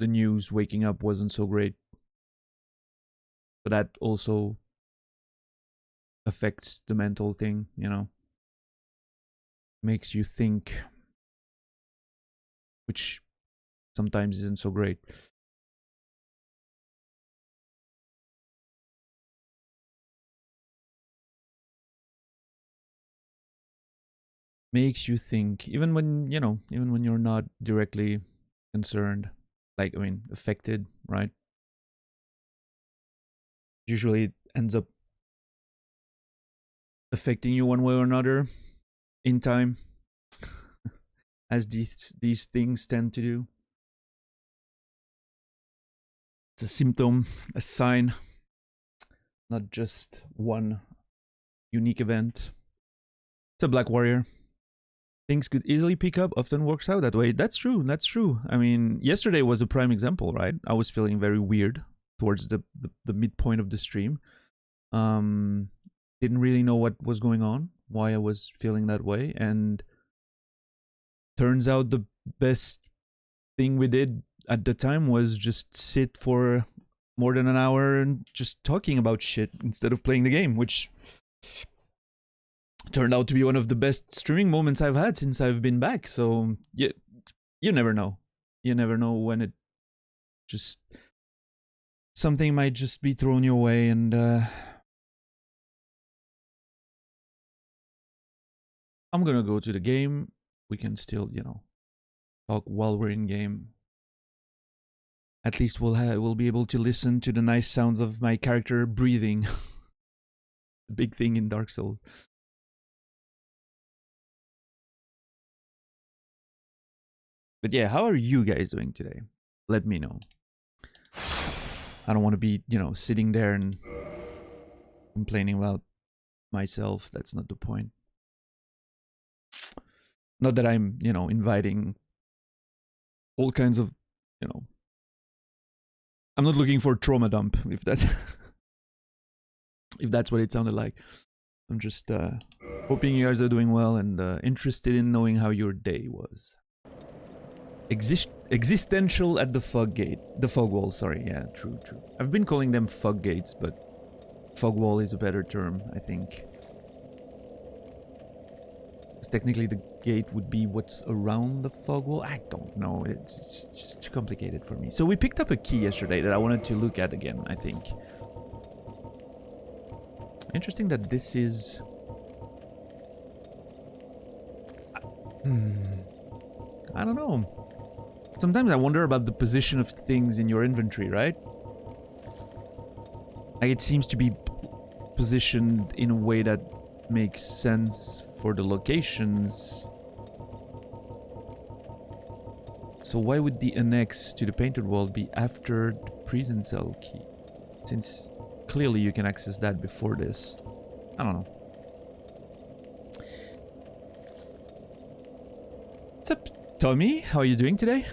the news waking up wasn't so great. So that also affects the mental thing, you know. Makes you think, which sometimes isn't so great. Makes you think, even when, you know, even when you're not directly concerned, like, I mean, affected, right? Usually it ends up affecting you one way or another in time, as these things tend to do. It's a symptom, a sign, not just one unique event. It's a Black Warrior. Things could easily pick up, often works out that way. That's true, that's true. I mean, yesterday was a prime example, right? I was feeling very weird towards the midpoint of the stream. Didn't really know what was going on, why I was feeling that way, and turns out the best thing we did at the time was just sit for more than an hour and just talking about shit instead of playing the game, which turned out to be one of the best streaming moments I've had since I've been back. So yeah, you never know. You never know when it just something might just be thrown your way, and I'm gonna go to the game. We can still, you know, talk while we're in game. At least we'll be able to listen to the nice sounds of my character breathing. Big thing in Dark Souls. But yeah, how are you guys doing today? Let me know. I don't want to be, you know, sitting there and complaining about myself. That's not the point. Not that I'm, you know, inviting all kinds of, you know, I'm not looking for trauma dump, if that's if that's what it sounded like. I'm just hoping you guys are doing well and interested in knowing how your day was. Existential at the fog gate. The fog wall, sorry. Yeah, true. I've been calling them fog gates, but fog wall is a better term, I think. Because technically the gate would be what's around the fog wall. I don't know. It's just too complicated for me. So we picked up a key yesterday that I wanted to look at again, I think. Interesting that this is... I don't know. Sometimes I wonder about the position of things in your inventory, right? Like, it seems to be positioned in a way that makes sense for the locations. So why would the annex to the painted wall be after the prison cell key? Since clearly you can access that before this. I don't know. What's up, Tommy? How are you doing today?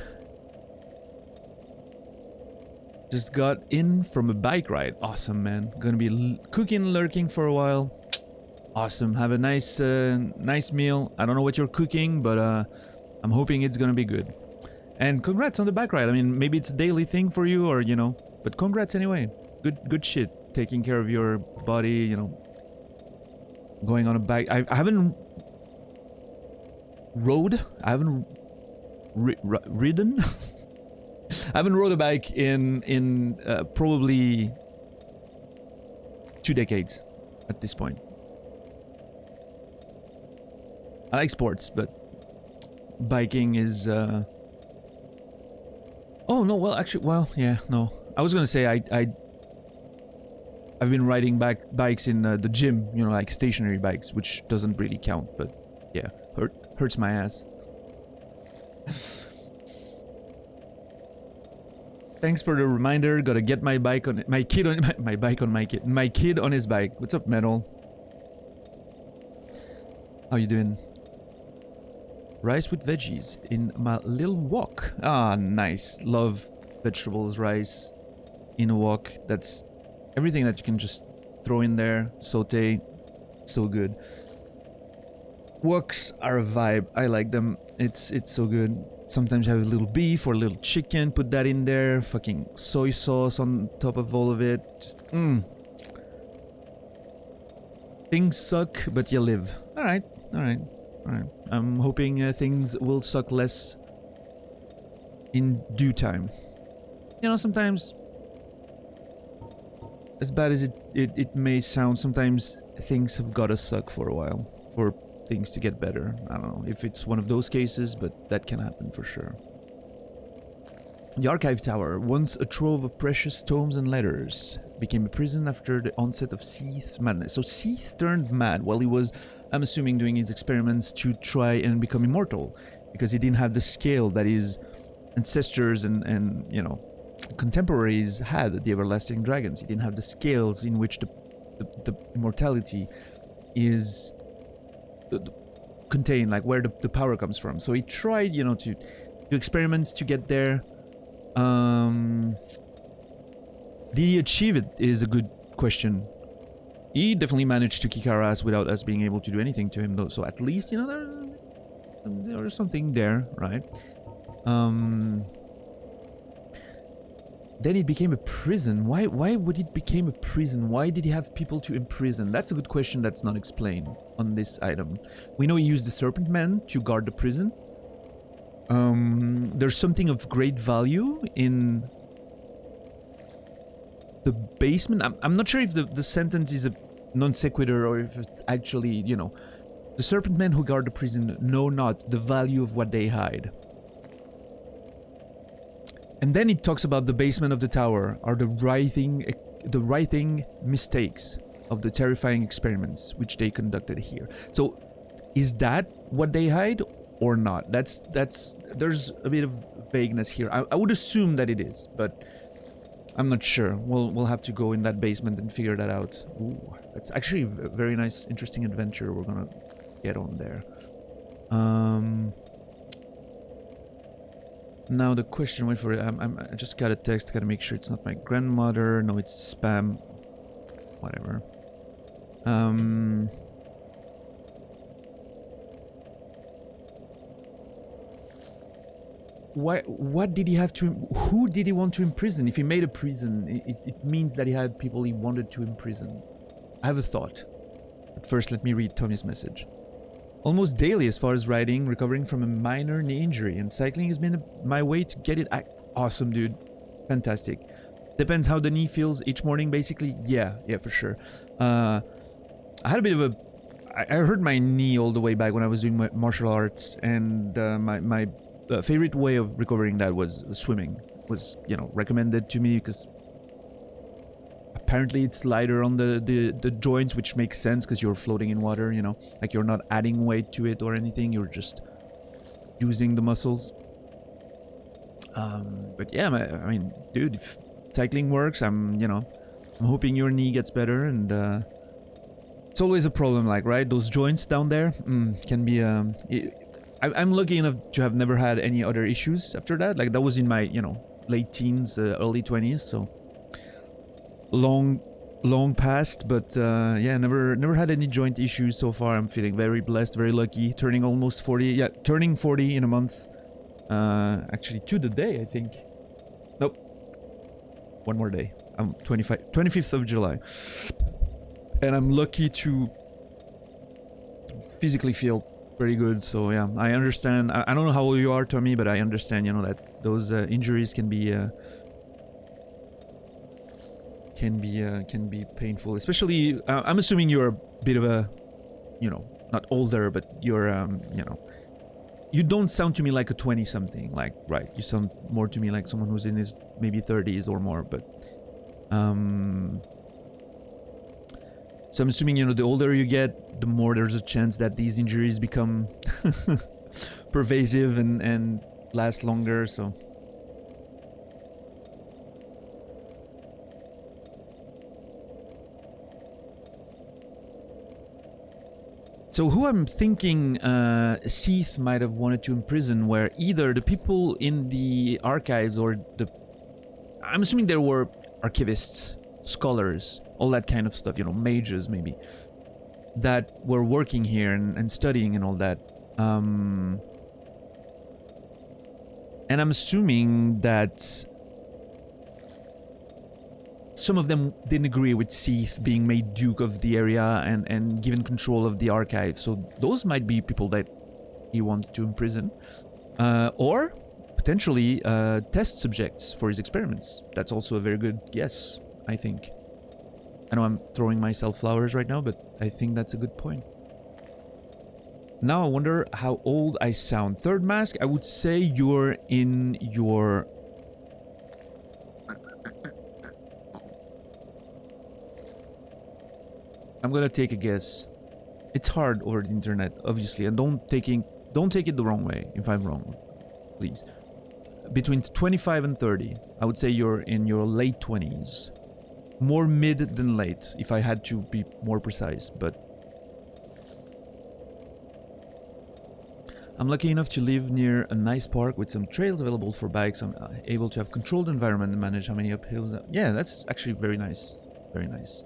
Just got in from a bike ride. Awesome, man. Gonna be cooking, lurking for a while. Awesome. Have a nice nice meal. I don't know what you're cooking, but I'm hoping it's gonna be good. And congrats on the bike ride. I mean, maybe it's a daily thing for you, or, you know, but congrats anyway. Good shit. Taking care of your body, you know. Going on a bike. I haven't rode. I haven't ridden. I haven't rode a bike in probably 2 decades at this point. I like sports, but biking is oh no, well actually, well, yeah, no. I was gonna say I've been riding bikes in the gym, you know, like stationary bikes, which doesn't really count, but yeah, hurts my ass. Thanks for the reminder. Gotta get my bike on my kid on my bike on my kid on his bike. What's up, Metal? How you doing? Rice with veggies in my little wok. Ah, nice. Love vegetables, rice in a wok. That's everything that you can just throw in there, saute. So good. Woks are a vibe. I like them. It's so good. Sometimes have a little beef or a little chicken, put that in there, fucking soy sauce on top of all of it. Just, Things suck, but you live. Alright, alright, alright. I'm hoping things will suck less in due time. You know, sometimes, as bad as it may sound, sometimes things have gotta suck for a while for things to get better. I don't know if it's one of those cases, but that can happen for sure. The Archive Tower, once a trove of precious tomes and letters, became a prison after the onset of Seath's madness. So Seath turned mad while he was, I'm assuming, doing his experiments to try and become immortal, because he didn't have the scale that his ancestors and you know, contemporaries had, the Everlasting Dragons. He didn't have the scales in which the immortality is contained, like where the power comes from. So he tried, you know, to do experiments to get there. Did he achieve it is a good question. He definitely managed to kick our ass without us being able to do anything to him, though. So at least, you know, there's something there, right? Then it became a prison. Why would it become a prison? Why did he have people to imprison? That's a good question that's not explained on this item. We know he used the Serpent Man to guard the prison. There's something of great value in the basement. I'm not sure if the sentence is a non sequitur or if it's actually, you know, the Serpent Men who guard the prison know not the value of what they hide. And then it talks about the basement of the tower are the writhing mistakes of the terrifying experiments which they conducted here. So, is that what they hide or not? That's there's a bit of vagueness here. I would assume that it is, but I'm not sure. We'll have to go in that basement and figure that out. Ooh, that's actually a very nice, interesting adventure we're gonna get on there. Now the question, wait for it. I just got a text. Gotta make sure it's not my grandmother. No, it's spam. Whatever. What did he have to... Who did he want to imprison? If he made a prison, it means that he had people he wanted to imprison. I have a thought. But first, let me read Tommy's message. Almost daily as far as riding, recovering from a minor knee injury, and cycling has been my way to get it... Awesome, dude. Fantastic. Depends how the knee feels each morning, basically. Yeah, for sure. I had a bit of a... I hurt my knee all the way back when I was doing my martial arts, and my favorite way of recovering that was swimming. Was, you know, recommended to me because apparently it's lighter on the joints, which makes sense because you're floating in water, you know, like you're not adding weight to it or anything, you're just using the muscles. But yeah, I mean, dude, if cycling works, I'm hoping your knee gets better. And it's always a problem, like, right, those joints down there can be I'm lucky enough to have never had any other issues after that. Like, that was in my, you know, late teens, early 20s, so long past. But yeah, never had any joint issues so far. I'm feeling very blessed, very lucky. Turning almost 40. Yeah, turning 40 in a month. Actually, to the day, I think. Nope. One more day. I'm 25th of July. And I'm lucky to physically feel pretty good. So yeah, I understand. I don't know how old you are, Tommy, but I understand, you know, that those injuries can be painful. Especially, I'm assuming you're a bit of a, you know, not older, but you're you know, you don't sound to me like a 20-something. Like, right? You sound more to me like someone who's in his maybe 30s or more. But so I'm assuming, you know, the older you get, the more there's a chance that these injuries become pervasive and last longer, so... So who I'm thinking Seath might have wanted to imprison were either the people in the archives or the... I'm assuming there were archivists, scholars, all that kind of stuff, you know, mages maybe, that were working here and studying and all that. And I'm assuming that some of them didn't agree with Seath being made Duke of the area and given control of the archive. So those might be people that he wanted to imprison. Or potentially test subjects for his experiments. That's also a very good guess, I think. I know I'm throwing myself flowers right now, but I think that's a good point. Now I wonder how old I sound. Third mask, I would say you're in your... I'm gonna take a guess. It's hard over the internet, obviously, and don't take it the wrong way if I'm wrong, please. Between 25 and 30, I would say you're in your late 20s. More mid than late, if I had to be more precise, but... I'm lucky enough to live near a nice park with some trails available for bikes. I'm able to have controlled environment and manage how many uphills... Yeah, that's actually very nice. Very nice.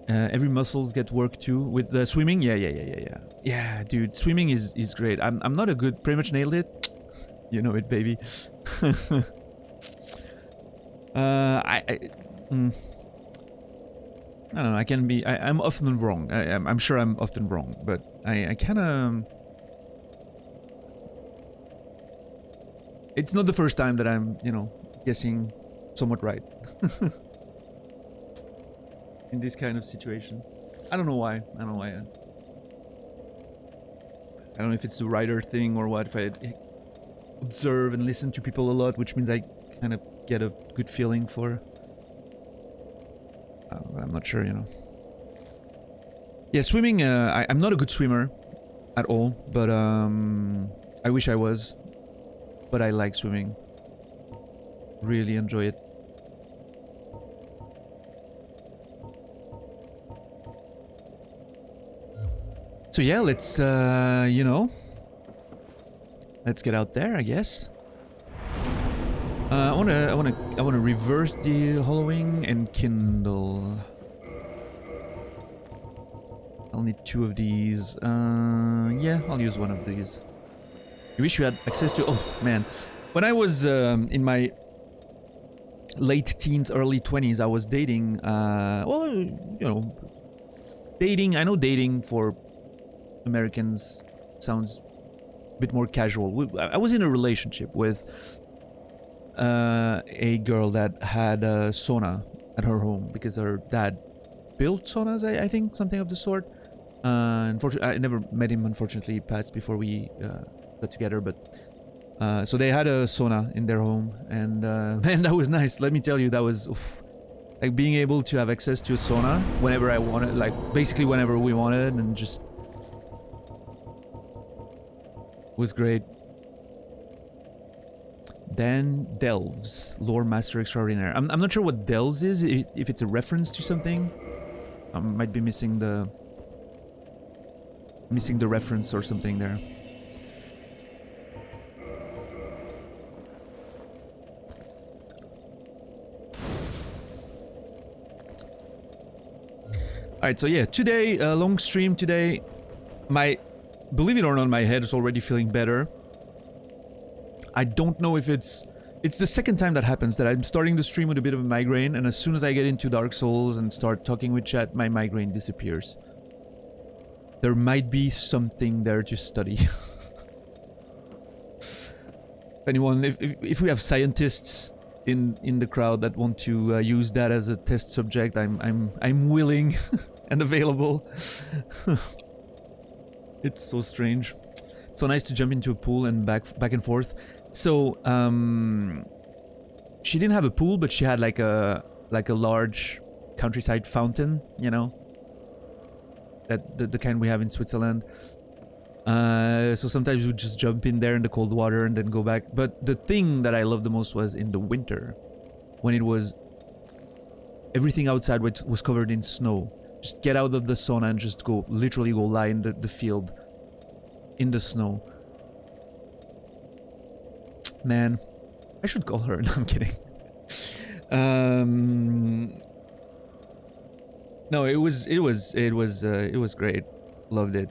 Every muscle gets work too. With swimming? Yeah. Yeah, dude, swimming is great. I'm not a good... Pretty much nailed it. You know it, baby. I don't know, I can be... I'm often wrong. I'm sure I'm often wrong, but I kind of... It's not the first time that I'm, you know, guessing somewhat right. In this kind of situation. I don't know why. I don't know if it's the writer thing or what. If I observe and listen to people a lot, which means I kind of get a good feeling for... I'm not sure, you know. Yeah, swimming, I'm not a good swimmer at all, but I wish I was. But I like swimming. Really enjoy it. So yeah, let's, you know, let's get out there, I guess. I wanna reverse the hollowing and kindle. I'll need 2 of these. Yeah, I'll use 1 of these. You wish you had access to... Oh, man. When I was in my late teens, early 20s, I was dating... well, you know... Dating... I know dating for Americans sounds a bit more casual. I was in a relationship with a girl that had a sauna at her home because her dad built saunas, I think, something of the sort. Unfortunately, I never met him. Unfortunately, he passed before we got together. But so they had a sauna in their home, and man, that was nice. Let me tell you, that was like being able to have access to a sauna whenever I wanted, like basically whenever we wanted, and just was great. Dan Delves, Lore Master Extraordinaire. I'm not sure what Delves is, if it's a reference to something. I might be missing the reference or something there. Alright, so yeah, today, long stream today. Believe it or not, my head is already feeling better. I don't know if it's the second time that happens, that I'm starting the stream with a bit of a migraine, and as soon as I get into Dark Souls and start talking with chat, my migraine disappears. There might be something there to study. Anyone, if we have scientists in the crowd that want to use that as a test subject, I'm willing and available. It's so strange. So nice to jump into a pool and back and forth. So she didn't have a pool, but she had like a large countryside fountain, you know, that the kind we have in Switzerland. So sometimes we would just jump in there in the cold water and then go back. But the thing that I loved the most was in the winter, when it was everything outside was covered in snow. Just get out of the sauna and just literally go lie in the field in the snow. Man, I should call her. No, I'm kidding. No, it was great. Loved it.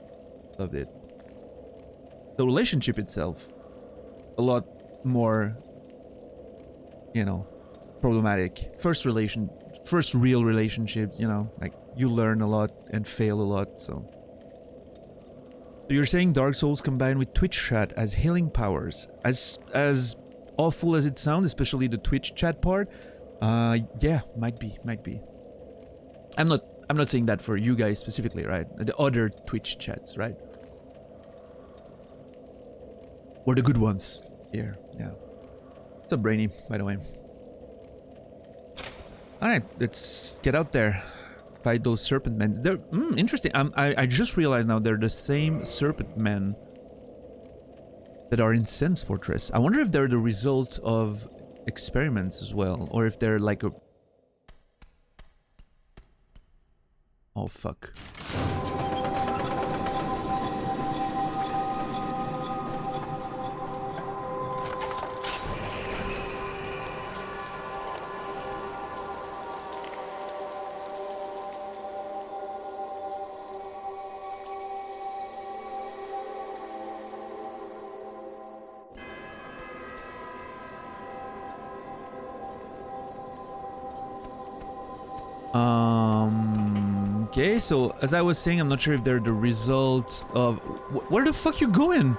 The relationship itself a lot more, you know, problematic. First real relationships, you know, like you learn a lot and fail a lot, so. So you're saying Dark Souls combined with Twitch chat as healing powers. As awful as it sounds, especially the Twitch chat part, yeah, might be. I'm not saying that for you guys specifically, right? The other Twitch chats, right? Or the good ones here, yeah. What's up, Brainy, by the way? Alright, let's get out there. Fight those serpent men. They're interesting. I just realized now they're the same serpent men that are in Sense Fortress. I wonder if they're the result of experiments as well, or if they're like a... Oh, fuck. Okay, so as I was saying, I'm not sure if they're the result of... Where the fuck you going?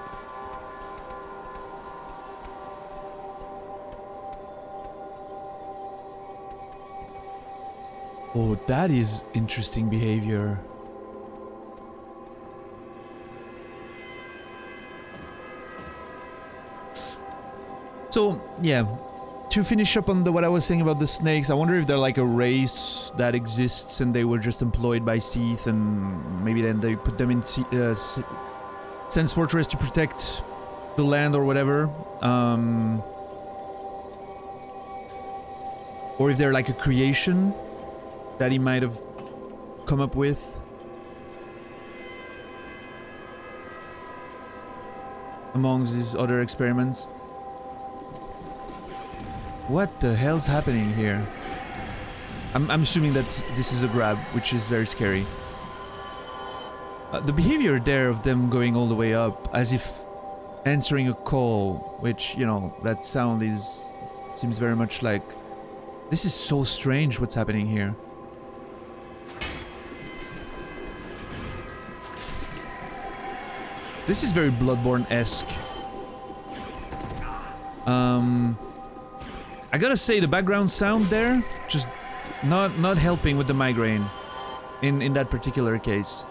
Oh, that is interesting behavior. So, yeah. To finish up on what I was saying about the snakes, I wonder if they're like a race that exists and they were just employed by Seath, and maybe then they put them in Sense Fortress to protect the land or whatever. Or if they're like a creation that he might have come up with. Amongst his other experiments. What the hell's happening here? I'm assuming that this is a grab, which is very scary. The behavior there of them going all the way up, as if answering a call, which, you know, that sound seems very much like... This is so strange what's happening here. This is very Bloodborne-esque. I gotta say, the background sound there, just not helping with the migraine in that particular case.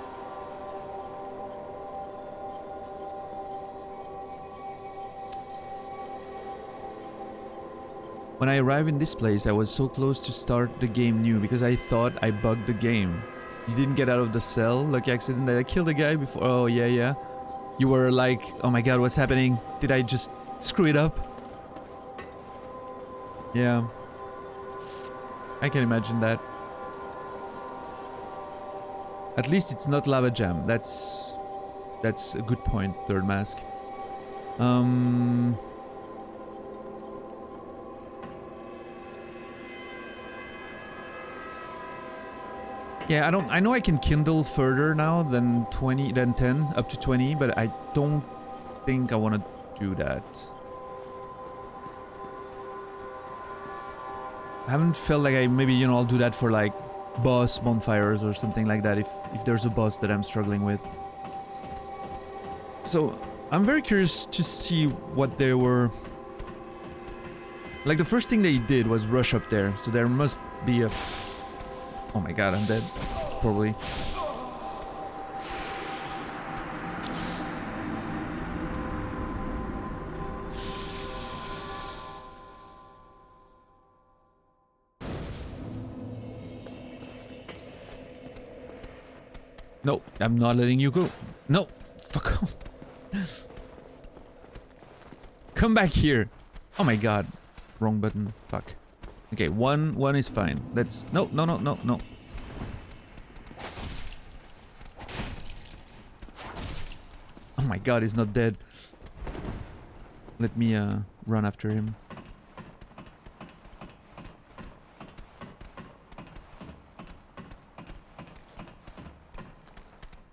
When I arrived in this place, I was so close to start the game new because I thought I bugged the game. You didn't get out of the cell? Lucky accident that I killed a guy before? Oh, yeah. You were like, oh my god, what's happening? Did I just screw it up? Yeah. I can imagine that. At least it's not lava jam. That's a good point, Third Mask. Yeah, I know I can kindle further now than 10, up to 20, but I don't think I want to do that. I haven't felt like maybe, you know, I'll do that for like boss bonfires or something like that if there's a boss that I'm struggling with. So, I'm very curious to see what they were... Like, the first thing they did was rush up there, so there must be a... Oh my god, I'm dead. Probably. No, I'm not letting you go. No, fuck off. Come back here. Oh my god. Wrong button. Fuck. Okay, one is fine. Let's... No. Oh my god, he's not dead. Let me run after him.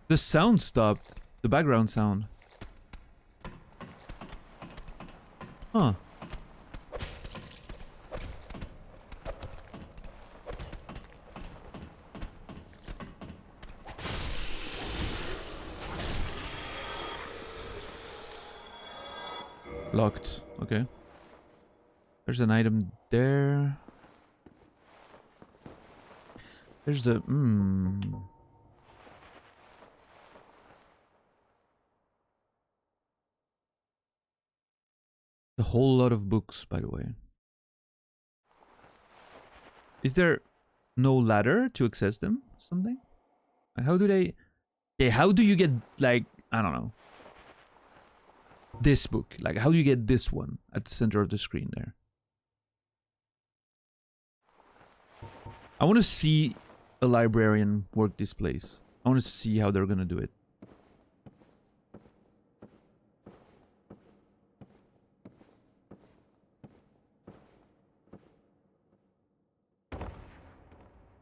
The sound stopped. The background sound. Huh. Locked. Okay. There's an item there. There's a... A whole lot of books, by the way. Is there no ladder to access them? Something? Like how do they... Okay, how do you get, like, I don't know. This book. Like, how do you get this one at the center of the screen there? I want to see a librarian work this place. I want to see how they're gonna do it.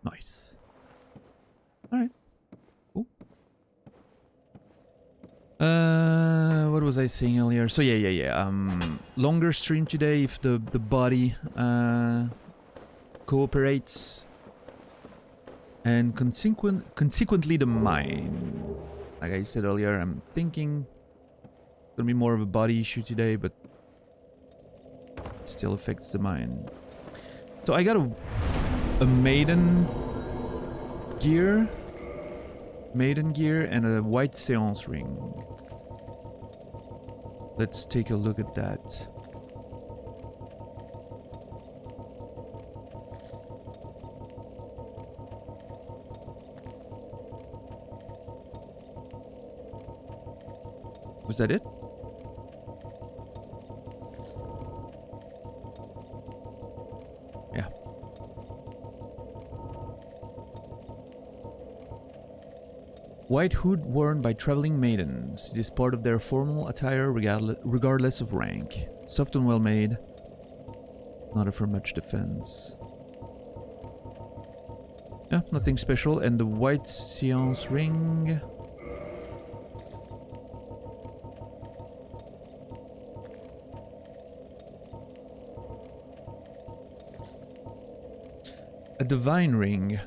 Nice. Alright. Cool. What was I saying earlier? So yeah. Longer stream today if the body cooperates. And consequently the mind. Like I said earlier, I'm thinking it's gonna be more of a body issue today, but it still affects the mind. So I got a maiden gear and a white seance ring. Let's take a look at that. Was that it? Yeah. White hood worn by traveling maidens. It is part of their formal attire regardless of rank. Soft and well made. Not for much defense. Yeah, nothing special. And the white seance ring. A divine ring,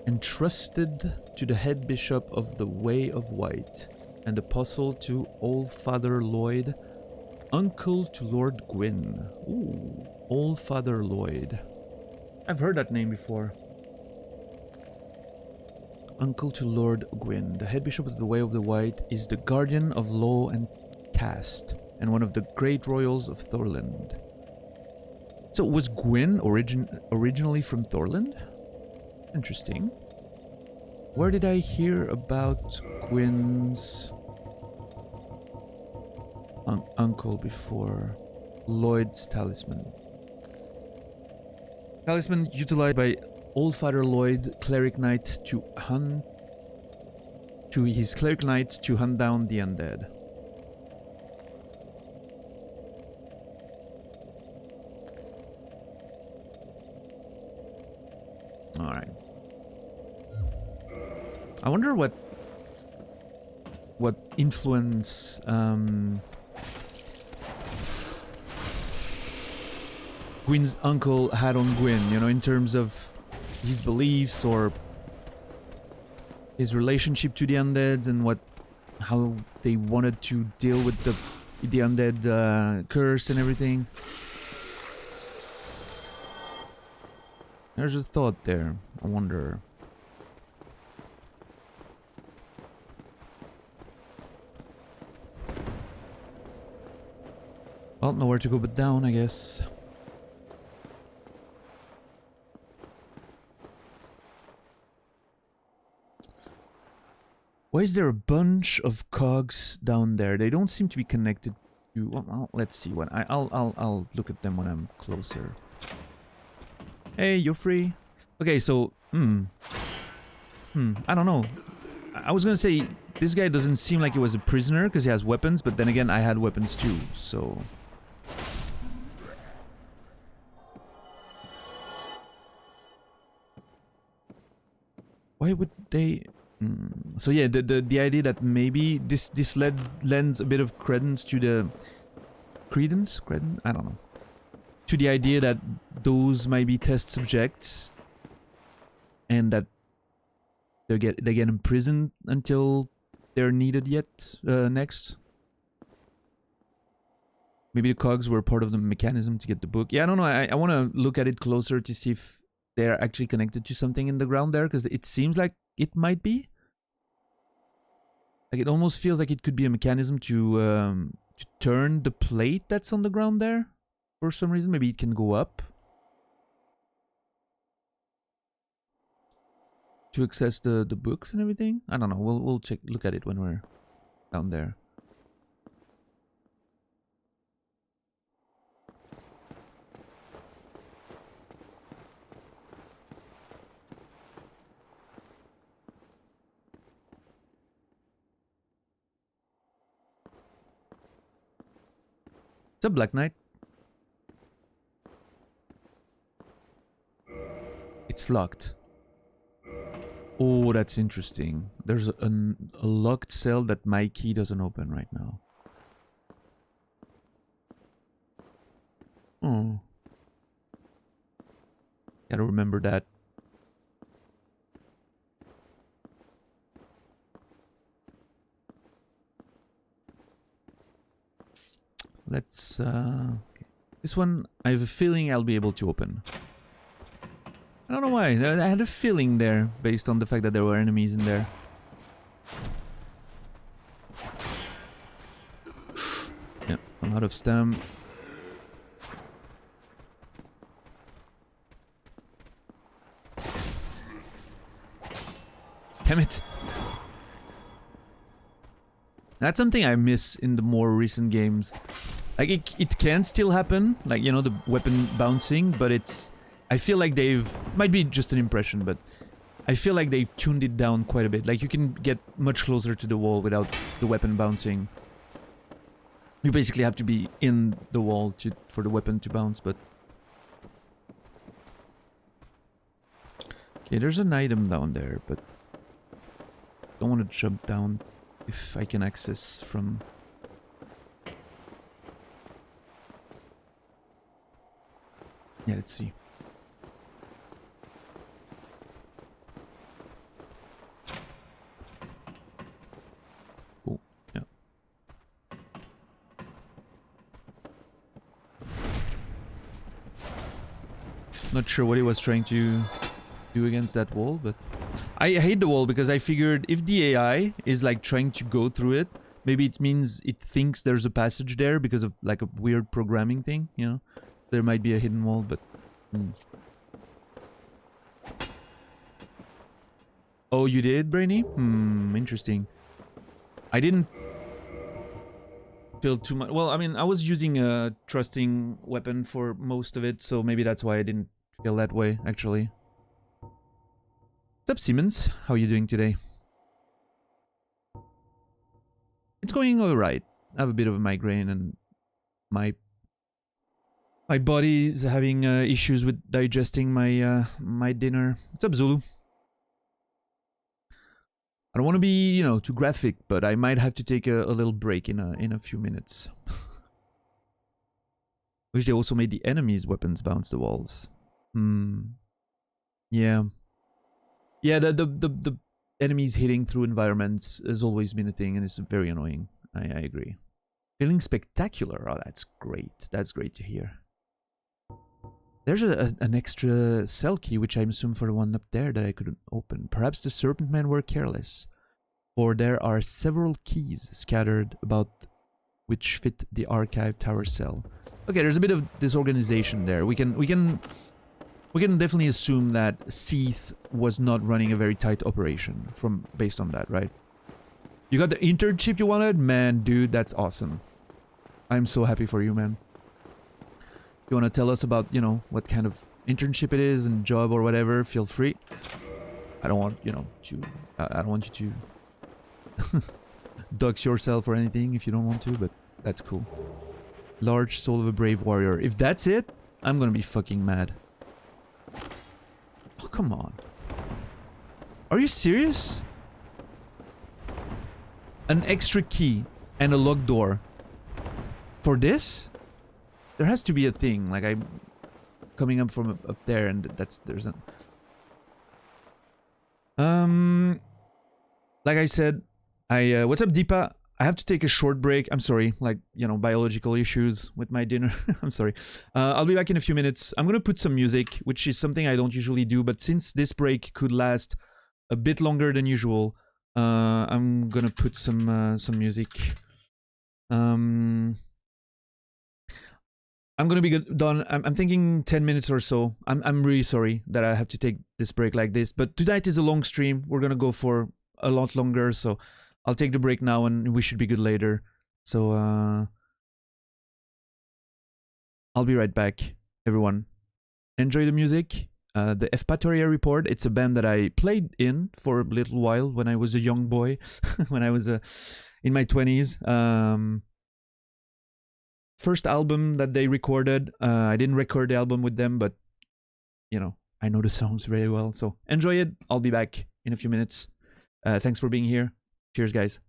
entrusted to the head bishop of the Way of White, and apostle to Old Father Lloyd, uncle to Lord Gwyn. Ooh, Old Father Lloyd. I've heard that name before. Uncle to Lord Gwyn. The head bishop of the Way of the White is the guardian of law and caste, and one of the great royals of Thorland. So was Gwyn originally from Thorland? Interesting. Where did I hear about Gwyn's uncle before? Lloyd's talisman. Talisman utilized by Old Father Lloyd, cleric knight to his cleric knights to hunt down the undead. Alright. I wonder what influence Gwyn's uncle had on Gwyn, you know, in terms of his beliefs or his relationship to the undead and how they wanted to deal with the undead curse and everything. There's a thought there. I wonder. Well, nowhere to go but down, I guess. Why is there a bunch of cogs down there? They don't seem to be connected to... Well, let's see. I'll look at them when I'm closer. Hey, you're free. Okay, so, I don't know. I was gonna say, this guy doesn't seem like he was a prisoner because he has weapons, but then again, I had weapons too, so... Why would they... So yeah, the idea that maybe this lends a bit of credence to credence, I don't know, to the idea that those might be test subjects and that they get imprisoned until they're needed yet next. Maybe the cogs were part of the mechanism to get the book. Yeah, I don't know. I want to look at it closer to see if they're actually connected to something in the ground there, because it seems like it might be. Like, it almost feels like it could be a mechanism to turn the plate that's on the ground there for some reason. Maybe it can go up to access the books and everything. I don't know. We'll look at it when we're down there. What's up, Black Knight? It's locked. Oh, that's interesting. There's a locked cell that my key doesn't open right now. Oh. Gotta remember that. Let's, okay. This one, I have a feeling I'll be able to open. I don't know why. I had a feeling there, based on the fact that there were enemies in there. Yeah, I'm out of stam. Damn it. That's something I miss in the more recent games. Like, it can still happen, like, you know, the weapon bouncing, but it's... I feel like they've... Might be just an impression, but I feel like they've tuned it down quite a bit. Like, you can get much closer to the wall without the weapon bouncing. You basically have to be in the wall for the weapon to bounce, but... Okay, there's an item down there, but... I don't want to jump down if I can access from... Yeah, let's see. Oh, yeah. Not sure what he was trying to do against that wall, but... I hate the wall because I figured if the AI is like trying to go through it, maybe it means it thinks there's a passage there because of like a weird programming thing, you know? There might be a hidden wall, but... Oh, you did, Brainy? Interesting. I didn't feel too much... Well, I mean, I was using a trusting weapon for most of it, so maybe that's why I didn't feel that way, actually. What's up, Siemens? How are you doing today? It's going alright. I have a bit of a migraine and my body is having issues with digesting my my dinner. What's up, Zulu? I don't want to be, you know, too graphic, but I might have to take a little break in a few minutes. Wish they also made the enemies' weapons bounce the walls. Yeah. Yeah, the enemies hitting through environments has always been a thing, and it's very annoying. I agree. Feeling spectacular. Oh, that's great. That's great to hear. There's an extra cell key, which I assume for the one up there that I couldn't open. Perhaps the Serpent Men were careless, for there are several keys scattered about which fit the archive tower cell. Okay, there's a bit of disorganization there. We can definitely assume that Seath was not running a very tight operation based on that, right? You got the internship you wanted? Man, dude, that's awesome. I'm so happy for you, man. You want to tell us about, you know, what kind of internship it is and job or whatever, feel free. I don't want, you know, I don't want you to dox yourself or anything if you don't want to, but that's cool. Large soul of a brave warrior. If that's it, I'm gonna be fucking mad. Oh, come on. Are you serious? An extra key and a locked door. For this? There has to be a thing, like I'm coming up from up there and there's a... Like I said, what's up, Deepa? I have to take a short break. I'm sorry, like, you know, biological issues with my dinner. I'm sorry. I'll be back in a few minutes. I'm gonna put some music, which is something I don't usually do, but since this break could last a bit longer than usual, I'm gonna put some music. I'm gonna be done. I'm thinking 10 minutes or so. I'm really sorry that I have to take this break like this, but tonight is a long stream. We're gonna go for a lot longer, so I'll take the break now and we should be good later. So I'll be right back, everyone. Enjoy the music. The Eupatoria Report, it's a band that I played in for a little while when I was a young boy, when I was in my 20s. First album that they recorded. I didn't record the album with them, but, you know, I know the songs very well. So enjoy it. I'll be back in a few minutes. Thanks for being here. Cheers, guys.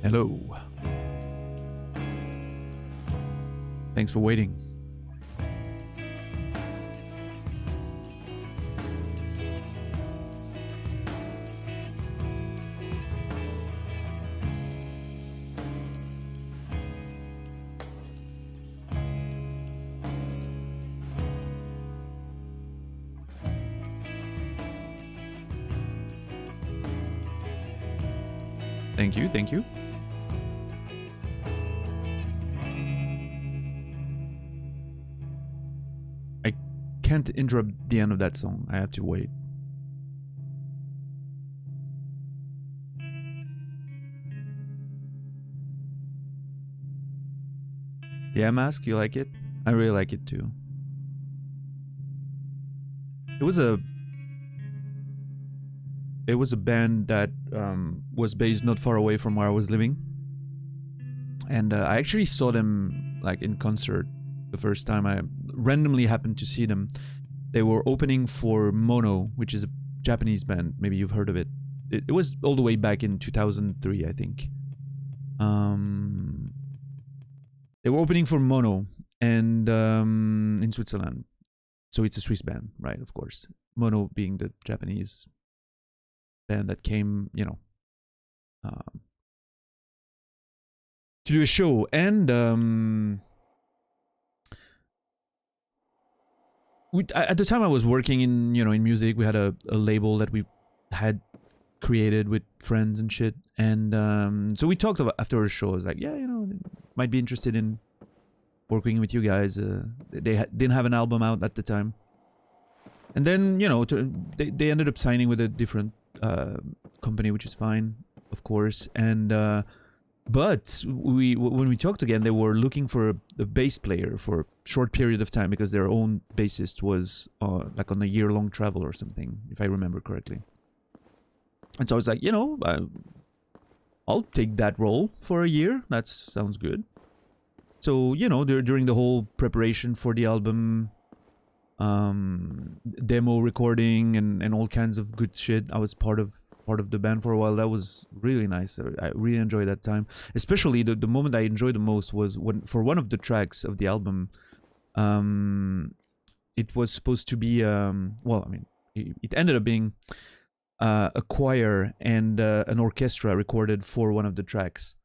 Hello. Thanks for waiting. Thank you, thank you. I can't interrupt the end of that song. I have to wait. Yeah, Mask, you like it? I really like it too. It was a band that was based not far away from where I was living, and I actually saw them like in concert the first time. I randomly happened to see them. They were opening for Mono, which is a Japanese band. Maybe you've heard of it. It was all the way back in 2003, I think. They were opening for Mono, and in Switzerland. So it's a Swiss band, right? Of course. Mono being the Japanese band that came, you know, to do a show. And at the time I was working in, you know, in music. We had a label that we had created with friends and shit. And so we talked about after a show. I was like, yeah, you know, might be interested in working with you guys. They didn't have an album out at the time. And then, you know, they ended up signing with a different company, which is fine, of course. And but when we talked again, they were looking for a bass player for a short period of time because their own bassist was like on a year-long travel or something, if I remember correctly. And so I was like, you know, I'll take that role for a year. That sounds good. So, you know, during the whole preparation for the album, demo recording and all kinds of good shit, I was part of the band for a while. That was really nice. I really enjoyed that time. Especially the moment I enjoyed the most was when, for one of the tracks of the album, it was supposed to be, well, I mean, it ended up being a choir and an orchestra recorded for one of the tracks.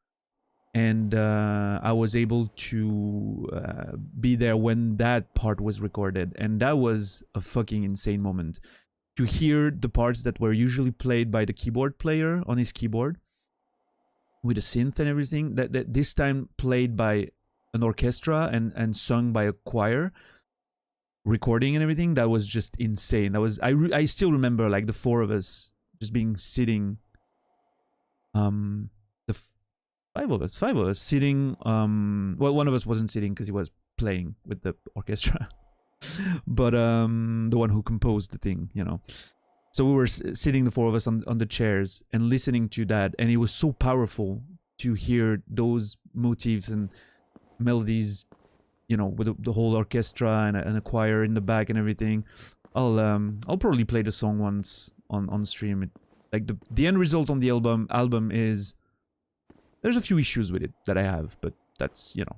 And I was able to be there when that part was recorded. And that was a fucking insane moment. To hear the parts that were usually played by the keyboard player on his keyboard with a synth and everything, that this time played by an orchestra and sung by a choir, recording and everything, that was just insane. That was I still remember like the four of us just being sitting, five of us sitting, well, one of us wasn't sitting because he was playing with the orchestra. But the one who composed the thing, you know. So we were sitting, the four of us, on the chairs and listening to that, and it was so powerful to hear those motifs and melodies, you know, with the whole orchestra and a choir in the back and everything. I'll probably play the song once on stream. Like the end result on the album is, there's a few issues with it that I have, but that's, you know.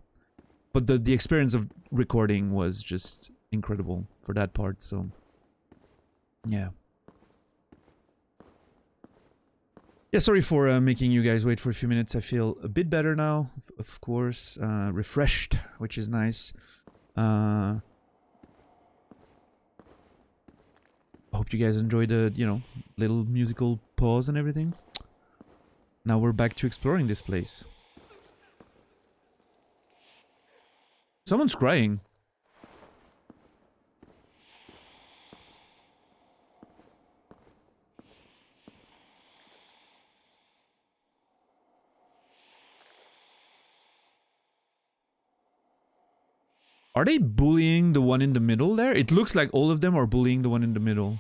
But the experience of recording was just incredible for that part, so yeah. Yeah, sorry for making you guys wait for a few minutes. I feel a bit better now, of course. Refreshed, which is nice. I hope you guys enjoyed the, you know, little musical pause and everything. Now we're back to exploring this place. Someone's crying. Are they bullying the one in the middle there? It looks like all of them are bullying the one in the middle.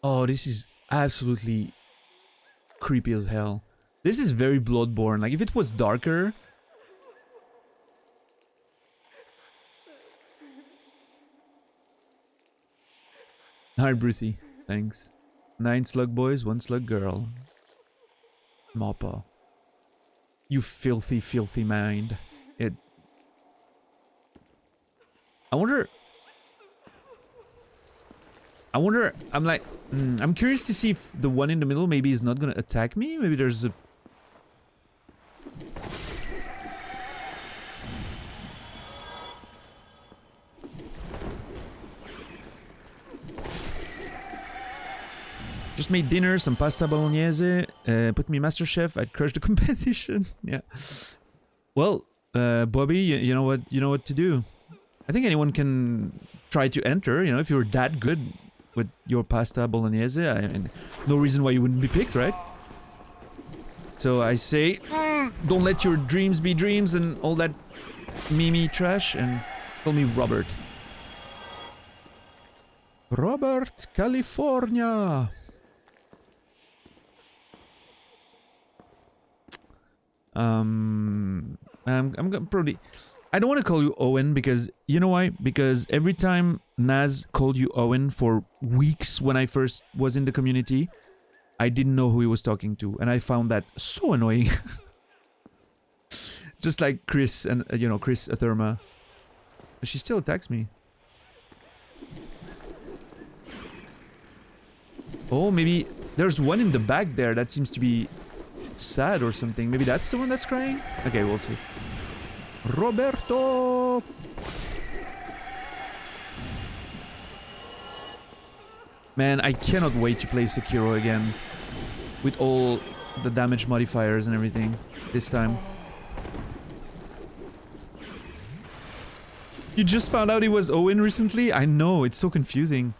Oh, this is absolutely creepy as hell. This is very Bloodborne. Like, if it was darker... Alright, Brucey. Thanks. 9 slug boys, 1 slug girl. Mappa. You filthy, filthy mind. I wonder, I'm like, I'm curious to see if the one in the middle maybe is not gonna attack me. Maybe there's a... Just made dinner, some pasta bolognese, put me MasterChef, I'd crush the competition. Yeah. Well, Bobby, you know what to do. I think anyone can try to enter, you know, if you're that good with your pasta bolognese, no reason why you wouldn't be picked, right? So I say, don't let your dreams be dreams and all that Mimi trash, and call me Robert. Robert, California. I'm gonna probably... I don't want to call you Owen because... You know why? Because every time Naz called you Owen for weeks when I first was in the community, I didn't know who he was talking to, and I found that so annoying. Just like Chris and, you know, Chris Atherma. She still attacks me. Oh, maybe... There's one in the back there that seems to be... sad or something. Maybe that's the one that's crying? Okay, we'll see. Roberto! Man, I cannot wait to play Sekiro again. With all the damage modifiers and everything. This time. You just found out he was Owen recently? I know, it's so confusing.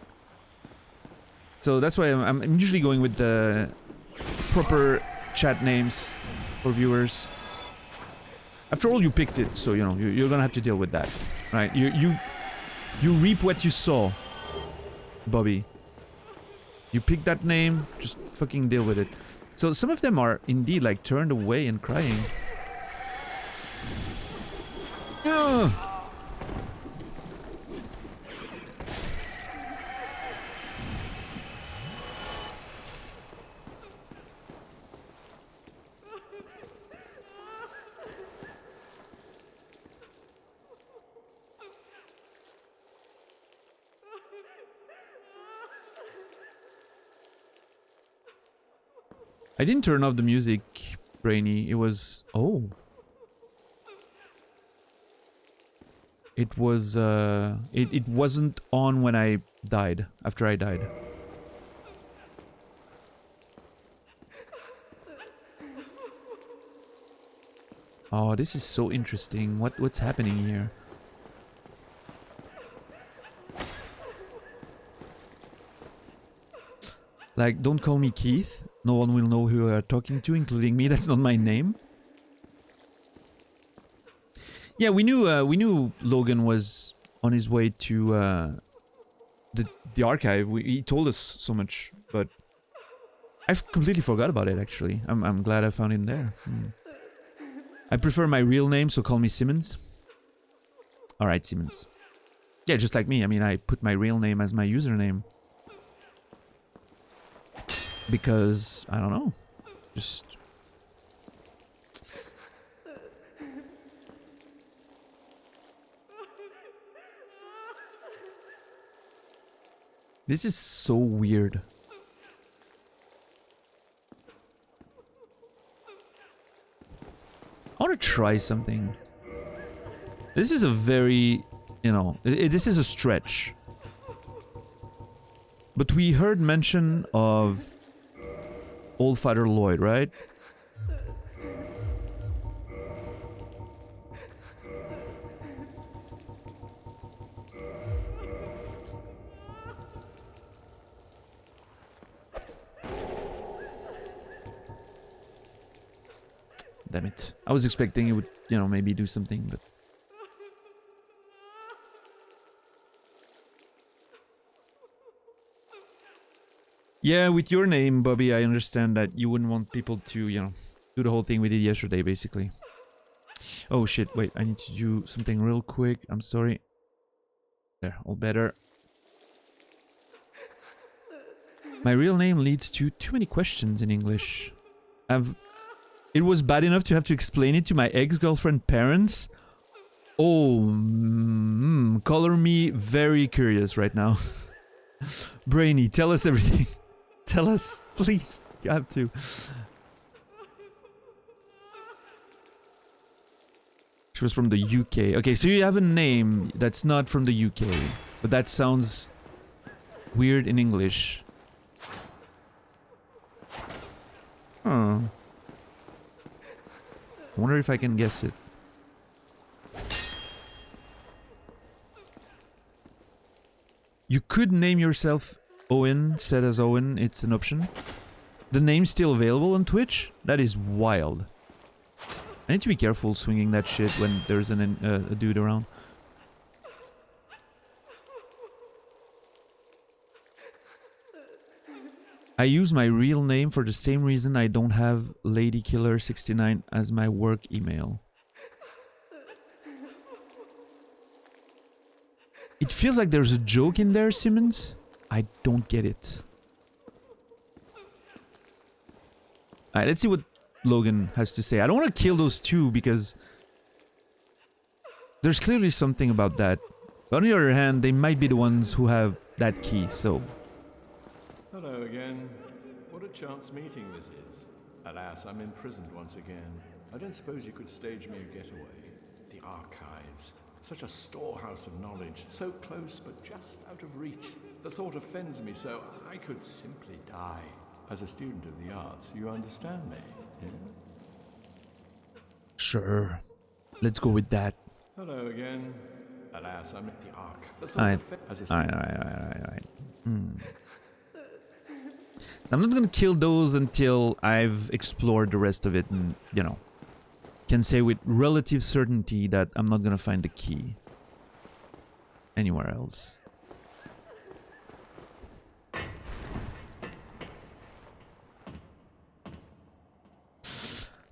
So that's why I'm usually going with the proper chat names for viewers. After all, you picked it, so you know you're gonna have to deal with that, right? You reap what you sow, Bobby. You pick that name, just fucking deal with it. So some of them are indeed like turned away and crying. Ugh. I didn't turn off the music, Brainy. It was... Oh. It was, It wasn't on when I died. After I died. Oh, this is so interesting. What's happening here? Like, don't call me Keith. No one will know who you are talking to, including me. That's not my name. Yeah, we knew Logan was on his way to the archive. He told us so much, but I've completely forgot about it. Actually, I'm glad I found him there. I prefer my real name, so call me Simmons. All right, Simmons. Yeah, just like me. I mean, I put my real name as my username. Because, I don't know, just... This is so weird. I want to try something. This is a very, you know, this is a stretch. But we heard mention of Old Father Lloyd, right? Damn it. I was expecting it would, you know, maybe do something, but... Yeah, with your name, Bobby, I understand that you wouldn't want people to, you know, do the whole thing we did yesterday, basically. Oh shit, wait, I need to do something real quick. I'm sorry. There, all better. My real name leads to too many questions in English. It was bad enough to have to explain it to my ex-girlfriend parents. Oh, color me very curious right now. Brainy, tell us everything. Tell us, please. You have to. She was from the UK. Okay, so you have a name that's not from the UK, but that sounds weird in English. Huh. I wonder if I can guess it. You could name yourself Owen, set as Owen, it's an option. The name's still available on Twitch? That is wild. I need to be careful swinging that shit when there's a dude around. I use my real name for the same reason I don't have LadyKiller69 as my work email. It feels like there's a joke in there, Simmons. I don't get it. Alright, let's see what Logan has to say. I don't want to kill those two because there's clearly something about that. But on the other hand, they might be the ones who have that key, so... Hello again. What a chance meeting this is. Alas, I'm imprisoned once again. I don't suppose you could stage me a getaway. The archives. Such a storehouse of knowledge. So close, but just out of reach. The thought offends me so I could simply die. As a student of the arts, you understand me, yeah? Sure. Let's go with that. Hello again. Alas, I'm at the Ark. Alright. So I'm not gonna kill those until I've explored the rest of it and, you know, can say with relative certainty that I'm not gonna find the key anywhere else.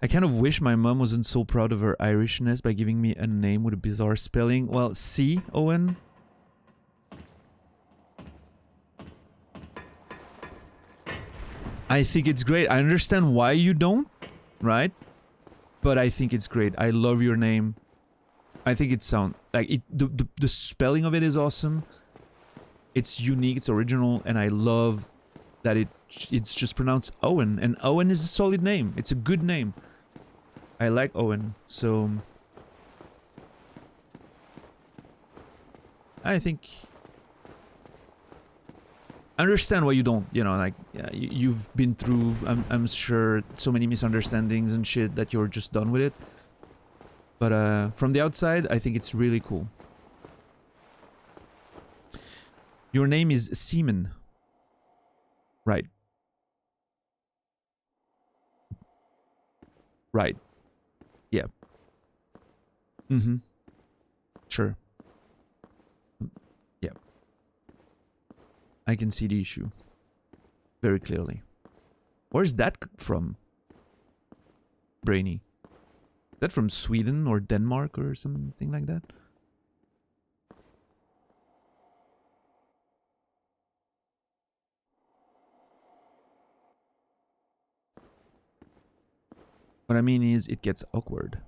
I kind of wish my mom wasn't so proud of her Irishness by giving me a name with a bizarre spelling. Well, see, Owen? I think it's great. I understand why you don't, right? But I think it's great. I love your name. I think it sounds like it. The spelling of it is awesome. It's unique. It's original, and I love that it's just pronounced Owen. And Owen is a solid name. It's a good name. I like Owen, so I think I understand why you don't. You know, like yeah, you've been through. I'm sure so many misunderstandings and shit that you're just done with it. But from the outside, I think it's really cool. Your name is Seaman, right? Right. Yeah. Mm-hmm. Sure. Yeah. I can see the issue very clearly. Where's that from? Brainy. Is that from Sweden or Denmark or something like that? What I mean is, it gets awkward.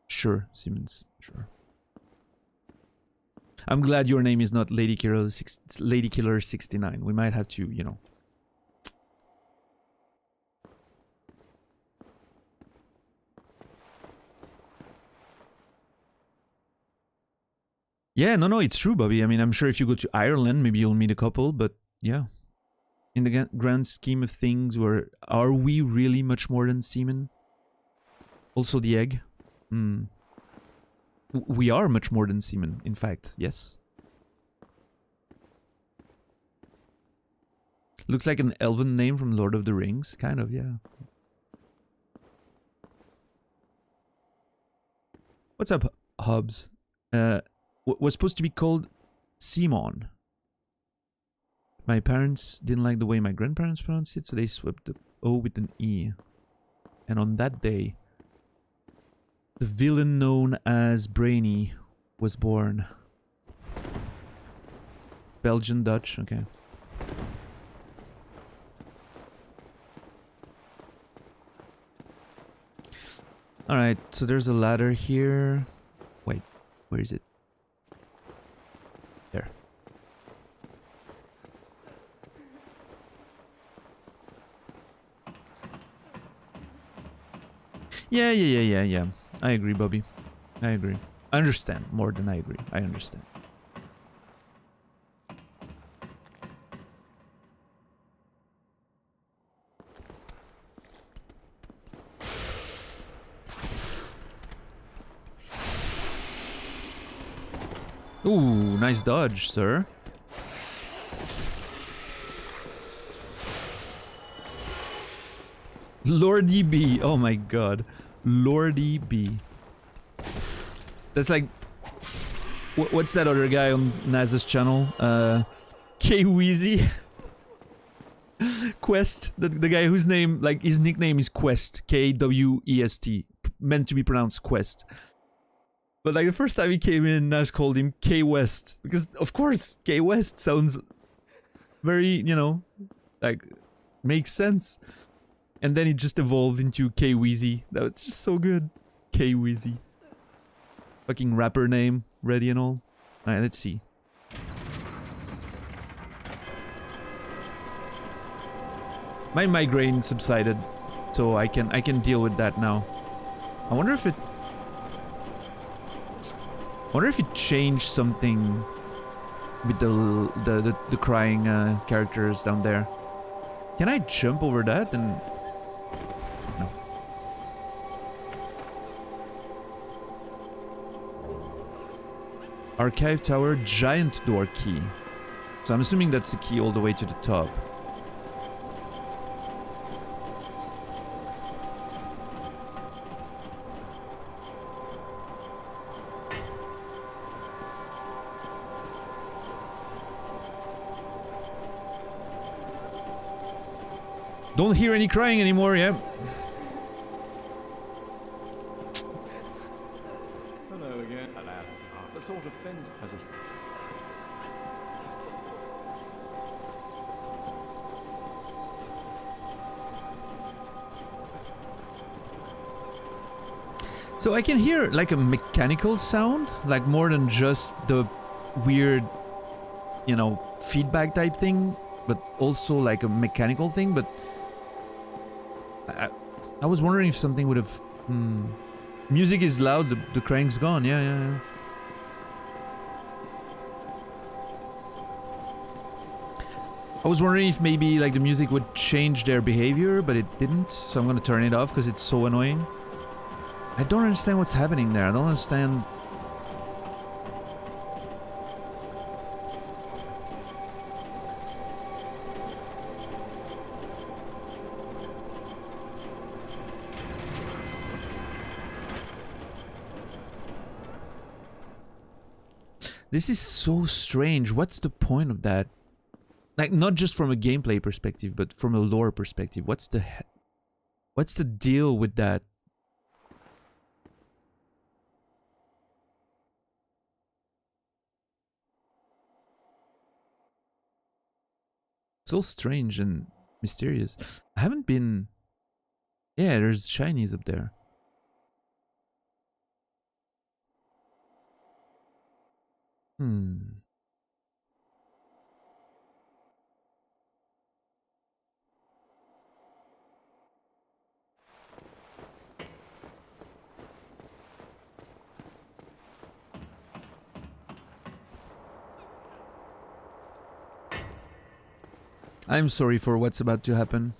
Sure, Siemens, sure. I'm glad your name is not Ladykiller 69. We might have to, you know. Yeah, no, it's true, Bobby. I mean, I'm sure if you go to Ireland, maybe you'll meet a couple, but yeah. In the grand scheme of things, are we really much more than semen? Also the egg? We are much more than semen, in fact, yes. Looks like an elven name from Lord of the Rings, kind of, yeah. What's up, Hubs? Was supposed to be called Simon. My parents didn't like the way my grandparents pronounced it, so they swapped the O with an E. And on that day, the villain known as Brainy was born. Belgian Dutch, okay. Alright, so there's a ladder here. Wait, where is it? There. Yeah. I agree, Bobby. I agree. I understand more than I agree. I understand. Ooh, nice dodge, sir. Lordy B. Oh my god. Lordy B. That's like... what's that other guy on Naz's channel? K-Weezy? Quest. The guy whose name, like, his nickname is Quest. K-W-E-S-T. Meant to be pronounced Quest. But like the first time he came in, Naz called him K-West. Because, of course, K-West sounds very, you know, like, makes sense. And then it just evolved into K-Weezy. That was just so good. K-Weezy. Fucking rapper name, ready and all. Alright, let's see. My migraine subsided, so I can deal with that now. I wonder if it changed something with the crying characters down there. Can I jump over that and... No. Archive tower, giant door key. So I'm assuming that's the key all the way to the top. Don't hear any crying anymore, yeah. Hello again. Alas, the thought offends as a... So I can hear like a mechanical sound, like more than just the weird, you know, feedback type thing, but also like a mechanical thing, but I was wondering if something would have... Music is loud, the crank's gone, yeah. I was wondering if maybe like the music would change their behavior, but it didn't, so I'm gonna turn it off because it's so annoying. I don't understand what's happening there, I don't understand... This is so strange. What's the point of that? Like, not just from a gameplay perspective, but from a lore perspective. What's the deal with that? So strange and mysterious. I haven't been... Yeah, there's shinies up there. I'm sorry for what's about to happen.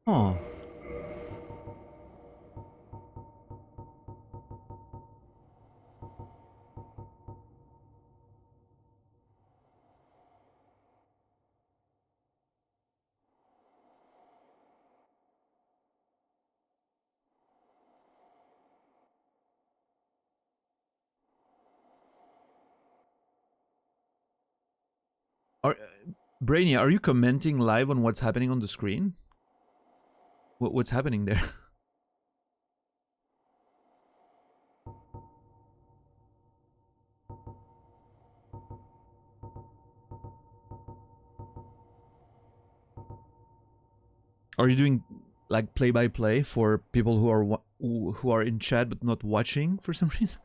Oh. Are Brainy, are you commenting live on what's happening on the screen? What's happening there? Are you doing like play-by-play for people who are who are in chat but not watching for some reason?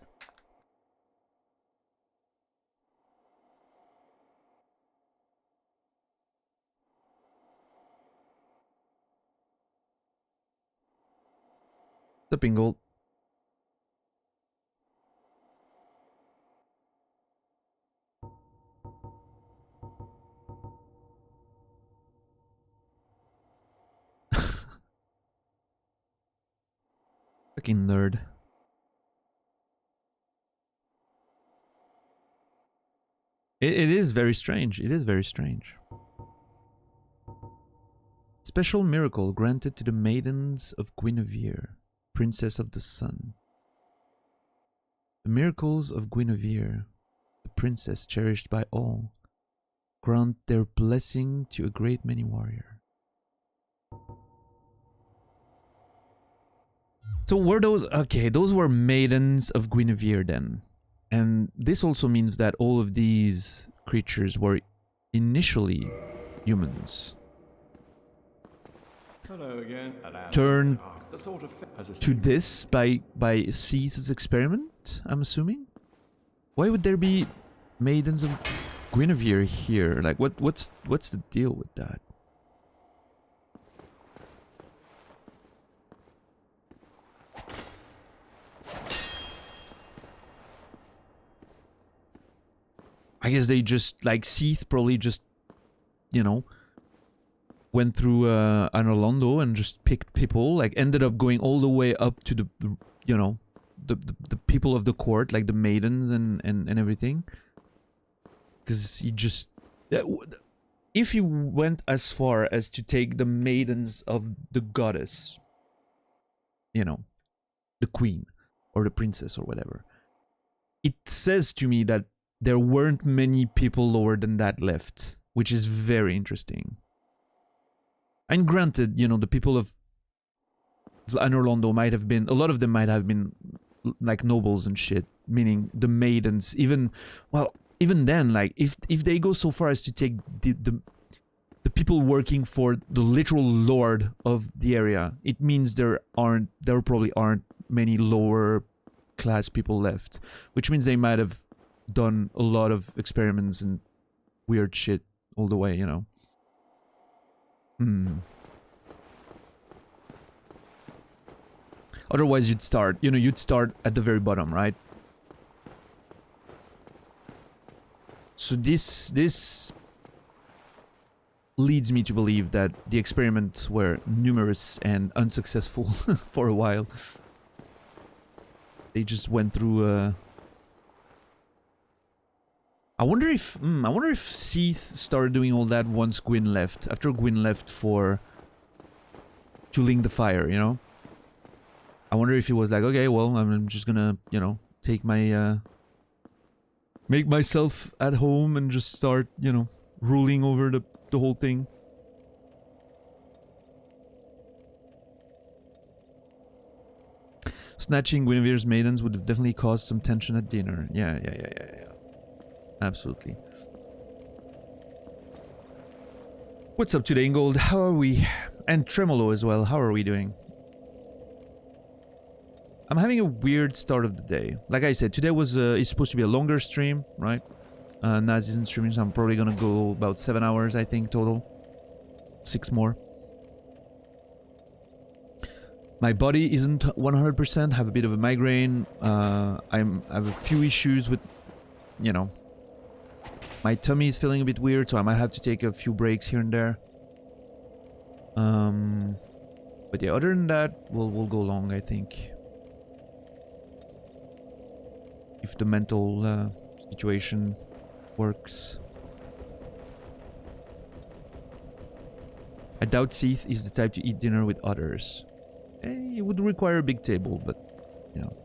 The Pingold. Fucking nerd. It is very strange. It is very strange. Special miracle granted to the maidens of Guinevere, Princess of the Sun. The miracles of Guinevere, the princess cherished by all, grant their blessing to a great many warriors. So were those... Okay, those were maidens of Guinevere then. And this also means that all of these creatures were initially humans. Hello again. Turned to this by Cease's experiment, I'm assuming? Why would there be maidens of Guinevere here? Like, what's the deal with that? I guess they just, like, Seath probably just, you know, went through Anorlando and just picked people, like, ended up going all the way up to the, you know, the people of the court, like the maidens and everything. Because he just... If he went as far as to take the maidens of the goddess, you know, the queen or the princess or whatever, it says to me that there weren't many people lower than that left, which is very interesting. And granted, you know, the people of Anorlando might have been, a lot of them might have been like nobles and shit, meaning the maidens, even, well, even then, like, if they go so far as to take the people working for the literal lord of the area, it means there probably aren't many lower class people left, which means they might have done a lot of experiments and weird shit all the way, you know. Otherwise you'd start at the very bottom, right? So this leads me to believe that the experiments were numerous and unsuccessful for a while. They just went through I wonder if Seath started doing all that once Gwyn left. After Gwyn left to Ling the Fire, you know? I wonder if he was like, okay, well, I'm just gonna, you know, take my make myself at home and just start, you know, ruling over the whole thing. Snatching Guinevere's maidens would have definitely caused some tension at dinner. Yeah. Absolutely. What's up today, Ingold? How are we? And Tremolo as well. How are we doing? I'm having a weird start of the day. Like I said, today was it's supposed to be a longer stream, right? Naz isn't streaming, so I'm probably gonna go about 7 hours, I think, total. 6 more. My body isn't 100%. Have a bit of a migraine. I have a few issues with, you know, my tummy is feeling a bit weird, so I might have to take a few breaks here and there. But yeah, other than that, we'll go long, I think. If the mental situation works. I doubt Seath is the type to eat dinner with others. It would require a big table, but, you know.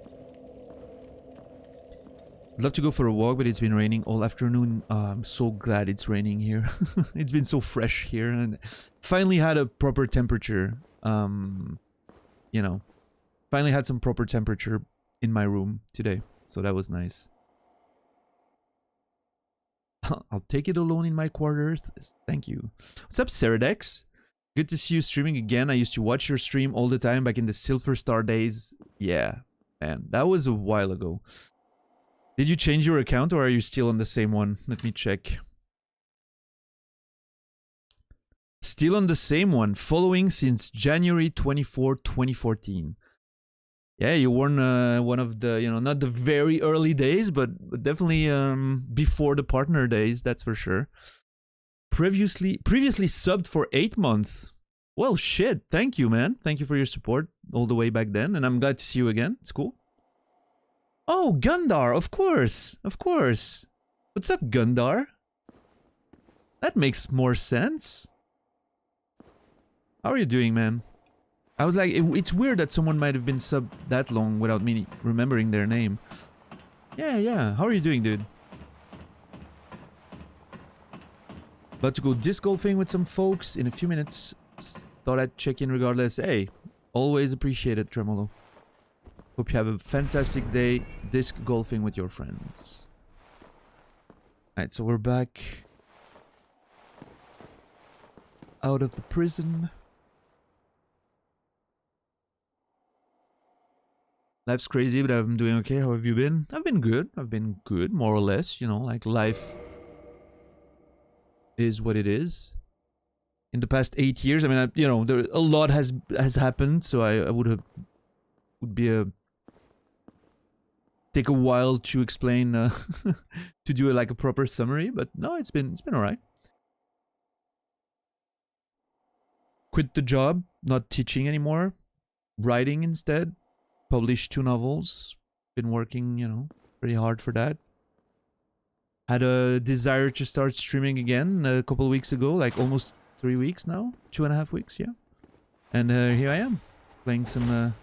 I'd love to go for a walk, but it's been raining all afternoon. I'm so glad it's raining here. It's been so fresh here, and finally had a proper temperature. You know, finally had some proper temperature in my room today, so that was nice. I'll take it alone in my quarters. Thank you. What's up, Ceradex? Good to see you streaming again. I used to watch your stream all the time back in the Silver Star days. Yeah, man, that was a while ago. Did you change your account or are you still on the same one? Let me check. Still on the same one, following since January 24, 2014. Yeah, you weren't one of the, you know, not the very early days, but definitely before the partner days, that's for sure. Previously subbed for 8 months. Well, shit, thank you, man. Thank you for your support all the way back then, and I'm glad to see you again. It's cool. Oh, Gundar, of course. Of course. What's up, Gundar? That makes more sense. How are you doing, man? I was like, it's weird that someone might have been sub that long without me remembering their name. Yeah. How are you doing, dude? About to go disc golfing with some folks in a few minutes. Thought I'd check in regardless. Hey, always appreciate it, Tremolo. Hope you have a fantastic day disc golfing with your friends. Alright, so we're back out of the prison. Life's crazy, but I'm doing okay. How have you been? I've been good, more or less. You know, like life is what it is. In the past 8 years, I mean, you know, there a lot has happened, so I would be take a while to explain, to do like a proper summary, but no, it's been alright. Quit the job, not teaching anymore, writing instead. Published 2 novels. Been working, you know, pretty hard for that. Had a desire to start streaming again a couple of weeks ago, like almost 3 weeks now, 2.5 weeks, yeah. And here I am, playing some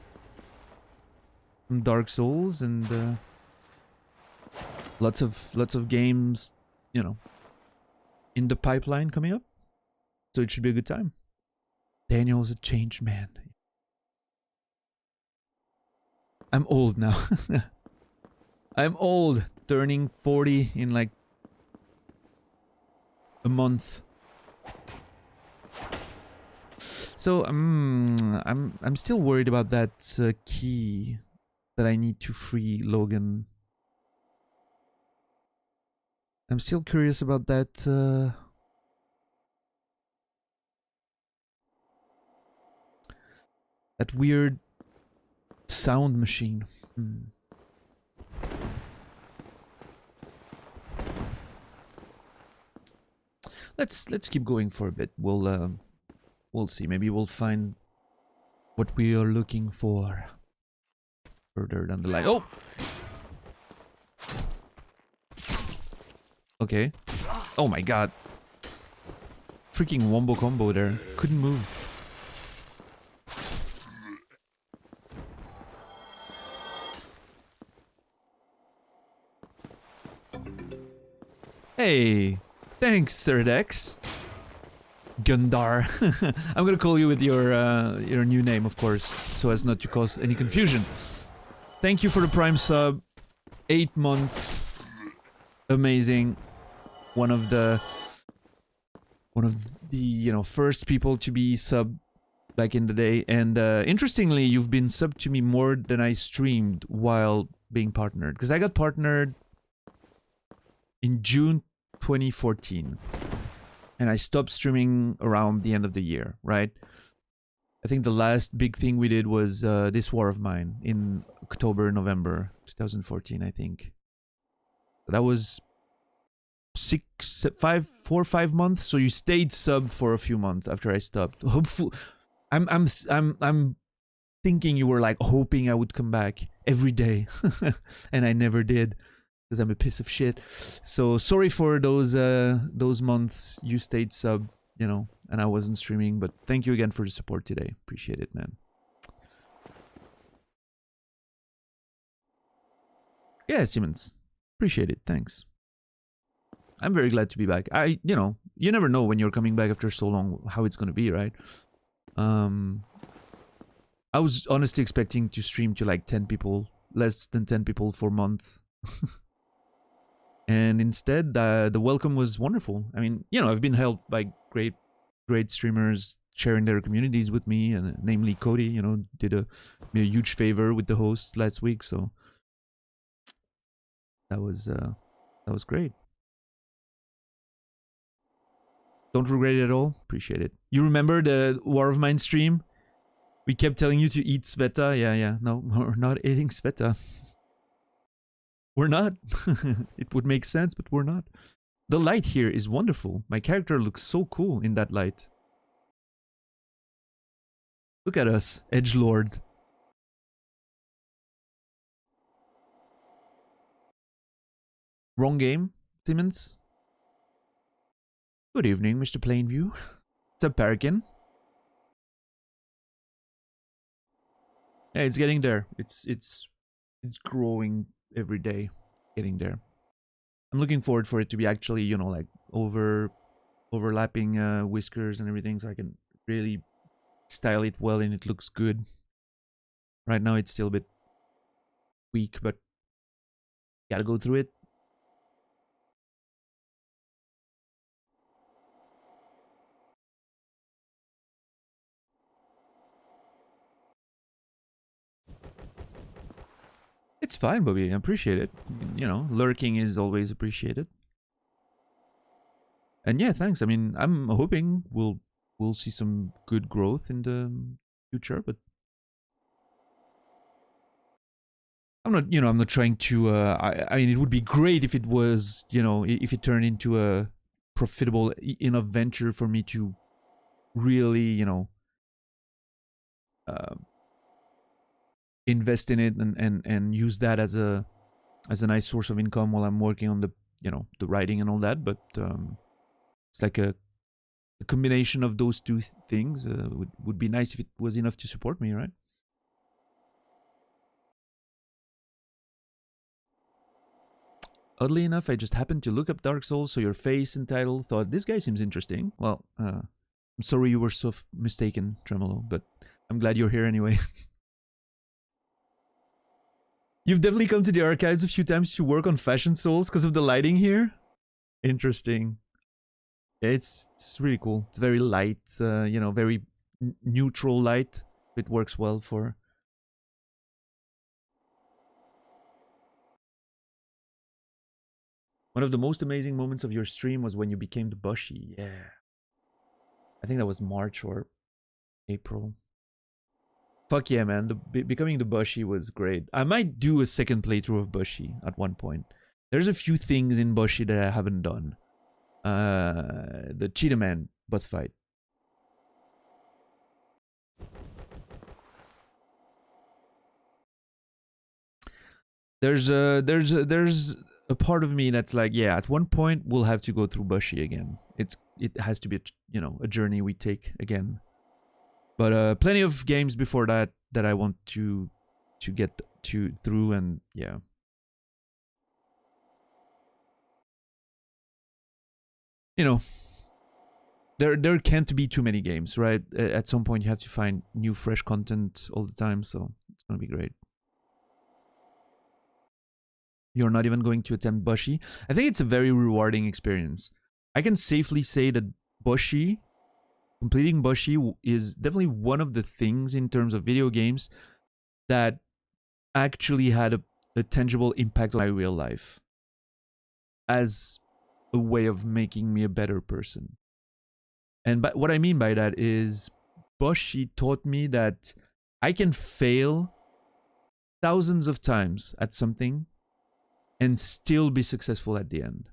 Dark Souls and lots of games, you know, in the pipeline coming up. So it should be a good time. Daniel's a changed man. I'm old now. I'm old, turning 40 in like a month. So I'm still worried about that key that I need to free Logan. I'm still curious about that that weird sound machine. Let's keep going for a bit. We'll see. Maybe we'll find what we are looking for further down the line. Oh! Okay. Oh my god. Freaking wombo combo there. Couldn't move. Hey, thanks, Ceradex. Gundar. I'm gonna call you with your new name, of course, so as not to cause any confusion. Thank you for the Prime sub. 8 months. Amazing. One of the you know, first people to be sub back in the day, and interestingly, you've been sub to me more than I streamed while being partnered, because I got partnered in June 2014, and I stopped streaming around the end of the year, right? I think the last big thing we did was This War of Mine in October, November 2014, I think. That was 4 or 5 months. So you stayed sub for a few months after I stopped. Hopefully, I'm thinking you were like hoping I would come back every day, and I never did. Because I'm a piece of shit. So sorry for those months you stayed sub, you know, and I wasn't streaming. But thank you again for the support today. Appreciate it, man. Yeah, Siemens. Appreciate it. Thanks. I'm very glad to be back. You never know when you're coming back after so long how it's gonna be, right? I was honestly expecting to stream to like 10 people, less than 10 people for a month. And instead, the welcome was wonderful. I mean, I've been helped by great streamers sharing their communities with me, and namely Cody, did me a huge favor with the host last week, so that was great. Don't regret it at all. Appreciate it. You remember the War of Mine stream? We kept telling you to eat Sveta. Yeah. No, we're not eating Sveta. We're not. It would make sense, but we're not. The light here is wonderful. My character looks so cool in that light. Look at us, edgelord. Wrong game, Simmons. Good evening, Mr. Plainview. What's up, Parakin? Yeah, it's getting there. It's growing every day. Getting there. I'm looking forward for it to be actually, like overlapping whiskers and everything, so I can really style it well and it looks good. Right now it's still a bit weak, but gotta go through it. It's fine, Bobby. I appreciate it. Lurking is always appreciated. And yeah, thanks. I mean, I'm hoping we'll see some good growth in the future, but I'm not trying to I mean, it would be great if it was, if it turned into a profitable enough venture for me to really, invest in it and use that as a nice source of income while I'm working on the the writing and all that. But it's like a combination of those two things would be nice if it was enough to support me, right? Oddly enough, I just happened to look up Dark Souls, so your face and title, thought this guy seems interesting. Well, I'm sorry you were so mistaken, Tremolo, but I'm glad you're here anyway. You've definitely come to the archives a few times to work on Fashion Souls because of the lighting here? Interesting. Yeah, it's really cool. It's very light, very neutral light. It works well for... One of the most amazing moments of your stream was when you became the Bushi. Yeah. I think that was March or April. Fuck yeah, man. Becoming the Bushi was great. I might do a second playthrough of Bushi at one point. There's a few things in Bushi that I haven't done. The Cheetah Man boss fight. There's a part of me that's like, yeah, at one point we'll have to go through Bushi again. It has to be a journey we take again. But plenty of games before that I want to get through, and yeah. There can't be too many games, right? At some point you have to find new fresh content all the time, so it's gonna be great. You're not even going to attempt Bushi. I think it's a very rewarding experience. I can safely say that completing Bushi is definitely one of the things in terms of video games that actually had a tangible impact on my real life as a way of making me a better person. And what I mean by that is Bushi taught me that I can fail thousands of times at something and still be successful at the end.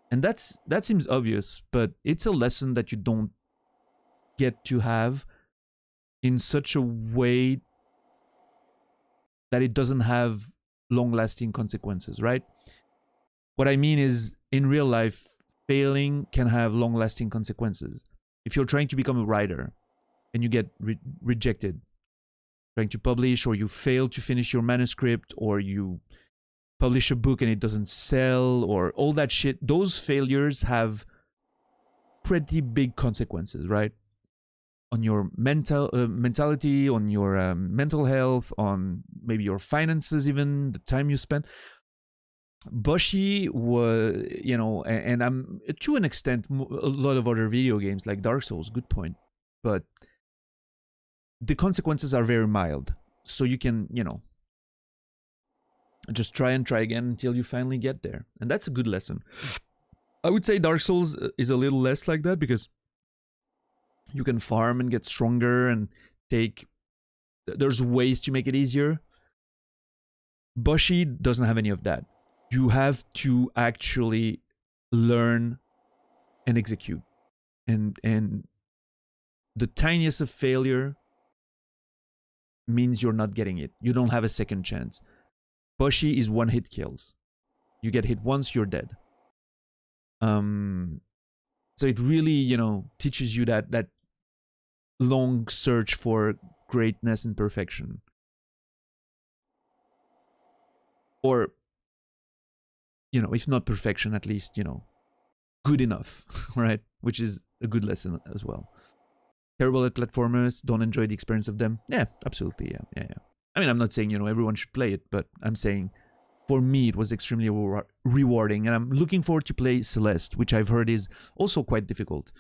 And that seems obvious, but it's a lesson that you don't get to have in such a way that it doesn't have long-lasting consequences, right? What I mean is, in real life, failing can have long-lasting consequences. If you're trying to become a writer and you get rejected, trying to publish, or you fail to finish your manuscript, or you publish a book and it doesn't sell, or all that shit. Those failures have pretty big consequences, right? On your mentality, on your mental health, on maybe your finances, even the time you spend. Boshi was, you know, and I'm to an extent a lot of other video games like Dark Souls. Good point, but the consequences are very mild, so you can, you know, just try and try again until you finally get there, and that's a good lesson. I would say Dark Souls is a little less like that because you can farm and get stronger and there's ways to make it easier. Boshi doesn't have any of that. You have to actually learn and execute. And the tiniest of failure means you're not getting it. You don't have a second chance. Boshi is one hit kills. You get hit once, you're dead. So it really, you know, teaches you that long search for greatness and perfection. Or, you know, if not perfection, at least, you know, good enough, right? Which is a good lesson as well. Terrible at platformers, don't enjoy the experience of them. Yeah, absolutely, yeah. I mean, I'm not saying, you know, everyone should play it, but I'm saying for me it was extremely rewarding, and I'm looking forward to play Celeste, which I've heard is also quite difficult.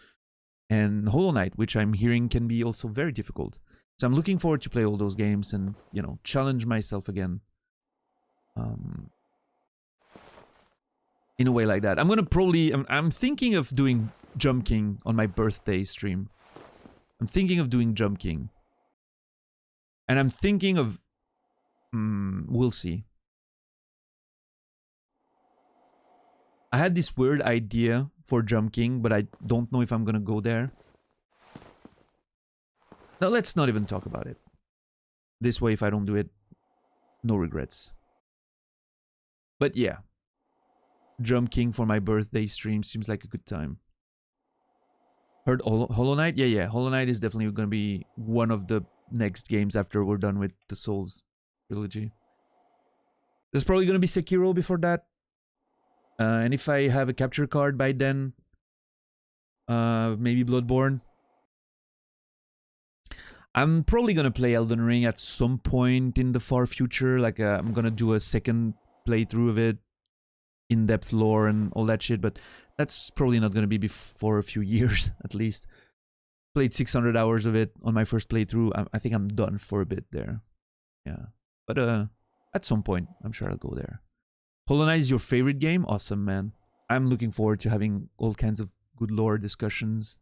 And Hollow Knight, which I'm hearing can be also very difficult. So I'm looking forward to play all those games and, you know, challenge myself again. In a way like that. I'm gonna probably... I'm thinking of doing Jump King on my birthday stream. I'm thinking of doing Jump King. And I'm thinking of... we'll see. I had this weird idea for Jump King, but I don't know if I'm gonna go there. No, let's not even talk about it. This way, if I don't do it, no regrets. But yeah. Jump King for my birthday stream seems like a good time. Heard Hollow Knight? Yeah. Hollow Knight is definitely gonna be one of the next games after we're done with the Souls trilogy. There's probably gonna be Sekiro before that. And if I have a capture card by then, maybe Bloodborne. I'm probably gonna play Elden Ring at some point in the far future. Like, I'm gonna do a second playthrough of it, in-depth lore and all that shit. But that's probably not gonna be before a few years, at least. Played 600 hours of it on my first playthrough. I think I'm done for a bit there. Yeah, but at some point, I'm sure I'll go there. Hollow Knight is your favorite game? Awesome, man. I'm looking forward to having all kinds of good lore discussions,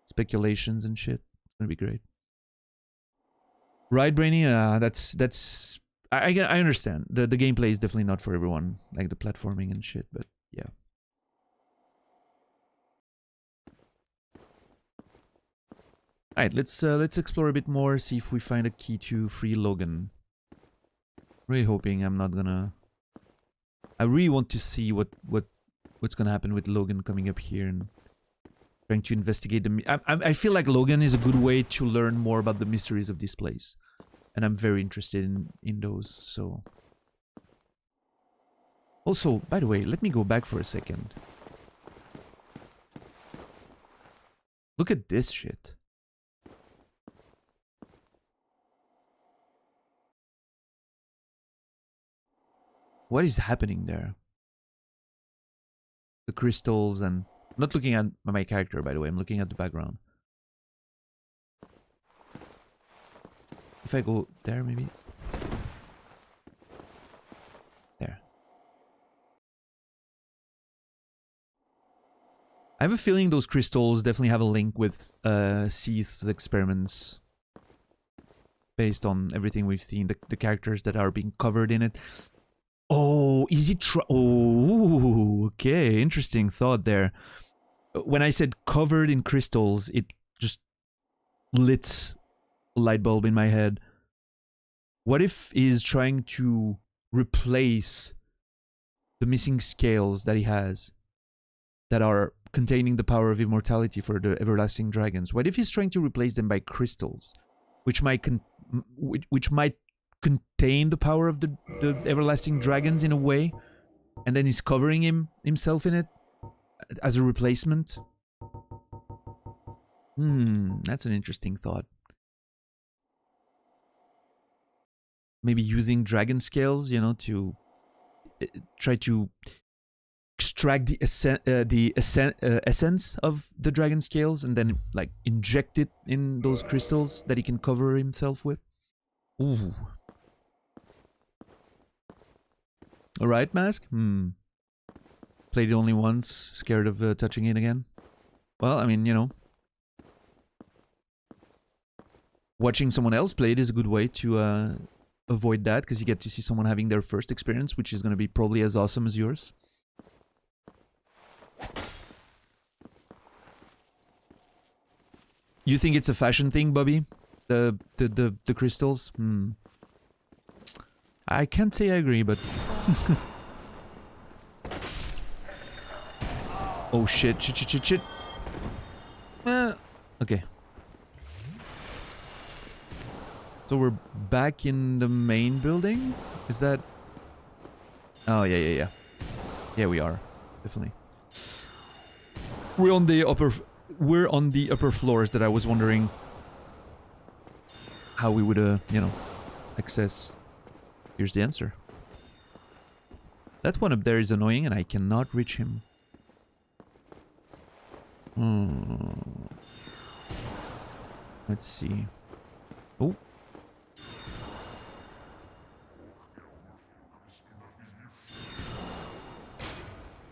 speculations and shit. It's gonna be great. Right, Brainy? That's... I understand. The gameplay is definitely not for everyone. Like the platforming and shit, but yeah. Alright, let's explore a bit more, see if we find a key to free Logan. Really hoping I'm not gonna... I really want to see what's gonna happen with Logan coming up here and trying to investigate the... I feel like Logan is a good way to learn more about the mysteries of this place. And I'm very interested in those, so... Also, by the way, let me go back for a second. Look at this shit. What is happening there? The crystals and... I'm not looking at my character, by the way. I'm looking at the background. If I go there, maybe? There. I have a feeling those crystals definitely have a link with Cease's experiments. Based on everything we've seen, the characters that are being covered in it. Oh, is it oh, okay, interesting thought there. When I said covered in crystals, it just lit a light bulb in my head. What if he's trying to replace the missing scales that he has that are containing the power of immortality for the everlasting dragons? What if he's trying to replace them by crystals, which might contain the power of the everlasting dragons in a way, and then he's covering himself in it as a replacement. That's an interesting thought. Maybe using dragon scales, you know, to try to extract the essence of the dragon scales and then like inject it in those crystals that he can cover himself with. Ooh. Alright, Mask? Played it only once, scared of touching it again. Well, I mean, you know, watching someone else play it is a good way to avoid that, because you get to see someone having their first experience, which is going to be probably as awesome as yours. You think it's a fashion thing, Bubby? The crystals? I can't say I agree, but... Oh shit, shit. Okay. So we're back in the main building? Is that... Oh, yeah. Yeah, we are. Definitely. We're on the upper floors that I was wondering how we would, you know, access. Here's the answer. That one up there is annoying and I cannot reach him. Let's see. Oh.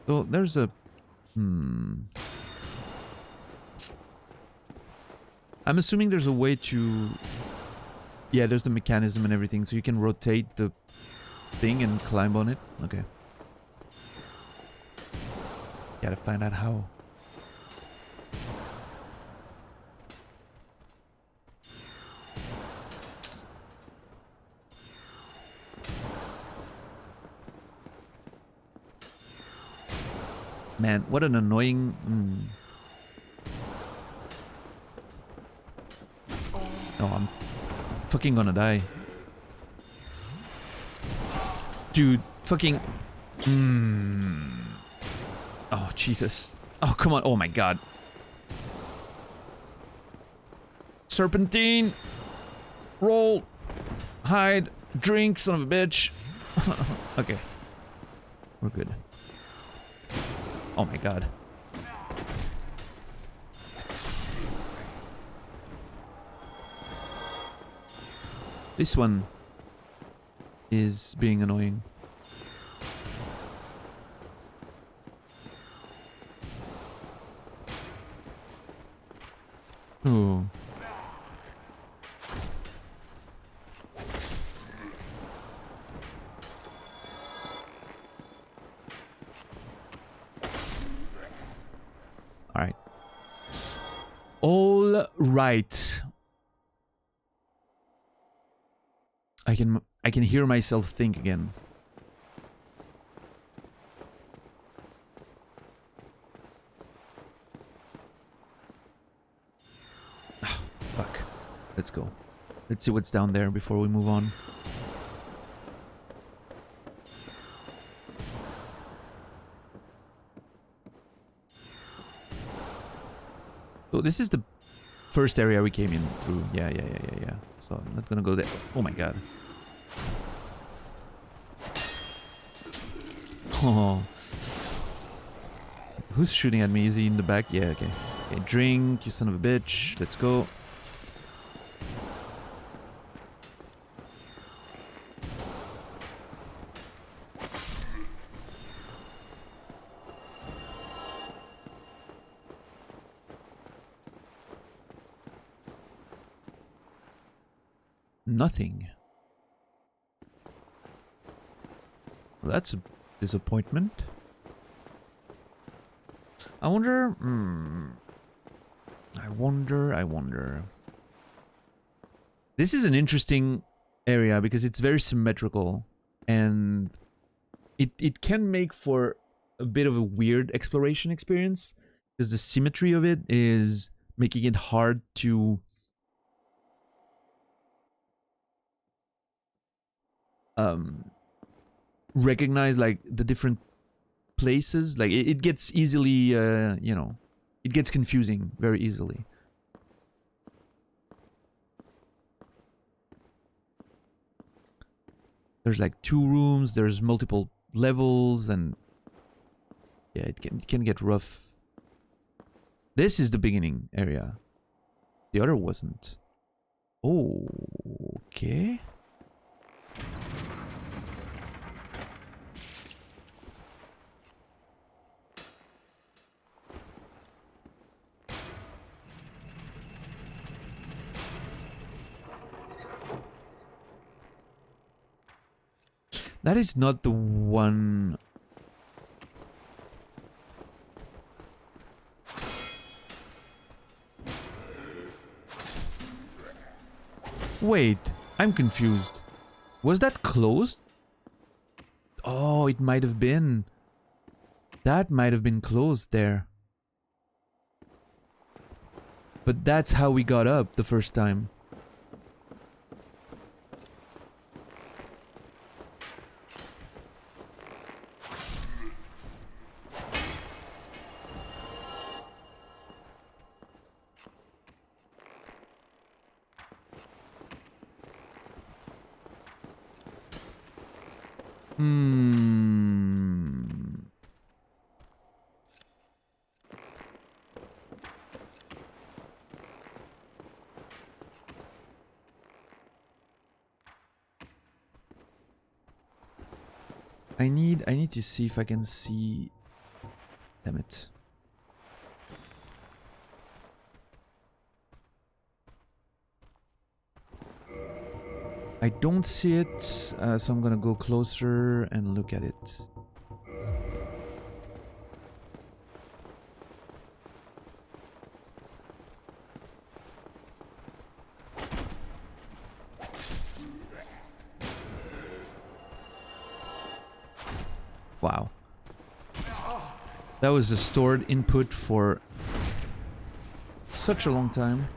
So there's a... I'm assuming there's a way to... Yeah, there's the mechanism and everything, so you can rotate the thing and climb on it. Okay. Gotta find out how. Man, what an annoying... Oh, I'm fucking gonna die. Dude, fucking... Oh, Jesus. Oh, come on. Oh, my God. Serpentine! Roll! Hide! Drink, son of a bitch! Okay. We're good. Oh, my God. This one is being annoying. Ooh. All right. All right. I can hear myself think again. Oh, fuck. Let's go. Let's see what's down there before we move on. So this is the first area we came in through. Yeah. So I'm not gonna go there. Oh my God. Oh. Who's shooting at me? Is he in the back? Yeah, okay. Okay, drink, you son of a bitch. Let's go. Nothing. Well, that's a disappointment. I wonder... I wonder... This is an interesting area because it's very symmetrical and it can make for a bit of a weird exploration experience because the symmetry of it is making it hard to recognize like the different places. Like it gets easily, you know, it gets confusing very easily. There's like 2 rooms, there's multiple levels, and yeah, it can get rough. This is the beginning area. The other wasn't. Oh, okay. That is not the one. Wait, I'm confused. Was that closed? Oh, it might have been. That might have been closed there. But that's how we got up the first time. I need to see if I can see. Damn it. I don't see it, so I'm gonna go closer and look at it. Wow. That was a stored input for such a long time.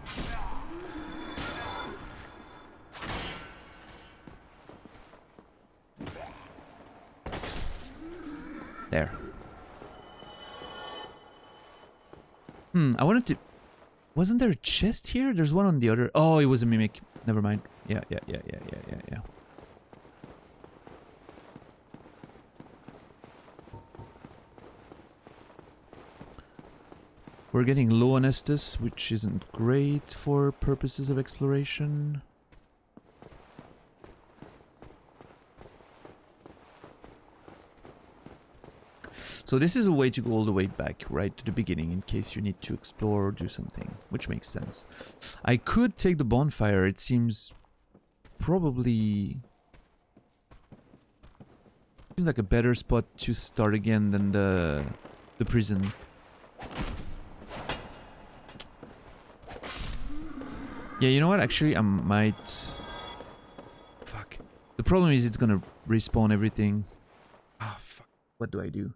There. I wanted to... Wasn't there a chest here? There's one on the other... Oh, it was a mimic. Never mind. Yeah. We're getting low on Estus, which isn't great for purposes of exploration. So this is a way to go all the way back, right, to the beginning, in case you need to explore or do something, which makes sense. I could take the bonfire. It seems probably... Seems like a better spot to start again than the prison. Yeah, you know what? Actually, I might... Fuck. The problem is it's gonna respawn everything. Ah, fuck. What do I do?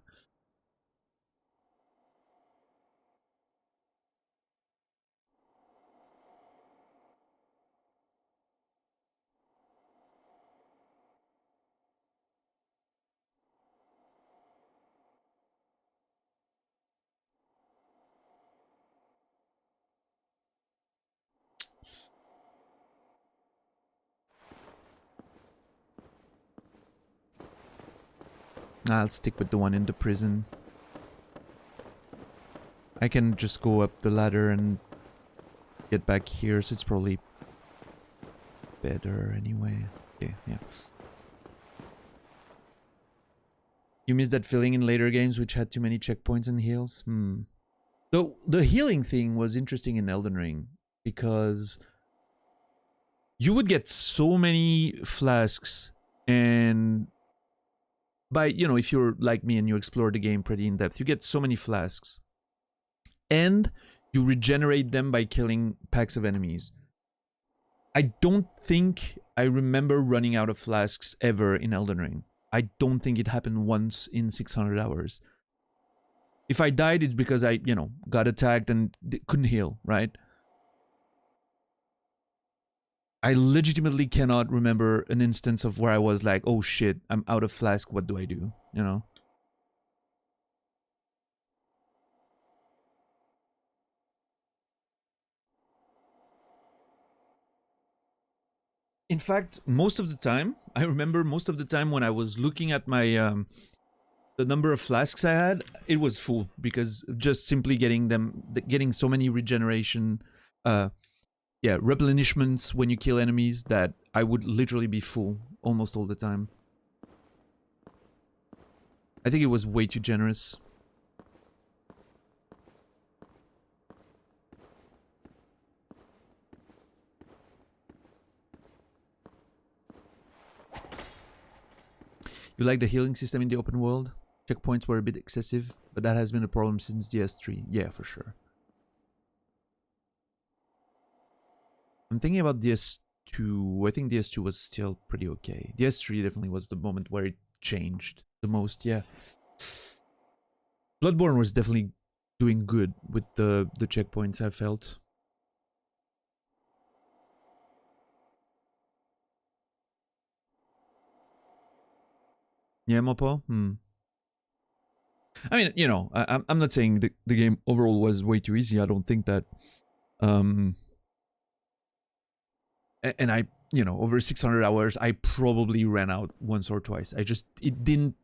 I'll stick with the one in the prison. I can just go up the ladder and get back here, so it's probably better anyway. Okay, yeah. You missed that feeling in later games which had too many checkpoints and heals? The healing thing was interesting in Elden Ring because you would get so many flasks, and by, you know, if you're like me and you explore the game pretty in depth, you get so many flasks. And you regenerate them by killing packs of enemies. I don't think I remember running out of flasks ever in Elden Ring. I don't think it happened once in 600 hours. If I died, it's because I, you know, got attacked and couldn't heal, right? I legitimately cannot remember an instance of where I was like, oh shit, I'm out of flask, what do I do? You know? In fact, most of the time, I remember most of the time when I was looking at my the number of flasks I had, it was full because just simply getting so many regeneration, replenishments when you kill enemies that I would literally be full almost all the time. I think it was way too generous. You like the healing system in the open world? Checkpoints were a bit excessive, but that has been a problem since DS3. Yeah, for sure. I'm thinking about DS2. I think DS2 was still pretty okay. DS3 definitely was the moment where it changed the most, yeah. Bloodborne was definitely doing good with the checkpoints, I felt. Yeah, Mopo? I mean, you know, I'm not saying the game overall was way too easy. I don't think that. And I, you know, over 600 hours, I probably ran out once or twice. It didn't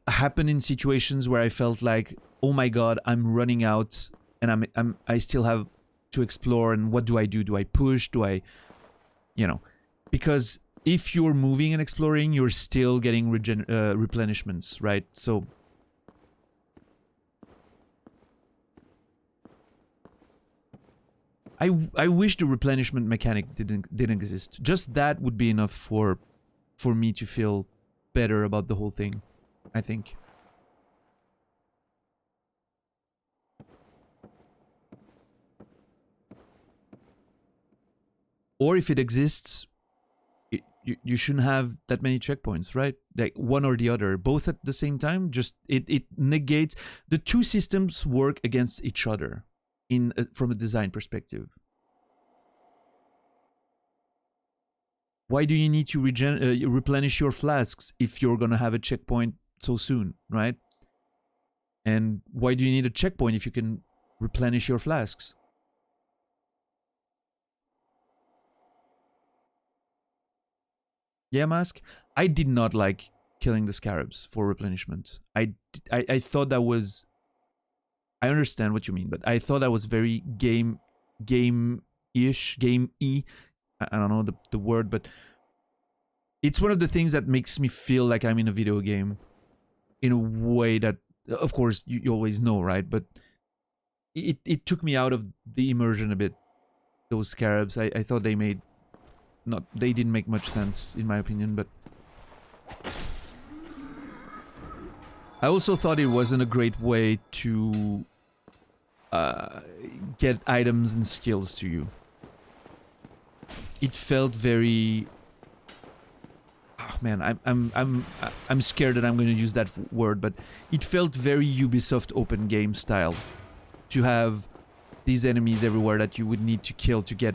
happen in situations where I felt like, oh my god, I'm running out and I still have to explore, and what do I do? Do I push? Do I, you know, because if you're moving and exploring, you're still getting replenishments, right? So I wish the replenishment mechanic didn't exist. Just that would be enough for me to feel better about the whole thing, I think. Or if it exists, you shouldn't have that many checkpoints, right? Like one or the other, both at the same time. Just it negates the two systems work against each other in from a design perspective. Why do you need to replenish your flasks if you're gonna have a checkpoint so soon, right? And why do you need a checkpoint if you can replenish your flasks? Yeah, Mask. I did not like killing the scarabs for replenishment. I thought that was. I understand what you mean, but I thought that was very game-ish, game-y. I don't know the word, but it's one of the things that makes me feel like I'm in a video game in a way that, of course, you always know, right? But it took me out of the immersion a bit. Those scarabs, I thought they didn't make much sense in my opinion, but I also thought it wasn't a great way to get items and skills to you. It felt very. Oh man, I'm scared that I'm going to use that word, but it felt very Ubisoft open game style to have these enemies everywhere that you would need to kill to get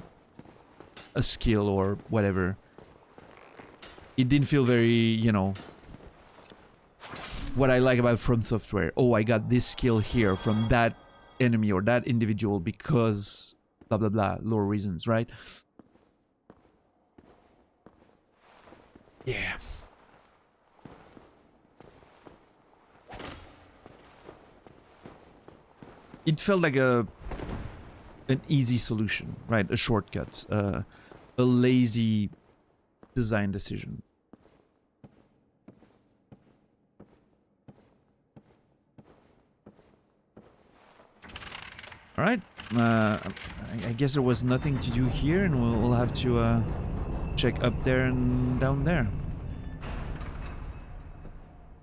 a skill or whatever. It didn't feel very, you know, what I like about From Software. Oh, I got this skill here from that enemy or that individual because blah blah blah, lore reasons, right? Yeah. It felt like an easy solution, right? A shortcut, a lazy design decision. All right. I guess there was nothing to do here, and we'll have to check up there and down there.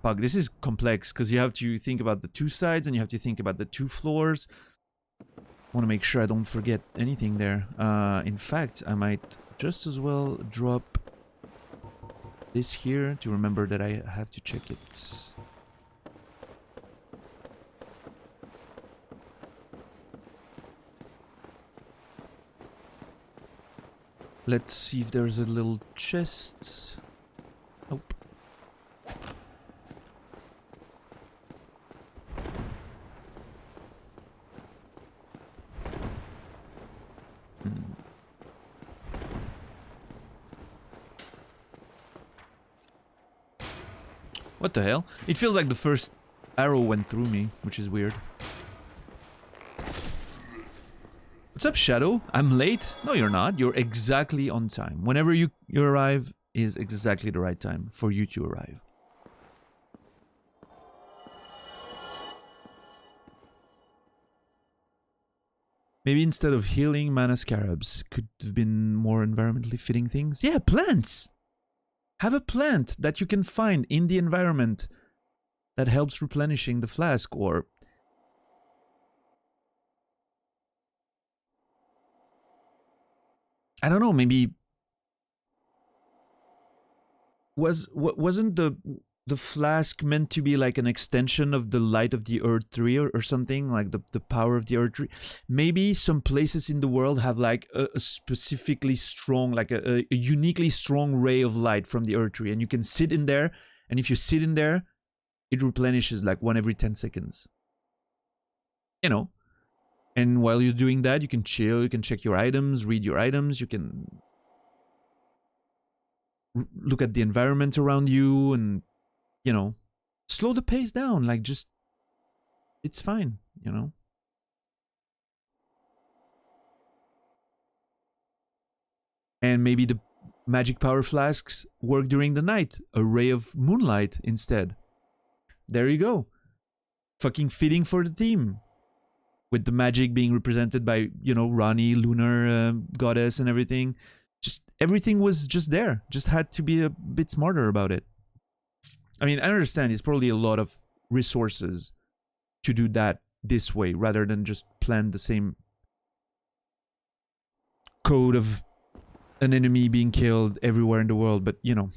Fuck, this is complex because you have to think about the two sides and you have to think about the two floors. I want to make sure I don't forget anything there. In fact, I might just as well drop this here to remember that I have to check it. Let's see if there's a little chest. Nope. What the hell? It feels like the first arrow went through me, which is weird. What's up, Shadow? I'm late? No, you're not. You're exactly on time. Whenever you arrive is exactly the right time for you to arrive. Maybe instead of healing, mana scarabs could have been more environmentally fitting things. Yeah, plants! Have a plant that you can find in the environment that helps replenishing the flask, or... I don't know, maybe... Wasn't the flask meant to be like an extension of the light of the Earth tree or something? Like the power of the Earth tree? Maybe some places in the world have like a specifically strong, like a uniquely strong ray of light from the Earth tree, and you can sit in there, and if you sit in there, it replenishes like one every 10 seconds. You know? And while you're doing that, you can chill, you can check your items, read your items, you can look at the environment around you and, you know, slow the pace down. Like, just, it's fine, you know? And maybe the magic power flasks work during the night. A ray of moonlight instead. There you go. Fucking fitting for the theme. With the magic being represented by, you know, Rani, lunar goddess and everything. Just, everything was just there. Just had to be a bit smarter about it. I mean, I understand it's probably a lot of resources to do that this way, rather than just plan the same code of an enemy being killed everywhere in the world, but, you know.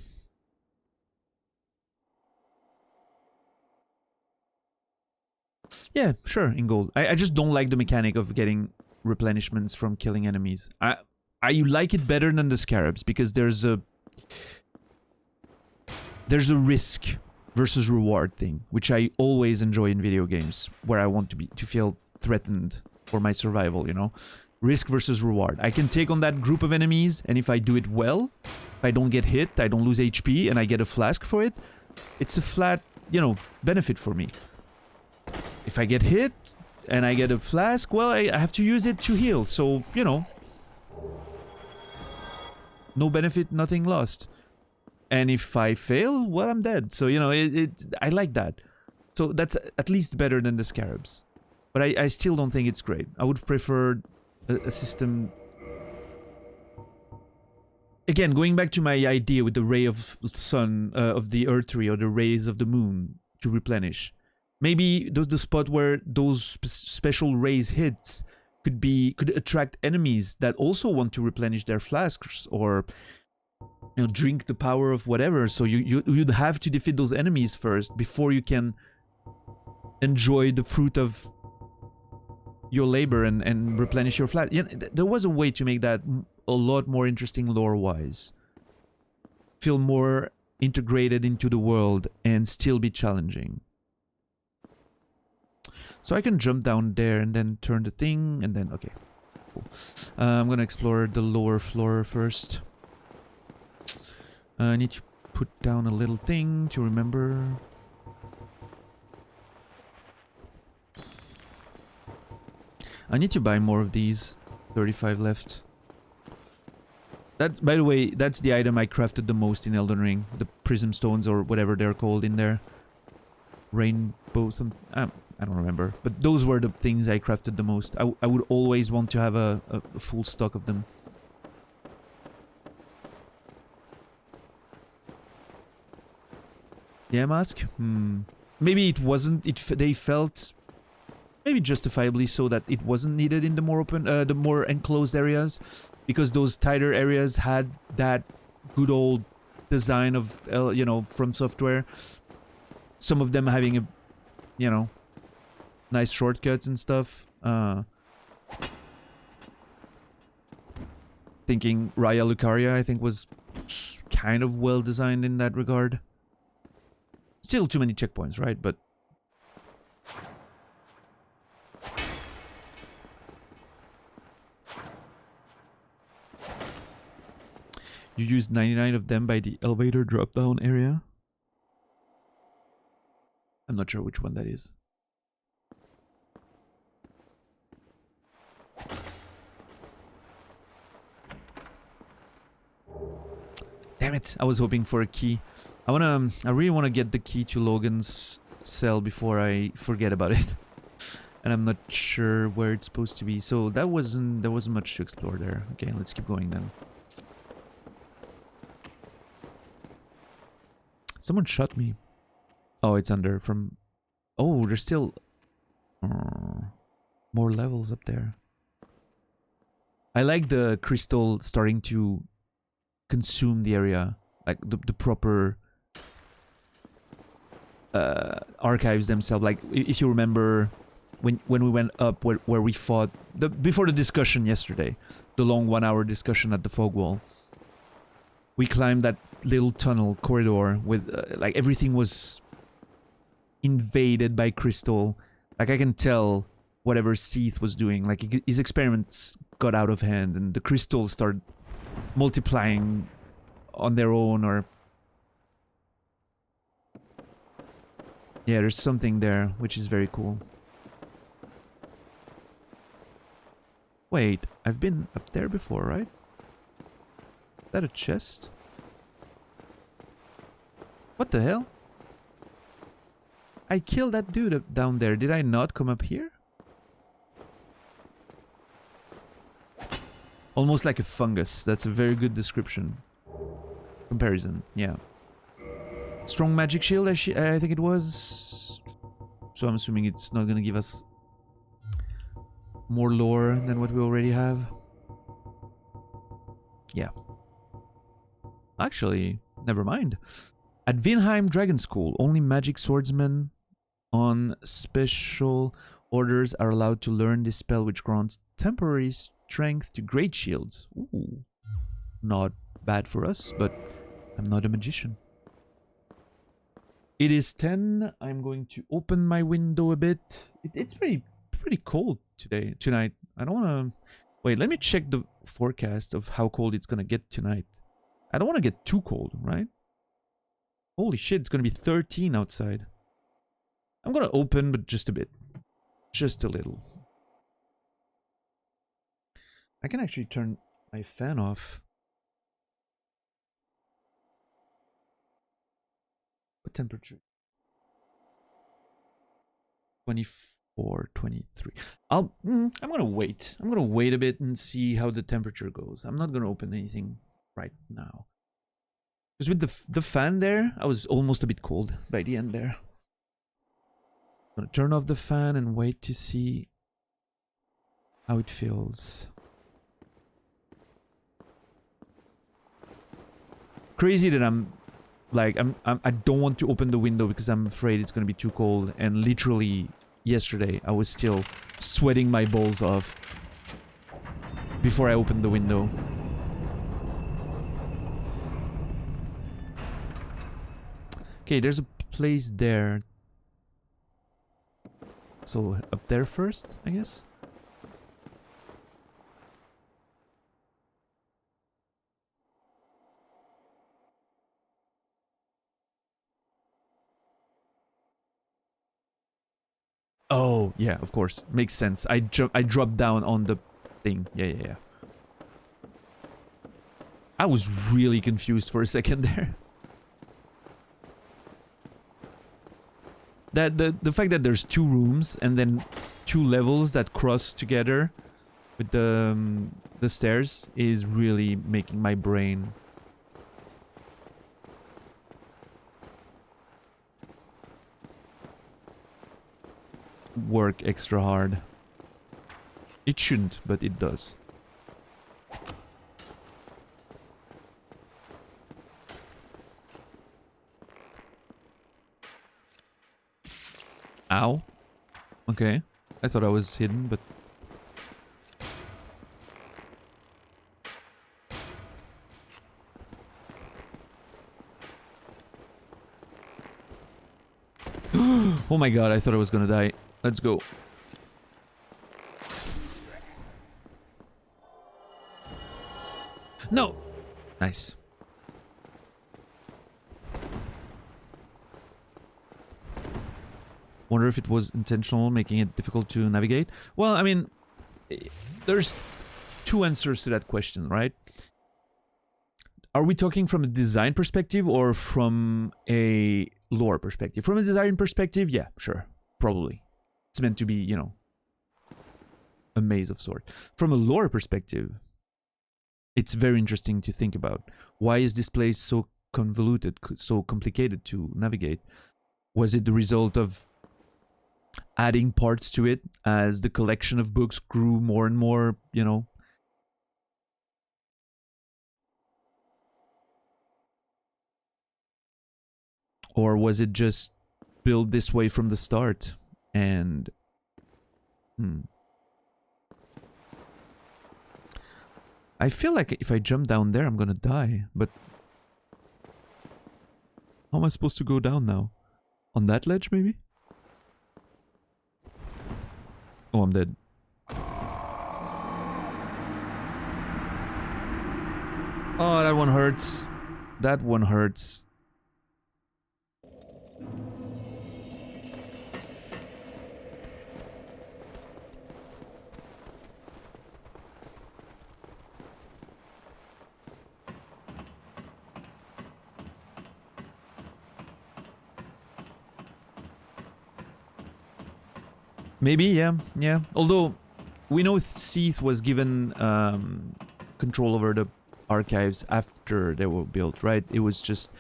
Yeah, sure, in gold. I just don't like the mechanic of getting replenishments from killing enemies. I like it better than the scarabs, because there's a risk versus reward thing, which I always enjoy in video games, where I want to feel threatened for my survival, you know? Risk versus reward. I can take on that group of enemies, and if I do it well, if I don't get hit, I don't lose HP, and I get a flask for it, it's a flat, you know, benefit for me. If I get hit, and I get a flask, well, I have to use it to heal, so, you know. No benefit, nothing lost. And if I fail, well, I'm dead. So, you know, I like that. So that's at least better than the scarabs. But I still don't think it's great. I would prefer a system... Again, going back to my idea with the ray of sun, of the earth tree, or the rays of the moon to replenish. Maybe the spot where those special rays hits could attract enemies that also want to replenish their flasks, or, you know, drink the power of whatever. So you'd have to defeat those enemies first before you can enjoy the fruit of your labor and replenish your flask. Yeah, there was a way to make that a lot more interesting lore-wise. Feel more integrated into the world and still be challenging. So I can jump down there and then turn the thing, and then, okay, cool. I'm gonna explore the lower floor first. I need to put down a little thing to remember. I need to buy more of these. 35 left. That's, by the way, that's the item I crafted the most in Elden Ring. The prism stones, or whatever they're called in there. Rainbow, I don't remember. But those were the things I crafted the most. I would always want to have a full stock of them. Yeah, mask? Maybe it wasn't... They felt... Maybe justifiably so that it wasn't needed in the more open... the more enclosed areas. Because those tighter areas had that good old design of, you know, From Software. Some of them having a... You know... nice shortcuts and stuff. Thinking Raya Lucaria, I think, was kind of well designed in that regard. Still too many checkpoints, right? But you used 99 of them by the elevator drop-down area. I'm not sure which one that is. Damn it, I was hoping for a key. I really wanna get the key to Logan's cell before I forget about it. And I'm not sure where it's supposed to be. So there wasn't much to explore there. Okay, let's keep going then. Someone shot me. Oh, it's under from... Oh, there's still... more levels up there. I like the crystal starting to consume the area. Like the proper... archives themselves. Like, if you remember... When we went up where we fought... Before the discussion yesterday. The long 1 hour discussion at the fog wall. We climbed that little tunnel corridor with... like, everything was... invaded by crystal. Like, I can tell whatever Seath was doing. Like, his experiments got out of hand and the crystals started multiplying on their own, or... Yeah, there's something there, which is very cool. Wait, I've been up there before, right? Is that a chest? What the hell? I killed that dude up down there. Did I not come up here? Almost like a fungus. That's a very good description. Comparison, yeah. Strong magic shield, I think it was. So I'm assuming it's not gonna give us more lore than what we already have. Yeah. Actually, never mind. At Vinheim Dragon School, only magic swordsmen on special orders are allowed to learn this spell, which grants temporary strength to great shields. Ooh. Not bad for us, but I'm not a magician. It is 10. I'm going to open my window a bit. It's pretty cold tonight. I don't want to... Wait, let me check the forecast of how cold it's going to get tonight. I don't want to get too cold, right? Holy shit, it's going to be 13 outside. I'm going to open, but just a bit. Just a little. I can actually turn my fan off. What temperature? 24, 23. I'm going to wait. I'm going to wait a bit and see how the temperature goes. I'm not going to open anything right now. Because with the fan there, I was almost a bit cold by the end there. I'm gonna turn off the fan and wait to see how it feels. Crazy that I don't want to open the window because I'm afraid it's gonna be too cold. And literally yesterday, I was still sweating my balls off before I opened the window. Okay, there's a place there. So, up there first, I guess? Oh, yeah, of course. Makes sense. I dropped down on the thing. Yeah. I was really confused for a second there. The fact that there's two rooms and then two levels that cross together with the stairs is really making my brain work extra hard. It shouldn't, but it does. Ow. Okay. I thought I was hidden, but... Oh my god, I thought I was gonna die. Let's go. No! Nice. Wonder if it was intentional, making it difficult to navigate. Well, I mean, there's two answers to that question, right? Are we talking from a design perspective or from a lore perspective? From a design perspective, yeah, sure, probably. It's meant to be, you know, a maze of sorts. From a lore perspective, it's very interesting to think about. Why is this place so convoluted, so complicated to navigate? Was it the result of adding parts to it as the collection of books grew more and more, you know? Or was it just built this way from the start? And... I feel like if I jump down there, I'm gonna die, but... How am I supposed to go down now? On that ledge, maybe? Oh, I'm dead. Oh, that one hurts. That one hurts. Maybe, yeah. Although, we know Seath was given control over the archives after they were built, right? It was just...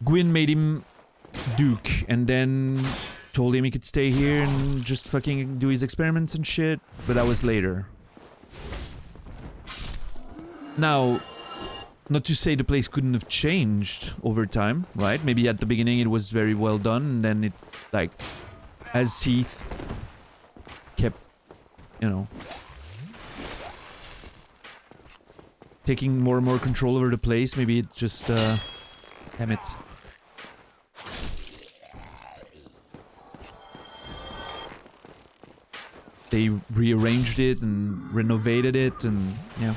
Gwyn made him Duke, and then told him he could stay here and just fucking do his experiments and shit, but that was later. Now, not to say the place couldn't have changed over time, right? Maybe at the beginning it was very well done, and then it, like... As Seath kept, you know, taking more and more control over the place, maybe it just, damn it. They rearranged it and renovated it and, yeah.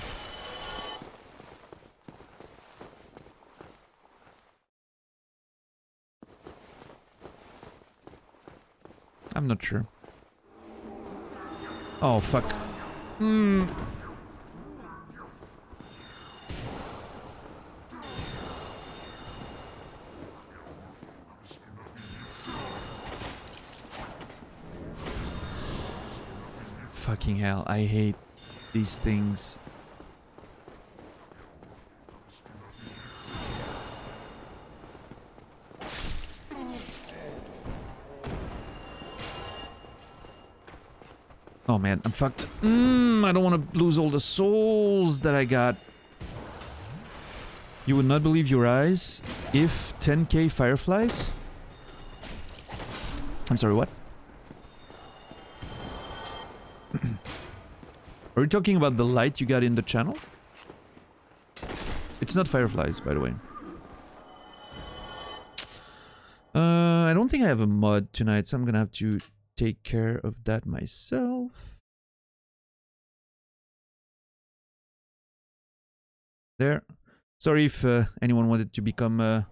I'm not sure. Oh, fuck. Fucking hell, I hate these things. Oh man, I'm fucked. I don't want to lose all the souls that I got. You would not believe your eyes if 10k fireflies? I'm sorry, what? Are you talking about the light you got in the channel? It's not fireflies, by the way. I don't think I have a mod tonight, so I'm gonna have to take care of that myself. There. Sorry if anyone wanted to become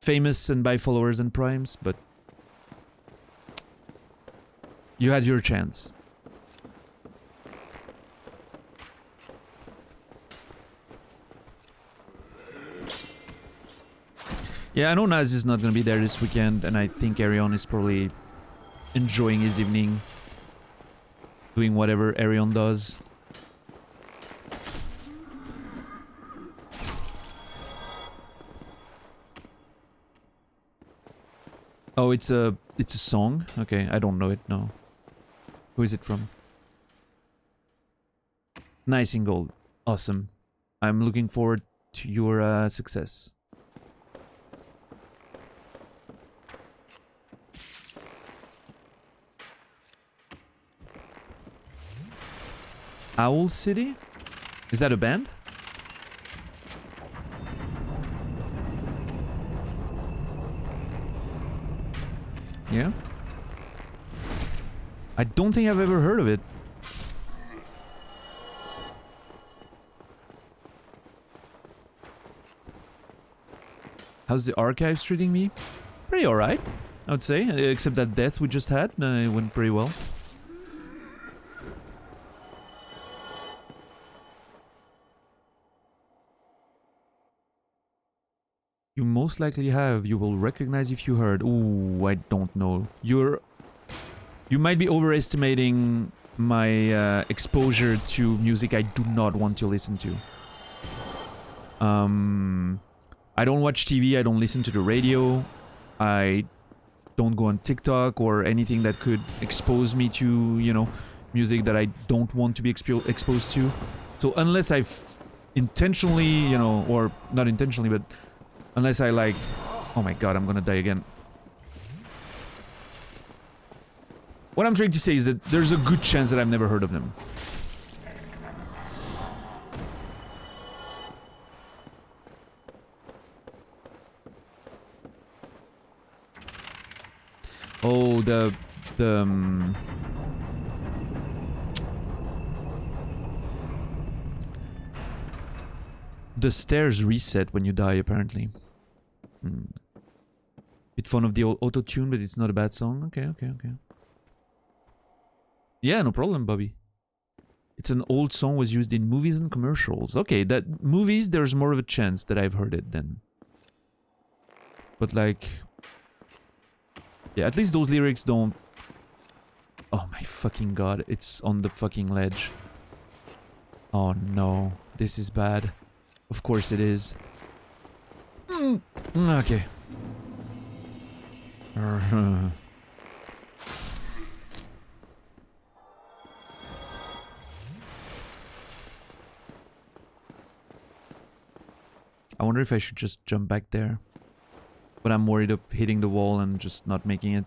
famous and buy followers and primes, but you had your chance. Yeah, I know Naz is not gonna be there this weekend, and I think Arion is probably enjoying his evening, doing whatever Arion does. Oh, it's a song? Okay, I don't know it, no. Who is it from? Nightingale. Awesome. I'm looking forward to your success. Owl City? Is that a band? Yeah? I don't think I've ever heard of it. How's the archives treating me? Pretty alright, I would say. Except that death we just had, it went pretty well. You most likely have. You will recognize if you heard. Ooh, I don't know. You might be overestimating my exposure to music I do not want to listen to. I don't watch TV, I don't listen to the radio, I don't go on TikTok or anything that could expose me to, you know, music that I don't want to be exposed to. So unless I've intentionally, you know, or not intentionally, but unless I like... Oh my god, I'm gonna die again. What I'm trying to say is that there's a good chance that I've never heard of them. Oh, the stairs reset when you die, apparently. Bit fun of the old auto-tune, but it's not a bad song. Okay. Yeah, no problem, Bobby. It's an old song, was used in movies and commercials. Okay, that movies, there's more of a chance that I've heard it then. But like... Yeah, at least those lyrics don't... Oh my fucking god, it's on the fucking ledge. Oh no, this is bad. Of course it is. Okay. I wonder if I should just jump back there. But I'm worried of hitting the wall and just not making it.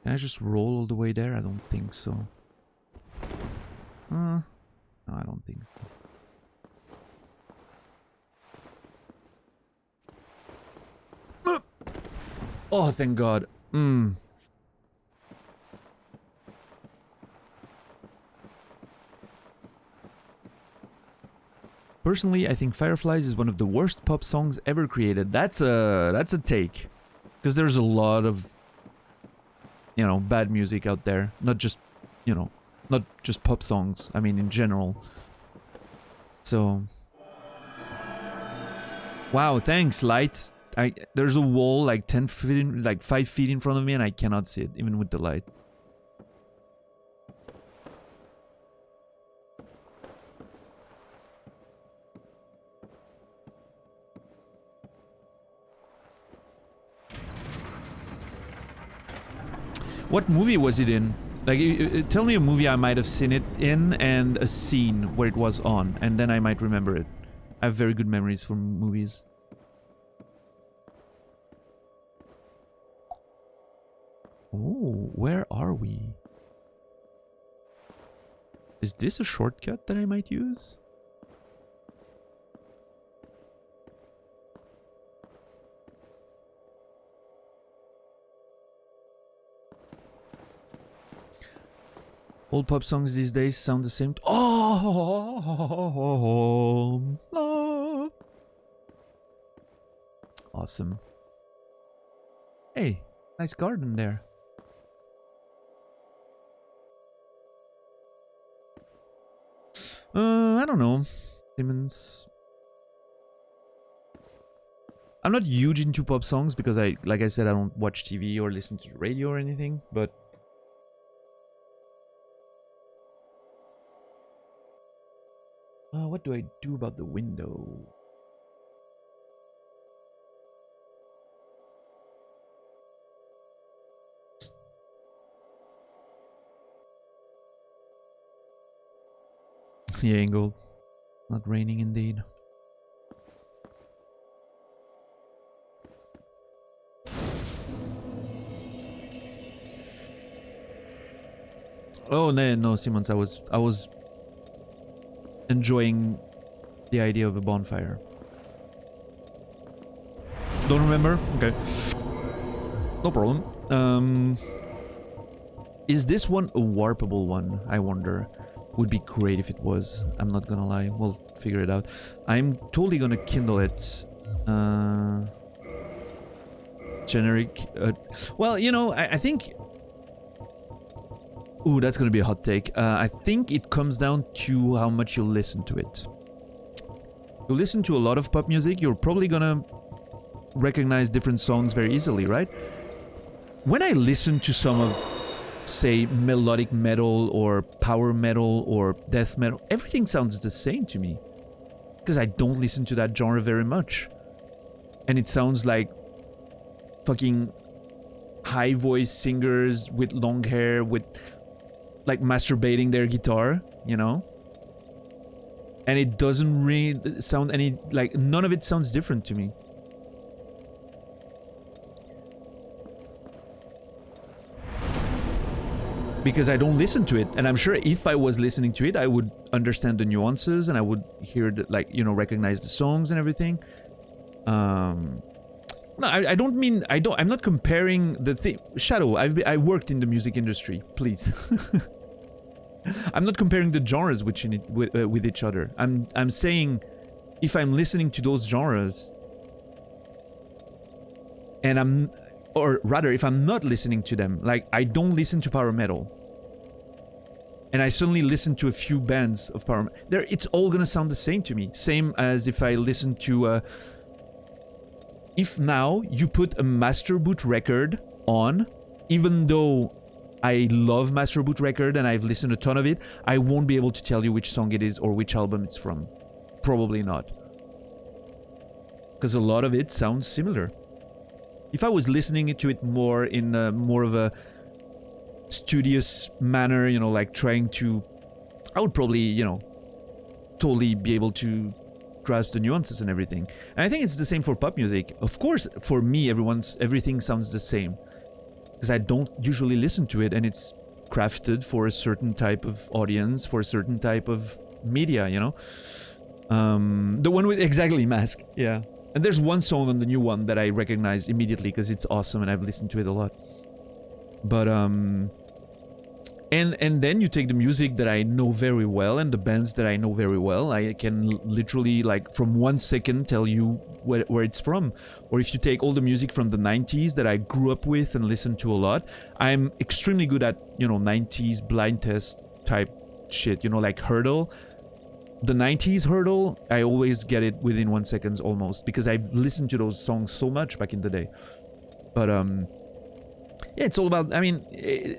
Can I just roll all the way there? I don't think so. No, I don't think so. Oh, thank God. Personally, I think Fireflies is one of the worst pop songs ever created. That's a take. Because there's a lot of, you know, bad music out there. Not just, you know, not just pop songs. I mean, in general. So... Wow, thanks, Light. There's a wall like 10 feet, like 5 feet in front of me, and I cannot see it, even with the light. What movie was it in? Like, tell me a movie I might have seen it in and a scene where it was on, and then I might remember it. I have very good memories from movies. Oh, where are we? Is this a shortcut that I might use? Old pop songs these days sound the same. Oh, awesome. Hey, nice garden there. I don't know. Simmons. I'm not huge into pop songs because like I said, I don't watch TV or listen to the radio or anything, but... what do I do about the window? Yeah, Ingold. Not raining indeed. Oh no, no, Simons, I was enjoying the idea of a bonfire. Don't remember? Okay. No problem. Is this one a warpable one? I wonder. Would be great if it was. I'm not gonna lie. We'll figure it out. I'm totally gonna kindle it. Generic. Well, you know, I think... Ooh, that's gonna be a hot take. I think it comes down to how much you listen to it. You listen to a lot of pop music, you're probably gonna recognize different songs very easily, right? When I listen to some of, say, melodic metal or power metal or death metal, everything sounds the same to me. Because I don't listen to that genre very much. And it sounds like fucking high voice singers with long hair, with like masturbating their guitar, you know? And it doesn't really sound any, like, none of it sounds different to me. Because I don't listen to it, and I'm sure if I was listening to it, I would understand the nuances, and I would hear the, like, you know, recognize the songs and everything. No, I don't mean, I'm not comparing the thing. Shadow, I worked in the music industry, please. I'm not comparing the genres with each other. I'm saying, if I'm listening to those genres, and or rather, if I'm not listening to them, like, I don't listen to power metal, and I suddenly listen to a few bands of power metal, it's all gonna sound the same to me. Same as if I listen to, if now you put a Master Boot record on, even though I love Master Boot record and I've listened a ton of it, I won't be able to tell you which song it is or which album it's from. Probably not. Because a lot of it sounds similar. If I was listening to it more in more of a studious manner, you know, like trying to... I would probably, you know, totally be able to grasp the nuances and everything. And I think it's the same for pop music. Of course, for me, everything sounds the same. Because I don't usually listen to it, and it's crafted for a certain type of audience, for a certain type of media, you know? The one with... Exactly, Mask. Yeah. And there's one song on the new one that I recognize immediately because it's awesome and I've listened to it a lot. But, and then you take the music that I know very well and the bands that I know very well. I can literally, like, from 1 second tell you where it's from. Or if you take all the music from the 90s that I grew up with and listened to a lot, I'm extremely good at, you know, 90s blind test type shit, you know, like Hurdle. The 90s Hurdle, I always get it within 1 second almost, because I've listened to those songs so much back in the day. But, yeah, it's all about, I mean,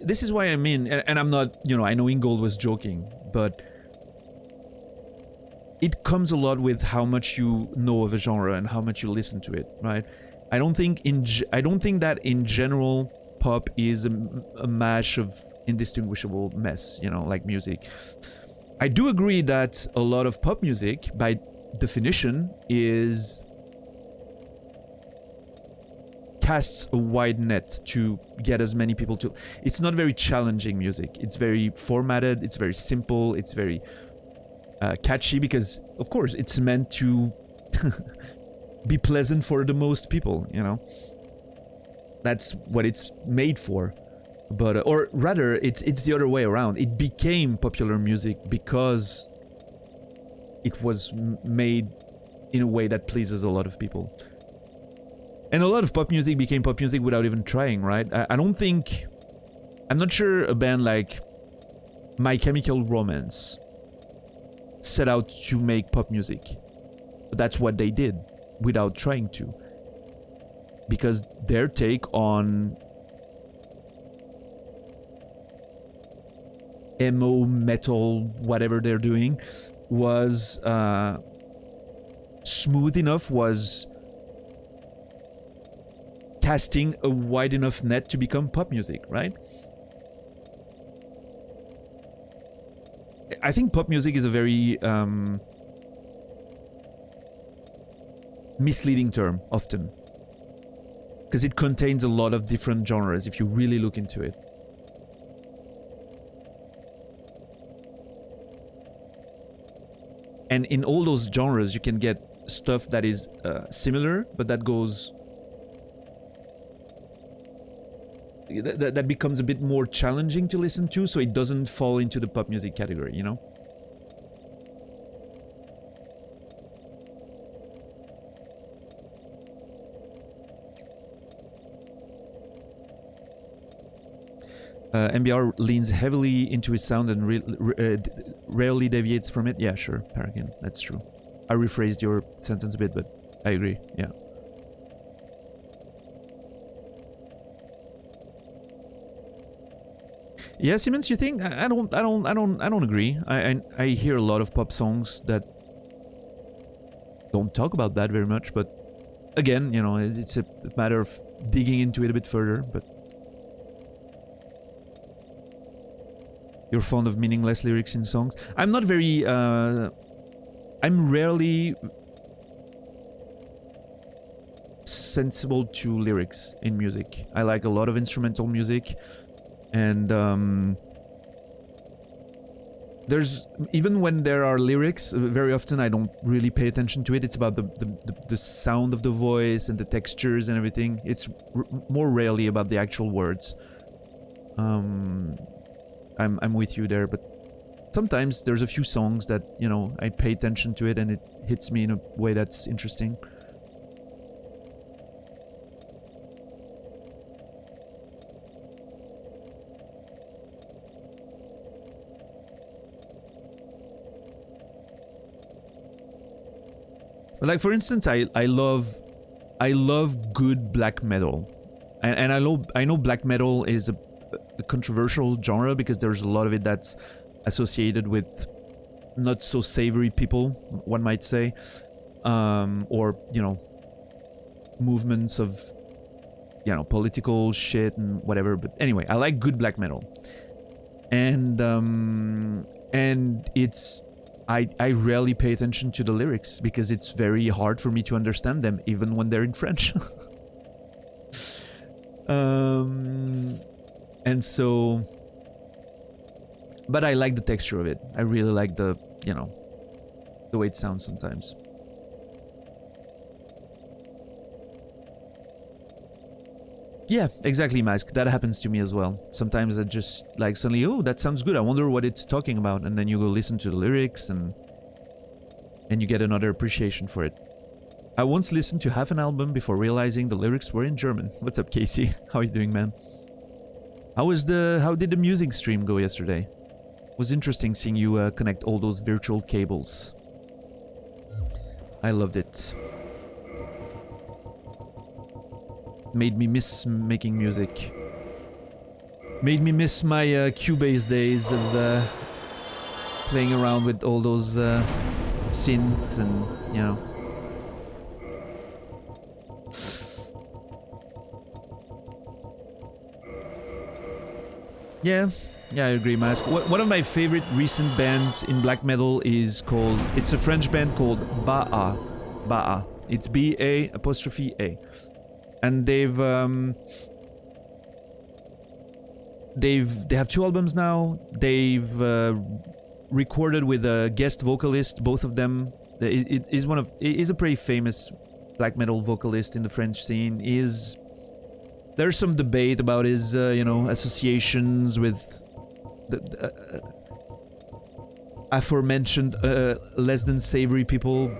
this is why I'm in, and I'm not, you know, I know Ingold was joking, but it comes a lot with how much you know of a genre and how much you listen to it, right? I don't think that in general pop is a mash of indistinguishable mess, you know, like music. I do agree that a lot of pop music, by definition, casts a wide net to get as many people to... It's not very challenging music. It's very formatted, it's very simple, it's very catchy, because, of course, it's meant to be pleasant for the most people, you know? That's what it's made for. But, or rather, it's the other way around. It became popular music because it was made in a way that pleases a lot of people. And a lot of pop music became pop music without even trying, right? I don't think... I'm not sure a band like My Chemical Romance set out to make pop music. But that's what they did, without trying to. Because their take on emo, metal, whatever they're doing, was smooth enough, was casting a wide enough net to become pop music, right? I think pop music is a very misleading term, often. Because it contains a lot of different genres, if you really look into it. And in all those genres, you can get stuff that is similar, but that goes... That becomes a bit more challenging to listen to, so it doesn't fall into the pop music category, you know? MBR leans heavily into his sound and rarely deviates from it. Yeah, sure, Paragon, that's true. I rephrased your sentence a bit, but I agree, yeah. Yeah, Siemens, you think? I don't agree. I hear a lot of pop songs that don't talk about that very much, but again, you know, it's a matter of digging into it a bit further, but you're fond of meaningless lyrics in songs. I'm not very, I'm rarely sensible to lyrics in music. I like a lot of instrumental music, and there's, even when there are lyrics, very often I don't really pay attention to it. It's about the sound of the voice and the textures and everything. It's more rarely about the actual words. I'm with you there, but sometimes there's a few songs that, you know, I pay attention to it and it hits me in a way that's interesting. But like, for instance, I love good black metal, and I know black metal is a controversial genre because there's a lot of it that's associated with not so savory people, one might say, or, you know, movements of, you know, political shit and whatever. But anyway, I like good black metal, and it's, I rarely pay attention to the lyrics because it's very hard for me to understand them, even when they're in French. And so, but I like the texture of it. I really like the, you know, the way it sounds sometimes. Yeah, exactly, Mask. That happens to me as well. Sometimes I just, like, suddenly, oh, that sounds good. I wonder what it's talking about. And then you go listen to the lyrics and you get another appreciation for it. I once listened to half an album before realizing the lyrics were in German. What's up, Casey? How are you doing, man? How did the music stream go yesterday? It was interesting seeing you connect all those virtual cables. I loved it. Made me miss making music. Made me miss my Cubase days of playing around with all those synths and, you know. Yeah, I agree, Mask. One of my favorite recent bands in black metal is called... It's a French band called Ba'a. Ba'a. It's B-A''A. And they have 2 albums now. They've recorded with a guest vocalist, both of them. It is a pretty famous black metal vocalist in the French scene. There's some debate about his, you know, associations with the aforementioned less than savory people,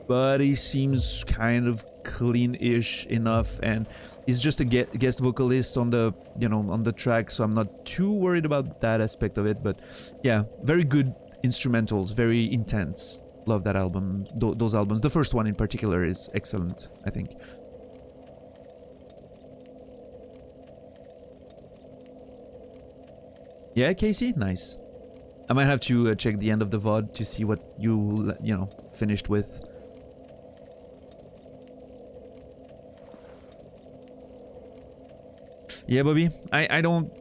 but he seems kind of clean-ish enough, and he's just a guest vocalist on the, you know, on the track, so I'm not too worried about that aspect of it. But yeah, very good instrumentals, very intense. Love that album, those albums. The first one in particular is excellent, I think. Yeah, Casey? Nice. I might have to check the end of the VOD to see what you know, finished with. Yeah, Bobby, I don't...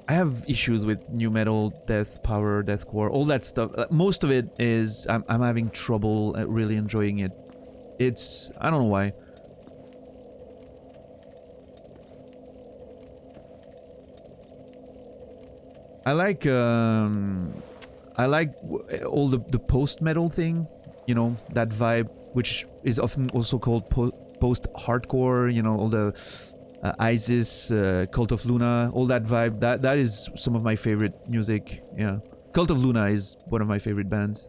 I have issues with new metal, death, power, deathcore, all that stuff. Most of it is... I'm having trouble at really enjoying it. It's... I don't know why. I like I like all the post-metal thing, you know, that vibe, which is often also called post-hardcore, you know, all the ISIS, Cult of Luna, all that vibe. That is some of my favorite music, yeah. Cult of Luna is one of my favorite bands.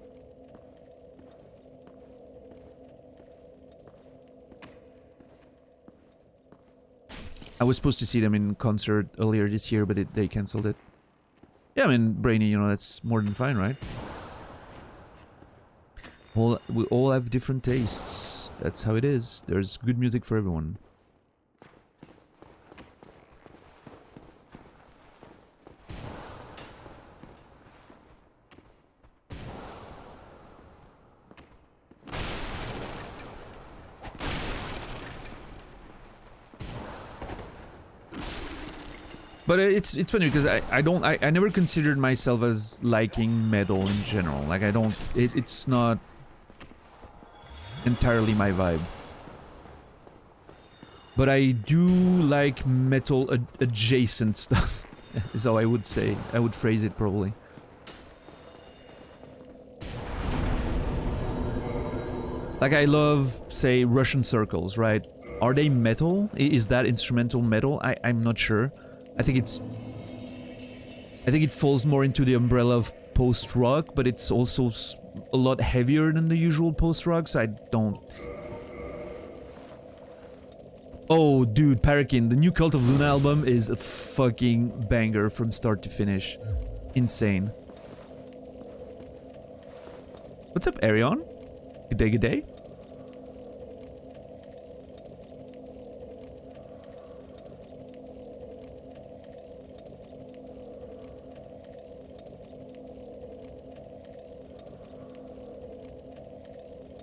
I was supposed to see them in concert earlier this year, but they cancelled it. Yeah, I mean, Brainy, you know, that's more than fine, right? We all have different tastes. That's how it is. There's good music for everyone. But it's funny because I never considered myself as liking metal in general. Like I don't, it's not entirely my vibe. But I do like metal adjacent stuff, is how I would say. I would phrase it probably. Like I love, say, Russian Circles, right? Are they metal? Is that instrumental metal? I'm not sure. I think it falls more into the umbrella of post-rock, but it's also a lot heavier than the usual post-rock, so I don't... Oh, dude, Parakin, the new Cult of Luna album is a fucking banger from start to finish. Insane. What's up, Arion? Good day, good day.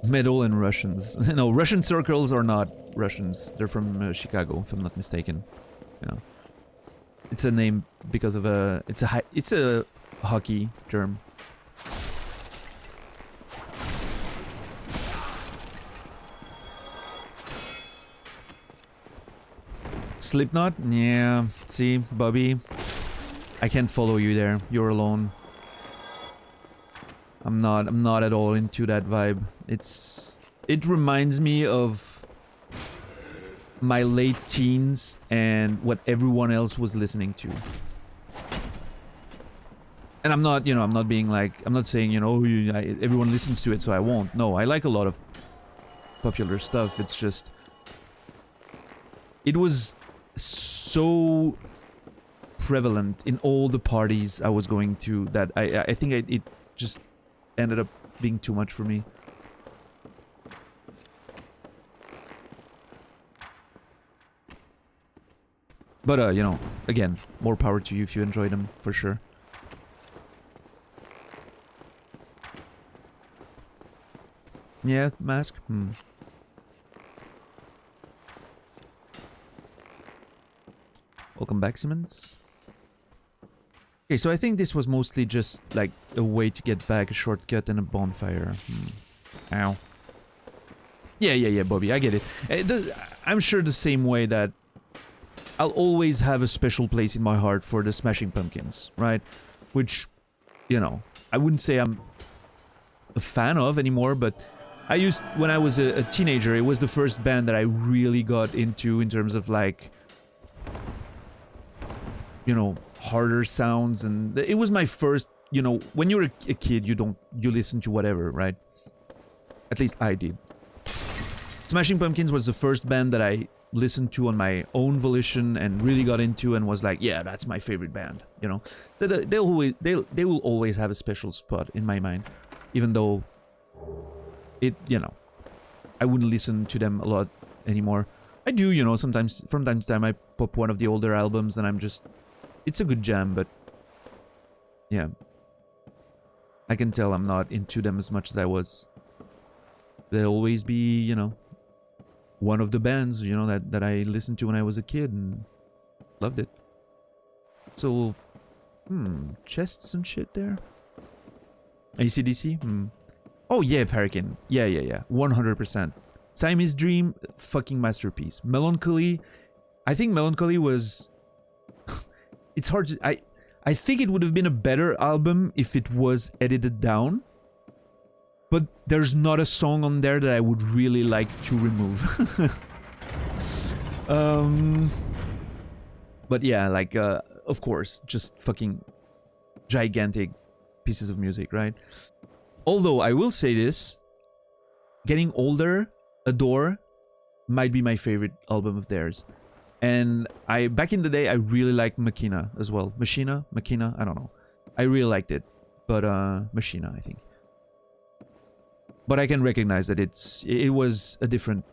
Metal and Russians. No, Russian Circles are not Russians. They're from Chicago, if I'm not mistaken. You know, it's a name because of a. It's a hockey term. Slipknot? Yeah. See, Bobby, I can't follow you there. You're alone. I'm not at all into that vibe. It reminds me of my late teens and what everyone else was listening to. And I'm not, you know, I'm not being like, I'm not saying, you know, everyone listens to it, so I won't. No, I like a lot of popular stuff. It's just, it was so prevalent in all the parties I was going to that I think it just ended up being too much for me. But you know, again, more power to you if you enjoy them, for sure. Yeah, Mask? Welcome back, Simmons. Okay, so I think this was mostly just like a way to get back, a shortcut and a bonfire. Ow. Yeah, Bobby, I get it. I'm sure the same way that I'll always have a special place in my heart for the Smashing Pumpkins, right? Which, you know, I wouldn't say I'm a fan of anymore, but I used, when I was a teenager, it was the first band that I really got into in terms of like, you know, harder sounds, and it was my first, you know, when you're a kid, you listen to whatever, right? At least I did. Smashing Pumpkins was the first band that I listened to on my own volition and really got into and was like, yeah, that's my favorite band, you know. They will always have a special spot in my mind, even though it, you know, I wouldn't listen to them a lot anymore. I do, you know, sometimes, from time to time, I pop one of the older albums and I'm just, it's a good jam, but yeah, I can tell I'm not into them as much as I was. They'll always be, you know, one of the bands, you know, that I listened to when I was a kid and loved it. So, chests and shit there. AC/DC? Oh yeah, Parakin. Yeah. 100%. Siamese Dream, fucking masterpiece. Melancholy, I think Melancholy was... it's hard to... I think it would have been a better album if it was edited down. But there's not a song on there that I would really like to remove. But yeah, like, of course, just fucking gigantic pieces of music, right? Although I will say this, getting older, Adore might be my favorite album of theirs. And back in the day, I really liked Machina as well. Machina, I don't know. I really liked it, but Machina, I think. But I can recognize that it was a different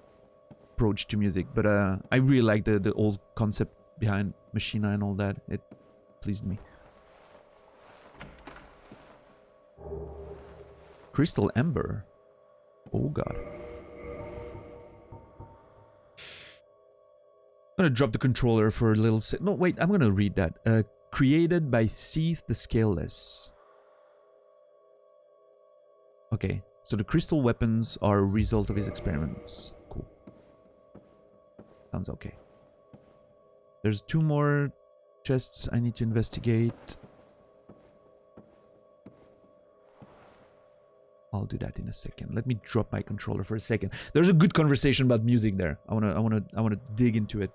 approach to music. But I really like the old concept behind Machina and all that. It pleased me. Crystal Ember. Oh god. I'm gonna drop the controller for a little sec. No, wait, I'm gonna read that. Created by Seath the Scaleless. Okay, so the crystal weapons are a result of his experiments. Cool. Sounds okay. There's 2 more chests I need to investigate. I'll do that in a second. Let me drop my controller for a second. There's a good conversation about music there. I wanna dig into it.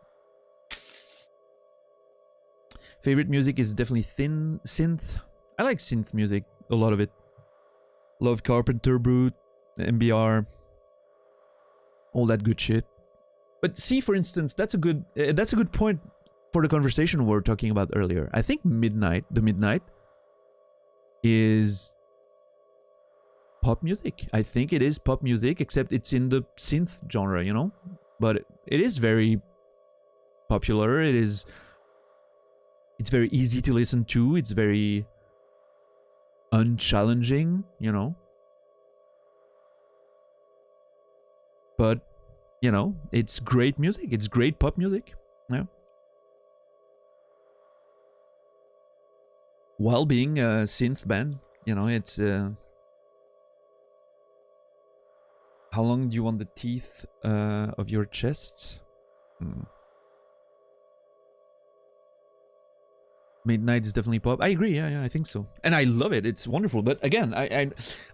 Favorite music is definitely synth. I like synth music, a lot of it. Love Carpenter Brute, MBR, all that good shit. But see, for instance, that's a good point for the conversation we were talking about earlier. I think Midnight is pop music. I think it is pop music, except it's in the synth genre, you know? But it is very popular. It's very easy to listen to. It's very unchallenging, you know? But, you know, it's great music. It's great pop music. Yeah. While being a synth band, you know, it's... How long do you want the teeth of your chests? Midnight is definitely pop. I agree. Yeah, I think so. And I love it. It's wonderful. But again, I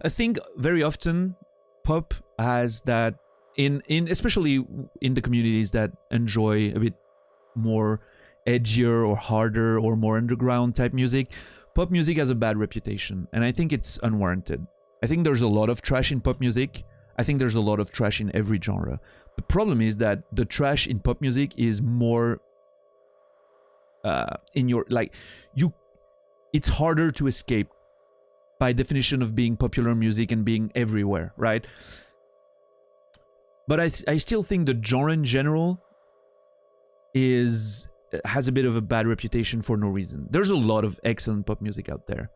think very often pop has that especially in the communities that enjoy a bit more edgier or harder or more underground type music. Pop music has a bad reputation, and I think it's unwarranted. I think there's a lot of trash in pop music. I think there's a lot of trash in every genre. The problem is that the trash in pop music is more it's harder to escape by definition of being popular music and being everywhere, right? But I still think the genre in general has a bit of a bad reputation for no reason. There's a lot of excellent pop music out there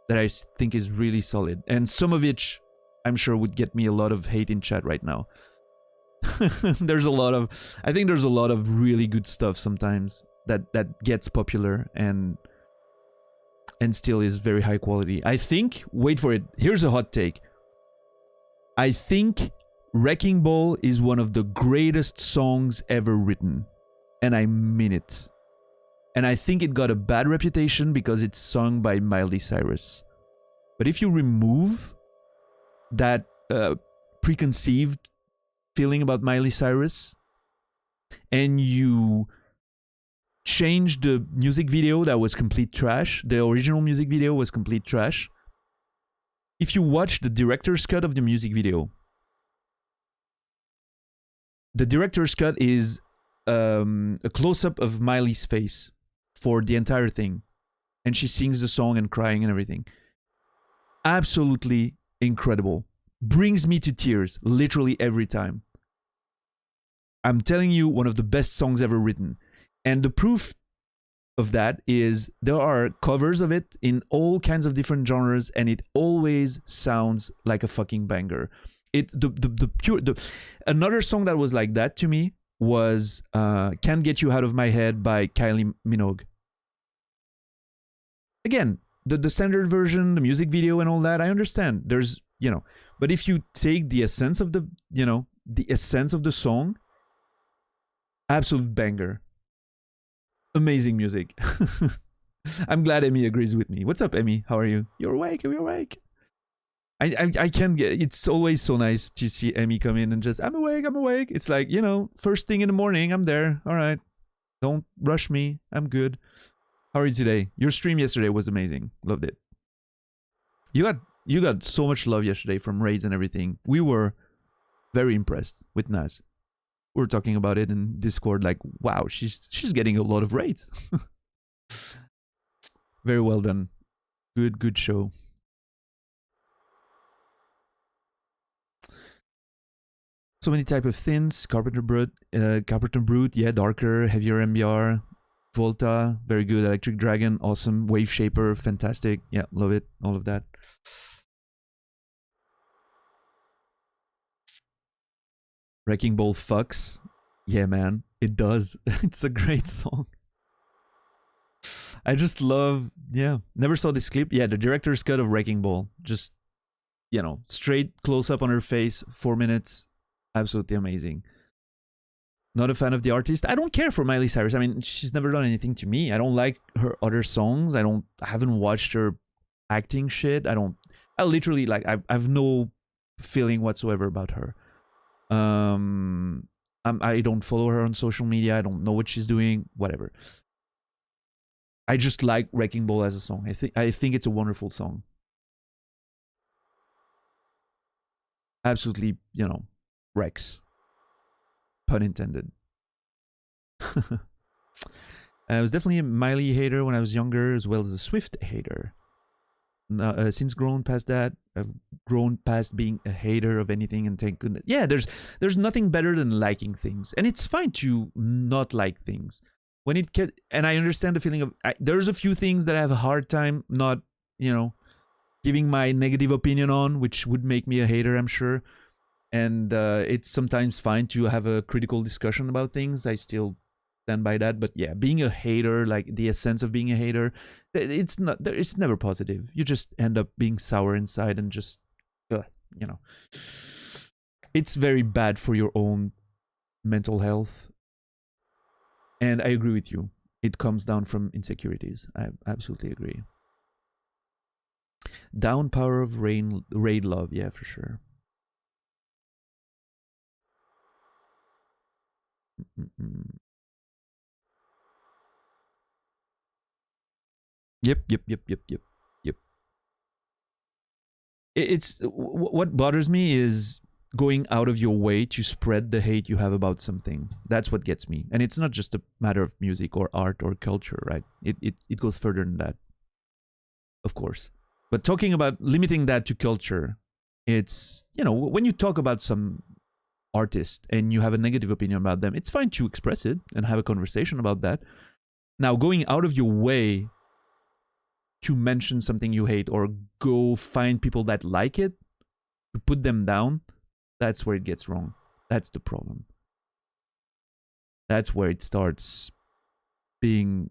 that I think is really solid, and some of which I'm sure would get me a lot of hate in chat right now. I think there's a lot of really good stuff sometimes that gets popular and still is very high quality. I think, wait for it, here's a hot take. I think Wrecking Ball is one of the greatest songs ever written. And I mean it. And I think it got a bad reputation because it's sung by Miley Cyrus. But if you remove that preconceived feeling about Miley Cyrus and you change the music video that was complete trash, the original music video was complete trash. If you watch the director's cut of the music video, the director's cut is a close-up of Miley's face for the entire thing. And she sings the song and crying and everything. Absolutely incredible. Brings me to tears, literally every time. I'm telling you, one of the best songs ever written. And the proof of that is there are covers of it in all kinds of different genres, and it always sounds like a fucking banger. Another song that was like that to me was Can't Get You Out of My Head by Kylie Minogue. Again, the standard version, the music video and all that, I understand. There's, you know, but if you take the essence of the essence of the song, absolute banger. Amazing music. I'm glad Emmy agrees with me. What's up, Emmy? How are you? You're awake. You're awake. I can get. It's always so nice to see Emmy come in and just, I'm awake. I'm awake. It's like, first thing in the morning. I'm there. All right. Don't rush me. I'm good. How are you today? Your stream yesterday was amazing. Loved it. You got so much love yesterday from raids and everything. We were very impressed with Naz. We were talking about it in Discord, like, wow, she's getting a lot of raids. Very well done. Good show. So many type of thins. Carpenter Brute, yeah, darker, heavier MBR. Volta, very good. Electric Dragon, awesome. Wave Shaper, fantastic. Yeah, love it. All of that. Wrecking Ball fucks. Yeah, man, it does. It's a great song. I just love, yeah. Never saw this clip. Yeah, the director's cut of Wrecking Ball. Just, straight close up on her face, 4 minutes. Absolutely amazing. Not a fan of the artist. I don't care for Miley Cyrus. I mean, she's never done anything to me. I don't like her other songs. I haven't watched her acting shit. I literally, like, I've no feeling whatsoever about her. I don't follow her on social media. I don't know what she's doing. Whatever. I just like Wrecking Ball as a song. I think it's a wonderful song. Absolutely, Rex. Pun intended. I was definitely a Miley hater when I was younger, as well as a Swift hater. Since grown past that, I've grown past being a hater of anything, and thank goodness. Yeah, there's nothing better than liking things, and it's fine to not like things. When it can, and I understand the feeling of, there's a few things that I have a hard time not, giving my negative opinion on, which would make me a hater, I'm sure. And it's sometimes fine to have a critical discussion about things. I still stand by that. But yeah, being a hater, like the essence of being a hater, it's never positive. You just end up being sour inside and just, it's very bad for your own mental health. And I agree with you. It comes down from insecurities. I absolutely agree. Down power of raid love. Yeah, for sure. Yep. It's what bothers me is going out of your way to spread the hate you have about something. That's what gets me. And it's not just a matter of music or art or culture, right? It goes further than that, of course. But talking about limiting that to culture, it's, when you talk about some artist and you have a negative opinion about them, it's fine to express it and have a conversation about that. Now, going out of your way to mention something you hate or go find people that like it, to put them down, that's where it gets wrong. That's the problem. That's where it starts being,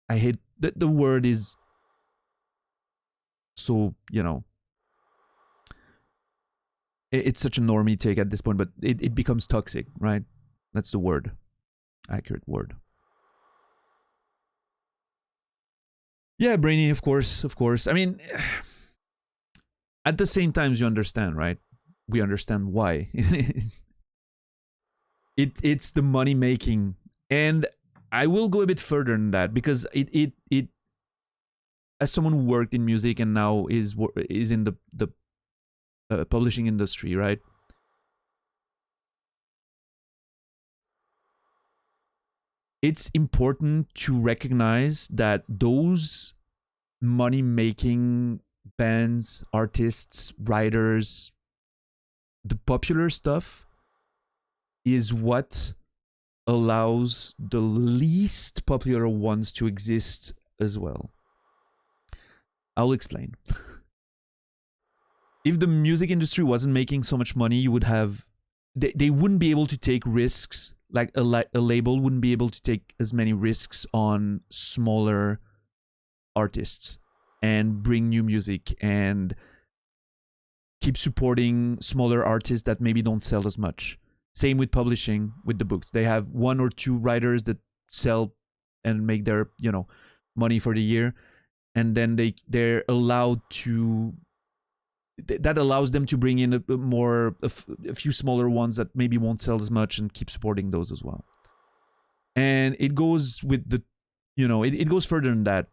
I hate, the word is so, it's such a normie take at this point, but it becomes toxic, right? That's the word. Accurate word. Yeah, Brainy, of course. I mean, at the same time, you understand, right? We understand why. It's the money making, and I will go a bit further than that, because it as someone who worked in music and now is in the publishing industry, right? It's important to recognize that those money-making bands, artists, writers, the popular stuff is what allows the least popular ones to exist as well. I'll explain. If the music industry wasn't making so much money, you would have... They wouldn't be able to take risks. Like a label wouldn't be able to take as many risks on smaller artists and bring new music and keep supporting smaller artists that maybe don't sell as much. Same with publishing, with the books. They have one or two writers that sell and make their, money for the year, and then they're allowed to. That allows them to bring in a few smaller ones that maybe won't sell as much and keep supporting those as well. And it goes with the, it goes further than that,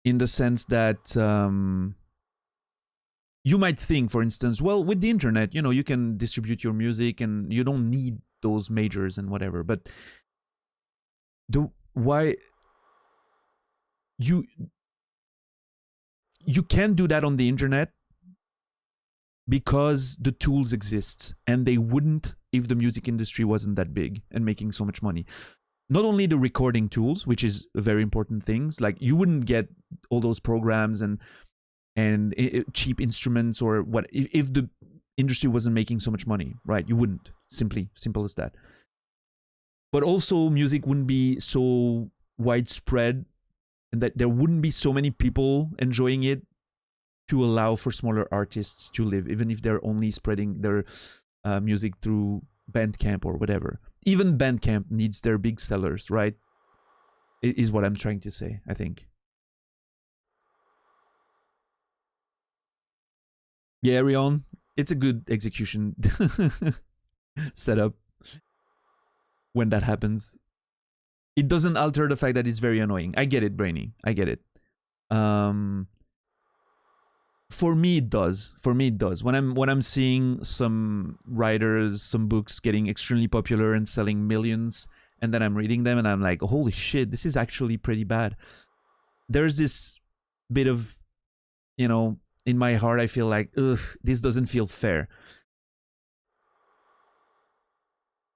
in the sense that you might think, for instance, well, with the internet, you can distribute your music and you don't need those majors and whatever. But why you can do that on the internet because the tools exist, and they wouldn't if the music industry wasn't that big and making so much money. Not only the recording tools, which is a very important thing, like you wouldn't get all those programs and cheap instruments or what if the industry wasn't making so much money, right? You wouldn't. Simple as that. But also music wouldn't be so widespread, and that there wouldn't be so many people enjoying it to allow for smaller artists to live, even if they're only spreading their music through Bandcamp or whatever. Even Bandcamp needs their big sellers, right? It is what I'm trying to say, I think. Yeah, Rion, it's a good execution setup when that happens. It doesn't alter the fact that it's very annoying. I get it, Brainy. I get it. For me, it does. When I'm seeing some writers, some books getting extremely popular and selling millions, and then I'm reading them and I'm like, holy shit, this is actually pretty bad. There's this bit of, in my heart, I feel like, ugh, this doesn't feel fair.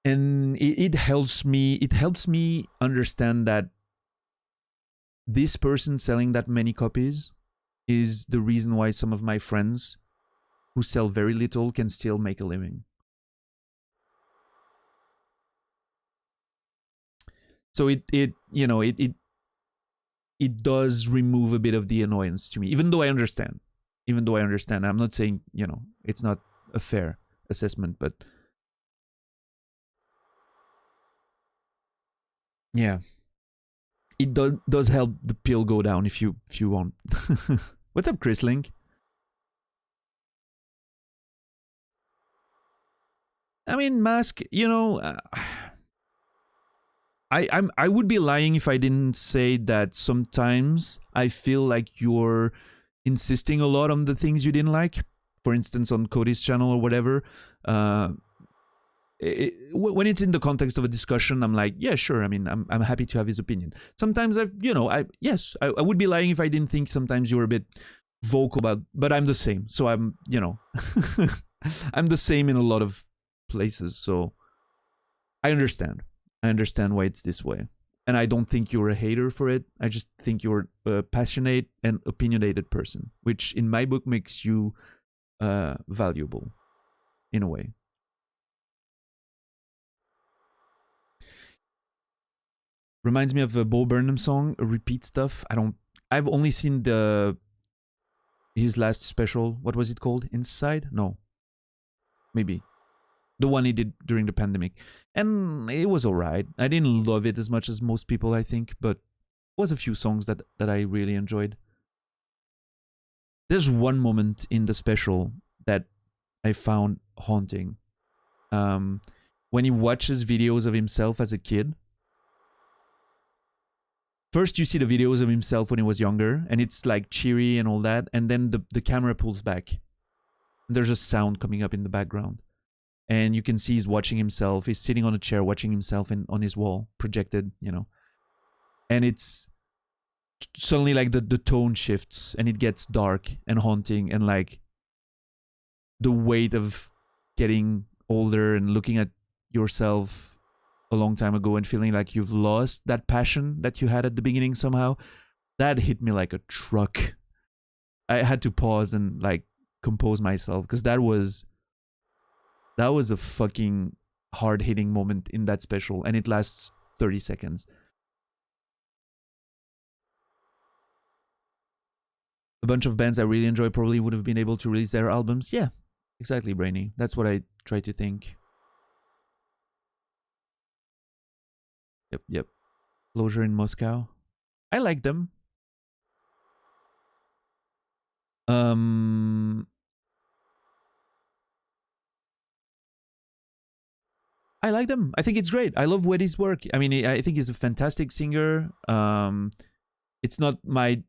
And it helps me understand that this person selling that many copies is the reason why some of my friends who sell very little can still make a living. So it does remove a bit of the annoyance to me, even though I understand. I'm not saying, it's not a fair assessment, but yeah, it does help the pill go down if you want. What's up, Chris Link? I mean, Mask, I would be lying if I didn't say that sometimes I feel like you're insisting a lot on the things you didn't like. For instance, on Cody's channel or whatever. When it's in the context of a discussion, I'm like, yeah, sure. I mean, I'm happy to have his opinion. Sometimes I would be lying if I didn't think sometimes you were a bit vocal about, but I'm the same. So I'm, I'm the same in a lot of places. So I understand why it's this way. And I don't think you're a hater for it. I just think you're a passionate and opinionated person, which in my book makes you valuable in a way. Reminds me of a Bo Burnham song, Repeat Stuff. I've only seen his last special. What was it called? Inside? No. Maybe. The one he did during the pandemic. And it was alright. I didn't love it as much as most people, I think, but there was a few songs that I really enjoyed. There's one moment in the special that I found haunting. When he watches videos of himself as a kid. First, you see the videos of himself when he was younger, and it's like cheery and all that, and then the camera pulls back. There's a sound coming up in the background. And you can see he's watching himself. He's sitting on a chair watching himself on his wall, projected, And it's suddenly like the tone shifts, and it gets dark and haunting, and like the weight of getting older and looking at yourself a long time ago and feeling like you've lost that passion that you had at the beginning somehow. That hit me like a truck. I had to pause and like compose myself, because that was a fucking hard-hitting moment in that special, and it lasts 30 seconds. A bunch of bands I really enjoy probably would have been able to release their albums. Yeah, exactly, Brainy. That's what I try to think. Yep. Closure in Moscow. I like them. I like them. I think it's great. I love Weddy's work. I mean, I think he's a fantastic singer. It's not my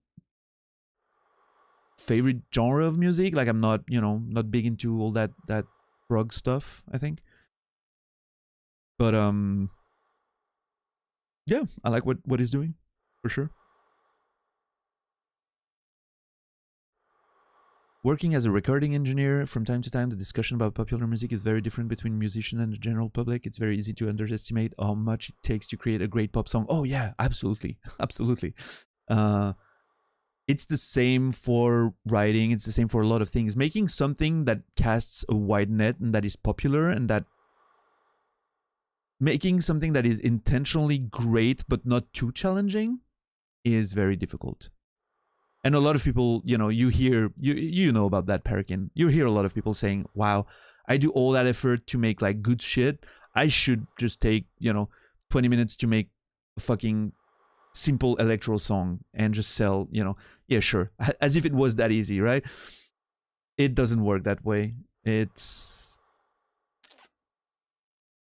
favorite genre of music. Like I'm not, not big into all that prog stuff, I think. But yeah, I like what he's doing, for sure. Working as a recording engineer, from time to time, the discussion about popular music is very different between musicians and the general public. It's very easy to underestimate how much it takes to create a great pop song. Oh yeah, absolutely, absolutely. It's the same for writing. It's the same for a lot of things. Making something that casts a wide net and that is popular, and that making something that is intentionally great but not too challenging is very difficult. And a lot of people, you hear, you know about that, Parakin. You hear a lot of people saying, wow, I do all that effort to make like good shit. I should just take, 20 minutes to make a fucking simple electro song and just sell, yeah, sure. As if it was that easy, right? It doesn't work that way. It's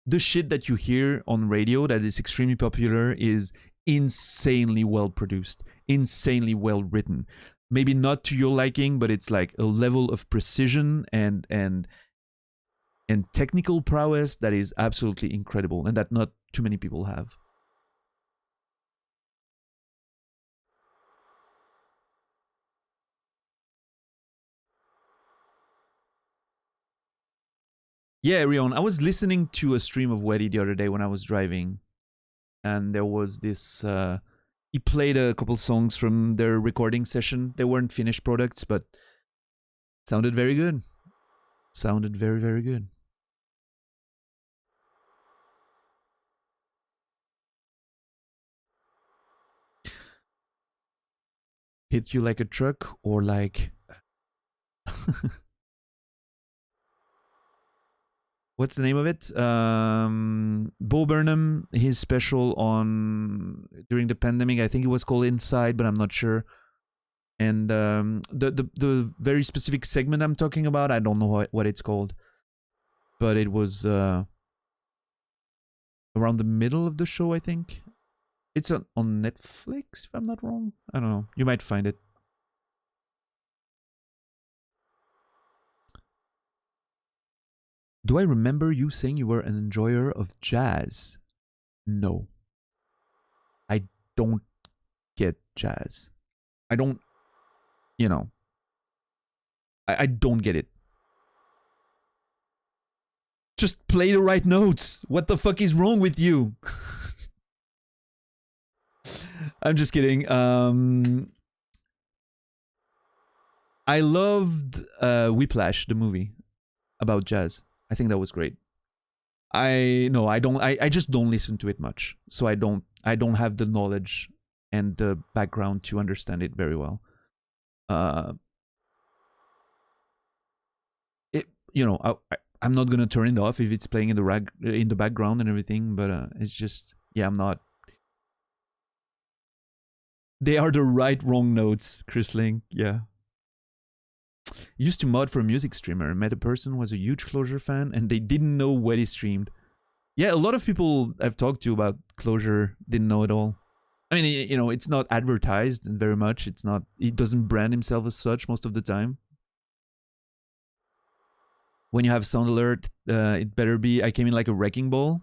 the shit that you hear on radio that is extremely popular is insanely well produced, insanely well written. Maybe not to your liking, but it's like a level of precision and technical prowess that is absolutely incredible, and that not too many people have. Yeah, Rion, I was listening to a stream of Weddy the other day when I was driving, and there was this he played a couple songs from their recording session. They weren't finished products, but sounded very good. Sounded very, very good. Hit you like a truck, or like what's the name of it? Bo Burnham, his special on during the pandemic. I think it was called Inside, but I'm not sure. And the very specific segment I'm talking about, I don't know what it's called, but it was around the middle of the show, I think. It's on Netflix, if I'm not wrong. I don't know. You might find it. Do I remember you saying you were an enjoyer of jazz? No. I don't get jazz. I don't, I don't get it. Just play the right notes. What the fuck is wrong with you? I'm just kidding. I loved Whiplash, the movie about jazz. I think that was great. I just don't listen to it much, so I don't have the knowledge and the background to understand it very well. I'm not gonna turn it off if it's playing in the background and everything, but it's just, yeah, I'm not. They are the wrong notes, Chrisling. Yeah. Used to mod for a music streamer. Met a person who was a huge Closure fan, and they didn't know what he streamed. Yeah, a lot of people I've talked to about Closure didn't know at all. I mean, it's not advertised very much. It's not. He doesn't brand himself as such most of the time. When you have sound alert, it better be I came in like a wrecking ball.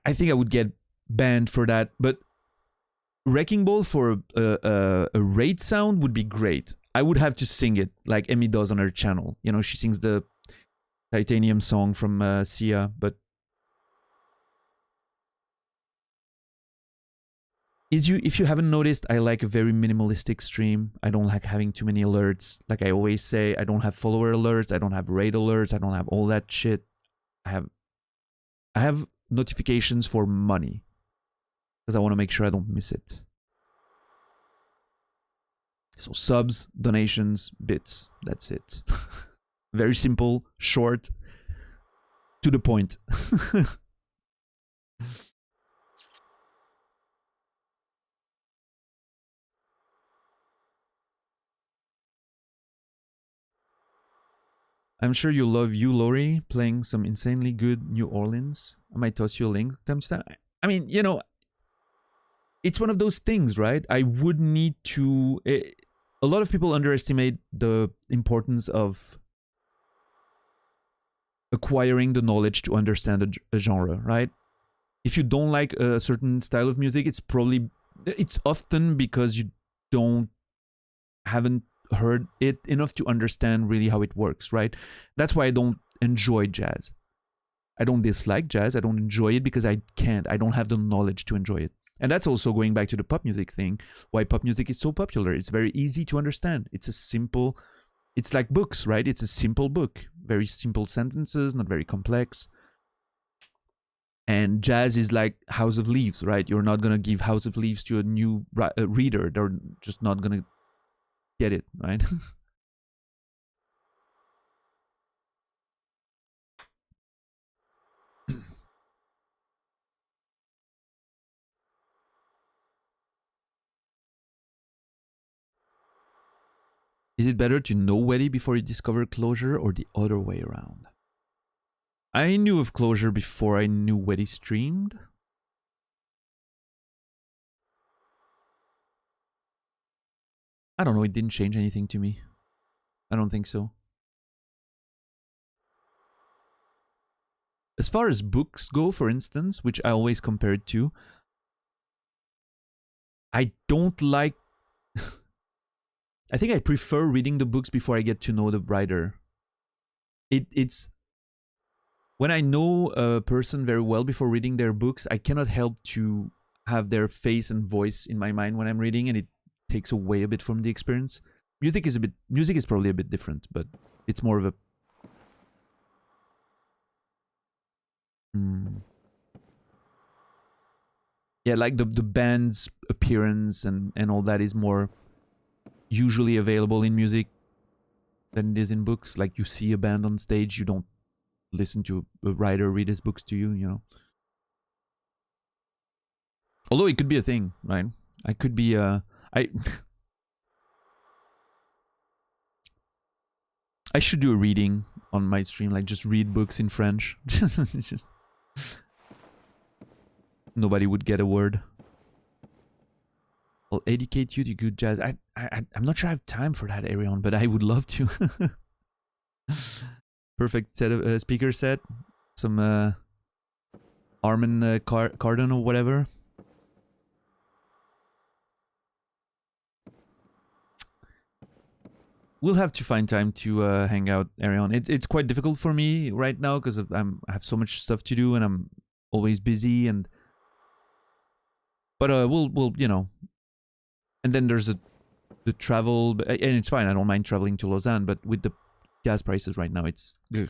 I think I would get banned for that, but wrecking ball for a raid sound would be great. I would have to sing it like Emmy does on her channel. She sings the Titanium song from Sia, but if you haven't noticed, I like a very minimalistic stream. I don't like having too many alerts. Like I always say, I don't have follower alerts, I don't have raid alerts, I don't have all that shit. I have notifications for money because I want to make sure I don't miss it. So subs, donations, bits, that's it. Very simple, short, to the point. I'm sure you love you, Lori, playing some insanely good New Orleans. I might toss you a link time to time. I mean, you know, it's one of those things, right? I would need to. A lot of people underestimate the importance of acquiring the knowledge to understand a genre, right? If you don't like a certain style of music, it's often because you haven't heard it enough to understand really how it works, right? That's why I don't enjoy jazz. I don't dislike jazz. I don't enjoy it because I can't. I don't have the knowledge to enjoy it. And that's also going back to the pop music thing, why pop music is so popular. It's very easy to understand. It's like books, right? It's a simple book, very simple sentences, not very complex. And jazz is like House of Leaves, right? You're not going to give House of Leaves to a new reader. They're just not going to get it, right? Is it better to know Weddy before you discover Closure or the other way around? I knew of Closure before I knew Weddy streamed. I don't know, it didn't change anything to me. I don't think so. As far as books go, for instance, which I always compare it to, I don't like... I think I prefer reading the books before I get to know the writer. It's... When I know a person very well before reading their books, I cannot help to have their face and voice in my mind when I'm reading, and it takes away a bit from the experience. Music is probably a bit different, but it's more of a... Yeah, like the band's appearance and all that is more usually available in music than it is in books. Like you see a band on stage, you don't listen to a writer read his books to you, you know. Although it could be a thing, right? I could be I should do a reading on my stream, like just read books in French. Just nobody would get a word. I'll educate you to good jazz. I'm not sure I have time for that, Arion, but I would love to. Perfect set of speaker set. Some Armin Kardon or whatever. We'll have to find time to hang out, Arion. It's quite difficult for me right now because I have so much stuff to do and I'm always busy and... But we'll you know... And then there's the travel, and it's fine. I don't mind traveling to Lausanne, but with the gas prices right now, it's a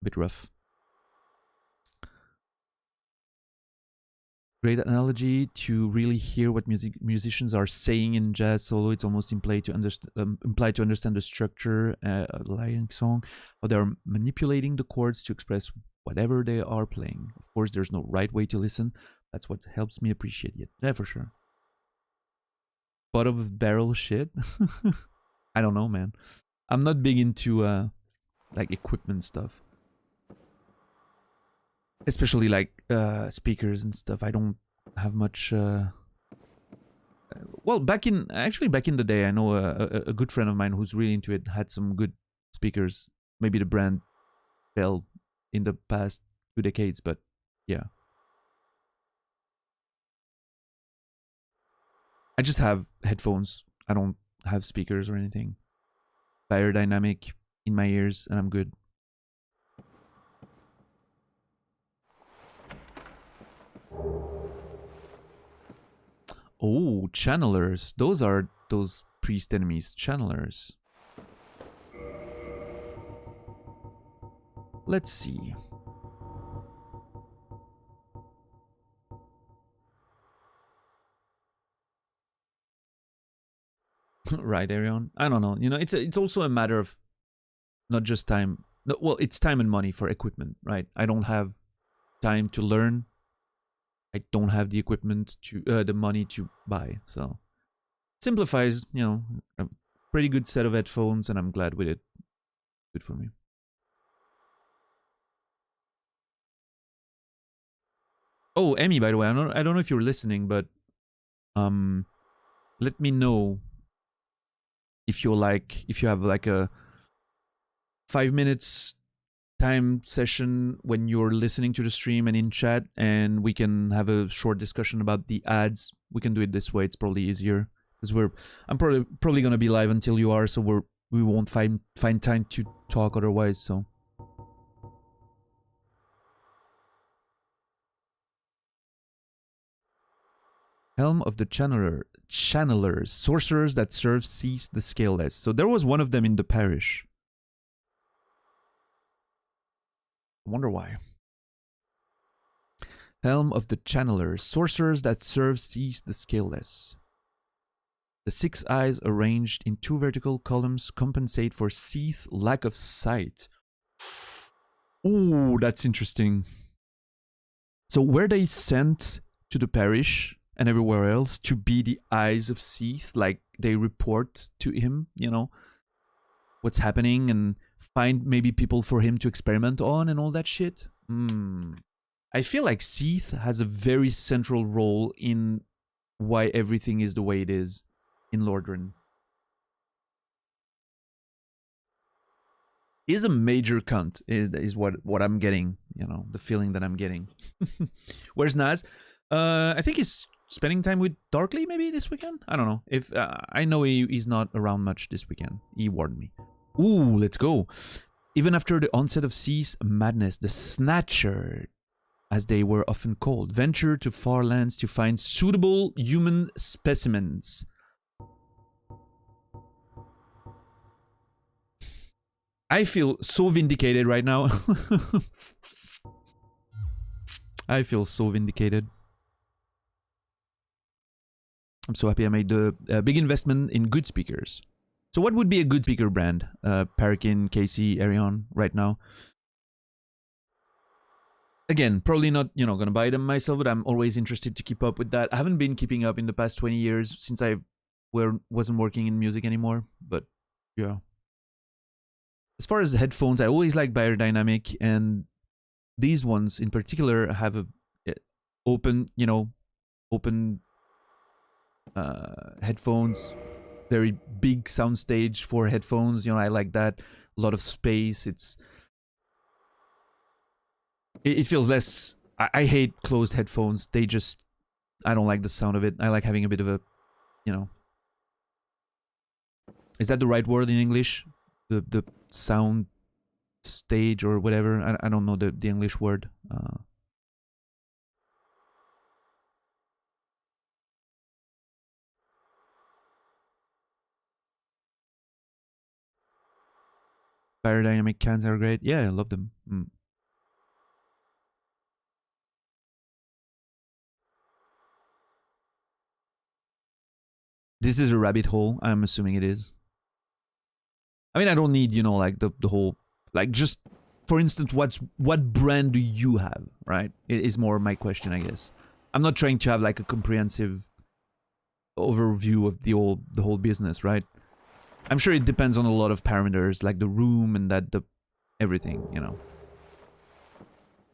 bit rough. Great analogy to really hear what musicians are saying in jazz solo. It's almost implied to understand the structure of the lyric song, how they are manipulating the chords to express whatever they are playing. Of course, there's no right way to listen. That's what helps me appreciate it. Yeah, for sure. Bottom of barrel shit. I don't know, man. I'm not big into like equipment stuff, especially like speakers and stuff. I don't have much. Well, back in the day, I know a good friend of mine who's really into it had some good speakers. Maybe the brand fell in the past 2 decades, but yeah. I just have headphones. I don't have speakers or anything. Beyerdynamic in my ears, and I'm good. Oh, channelers. Those are those priest enemies. Channelers. Let's see. Right, Arion? I don't know. You know, it's also a matter of not just time. No, well, it's time and money for equipment, right? I don't have time to learn. I don't have the equipment to the money to buy. So simplifies, you know, a pretty good set of headphones, and I'm glad with it. Good for me. Oh, Emmy, by the way, I don't know if you're listening, but let me know if you have like a 5 minutes time session when you're listening to the stream and in chat, and we can have a short discussion about the ads. We can do it this way. It's probably easier because I'm probably gonna be live until you are, so we won't find time to talk otherwise. So. Helm of the Channelers, sorcerers that serve cease the scaleless. So there was one of them in the parish. I wonder why. Helm of the Channelers, sorcerers that serve cease the scaleless. The 6 eyes arranged in 2 vertical columns compensate for Seath's lack of sight. Ooh, that's interesting. So were they sent to the parish and everywhere else to be the eyes of Seath, like they report to him, you know, what's happening and find maybe people for him to experiment on and all that shit? I feel like Seath has a very central role in why everything is the way it is in Lordran. He's a major cunt, is what I'm getting, you know, the feeling that I'm getting. Where's Naz? I think he's spending time with Darkly maybe this weekend? I don't know. If I know he's not around much this weekend. He warned me. Ooh, let's go. Even after the onset of Seath's madness, the Snatcher, as they were often called, ventured to far lands to find suitable human specimens. I feel so vindicated right now. I feel so vindicated. I'm so happy I made the big investment in good speakers. So what would be a good speaker brand? Parakin, Casey, Arion right now? Again, probably not, you know, gonna buy them myself, but I'm always interested to keep up with that. I haven't been keeping up in the past 20 years since I wasn't working in music anymore, but yeah. As far as headphones, I always like Beyerdynamic, and these ones in particular have a open headphones, very big soundstage for headphones. You know, I like that. A lot of space. It feels less. I hate closed headphones. I don't like the sound of it. I like having a bit of a, you know. Is that the right word in English? The sound stage or whatever. I don't know the English word. Beyerdynamic cans are great. Yeah, I love them. This is a rabbit hole. I'm assuming it is. I mean, I don't need, you know, like the whole, like, just for instance, what brand do you have, right? It is more my question, I guess. I'm not trying to have like a comprehensive overview of the whole business, right? I'm sure it depends on a lot of parameters, like the room and the everything, you know.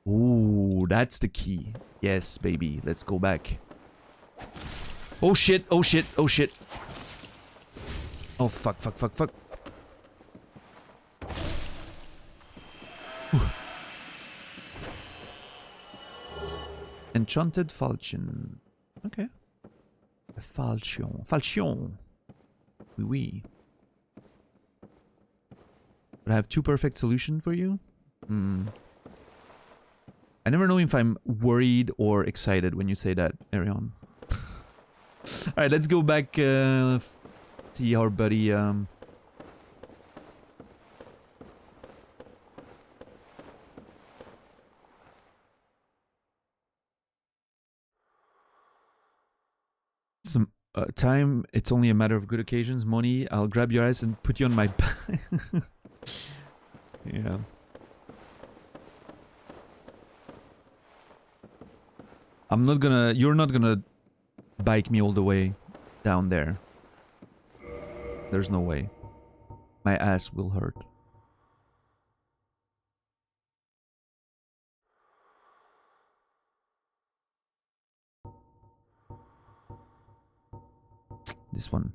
Ooh, that's the key. Yes, baby. Let's go back. Oh shit! Oh shit! Oh shit! Oh fuck! Fuck! Fuck! Fuck! Enchanted falchion. Okay. A falchion. Falchion. Oui, oui. But I have 2 perfect solutions for you? I never know if I'm worried or excited when you say that, Arion. Alright, let's go back, see our buddy, some time. It's only a matter of good occasions. Money, I'll grab your ass and put you on my back. Yeah. You're not gonna bike me all the way down there. There's no way. My ass will hurt. this one.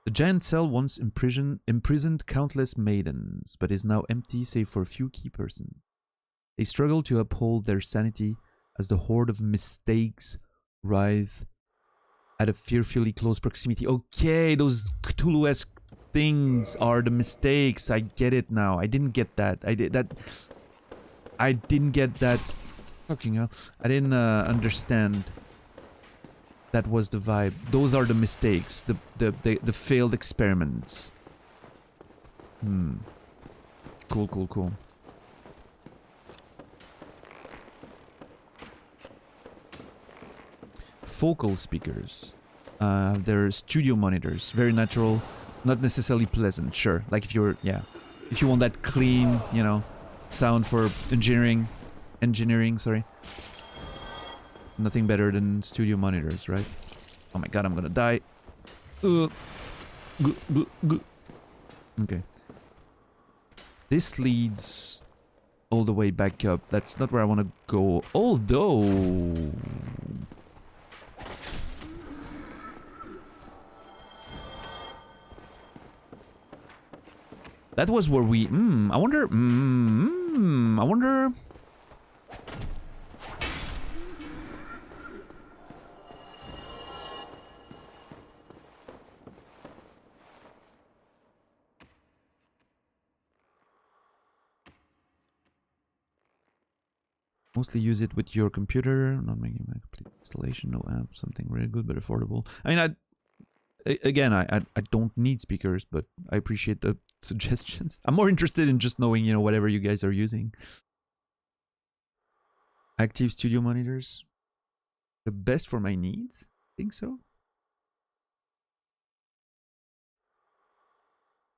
The giant cell once imprisoned countless maidens, but is now empty save for a few key persons. They struggle to uphold their sanity as the horde of mistakes writhe at a fearfully close proximity. Okay, those Cthulhu-esque things are the mistakes. I get it now. I didn't get that. I didn't get that. Fucking hell. I didn't understand. That was the vibe. Those are the mistakes. The failed experiments. Cool, cool, cool. Focal speakers. They're studio monitors. Very natural. Not necessarily pleasant, sure. Like if you're, yeah. If you want that clean, you know, sound for engineering, sorry. Nothing better than studio monitors, right? Oh my god, I'm gonna die. Okay. This leads all the way back up. That's not where I want to go. Although... that was where we... I wonder... I wonder... Mostly use it with your computer, not making my complete installation, no app, something really good but affordable. I mean, I don't need speakers, but I appreciate the suggestions. I'm more interested in just knowing, you know, whatever you guys are using. Active studio monitors. The best for my needs? Think so?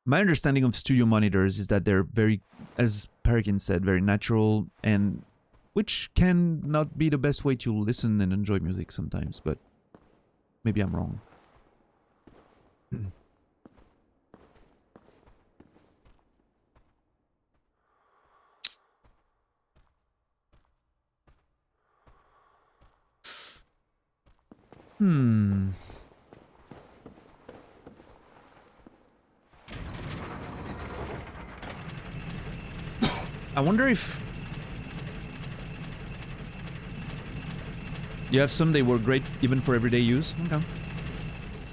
My understanding of studio monitors is that they're very, as Parakin said, very natural, and which can not be the best way to listen and enjoy music sometimes, but maybe I'm wrong. I wonder if... you have some they work great even for everyday use? Okay.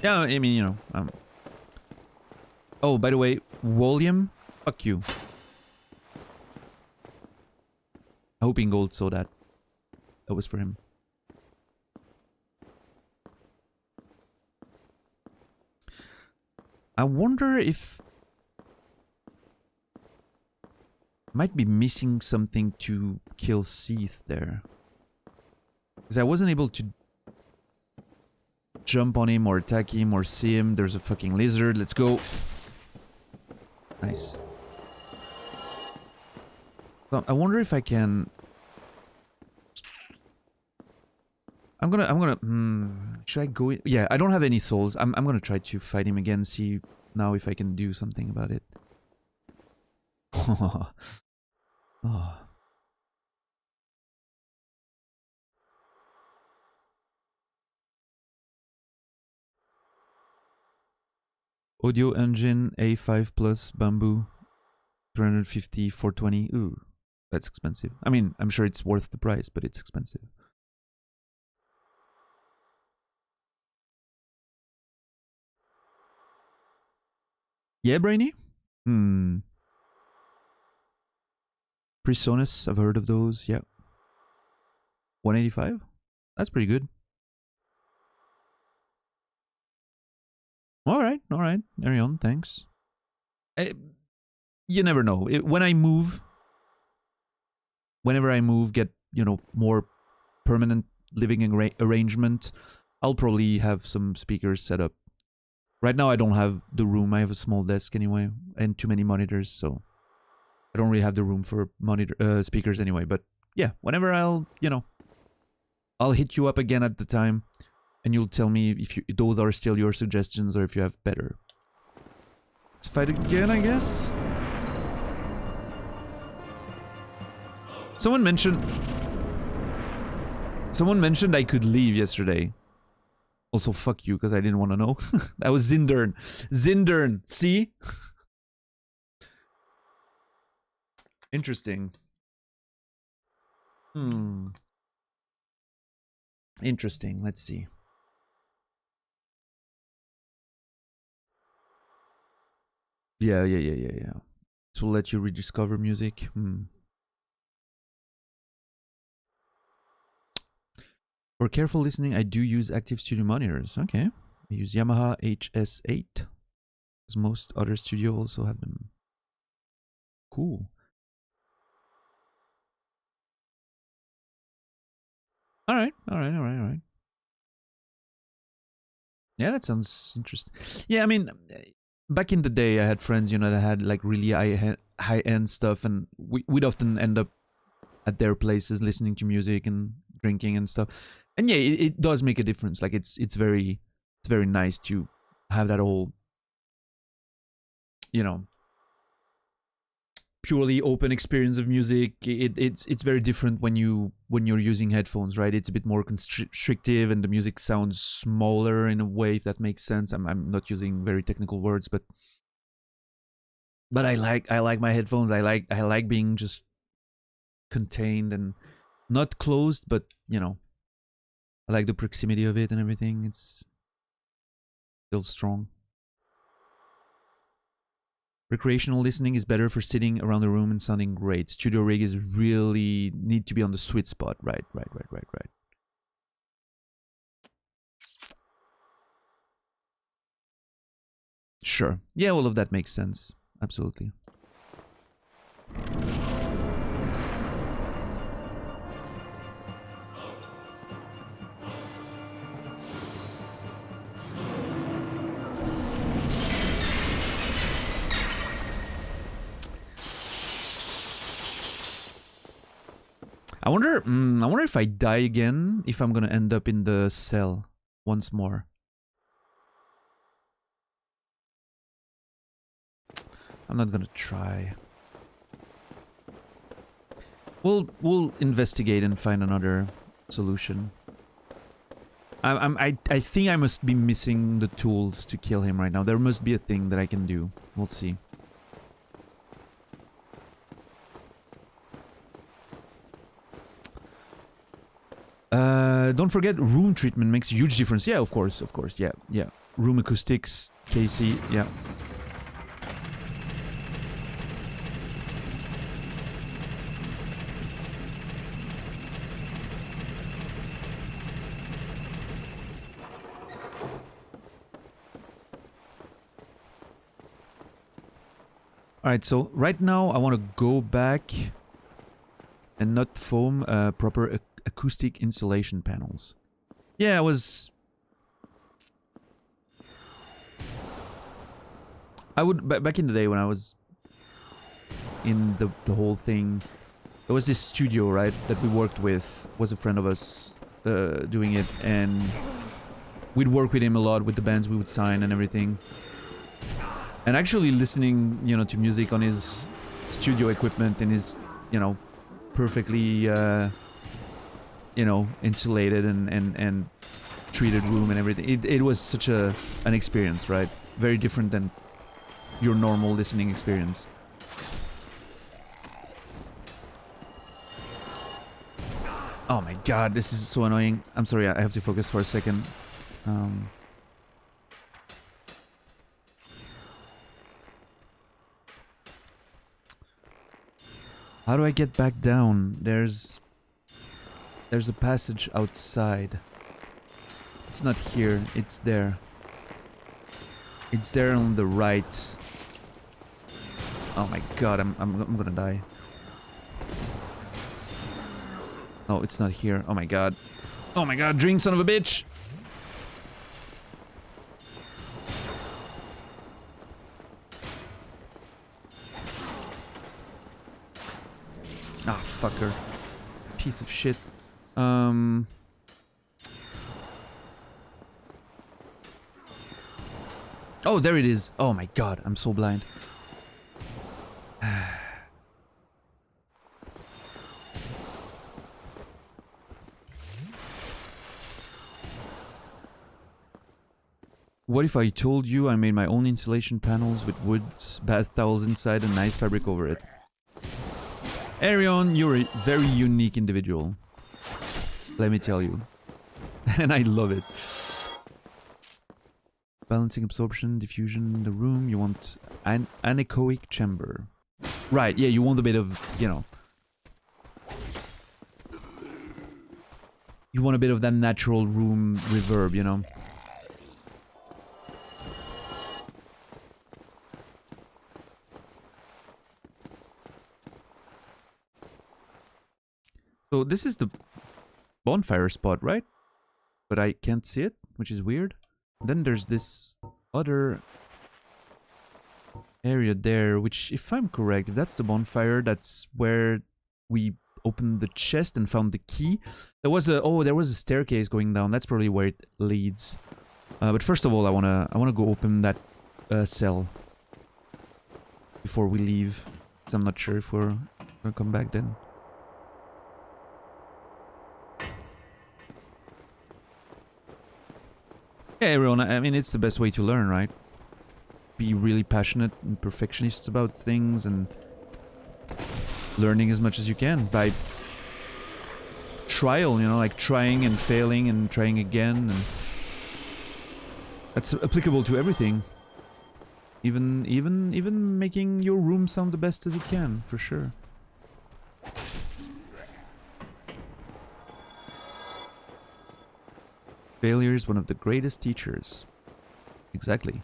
Yeah, I mean, you know. Oh, by the way, William, fuck you. I hope Ingold saw that. That was for him. I wonder if... might be missing something to kill Seath there. Because I wasn't able to jump on him or attack him or see him. There's a fucking lizard. Let's go. Nice. So I wonder if I can... I'm gonna... should I go in? Yeah, I don't have any souls. I'm gonna try to fight him again, see now if I can do something about it. Oh. Audio engine A5 plus bamboo 350 420. Ooh, that's expensive. I mean, I'm sure it's worth the price, but it's expensive. Yeah, Brainy? Presonus, I've heard of those, yeah. 185? That's pretty good. Alright, carry on, thanks. You never know. When I move, whenever I move, get, you know, more permanent living arrangement, I'll probably have some speakers set up. Right now I don't have the room. I have a small desk anyway, and too many monitors, so I don't really have the room for monitor speakers anyway. But yeah, whenever I'll, you know, I'll hit you up again at the time, and you'll tell me if those are still your suggestions or if you have better. Let's fight again, I guess. Someone mentioned I could leave yesterday. Also, fuck you, because I didn't want to know. That was Zindern. Zindern, see? Interesting. Interesting, let's see. Yeah. This will let you rediscover music. For careful listening, I do use active studio monitors. Okay. I use Yamaha HS8. As most other studios also have them. Cool. Alright. Yeah, that sounds interesting. Yeah, I mean, back in the day, I had friends, you know, that had like really high end stuff, and we'd often end up at their places listening to music and drinking and stuff. And yeah, it does make a difference. Like it's very nice to have that whole, you know, purely open experience of music. It's very different when you're using headphones, right? It's a bit more constrictive, and the music sounds smaller in a way, if that makes sense. I'm not using very technical words, but I like my headphones. I like being just contained and not closed, but you know, I like the proximity of it and everything. It's still strong. Recreational listening is better for sitting around the room and sounding great. Studio rig is really need to be on the sweet spot. Right. Sure. Yeah, all of that makes sense. Absolutely. I wonder if I die again, if I'm gonna end up in the cell once more. I'm not gonna try. We'll investigate and find another solution. I think I must be missing the tools to kill him right now. There must be a thing that I can do. We'll see. Don't forget, room treatment makes a huge difference. Yeah, of course, yeah. Room acoustics, Casey, yeah. Alright, so right now I want to go back and not foam proper acoustic insulation panels. Yeah, I would back in the day when I was in the whole thing. There was this studio, right, that we worked with. Was a friend of us doing it, and we'd work with him a lot with the bands we would sign and everything. And actually listening, you know, to music on his studio equipment in his, you know, perfectly, you know, insulated and treated room and everything. It was such an experience, right? Very different than your normal listening experience. Oh my god, this is so annoying. I'm sorry, I have to focus for a second. How do I get back down? There's a passage outside. It's not here, it's there. It's there on the right. Oh my god, I'm gonna die. No, it's not here. Oh my god. Oh my god, drink, son of a bitch! Ah, fucker. Piece of shit. Oh, there it is. Oh my god, I'm so blind. What if I told you I made my own insulation panels with wood bath towels inside and nice fabric over it? Arion, you're a very unique individual. Let me tell you. And I love it. Balancing absorption, diffusion in the room. You want an anechoic chamber. Right, yeah, you want a bit of, you know. You want a bit of that natural room reverb, you know. So this is the bonfire spot, right? But I can't see it, which is weird. Then there's this other area there, which, if I'm correct, if that's the bonfire, that's where we opened the chest and found the key. There was a staircase going down. That's probably where it leads. But first of all, I wanna go open that cell before we leave, because I'm not sure if we're gonna come back then. Yeah, everyone, I mean, it's the best way to learn, right? Be really passionate and perfectionist about things and learning as much as you can by trial, you know, like trying and failing and trying again, and that's applicable to everything. Even making your room sound the best as it can, for sure. Failure is one of the greatest teachers. Exactly.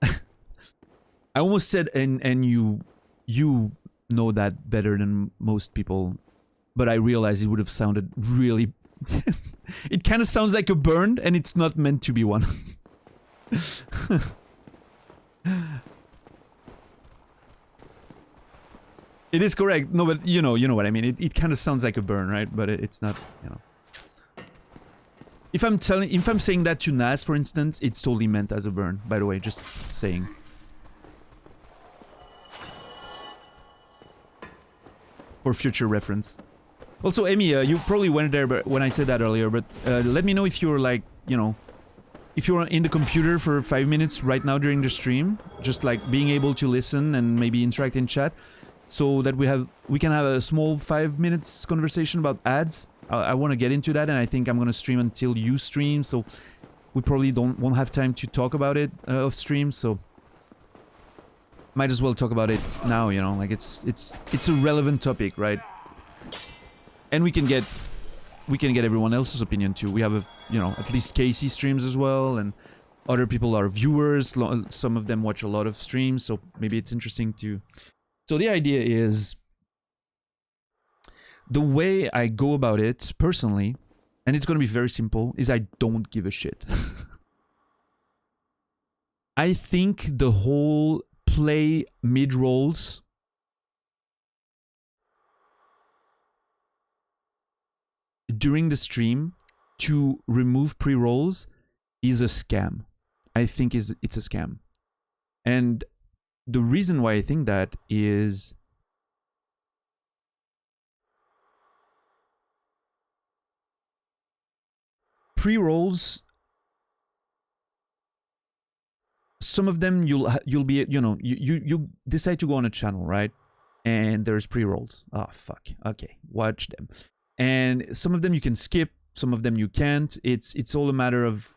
I almost said and you know that better than most people, but I realized it would have sounded really it kind of sounds like a burn, and it's not meant to be one. It is correct. No, but you know what I mean. It kind of sounds like a burn, right? But it's not, you know. If I'm saying that to Nas, for instance, it's totally meant as a burn, by the way, just saying. For future reference. Also, Amy, you probably went there when I said that earlier, but let me know if you're like, you know, if you're in the computer for 5 minutes right now during the stream, just like being able to listen and maybe interact in chat, so that we can have a small 5 minutes conversation about ads. I want to get into that, and I think I'm gonna stream until you stream, so we probably won't have time to talk about it off stream, so might as well talk about it now, you know, like it's a relevant topic, right? And we can get everyone else's opinion too. We have you know, at least Casey streams as well, and other people are viewers. Some of them watch a lot of streams, so maybe it's interesting to. So the idea is, the way I go about it personally, and it's going to be very simple, is I don't give a shit. I think the whole play mid-rolls during the stream to remove pre-rolls is a scam. I think it's a scam. And the reason why I think that is pre-rolls, some of them you'll be, you know, you decide to go on a channel, right? And there's pre-rolls. Oh fuck. Okay, watch them. And some of them you can skip, some of them you can't. It's all a matter of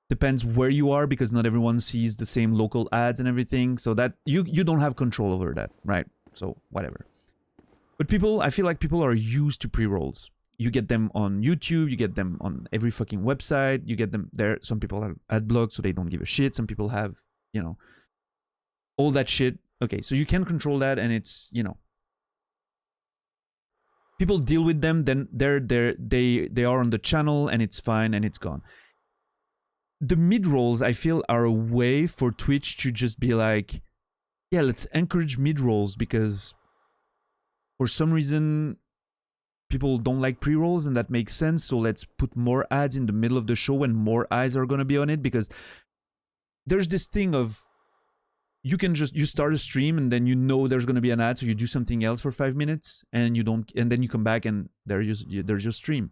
depends where you are, because not everyone sees the same local ads and everything, so that you don't have control over that, right? So whatever. But people, I feel like people are used to pre-rolls. You get them on YouTube, you get them on every fucking website, you get them there. Some people have ad blocks, so they don't give a shit. Some people have, you know, all that shit. Okay, so you can control that, and it's, you know, people deal with them, then they are on the channel, and it's fine, and it's gone. The mid-rolls, I feel, are a way for Twitch to just be like, yeah, let's encourage mid-rolls, because for some reason people don't like pre-rolls, and that makes sense, so let's put more ads in the middle of the show when more eyes are gonna be on it, because there's this thing of you start a stream and then you know there's gonna be an ad, so you do something else for 5 minutes, and you don't, and then you come back and there's your stream.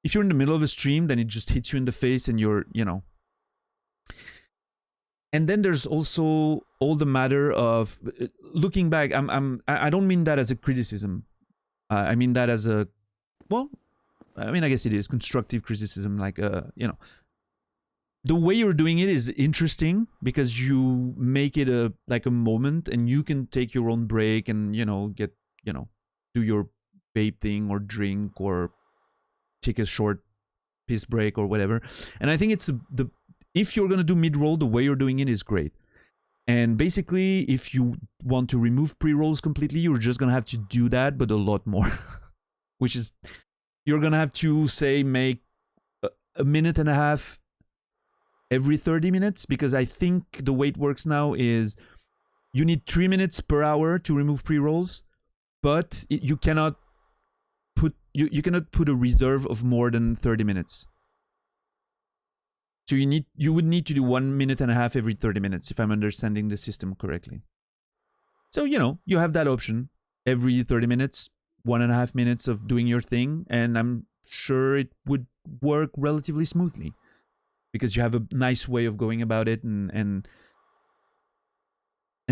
If you're in the middle of a stream, then it just hits you in the face and you're, you know. And then there's also all the matter of looking back. I don't mean that as a criticism. I mean that as a, well, I mean, I guess it is constructive criticism. Like, you know, the way you're doing it is interesting because you make it a like a moment, and you can take your own break and, you know, get, you know, do your vape thing or drink or take a short piss break or whatever. And I think it's the if you're gonna do mid-roll, the way you're doing it is great. And basically, if you want to remove pre-rolls completely, you're just gonna have to do that, but a lot more. Which is, you're gonna have to, say, make a minute and a half every 30 minutes, because I think the way it works now is you need 3 minutes per hour to remove pre-rolls, but you cannot put you cannot put a reserve of more than 30 minutes. So you would need to do 1 minute and a half every 30 minutes, if I'm understanding the system correctly. So, you know, you have that option. Every 30 minutes, 1.5 minutes of doing your thing, and I'm sure it would work relatively smoothly because you have a nice way of going about it, and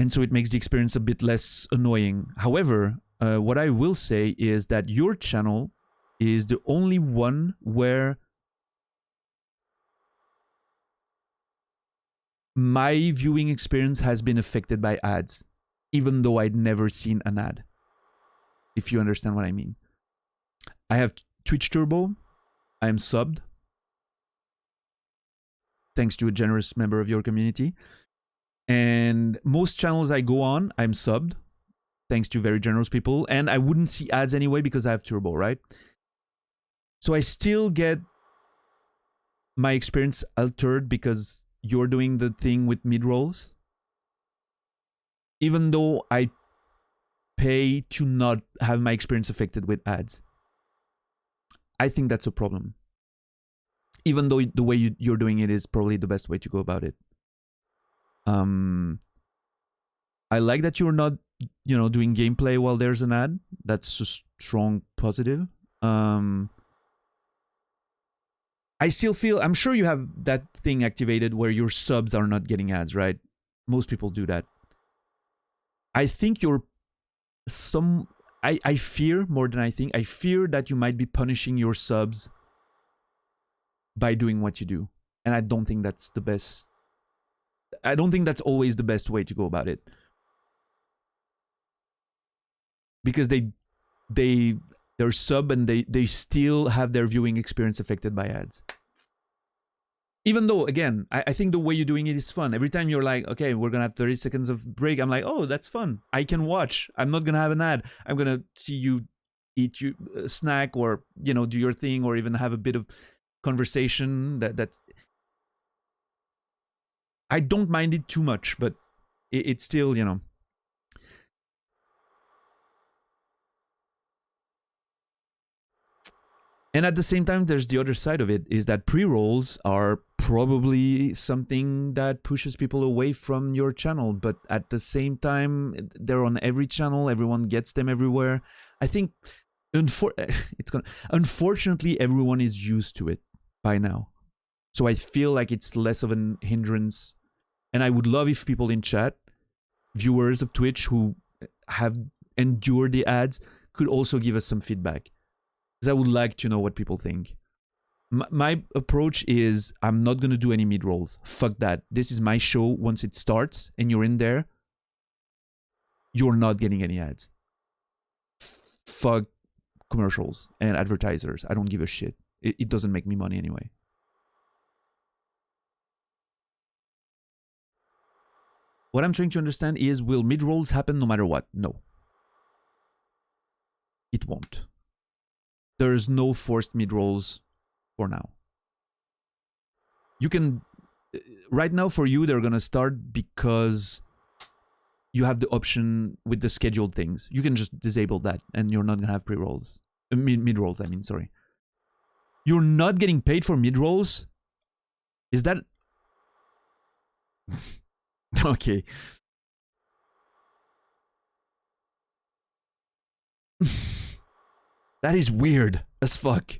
so it makes the experience a bit less annoying. However, what I will say is that your channel is the only one where my viewing experience has been affected by ads, even though I'd never seen an ad. If you understand what I mean. I have Twitch Turbo. I am subbed, thanks to a generous member of your community. And most channels I go on, I'm subbed, thanks to very generous people. And I wouldn't see ads anyway because I have Turbo, right? So I still get my experience altered because you're doing the thing with mid-rolls. Even though I pay to not have my experience affected with ads. I think that's a problem. Even though the way you're doing it is probably the best way to go about it. I like that you're not, you know, doing gameplay while there's an ad. That's a strong positive. I still feel, I'm sure you have that thing activated where your subs are not getting ads, right? Most people do that. I think you're I fear more than I think. I fear that you might be punishing your subs by doing what you do. And I don't think that's the best. I don't think that's always the best way to go about it. Because they're sub and they still have their viewing experience affected by ads. Even though, again, I think the way you're doing it is fun. Every time you're like, okay, we're going to have 30 seconds of break, I'm like, oh, that's fun. I can watch. I'm not going to have an ad. I'm going to see you eat your snack or, you know, do your thing or even have a bit of conversation. That's... I don't mind it too much, but it's still, you know... And at the same time, there's the other side of it, is that pre-rolls are probably something that pushes people away from your channel. But at the same time, they're on every channel. Everyone gets them everywhere. I think, unfortunately, everyone is used to it by now. So I feel like it's less of an hindrance. And I would love if people in chat, viewers of Twitch who have endured the ads, could also give us some feedback. Because I would like to know what people think. My approach is, I'm not going to do any mid-rolls. Fuck that. This is my show. Once it starts and you're in there, you're not getting any ads. Fuck commercials and advertisers. I don't give a shit. It doesn't make me money anyway. What I'm trying to understand is, will mid-rolls happen no matter what? No. It won't. There's no forced mid-rolls for now. You can... Right now for you, they're gonna start because you have the option with the scheduled things. You can just disable that and you're not gonna have pre-rolls. Mid-rolls, I mean, sorry. You're not getting paid for mid-rolls? Is that... Okay. That is weird as fuck.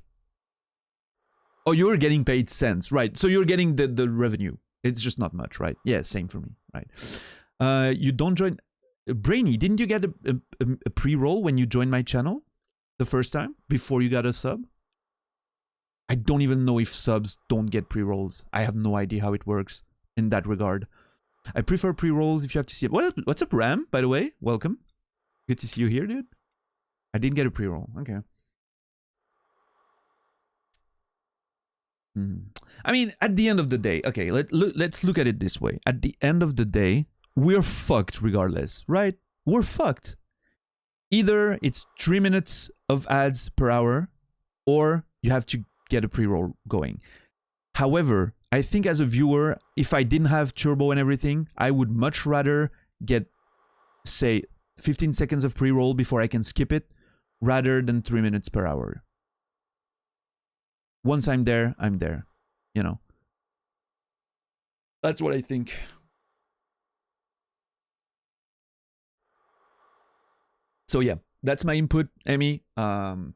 Oh, you're getting paid cents, right? So you're getting the revenue. It's just not much, right? Yeah, same for me, right? You don't join. Brainy, didn't you get a pre-roll when you joined my channel the first time before you got a sub? I don't even know if subs don't get pre-rolls. I have no idea how it works in that regard. I prefer pre-rolls if you have to see it. What's up, Ram, by the way? Welcome. Good to see you here, dude. I didn't get a pre-roll. Okay. I mean, at the end of the day, okay, let's look at it this way. At the end of the day, we're fucked regardless, right? We're fucked. Either it's 3 minutes of ads per hour, or you have to get a pre-roll going. However, I think as a viewer, if I didn't have turbo and everything, I would much rather get, say, 15 seconds of pre-roll before I can skip it, rather than 3 minutes per hour. Once I'm there, you know. That's what I think. So yeah, that's my input, Emmy. And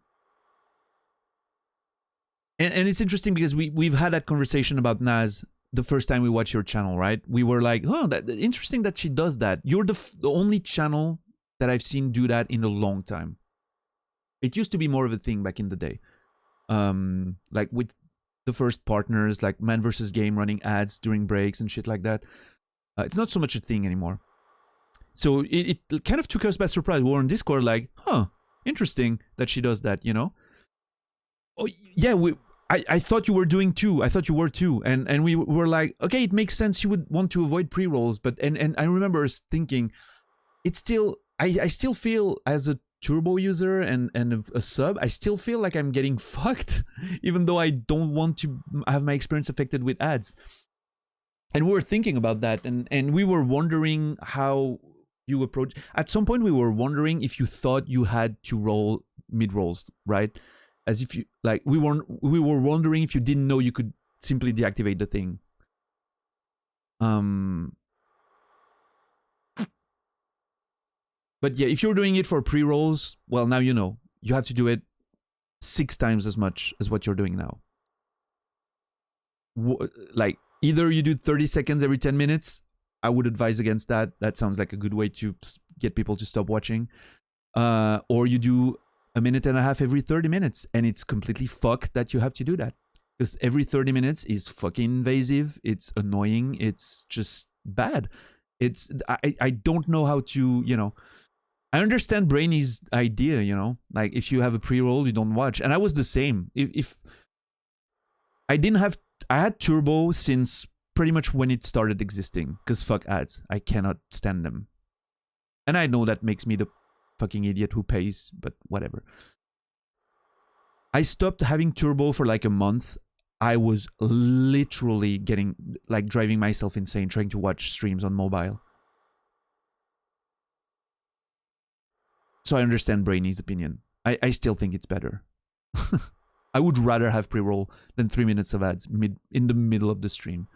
it's interesting because we've had that conversation about Naz the first time we watched your channel, right? We were like, oh, interesting that she does that. You're the only channel that I've seen do that in a long time. It used to be more of a thing back in the day. Like with the first partners, like Man vs. Game running ads during breaks and shit like that. It's not so much a thing anymore. So it kind of took us by surprise. We were on Discord like, huh, interesting that she does that, you know? Oh, yeah, I thought you were doing too. I thought you were too. And we were like, okay, it makes sense you would want to avoid pre-rolls. But, and I remember us thinking, it's still, I still feel as a turbo user and a sub, I still feel like I'm getting fucked, even though I don't want to have my experience affected with ads. And we were thinking about that, and we were wondering how you approach. At some point, we were wondering if you thought you had to roll mid rolls, right? As if you like, we were wondering if you didn't know you could simply deactivate the thing. But yeah, if you're doing it for pre-rolls, well, now you know. You have to do it 6 times as much as what you're doing now. Like, either you do 30 seconds every 10 minutes. I would advise against that. That sounds like a good way to get people to stop watching. Or you do 1.5 minutes every 30 minutes. And it's completely fucked that you have to do that. Because every 30 minutes is fucking invasive. It's annoying. It's just bad. I don't know how to, you know... I understand Brainy's idea, you know, like if you have a pre-roll, you don't watch. And I was the same. If I had turbo since pretty much when it started existing, because fuck ads. I cannot stand them. And I know that makes me the fucking idiot who pays, but whatever. I stopped having turbo for like a month. I was literally driving myself insane trying to watch streams on mobile. So I understand Brainy's opinion. I still think it's better. I would rather have pre-roll than 3 minutes of ads in the middle of the stream.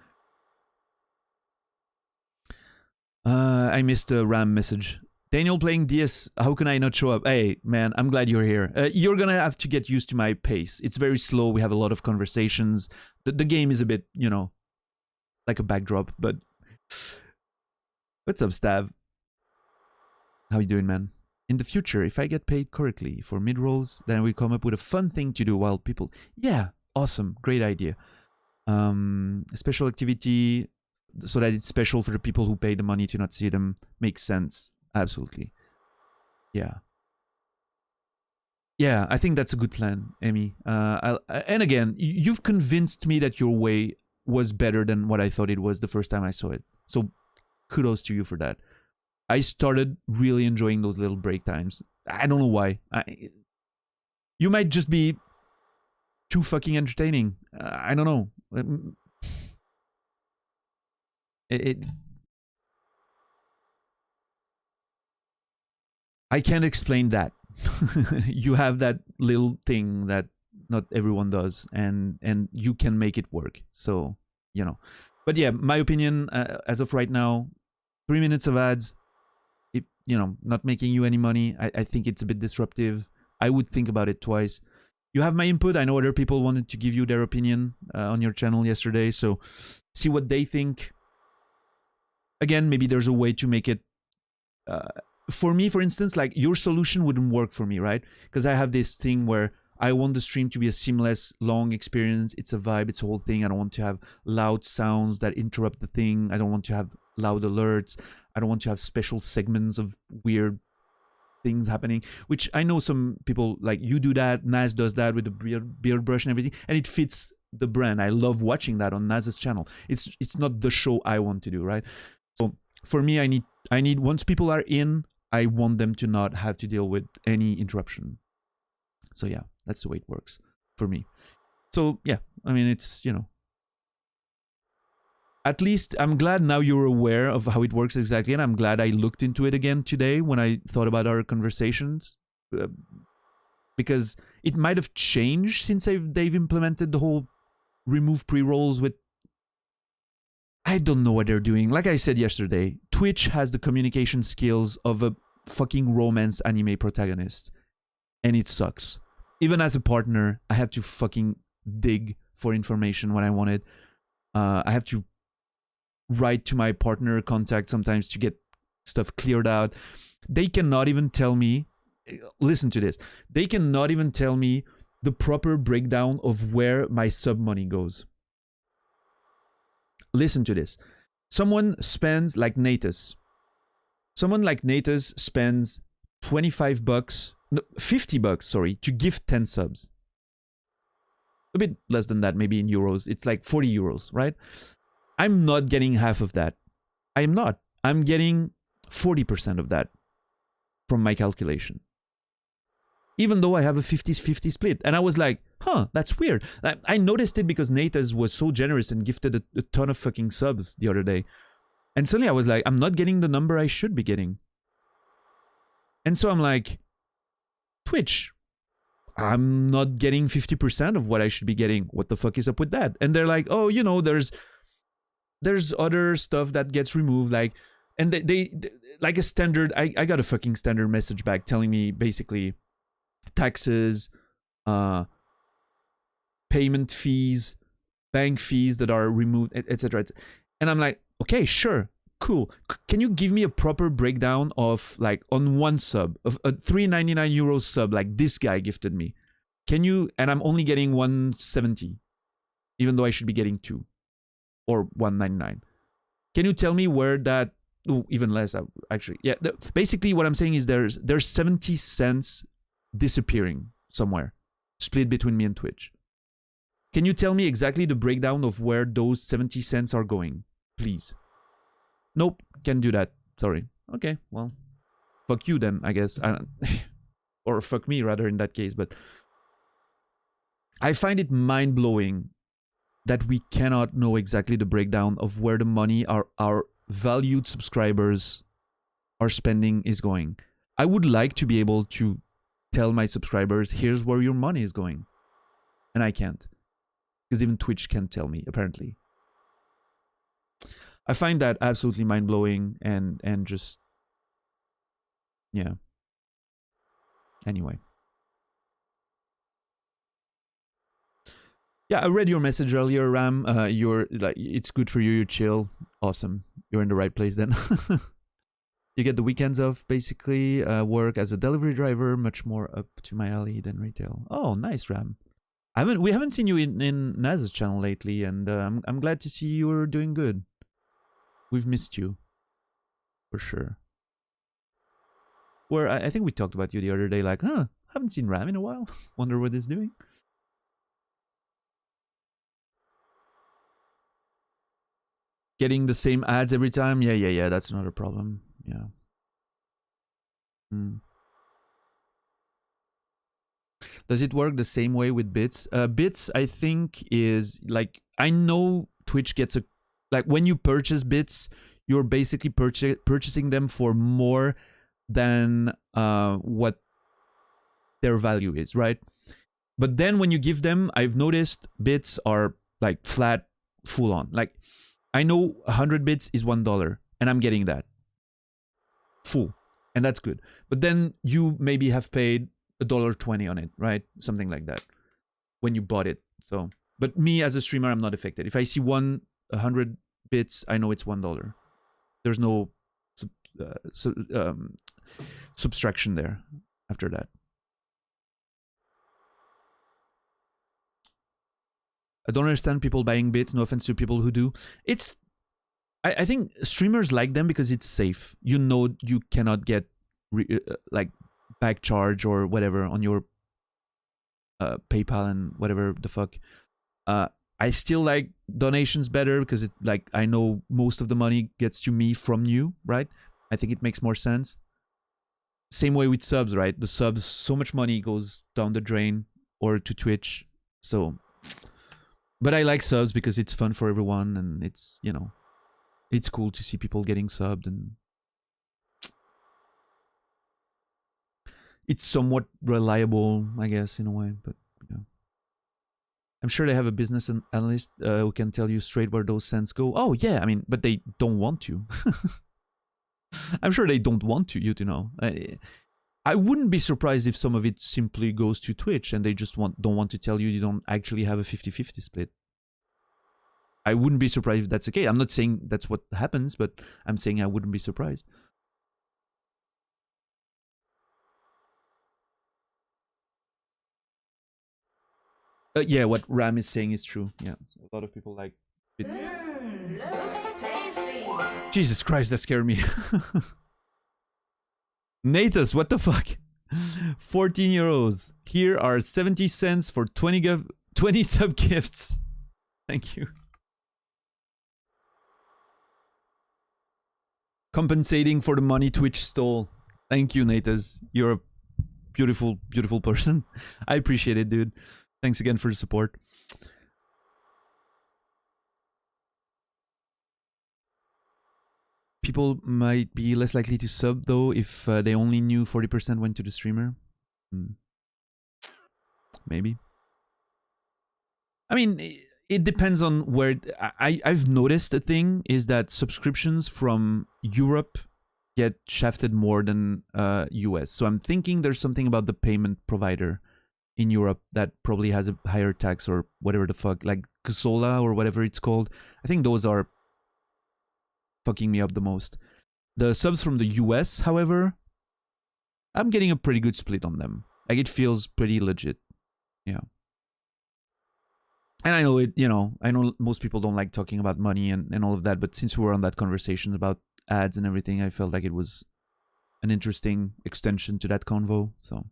I missed a RAM message. Daniel playing DS, how can I not show up? Hey, man, I'm glad you're here. You're gonna have to get used to my pace. It's very slow. We have a lot of conversations. The game is a bit, you know, like a backdrop, but... What's up, Stav? How you doing, man? In the future, if I get paid correctly for mid-rolls, then we come up with a fun thing to do while people... Yeah, awesome. Great idea. Special activity so that it's special for the people who pay the money to not see them. Makes sense. Absolutely. Yeah. Yeah, I think that's a good plan, Emmy. And again, you've convinced me that your way was better than what I thought it was the first time I saw it. So kudos to you for that. I started really enjoying those little break times. I don't know why. You might just be too fucking entertaining. I don't know. I can't explain that. You have that little thing that not everyone does, and you can make it work. So, you know. But yeah, my opinion, as of right now, 3 minutes of ads, you know, not making you any money. I think it's a bit disruptive. I would think about it twice. you have my input. I know other people wanted to give you their opinion on your channel yesterday, so see what they think. Again, maybe there's a way to make it. For me, for instance, like your solution wouldn't work for me, right? Because I have this thing where I want the stream to be a seamless, long experience. It's a vibe. It's a whole thing. I don't want to have loud sounds that interrupt the thing. I don't want to have loud alerts. I don't want to have special segments of weird things happening, which I know some people, like you do that, Naz does that with the beard brush and everything, and it fits the brand. I love watching that on Naz's channel. It's not the show I want to do, right? So for me, I need once people are in, I want them to not have to deal with any interruption. So yeah, that's the way it works for me. So yeah, I mean, it's, you know, at least I'm glad now you're aware of how it works exactly, and I'm glad I looked into it again today when I thought about our conversations, because it might have changed since they've implemented the whole remove pre-rolls with... I don't know what they're doing. Like I said yesterday, Twitch has the communication skills of a fucking romance anime protagonist, and it sucks. Even as a partner, I have to fucking dig for information when I want it. I have to write to my partner contact sometimes to get stuff cleared out. They cannot even tell me, listen to this, they cannot even tell me the proper breakdown of where my sub money goes. Listen to this. Someone spends, like Natus. Someone like Natus spends $25, no, $50, sorry, to give 10 subs. A bit less than that, maybe in euros. It's like 40 euros, right? I'm not getting half of that. I am not. I'm getting 40% of that from my calculation. Even though I have a 50-50 split. And I was like, huh, that's weird. I noticed it because Natas was so generous and gifted a ton of fucking subs the other day. And suddenly I was like, I'm not getting the number I should be getting. And so I'm like, Twitch, I'm not getting 50% of what I should be getting. What the fuck is up with that? And they're like, oh, you know, there's other stuff that gets removed, like, and they like a standard, I got a fucking standard message back telling me basically taxes, payment fees, bank fees that are removed, etc. And I'm like, okay, sure, cool. Can you give me a proper breakdown of, like, on one sub, of a 3.99 euro sub, like this guy gifted me? Can you? And I'm only getting 170, even though I should be getting 2 or 1.99. Can you tell me where that? Oh, even less, actually. Yeah. Basically, what I'm saying is there's 70 cents disappearing somewhere, split between me and Twitch. Can you tell me exactly the breakdown of where those 70 cents are going, please? Nope, can't do that. Sorry. Okay, well, fuck you then, I guess. Or fuck me, rather, in that case. But I find it mind-blowing that we cannot know exactly the breakdown of where the money our valued subscribers are spending is going. I would like to be able to tell my subscribers, here's where your money is going. And I can't. Because even Twitch can't tell me, apparently. I find that absolutely mind-blowing and just... yeah. Anyway. Yeah, I read your message earlier, Ram. You're like, it's good for you. You're chill. Awesome. You're in the right place then. You get the weekends off, basically. Work as a delivery driver, much more up to my alley than retail. Oh, nice, Ram. We haven't seen you in Naz's channel lately, and I'm glad to see you're doing good. We've missed you, for sure. Where I think we talked about you the other day, like, huh, haven't seen Ram in a while. Wonder what he's doing. Getting the same ads every time? Yeah, that's not a problem. Yeah. Does it work the same way with bits? Bits, I think, is like, I know Twitch gets a, like, when you purchase bits, you're basically purchasing them for more than what their value is, right? But then when you give them, I've noticed bits are like flat, full on. Like, I know 100 bits is $1, and I'm getting that full, and that's good. But then you maybe have paid $1.20 on it, right? Something like that. when you bought it. So, but me as a streamer, I'm not affected. If I see 100 bits, I know it's $1. There's no subtraction there after that. I don't understand people buying bits. No offense to people who do. I think streamers like them because it's safe. You know you cannot get like back charge or whatever on your PayPal and whatever the fuck. I still like donations better because it like I know most of the money gets to me from you, right? I think it makes more sense. Same way with subs, right? The subs, so much money goes down the drain or to Twitch. So, but I like subs because it's fun for everyone and it's, you know, it's cool to see people getting subbed and it's somewhat reliable, I guess, in a way. But yeah, I'm sure they have a business analyst who can tell you straight where those cents go. Oh yeah, I mean, but they don't want to. I'm sure they don't want you to know. I wouldn't be surprised if some of it simply goes to Twitch and they just don't want to tell you don't actually have a 50-50 split. I wouldn't be surprised if that's okay. I'm not saying that's what happens, but I'm saying I wouldn't be surprised. Yeah, what Ram is saying is true. Yeah, a lot of people like it. Looks tasty. Jesus Christ, that scared me. Natus, what the fuck? 14 euros. Here are 70 cents for 20 sub gifts. Thank you. Compensating for the money Twitch stole. Thank you, Natus. You're a beautiful, beautiful person. I appreciate it, dude. Thanks again for the support. People might be less likely to sub, though, if they only knew 40% went to the streamer. Maybe. I mean, it depends on where... I've noticed a thing is that subscriptions from Europe get shafted more than US. So I'm thinking there's something about the payment provider in Europe that probably has a higher tax or whatever the fuck, like Kasola or whatever it's called. I think those are fucking me up the most. The subs from the US, however, I'm getting a pretty good split on them. Like, it feels pretty legit. Yeah. And I know it, you know, I know most people don't like talking about money and all of that, but since we were on that conversation about ads and everything, I felt like it was an interesting extension to that convo, so...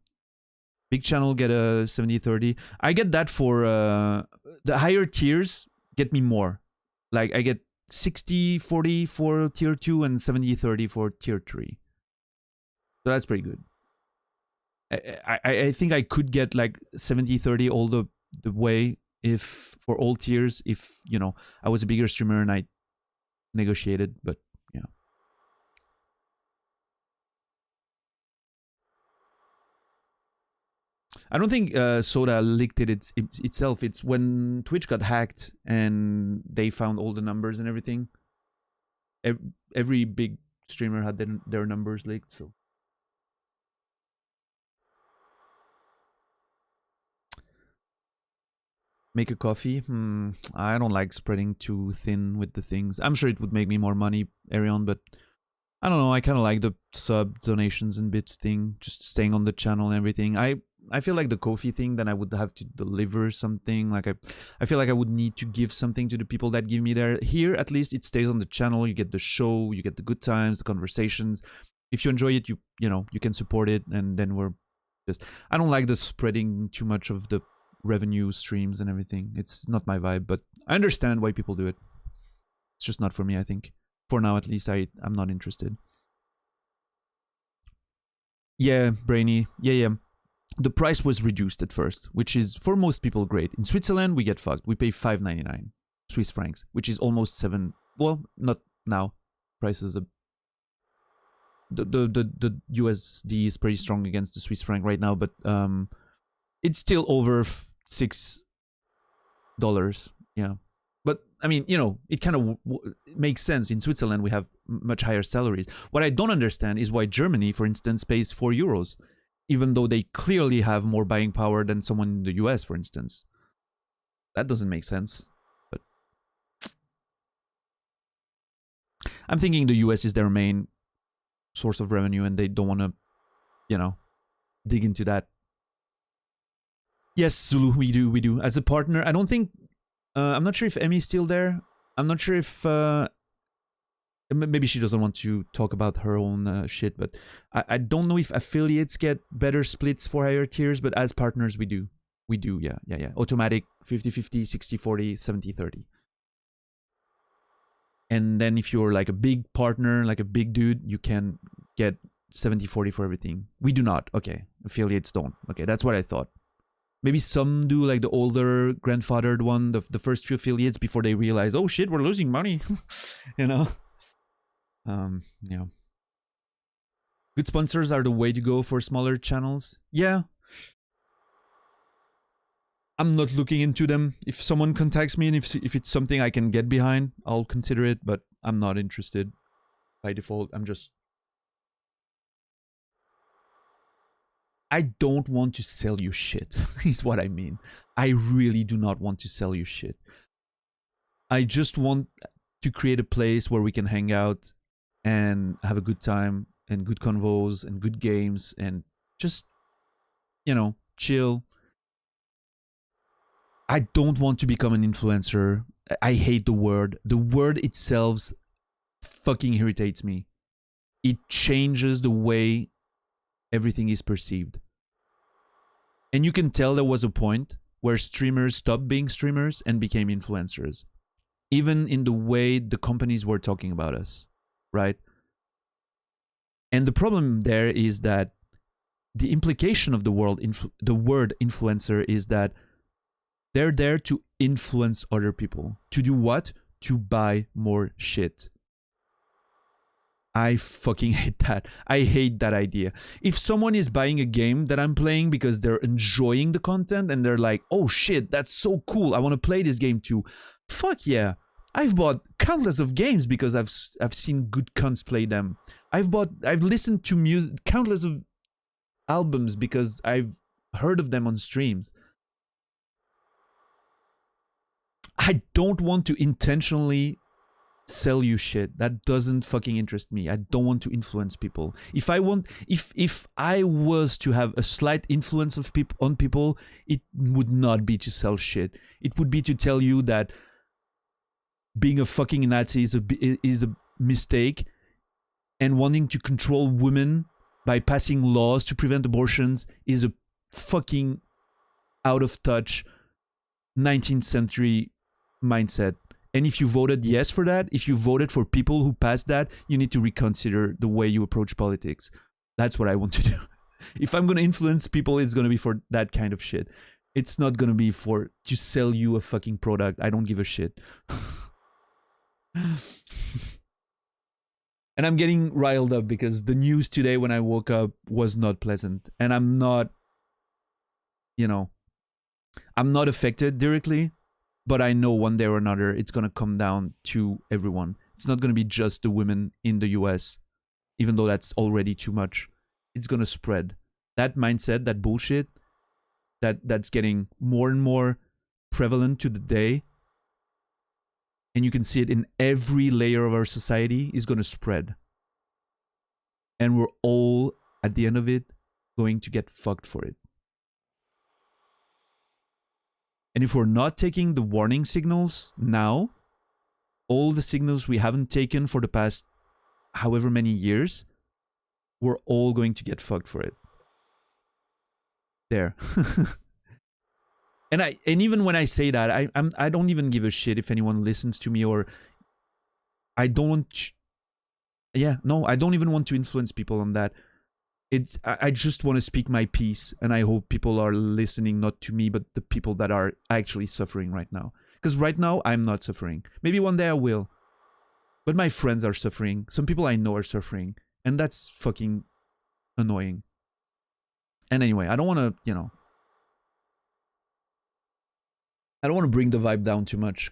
Big channel get a 70-30. I get that for the higher tiers get me more. Like I get 60-40 for tier 2 and 70-30 for tier 3. So that's pretty good. I think I could get like 70-30 all the way if for all tiers if, you know, I was a bigger streamer and I negotiated, but yeah. I don't think Soda leaked it itself. It's when Twitch got hacked and they found all the numbers and everything. Every big streamer had their numbers leaked, so. Make a coffee? I don't like spreading too thin with the things. I'm sure it would make me more money, Arion, but I don't know. I kind of like the sub donations and bits thing, just staying on the channel and everything. I feel like the Ko-fi thing, then I would have to deliver something. Like I feel like I would need to give something to the people that give me there. Here, at least, it stays on the channel. You get the show, you get the good times, the conversations. If you enjoy it, you know, you can support it, and then we're just... I don't like the spreading too much of the revenue streams and everything. It's not my vibe, but I understand why people do it. It's just not for me, I think. For now, at least, I'm not interested. Yeah, Brainy. Yeah. The price was reduced at first, which is, for most people, great. In Switzerland, we get fucked. We pay 5.99 Swiss francs, which is almost 7... Well, not now. Prices are... The USD is pretty strong against the Swiss franc right now, but it's still over $6. Yeah. But, I mean, you know, it kind of makes sense. In Switzerland, we have much higher salaries. What I don't understand is why Germany, for instance, pays 4 euros, even though they clearly have more buying power than someone in the US, for instance. That doesn't make sense. But I'm thinking the US is their main source of revenue and they don't want to, you know, dig into that. Yes, Zulu, we do. As a partner, I don't think, I'm not sure if Emmy's still there. I'm not sure if, maybe she doesn't want to talk about her own shit, but I don't know if affiliates get better splits for higher tiers, but as partners, we do. We do, yeah. Automatic 50-50, 60-40, 70-30. And then if you're like a big partner, like a big dude, you can get 70-40 for everything. We do not. Okay. Affiliates don't. Okay, that's what I thought. Maybe some do, like the older grandfathered one, the first few affiliates before they realize, oh shit, we're losing money. You know? Yeah. Good sponsors are the way to go for smaller channels. Yeah. I'm not looking into them. If someone contacts me and if it's something I can get behind, I'll consider it, but I'm not interested by default. I don't want to sell you shit, is what I mean. I really do not want to sell you shit. I just want to create a place where we can hang out and have a good time and good convos and good games and just, you know, chill. I don't want to become an influencer. I hate the word. The word itself fucking irritates me. It changes the way everything is perceived. And you can tell there was a point where streamers stopped being streamers and became influencers. Even in the way the companies were talking about us, right? And the problem there is that the implication of the word influencer is that they're there to influence other people. To do what? To buy more shit. I fucking hate that. I hate that idea. If someone is buying a game that I'm playing because they're enjoying the content and they're like, oh shit, that's so cool, I want to play this game too. Fuck yeah. I've bought countless of games because I've seen good cunts play them. I've listened to music, countless of albums because I've heard of them on streams. I don't want to intentionally sell you shit. That doesn't fucking interest me. I don't want to influence people. If I was to have a slight influence on people, it would not be to sell shit. It would be to tell you that being a fucking Nazi is a mistake, and wanting to control women by passing laws to prevent abortions is a fucking out of touch 19th century mindset. And if you voted yes for that, if you voted for people who passed that, you need to reconsider the way you approach politics. That's what I want to do. If I'm going to influence people, it's going to be for that kind of shit. It's not going to be to sell you a fucking product. I don't give a shit. And I'm getting riled up because the news today when I woke up was not pleasant. And I'm not, I'm not affected directly, but I know one day or another it's going to come down to everyone. It's not going to be just the women in the US, even though that's already too much. It's going to spread. That mindset, that bullshit, that's getting more and more prevalent to the day. And you can see it in every layer of our society, is going to spread. And we're all, at the end of it, going to get fucked for it. And if we're not taking the warning signals now, all the signals we haven't taken for the past however many years, we're all going to get fucked for it. There. And even when I say that, I don't even give a shit if anyone listens to me, or I don't want I don't even want to influence people on that. I just want to speak my piece, and I hope people are listening, not to me, but the people that are actually suffering right now. Because right now, I'm not suffering. Maybe one day I will. But my friends are suffering. Some people I know are suffering. And that's fucking annoying. And anyway, I don't want to, I don't want to bring the vibe down too much,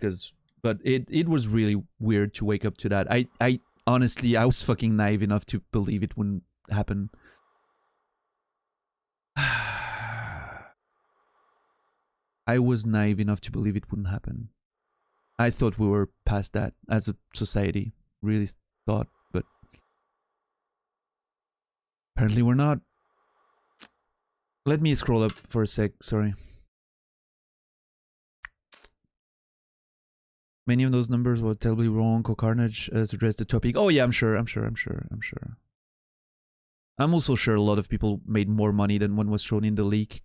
but it was really weird to wake up to that. I honestly, I was fucking naive enough to believe it wouldn't happen. I was naive enough to believe it wouldn't happen. I thought we were past that as a society. Really thought, but apparently we're not. Let me scroll up for a sec, sorry. Many of those numbers were terribly wrong. Carnage has addressed the topic. Oh yeah, I'm sure. I'm also sure a lot of people made more money than what was shown in the leak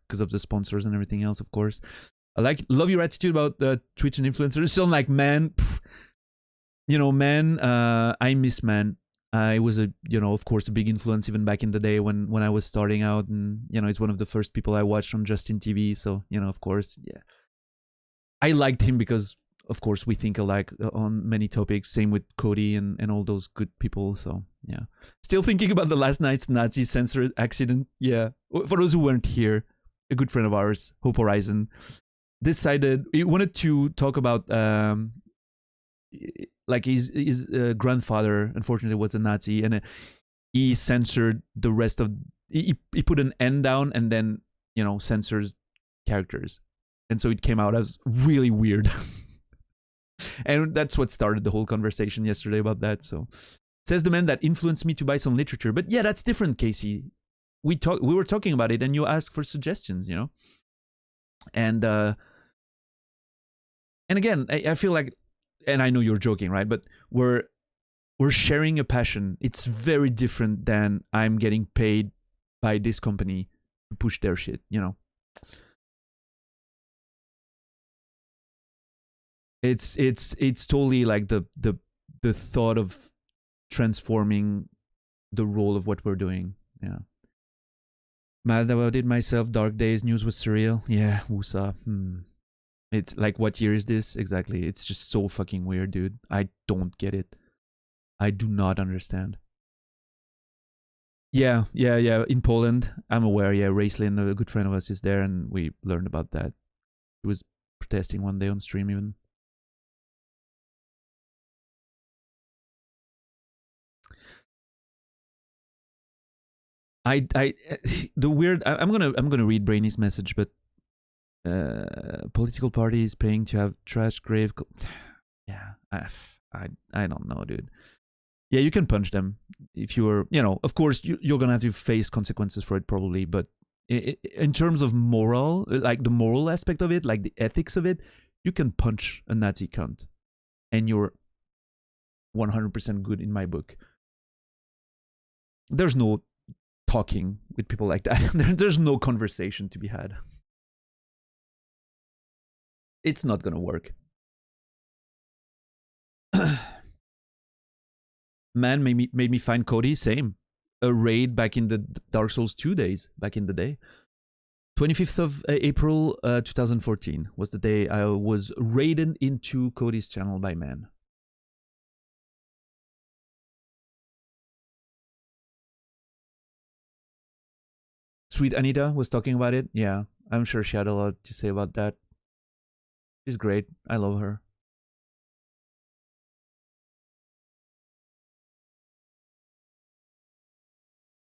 because of the sponsors and everything else, of course. Love your attitude about Twitch and influencers. So like, man, man, I miss man. I was of course, a big influence even back in the day when I was starting out, and it's one of the first people I watched on Justin TV. So of course, yeah, I liked him because, of course, we think alike on many topics. Same with Cody and all those good people. So yeah, still thinking about the last night's Nazi censor accident. Yeah, for those who weren't here, a good friend of ours, Hope Horizon, decided he wanted to talk about like his grandfather unfortunately was a Nazi, and he censored the rest of he put an N down and then censors characters, and so it came out as really weird. And that's what started the whole conversation yesterday about that. So says the man that influenced me to buy some literature. But yeah, that's different, Casey. We were talking about it and you asked for suggestions, and again, I feel like, and I know you're joking, right? But we're sharing a passion. It's very different than I'm getting paid by this company to push their shit, It's totally like the thought of transforming the role of what we're doing. Yeah. Mad about it myself. Dark days. News was surreal. Yeah. Wusa. It's like, what year is this exactly? It's just so fucking weird, dude. I don't get it. I do not understand. Yeah. In Poland, I'm aware. Yeah, Raceland, a good friend of us, is there, and we learned about that. He was protesting one day on stream even. The weird. I'm gonna read Brainy's message, but political parties paying to have trash grave. Yeah, I don't know, dude. Yeah, you can punch them if you were, of course you're gonna have to face consequences for it probably, but in terms of moral, like the moral aspect of it, like the ethics of it, you can punch a Nazi cunt, and you're 100% good in my book. There's no talking with people like that. There's no conversation to be had. It's not gonna work. Man made me find Cody. Same. A raid back in the Dark Souls 2 days, back in the day. 25th of April 2014 was the day I was raided into Cody's channel by man. Sweet Anita was talking about it. Yeah, I'm sure she had a lot to say about that. She's great. I love her.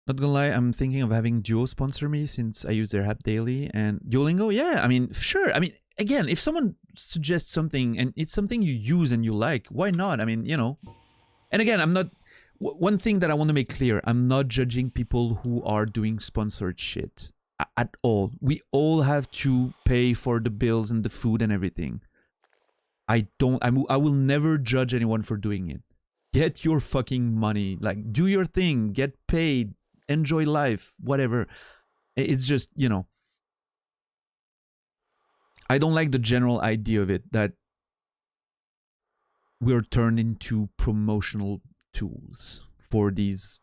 Not gonna lie, I'm thinking of having Duo sponsor me since I use their app daily. And Duolingo, yeah, I mean, sure. I mean, again, if someone suggests something and it's something you use and you like, why not? I mean, And again, I'm not... One thing that I want to make clear, I'm not judging people who are doing sponsored shit at all. We all have to pay for the bills and the food and everything. I will never judge anyone for doing it. Get your fucking money. Like, do your thing. Get paid. Enjoy life. Whatever. It's just, I don't like the general idea of it that we're turned into promotional tools for these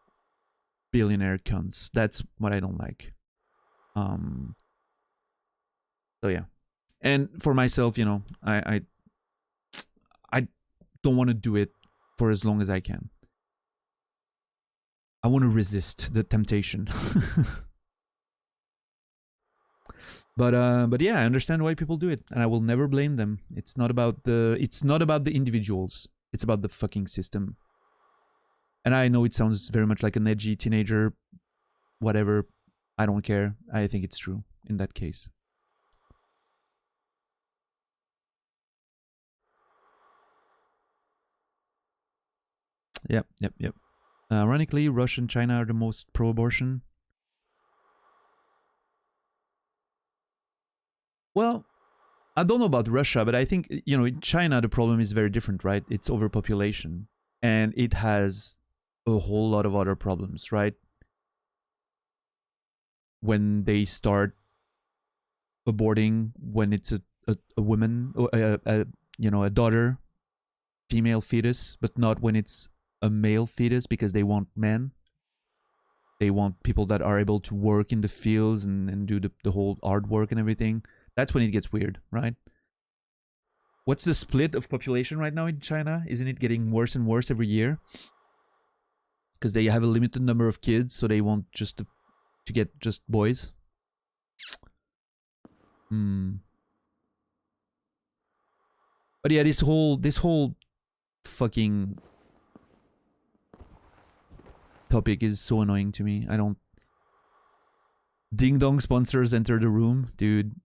billionaire cunts. That's what I don't like. So yeah. And for myself, I don't want to do it for as long as I can. I want to resist the temptation. But yeah, I understand why people do it, and I will never blame them. It's not about the individuals. It's about the fucking system. And I know it sounds very much like an edgy teenager, whatever. I don't care. I think it's true in that case. Yep, yep, yep. Ironically, Russia and China are the most pro-abortion. Well, I don't know about Russia, but I think, you know, in China, the problem is very different, right? It's overpopulation. And it has a whole lot of other problems, right? When they start aborting, when it's a woman, or you know, a daughter, female fetus, but not when it's a male fetus, because they want men. They want people that are able to work in the fields and do the whole artwork and everything. That's when it gets weird, right? What's the split of population right now in China? Isn't it getting worse and worse every year? Because they have a limited number of kids, so they want just to get just boys. But yeah, this whole fucking topic is so annoying to me. I don't... Ding dong sponsors enter the room, dude.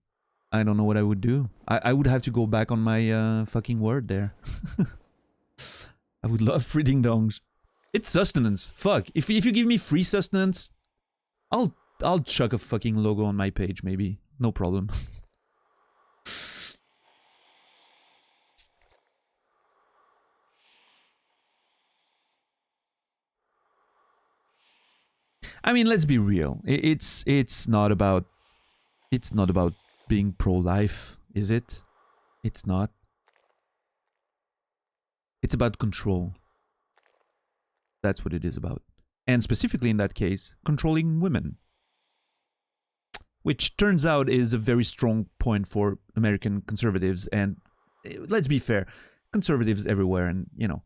I don't know what I would do. I would have to go back on my fucking word there. I would love free ding dongs. It's sustenance. Fuck. If you give me free sustenance, I'll chuck a fucking logo on my page, maybe. No problem. I mean, let's be real. It's not about being pro-life, is it? It's not. It's about control. That's what it is about. And specifically in that case, controlling women. Which turns out is a very strong point for American conservatives. And let's be fair, conservatives everywhere, and, you know.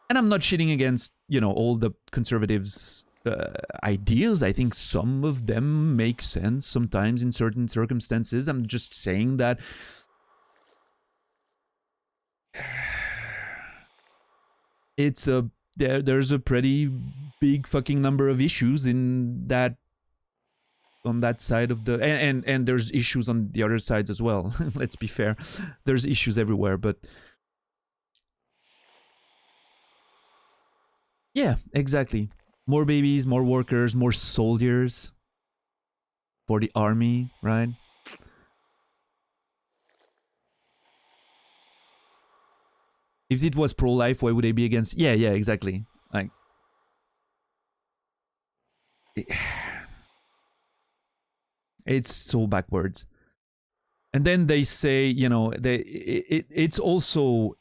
And I'm not shitting against, you know, all the conservatives' ideas. I think some of them make sense sometimes in certain circumstances. I'm just saying that it's there's a pretty big fucking number of issues in that, on that side of the, and there's issues on the other sides as well. Let's be fair, there's issues everywhere, but yeah, exactly. More babies, more workers, more soldiers for the army, right? If it was pro-life, why would they be against? Yeah, exactly. Like, it's so backwards. And then they say, you know, it's also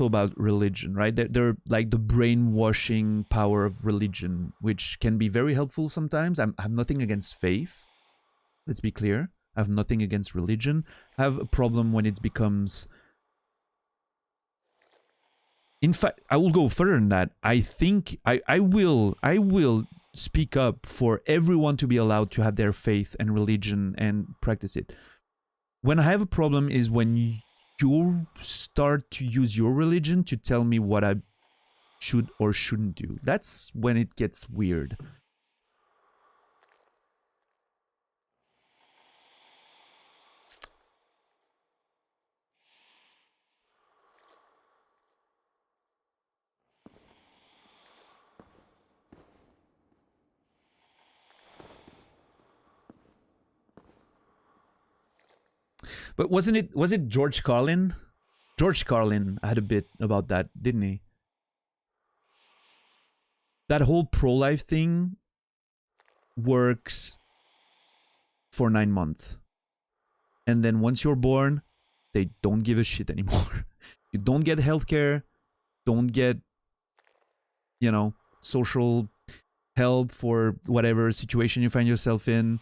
about religion, right? They're like the brainwashing power of religion, which can be very helpful sometimes. I have nothing against faith. Let's be clear. I have nothing against religion. I have a problem when it becomes... In fact, I will go further than that. I think I will speak up for everyone to be allowed to have their faith and religion and practice it. When I have a problem is when you start to use your religion to tell me what I should or shouldn't do. That's when it gets weird. But was it George Carlin? George Carlin had a bit about that, didn't he? That whole pro-life thing works for 9 months. And then once you're born, they don't give a shit anymore. You don't get healthcare, don't get, you know, social help for whatever situation you find yourself in.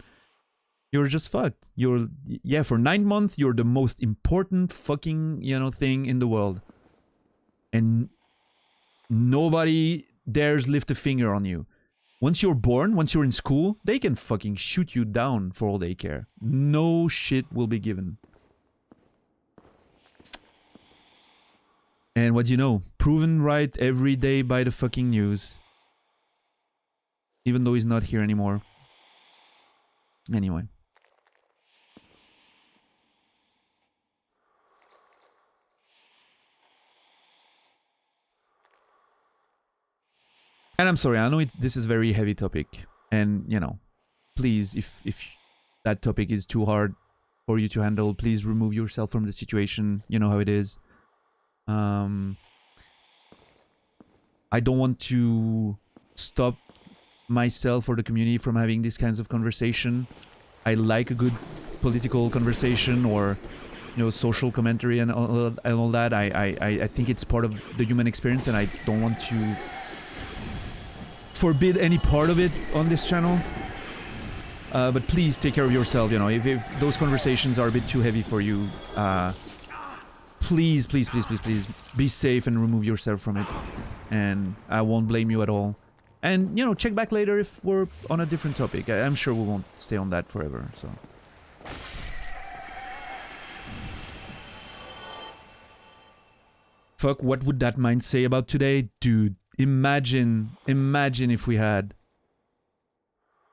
You're just fucked. Yeah, for 9 months, you're the most important fucking, you know, thing in the world. And nobody dares lift a finger on you. Once you're born, once you're in school, they can fucking shoot you down for all they care. No shit will be given. And what do you know? Proven right every day by the fucking news. Even though he's not here anymore. Anyway. And I'm sorry, I know this is very heavy topic, and you know, please, if that topic is too hard for you to handle, please remove yourself from the situation. You know how it is. I don't want to stop myself or the community from having these kinds of conversation. I like a good political conversation or, you know, social commentary and all that. I think it's part of the human experience, and I don't want to forbid any part of it on this channel. But please take care of yourself. You know, if those conversations are a bit too heavy for you, please be safe and remove yourself from it. And I won't blame you at all. And, you know, check back later if we're on a different topic. I'm sure we won't stay on that forever, so. Fuck, what would that mind say about today? Dude, imagine if we had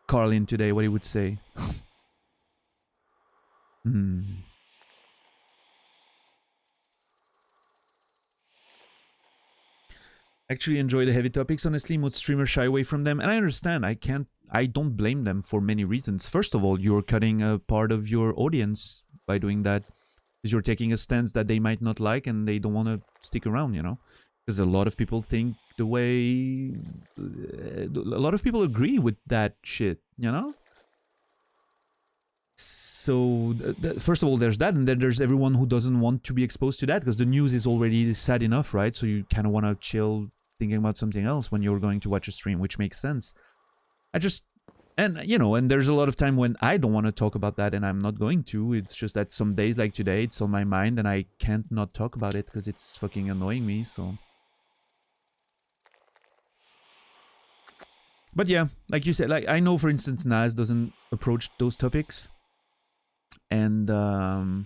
Carl in today, what he would say. Actually enjoy the heavy topics, honestly. Most streamers shy away from them, and I understand. I don't blame them for many reasons. First of all, you're cutting a part of your audience by doing that, because you're taking a stance that they might not like and they don't want to stick around, you know? Because a lot of people think the way... a lot of people agree with that shit, you know? So, first of all, there's that, and then there's everyone who doesn't want to be exposed to that, because the news is already sad enough, right? So you kind of want to chill thinking about something else when you're going to watch a stream, which makes sense. And, you know, and there's a lot of time when I don't want to talk about that, and I'm not going to. It's just that some days like today, it's on my mind, and I can't not talk about it, because it's fucking annoying me, so... But yeah, like you said, like, I know, for instance, Naz doesn't approach those topics. And I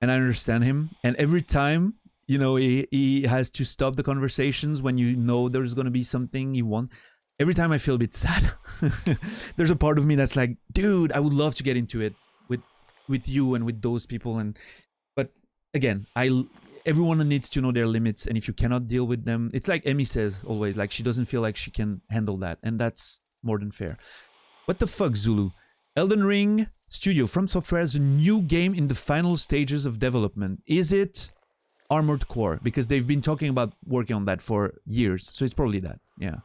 understand him. And every time, you know, he has to stop the conversations when you know there's going to be something you want. Every time I feel a bit sad. There's a part of me that's like, dude, I would love to get into it with you and with those people. But again, everyone needs to know their limits. And if you cannot deal with them, it's like Emmy says always, like, she doesn't feel like she can handle that. And that's more than fair. What the fuck, Zulu? Elden Ring Studio from Software has a new game in the final stages of development. Is it Armored Core? Because they've been talking about working on that for years. So it's probably that. Yeah.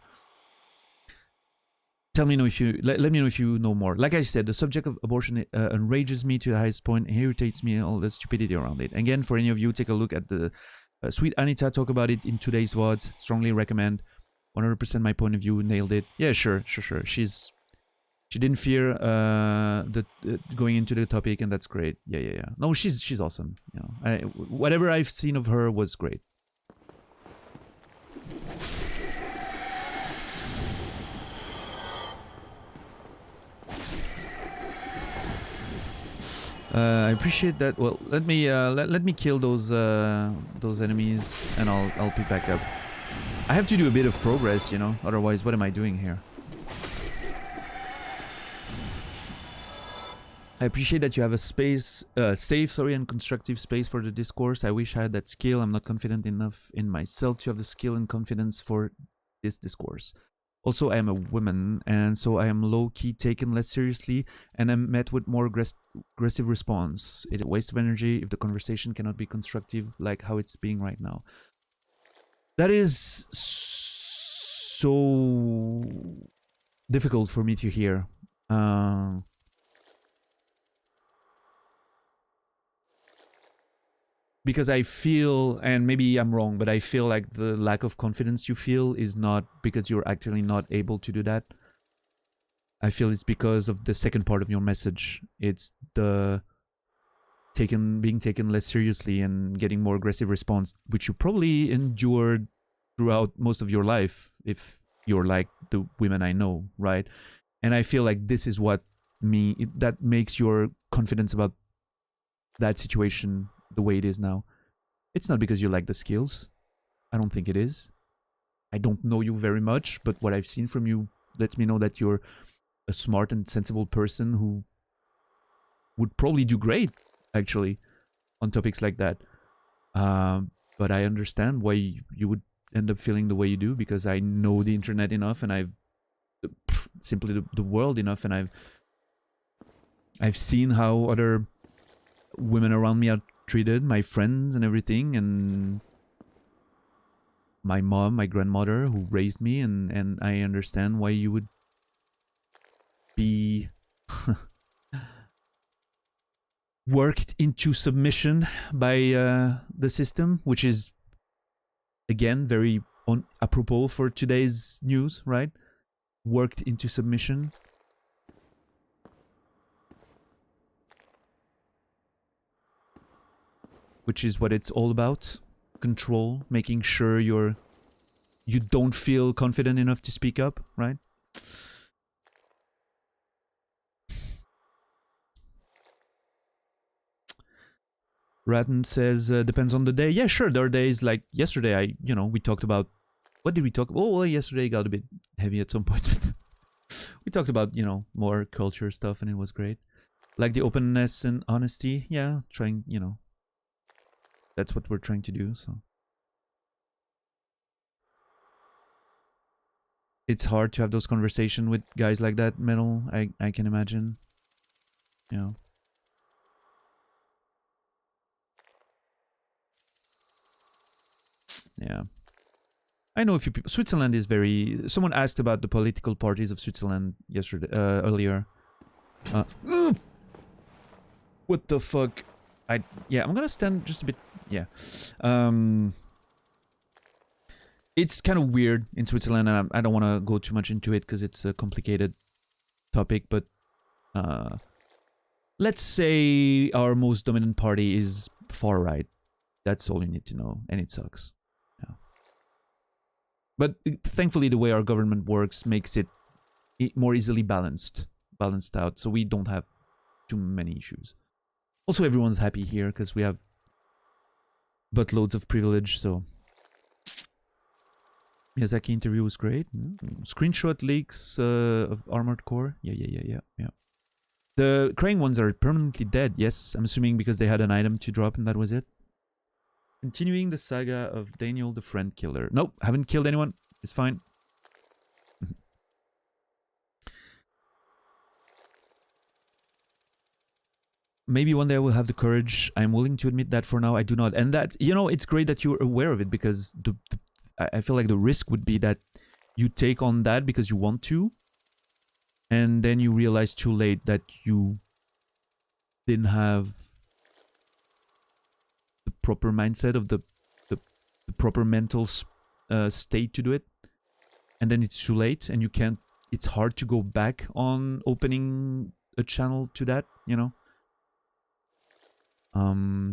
Tell me if you... Let me know if you know more. Like I said, the subject of abortion enrages me to the highest point. Irritates me and all the stupidity around it. Again, for any of you, take a look at the Sweet Anita talk about it in today's VOD. Strongly recommend. 100% my point of view. Nailed it. Yeah, sure. She didn't fear going into the topic, and that's great. Yeah. No, she's awesome. You know, whatever I've seen of her was great. I appreciate that. Well, let me kill those enemies, and I'll pick back up. I have to do a bit of progress, you know. Otherwise, what am I doing here? I appreciate that you have a safe, and constructive space for the discourse. I wish I had that skill. I'm not confident enough in myself to have the skill and confidence for this discourse. Also, I am a woman, and so I am low-key taken less seriously, and I'm met with more aggressive response. It's a waste of energy if the conversation cannot be constructive like how it's being right now. That is so difficult for me to hear. Because I feel, and maybe I'm wrong, but I feel like the lack of confidence you feel is not because you're actually not able to do that. I feel it's because of the second part of your message. It's the being taken less seriously and getting more aggressive response, which you probably endured throughout most of your life if you're like the women I know, right? And I feel like this is what that makes your confidence about that situation the way it is now. It's not because you lack the skills. I don't think it is. I don't know you very much, but what I've seen from you lets me know that you're a smart and sensible person who would probably do great, actually, on topics like that. but I understand why you would end up feeling the way you do, because I know the internet enough, and I've simply the world enough, and I've seen how other women around me are treated, my friends and everything, and my mom, my grandmother who raised me, and I understand why you would be worked into submission by the system, which is again very apropos for today's news, right? Worked into submission. Which is what it's all about. Control, making sure you don't feel confident enough to speak up, right? Ratton says, depends on the day. Yeah, sure, there are days like yesterday, we talked about, what did we talk about? Oh, well, yesterday got a bit heavy at some points, but we talked about, more culture stuff, and it was great. Like the openness and honesty, yeah, trying, that's what we're trying to do, so. It's hard to have those conversations with guys like that, Metal, I can imagine. Yeah. I know a few people. Switzerland is very... Someone asked about the political parties of Switzerland yesterday, earlier. What the fuck? Yeah, I'm gonna stand just a bit... Yeah. It's kind of weird in Switzerland, and I don't want to go too much into it because it's a complicated topic, but... let's say our most dominant party is far right. That's all you need to know, and it sucks. Yeah. But thankfully, the way our government works makes it more easily balanced out, so we don't have too many issues. Also, everyone's happy here because we have buttloads of privilege, so... Miyazaki interview was great. Screenshot leaks of Armored Core. Yeah. The Krang ones are permanently dead, yes. I'm assuming because they had an item to drop and that was it. Continuing the saga of Daniel the Friend Killer. Nope, haven't killed anyone. It's fine. Maybe one day I will have the courage. I'm willing to admit that for now I do not. And that, it's great that you're aware of it, because I feel like the risk would be that you take on that because you want to, and then you realize too late that you didn't have the proper mindset of the proper mental state to do it, and then it's too late, and you can't... It's hard to go back on opening a channel to that,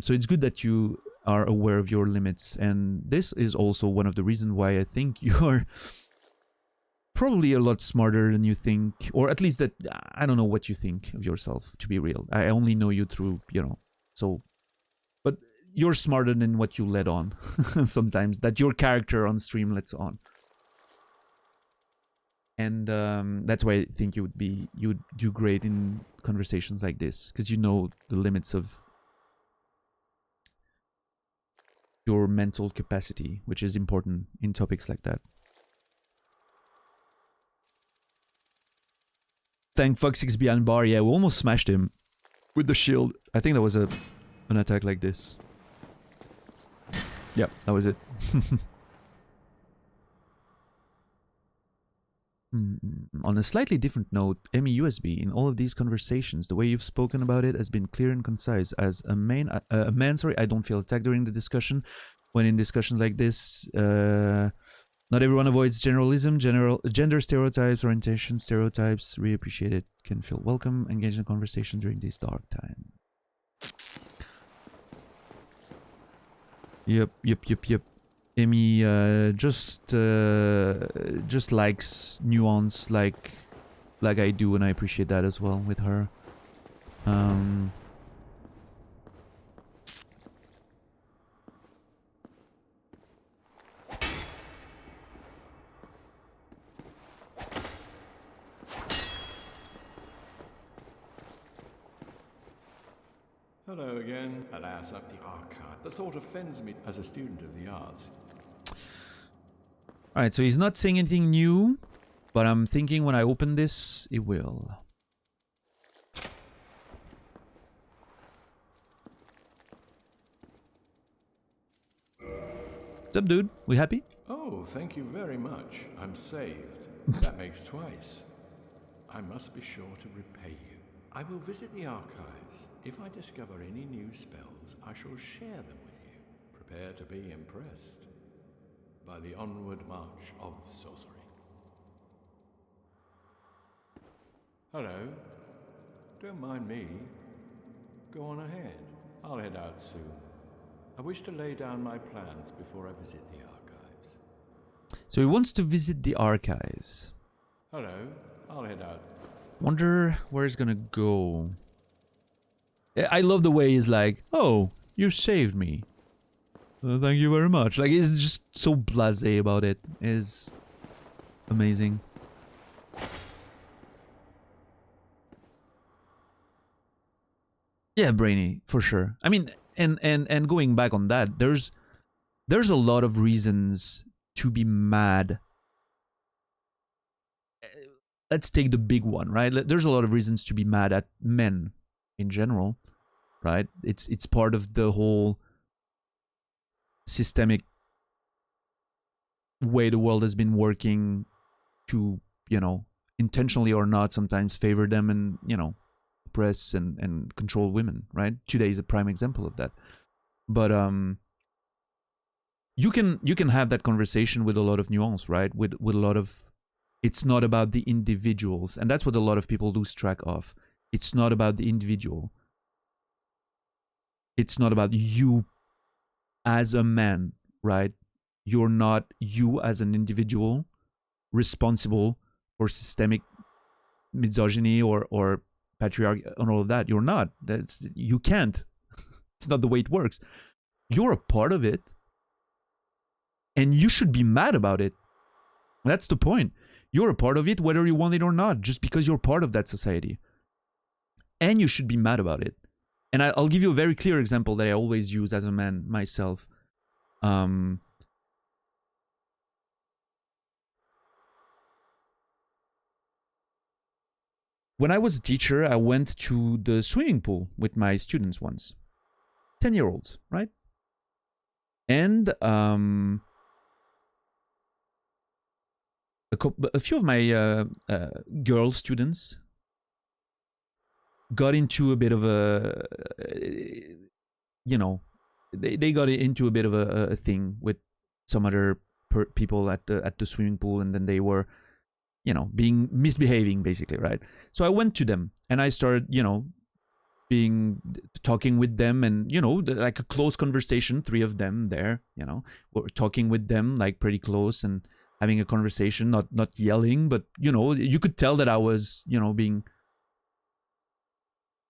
So it's good that you are aware of your limits, and this is also one of the reasons why I think you're probably a lot smarter than you think, or at least that... I don't know what you think of yourself, to be real. I only know you through, so... But you're smarter than what you let on, sometimes, that your character on stream lets on. And that's why I think you would do great in conversations like this, because you know the limits of your mental capacity, which is important in topics like that. Thank fuck 6 behind bar. Yeah, we almost smashed him with the shield. I think that was an attack like this. Yeah, that was it. On a slightly different note, MEUSB, in all of these conversations, the way you've spoken about it has been clear and concise. As a man, I don't feel attacked during the discussion. When in discussions like this, not everyone avoids generalism, gender stereotypes, orientation stereotypes. Really appreciate it. Can feel welcome, engage in a conversation during this dark time. Yep. Emmy just likes nuance like I do, and I appreciate that as well with her. Hello again. Alas, up the archive. The thought offends me as a student of the arts. Alright, so he's not saying anything new, but I'm thinking when I open this, it will. What's up, dude? We happy? Oh, thank you very much. I'm saved. That makes twice. I must be sure to repay you. I will visit the archives. If I discover any new spells, I shall share them with you. Prepare to be impressed by the onward march of sorcery. Hello. Don't mind me. Go on ahead. I'll head out soon. I wish to lay down my plans before I visit the archives. So he wants to visit the archives. Hello. I'll head out. Wonder where he's gonna go. I love the way he's like, oh, you saved me. Thank you very much. Like, he's just so blasé about it. It's amazing. Yeah, Brainy, for sure. I mean, and going back on that, there's a lot of reasons to be mad. Let's take the big one, right? There's a lot of reasons to be mad at men in general, right? It's part of the whole systemic way the world has been working to, you know, intentionally or not, sometimes favor them and, you know, oppress and control women, right? Today is a prime example of that. But you can have that conversation with a lot of nuance, right? With a lot of, it's not about the individuals, and that's what a lot of people lose track of. It's not about the individual. It's not about you as a man, right? You're not, you as an individual, responsible for systemic misogyny or patriarchy and all of that. You're not. You can't. It's not the way it works. You're a part of it, and you should be mad about it. That's the point. You're a part of it whether you want it or not, just because you're part of that society. And you should be mad about it. And I'll give you a very clear example that I always use as a man myself. When I was a teacher, I went to the swimming pool with my students once. 10-year-olds, right? And a few of my girl students got into a bit of a, you know, they got into a bit of a thing with some other people at the swimming pool, and then they were, you know, misbehaving basically, right? So I went to them and I started, you know, talking with them, and, you know, like a close conversation, 3 of them there, you know, we're talking with them like pretty close and having a conversation, not yelling, but, you know, you could tell that I was, you know, being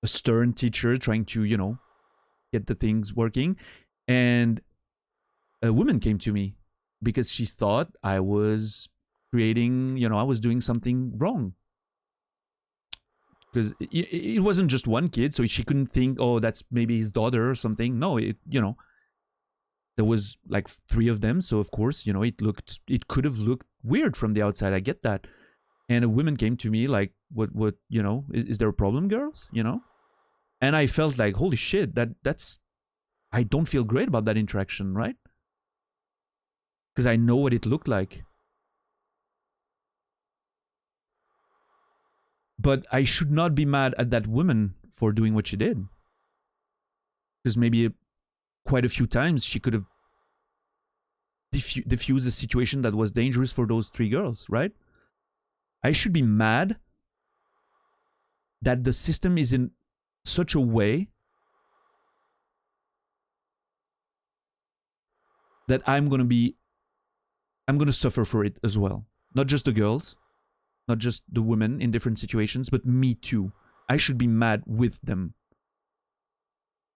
a stern teacher trying to, you know, get the things working. And a woman came to me because she thought I was creating, you know, I was doing something wrong. Because it wasn't just one kid, so she couldn't think, oh, that's maybe his daughter or something. No, you know, there was like 3 of them, so of course, you know, it could have looked weird from the outside. I get that. And a woman came to me like, what, you know, is there a problem, girls? You know? And I felt like, holy shit, that's, I don't feel great about that interaction, right? Because I know what it looked like. But I should not be mad at that woman for doing what she did. Because maybe quite a few times she could have diffused a situation that was dangerous for those 3 girls, right? I should be mad that the system is in such a way that I'm going to suffer for it as well. Not just the girls, not just the women in different situations, but me too. I should be mad with them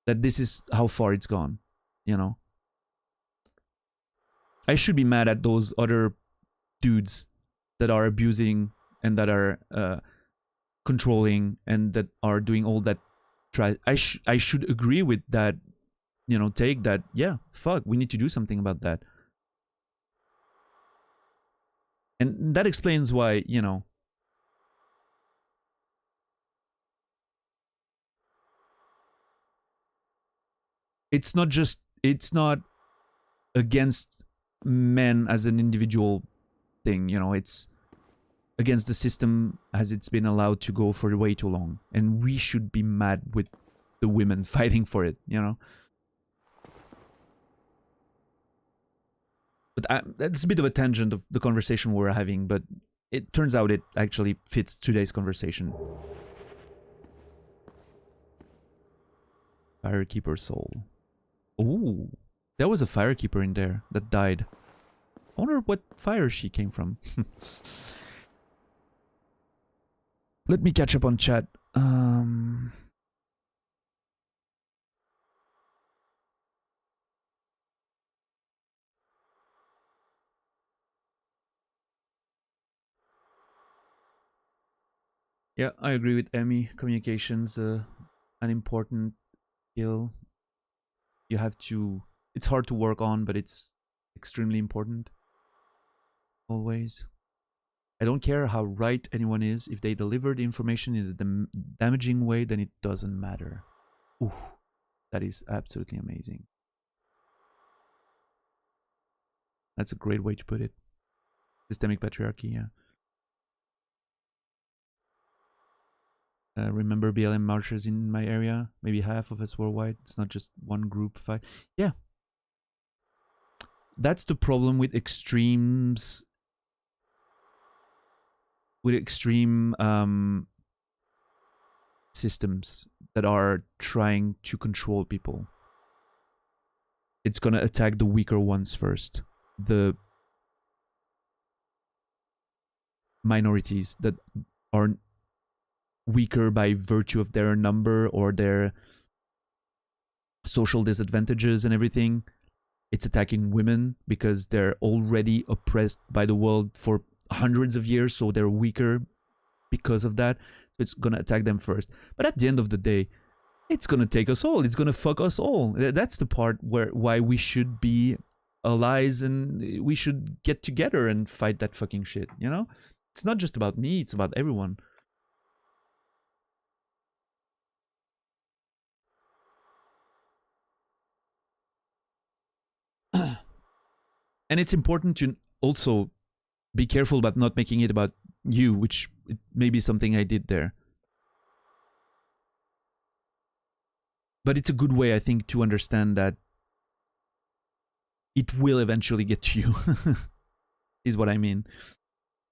that this is how far it's gone, you know? I should be mad at those other dudes that are abusing and that are controlling and that are doing all that I should agree with that, you know, take that, yeah, fuck, we need to do something about that. And that explains why, you know, it's not against men as an individual thing, you know, it's against the system as it's been allowed to go for way too long. And we should be mad with the women fighting for it, you know? But that's a bit of a tangent of the conversation we're having, but it turns out it actually fits today's conversation. Firekeeper soul. Ooh, there was a firekeeper in there that died. I wonder what fire she came from. Let me catch up on chat. Yeah, I agree with Emmy. Communication's an important skill. You have to... It's hard to work on, but it's extremely important. Always. I don't care how right anyone is. If they deliver the information in a damaging way, then it doesn't matter. Ooh, that is absolutely amazing. That's a great way to put it. Systemic patriarchy, yeah. Remember BLM marchers in my area? Maybe half of us were white. It's not just one group fight. Yeah. That's the problem with extremes. With extreme systems that are trying to control people. It's gonna attack the weaker ones first. The minorities that are weaker by virtue of their number or their social disadvantages and everything. It's attacking women because they're already oppressed by the world for hundreds of years, so they're weaker because of that. So it's gonna attack them first. But at the end of the day, it's gonna take us all. It's gonna fuck us all. That's the part why we should be allies and we should get together and fight that fucking shit, you know? It's not just about me, it's about everyone. And it's important to also be careful about not making it about you, which may be something I did there. But it's a good way, I think, to understand that it will eventually get to you, is what I mean.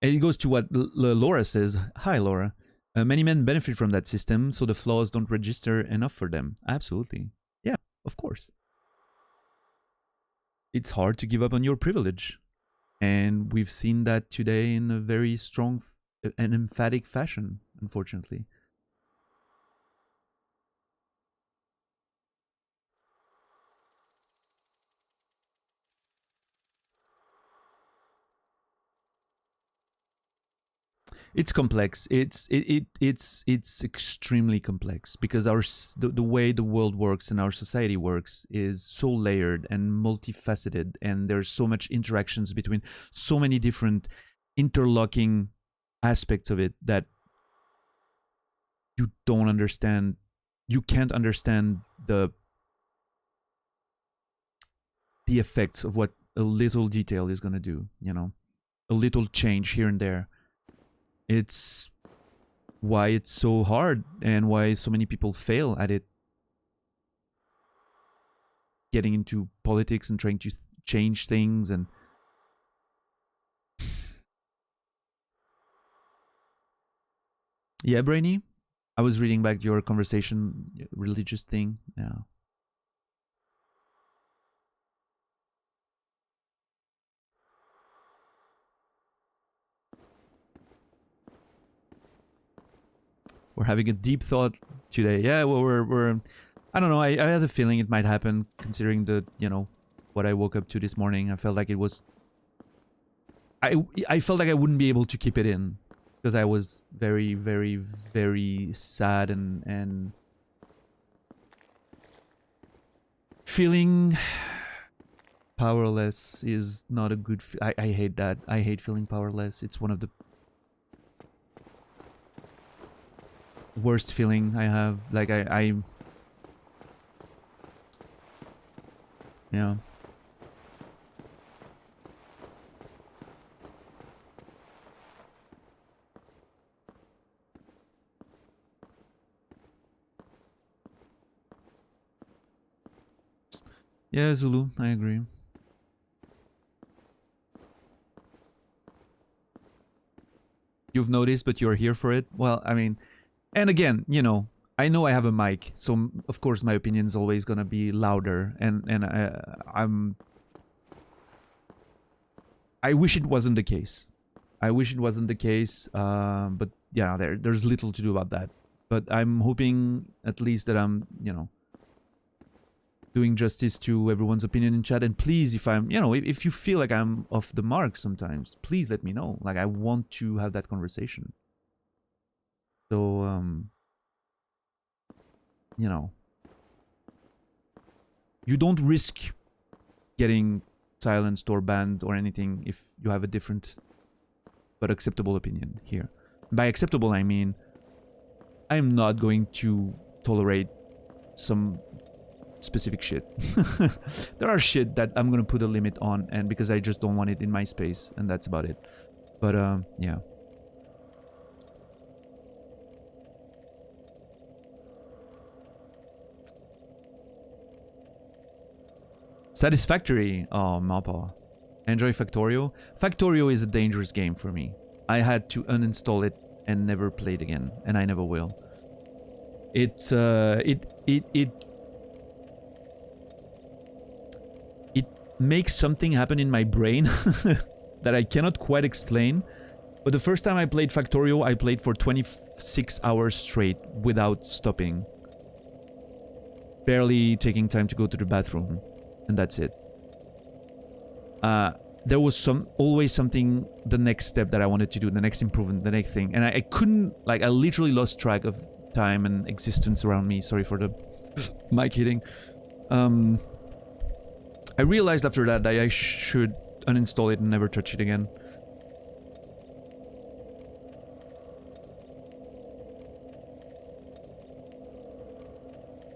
And it goes to what Laura says. Hi, Laura. Many men benefit from that system, so the flaws don't register enough for them. Absolutely. Yeah, of course. It's hard to give up on your privilege. And we've seen that today in a very strong and emphatic fashion, unfortunately. It's complex. It's extremely complex because the way the world works and our society works is so layered and multifaceted, and there's so much interactions between so many different interlocking aspects of it that you don't understand. You can't understand the effects of what a little detail is going to do, you know, a little change here and there. It's why it's so hard and why so many people fail at it. Getting into politics and trying to change things and... Yeah, Brainy? I was reading back your conversation, religious thing. Yeah. We're having a deep thought today. Yeah, well, we're I don't know. I had a feeling it might happen, considering the, you know, what I woke up to this morning. I felt like it was... I felt like I wouldn't be able to keep it in because I was very, very, very sad and feeling powerless is not a good... I hate that. I hate feeling powerless. It's one of the worst feeling I have. Like, yeah. Yeah, Zulu, I agree. You've noticed, but you're here for it. Well, I mean, and again, you know I have a mic, so of course my opinion's always gonna be louder, and I wish it wasn't the case. I wish it wasn't the case, but yeah, there's little to do about that. But I'm hoping at least that I'm, you know, doing justice to everyone's opinion in chat. And please, if I'm, you know, if you feel like I'm off the mark sometimes, please let me know. Like, I want to have that conversation. So, you know, you don't risk getting silenced or banned or anything if you have a different but acceptable opinion here. By acceptable, I mean I'm not going to tolerate some specific shit. There are shit that I'm gonna put a limit on, and because I just don't want it in my space, and that's about it. But yeah. Satisfactory. Oh, Mappa. Enjoy Factorio. Factorio is a dangerous game for me. I had to uninstall it and never play it again, and I never will. It makes something happen in my brain that I cannot quite explain. But the first time I played Factorio, I played for 26 hours straight without stopping. Barely taking time to go to the bathroom. And that's it. There was always something, the next step that I wanted to do, the next improvement, the next thing. And I couldn't, like, I literally lost track of time and existence around me. Sorry for the mic hitting. I realized after that I should uninstall it and never touch it again.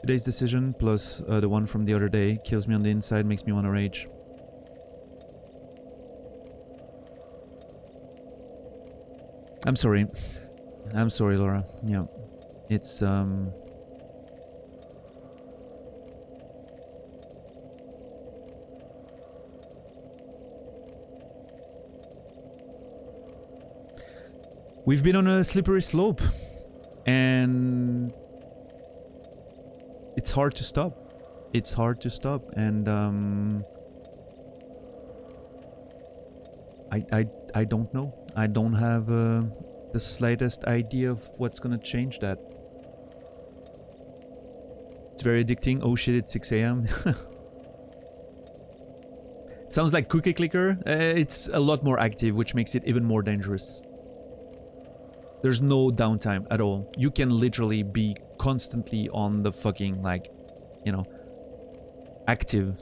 Today's decision plus the one from the other day kills me on the inside, makes me want to rage. I'm sorry. I'm sorry, Laura. Yeah. It's we've been on a slippery slope, and it's hard to stop. It's hard to stop, and I don't know. I don't have the slightest idea of what's gonna change that. It's very addicting. Oh shit, it's 6 AM. It sounds like Cookie Clicker. It's a lot more active, which makes it even more dangerous. There's no downtime at all. You can literally be constantly on the fucking, like, you know, active.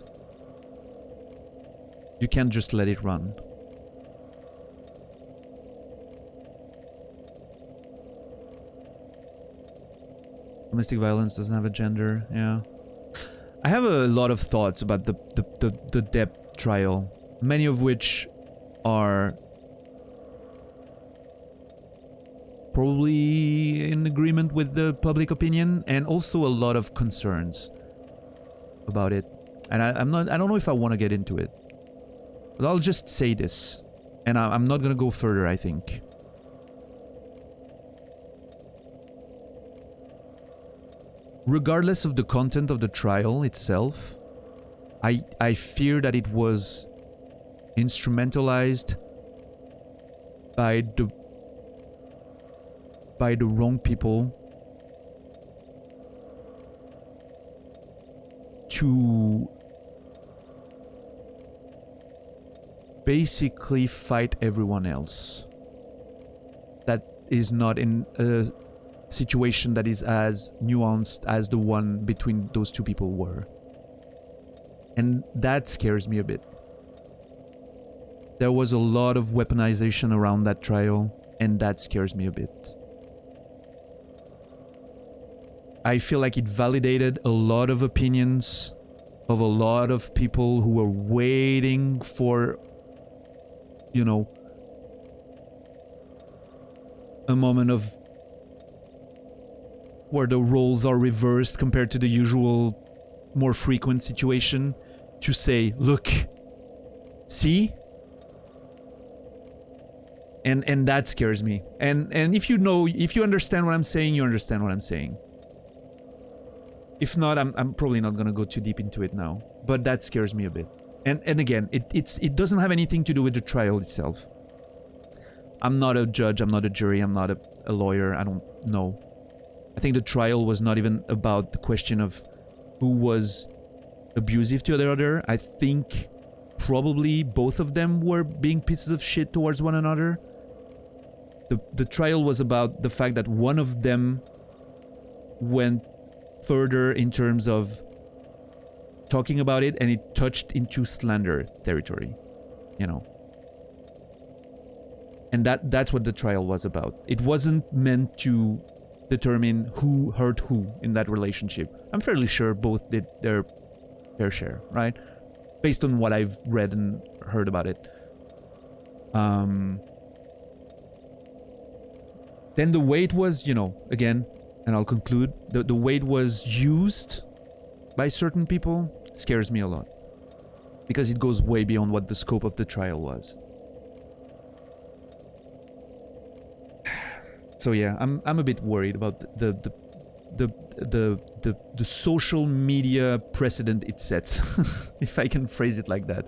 You can't just let it run. Domestic violence doesn't have a gender, yeah. I have a lot of thoughts about the Depp trial, many of which are probably in agreement with the public opinion, and also a lot of concerns about it. And I don't know if I want to get into it, but I'll just say this, and I'm not gonna go further, I think. Regardless of the content of the trial itself, I fear that it was instrumentalized by the wrong people to basically fight everyone else that is not in a situation that is as nuanced as the one between those two people were. And that scares me a bit. There was a lot of weaponization around that trial, and that scares me a bit. I feel like it validated a lot of opinions of a lot of people who were waiting for, you know, a moment of where the roles are reversed compared to the usual, more frequent situation, to say, look, see? And that scares me. And if you understand what I'm saying, you understand what I'm saying. If not, I'm probably not gonna go too deep into it now. But that scares me a bit. And again, it doesn't have anything to do with the trial itself. I'm not a judge, I'm not a jury, I'm not a lawyer, I don't know. I think the trial was not even about the question of who was abusive to the other. I think probably both of them were being pieces of shit towards one another. The trial was about the fact that one of them went further in terms of talking about it, and it touched into slander territory, you know. And that's what the trial was about. It wasn't meant to determine who hurt who in that relationship. I'm fairly sure both did their fair share, right? Based on what I've read and heard about it. Then the way it was, you know, again, and I'll conclude, the way it was used by certain people scares me a lot. Because it goes way beyond what the scope of the trial was. So yeah, I'm a bit worried about the social media precedent it sets, if I can phrase it like that.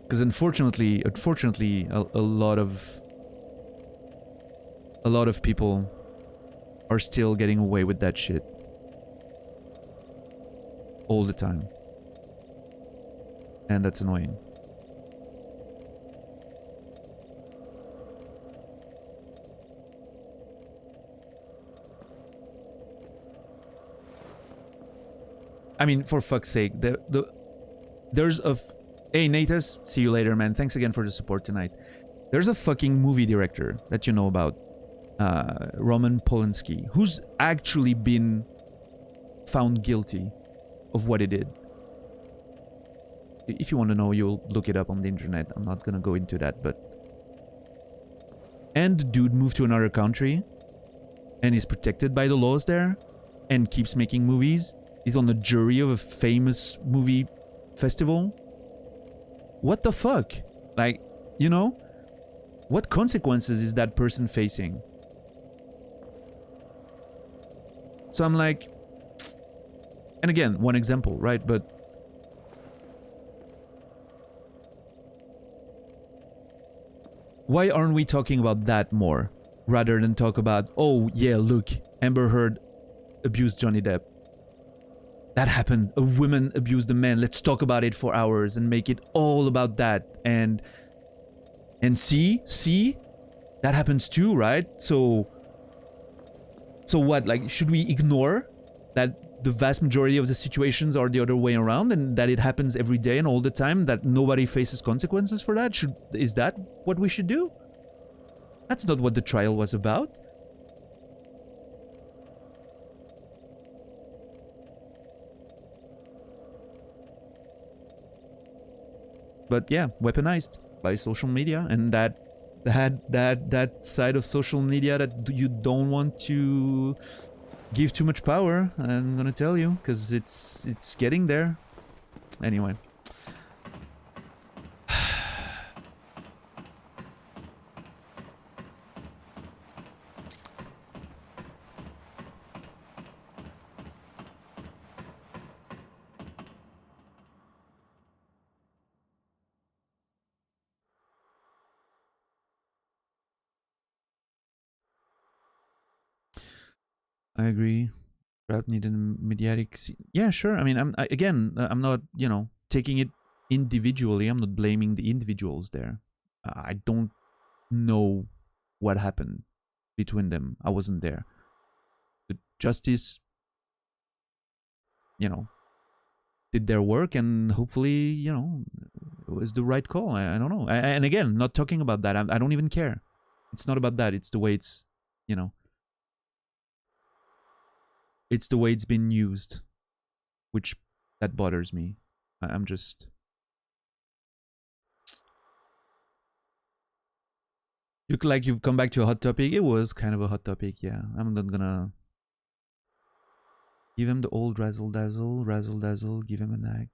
Because unfortunately, a lot of people are still getting away with that shit. All the time. And that's annoying. I mean, for fuck's sake, there's a... Hey, Natus, see you later, man. Thanks again for the support tonight. There's a fucking movie director that you know about, Roman Polanski, who's actually been found guilty of what he did. If you want to know, you'll look it up on the internet. I'm not gonna go into that, but... And the dude moved to another country, and is protected by the laws there, and keeps making movies. He's on the jury of a famous movie festival. What the fuck? Like, you know? What consequences is that person facing? So I'm like... And again, one example, right? But... why aren't we talking about that more? Rather than talk about, oh yeah, look, Amber Heard abused Johnny Depp. That happened. A woman abused a man. Let's talk about it for hours and make it all about that. And see? That happens too, right? So what? Like, should we ignore that the vast majority of the situations are the other way around, and that it happens every day and all the time, that nobody faces consequences for that? Is that what we should do? That's not what the trial was about. But yeah, weaponized by social media, and that side of social media that you don't want to give too much power. I'm gonna tell you, because it's getting there. Anyway. I agree. Rap needed mediatic. Yeah, sure. I mean, I'm not, you know, taking it individually. I'm not blaming the individuals there. I don't know what happened between them. I wasn't there. The justice, you know, did their work, and hopefully, you know, it was the right call. I don't know. And again, not talking about that. I don't even care. It's not about that. It's the way it's, you know, it's the way it's been used, which that bothers me. I'm just. You look like you've come back to a hot topic. It was kind of a hot topic, yeah. I'm not gonna give him the old razzle dazzle, give him a nag,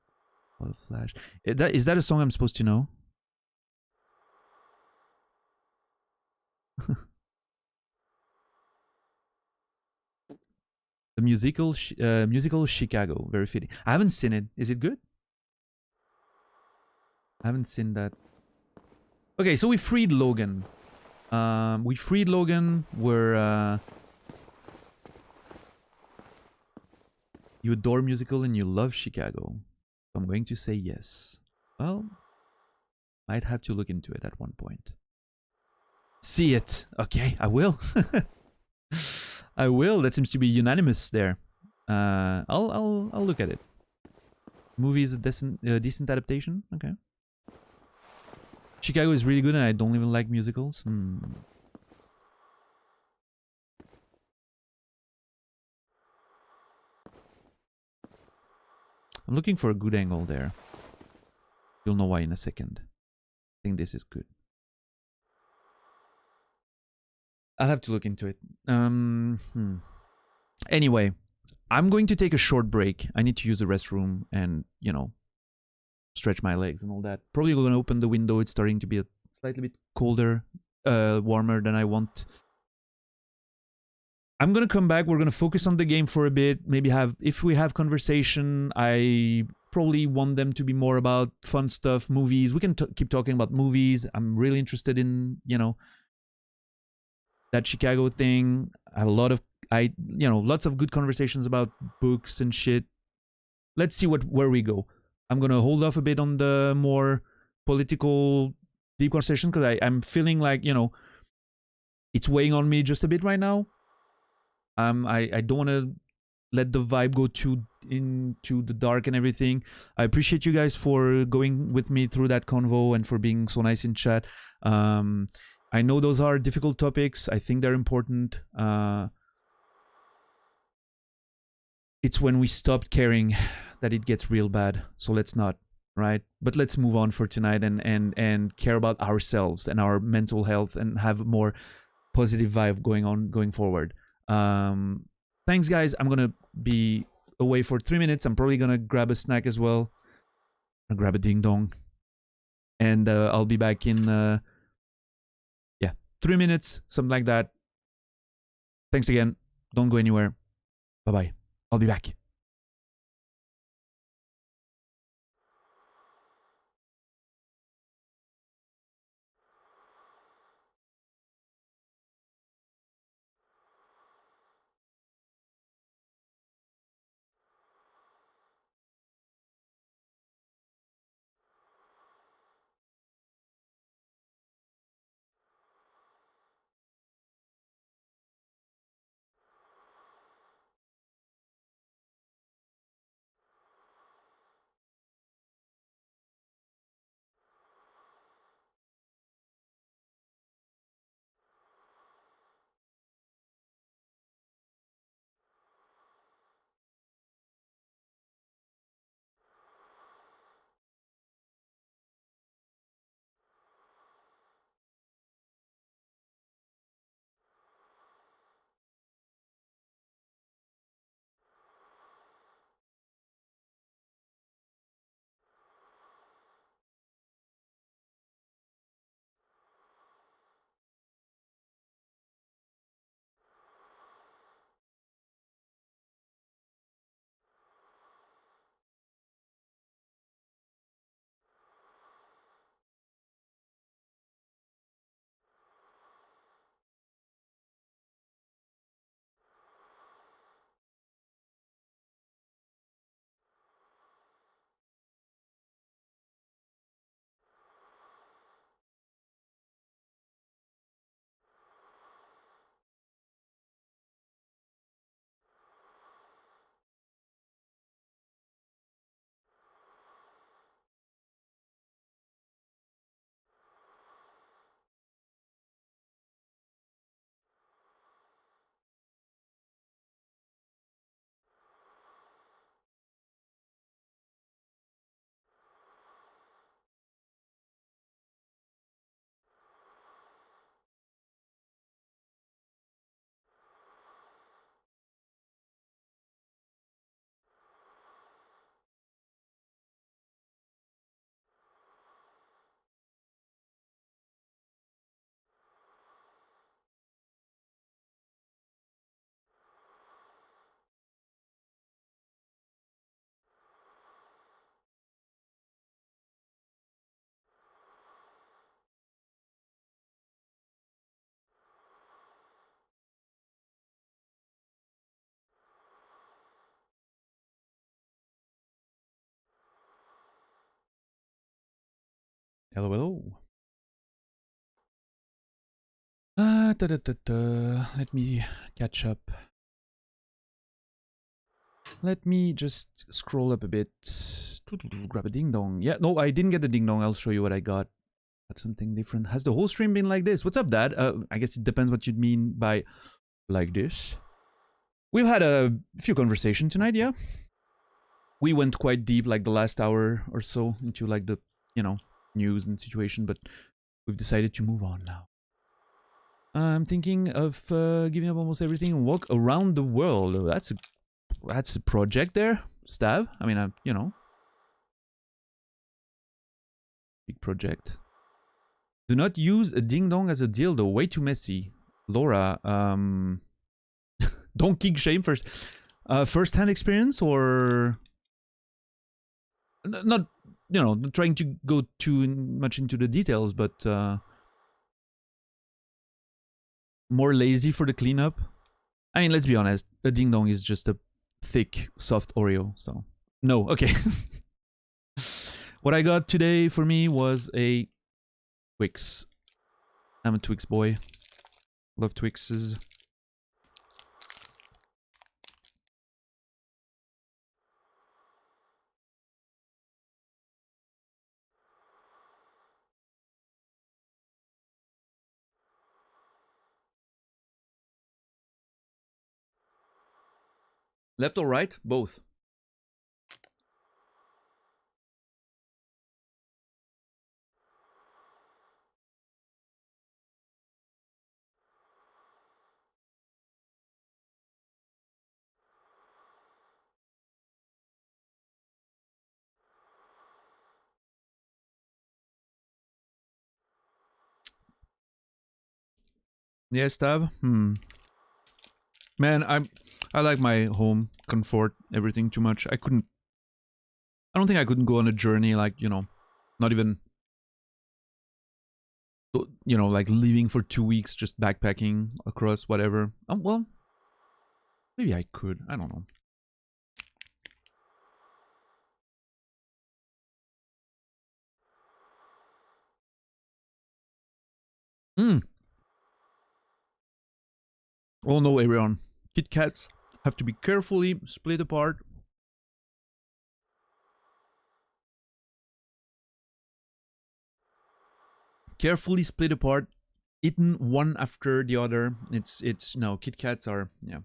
or a flash. Is that a song I'm supposed to know? The musical Chicago, very fitting. I haven't seen it. Is it good? I haven't seen that. Okay, so we freed Logan. We're you adore musical and you love Chicago. I'm going to say yes. Well, might have to look into it at one point. See it. Okay, I will. I will. That seems to be unanimous there. I'll look at it. Movie is a decent adaptation. Okay. Chicago is really good, and I don't even like musicals. I'm looking for a good angle there. You'll know why in a second. I think this is good. I'll have to look into it. Anyway, I'm going to take a short break. I need to use the restroom and, you know, stretch my legs and all that. Probably going to open the window. It's starting to be a slightly bit colder, warmer than I want. I'm going to come back. We're going to focus on the game for a bit. Maybe if we have conversation, I probably want them to be more about fun stuff, movies. We can keep talking about movies. I'm really interested in, you know, that Chicago thing. I have lots of good conversations about books and shit. Let's see where we go. I'm gonna hold off a bit on the more political deep conversation because I'm feeling like, you know, it's weighing on me just a bit right now. I don't want to let the vibe go too into the dark and everything. I appreciate you guys for going with me through that convo and for being so nice in chat. I know those are difficult topics. I think they're important. It's when we stop caring that it gets real bad. So let's not, right? But let's move on for tonight and care about ourselves and our mental health and have more positive vibe going forward. Thanks, guys. I'm gonna be away for 3 minutes. I'm probably gonna grab a snack as well. I'll grab a ding dong, and I'll be back in 3 minutes, something like that. Thanks again. Don't go anywhere. Bye bye. I'll be back. Hello, hello. Let me catch up. Let me just scroll up a bit. Grab a ding dong. Yeah, no, I didn't get the ding dong. I'll show you what I got. Got something different. Has the whole stream been like this? What's up, Dad? I guess it depends what you mean by like this. We've had a few conversations tonight, yeah. We went quite deep, like the last hour or so, into like the, you know, news and situation, but we've decided to move on now. I'm thinking of giving up almost everything and walk around the world. Oh, that's a project there, Stav. I mean, you know, big project. Do not use a ding dong as a dildo. Way too messy. Laura, don't kick shame first. First-hand experience or not? You know, not trying to go too much into the details, but more lazy for the cleanup. I mean, let's be honest. A ding dong is just a thick, soft Oreo. So no, okay. What I got today for me was a Twix. I'm a Twix boy. Love Twixes. Left or right? Both. Yes, Tab? Man, I like my home, comfort, everything too much. I don't think I couldn't go on a journey like, you know, not even, you know, like leaving for 2 weeks, just backpacking across whatever. Well, maybe I could. I don't know. Oh no, everyone. Kit Kats have to be carefully split apart. Carefully split apart, eaten one after the other. It's no, Kit Kats are, yeah.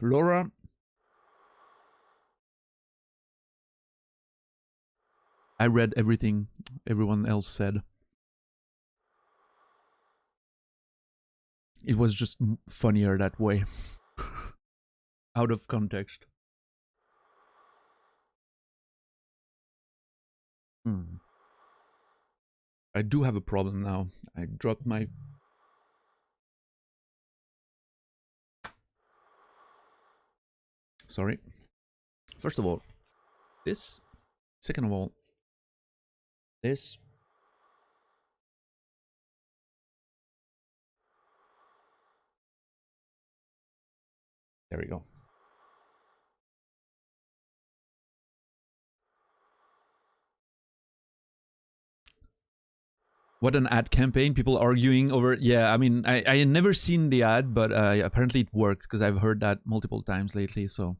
Laura, I read everything everyone else said. It was just funnier that way. Out of context. I do have a problem now. I dropped my... Sorry. First of all, this. Second of all, this. There we go. What an ad campaign. People arguing over... Yeah, I mean, I had never seen the ad, but apparently it worked because I've heard that multiple times lately, so...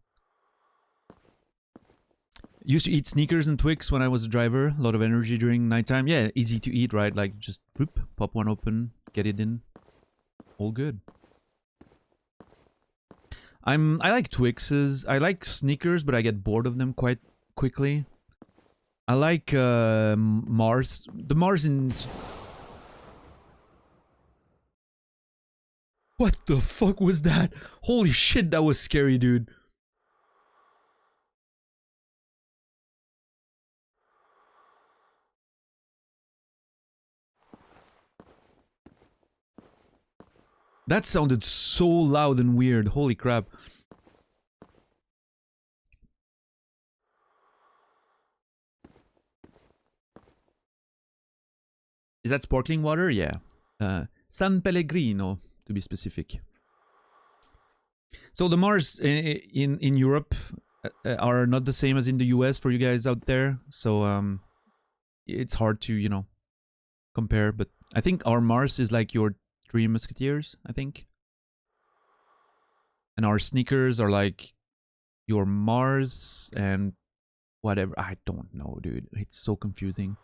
Used to eat Snickers and Twix when I was a driver. A lot of energy during nighttime. Yeah, easy to eat, right? Like, just whoop, pop one open, get it in. All good. I like Twixes. I like Snickers, but I get bored of them quite quickly. I like Mars. The Mars in... What the fuck was that? Holy shit, that was scary, dude. That sounded so loud and weird. Holy crap. Is that sparkling water? Yeah. San Pellegrino, to be specific. So the Mars in Europe are not the same as in the US for you guys out there. So it's hard to, you know, compare. But I think our Mars is like your Three Musketeers, I think. And our sneakers are like your Mars and whatever. I don't know, dude. It's so confusing.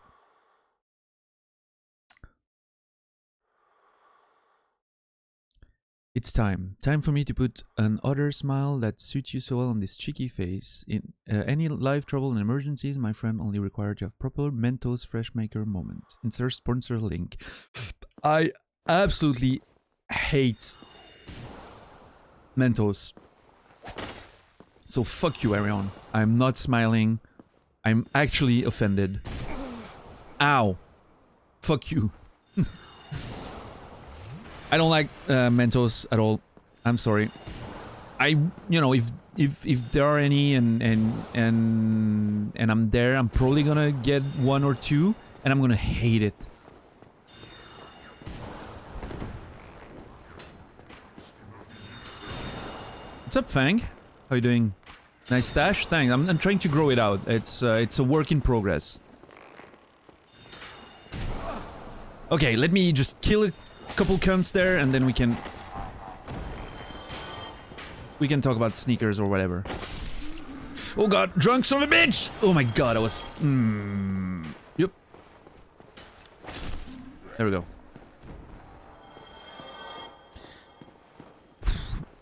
It's time. Time for me to put an other smile that suits you so well on this cheeky face. In any life trouble and emergencies, my friend only required to have proper Mentos Fresh Maker moment. Insert sponsor link. I absolutely hate Mentos. So fuck you, Arion. I'm not smiling. I'm actually offended. Ow. Fuck you. I don't like Mentos at all. I'm sorry. You know, if there are any and I'm there, I'm probably gonna get one or two, and I'm gonna hate it. What's up, Fang? How you doing? Nice stash. Thanks. I'm trying to grow it out. It's a work in progress. Okay, let me just kill a couple cunts there, and then we can talk about sneakers or whatever. Oh god, drunk son of a bitch! Oh my god, I was... Yep. There we go.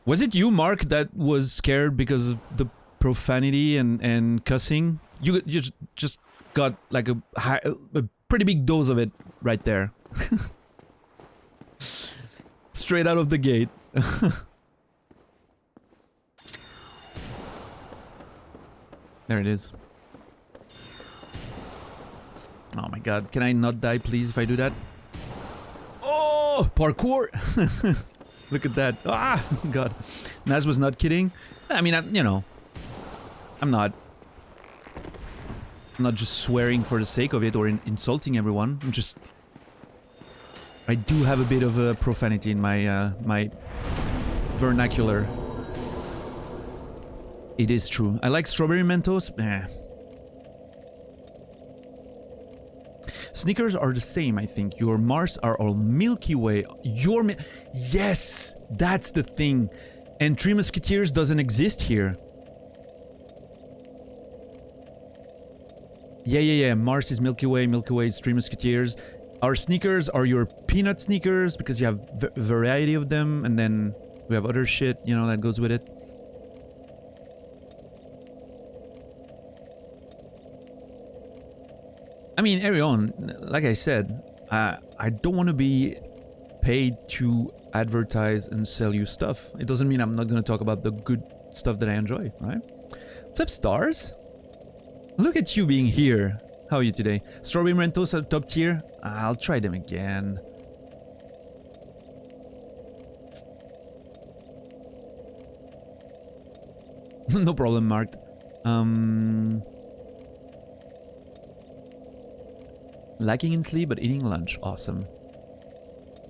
Was it you, Mark, that was scared because of the profanity and cussing? You just got like a pretty big dose of it right there. Straight out of the gate. There it is. Oh my god, can I not die please if I do that? Oh, parkour! Look at that. Ah, god. Naz was not kidding. I mean, you know, I'm not just swearing for the sake of it or insulting everyone. I'm just... I do have a bit of a profanity in my my vernacular. It is true. I like strawberry Mentos. Snickers are the same, I think. Your Mars are all Milky Way. Yes, that's the thing. And Three Musketeers doesn't exist here. Yeah. Mars is Milky Way. Milky Way is Three Musketeers. Our sneakers are your peanut sneakers because you have variety of them, and then we have other shit, you know, that goes with it. I mean, Arion, like I said, I don't want to be paid to advertise and sell you stuff. It doesn't mean I'm not going to talk about the good stuff that I enjoy, right? What's up, Stars? Look at you being here. How are you today? Strawberry Mentos at top tier? I'll try them again. No problem, Mark. Lacking in sleep but eating lunch. Awesome.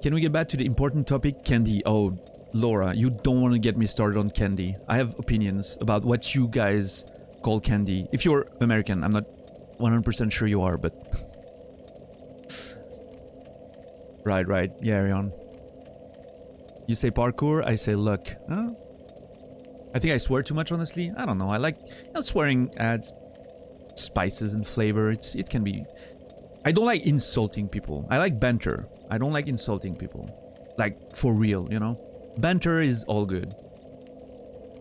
Can we get back to the important topic? Candy. Oh, Laura, you don't want to get me started on candy. I have opinions about what you guys call candy. If you're American, I'm not 100% sure you are, but... Right. Yeah, Arion. You say parkour, I say luck. Huh? I think I swear too much, honestly. I don't know. I like... You know, swearing adds spices and flavor. It can be... I don't like insulting people. I like banter. I don't like insulting people. Like, for real, you know? Banter is all good.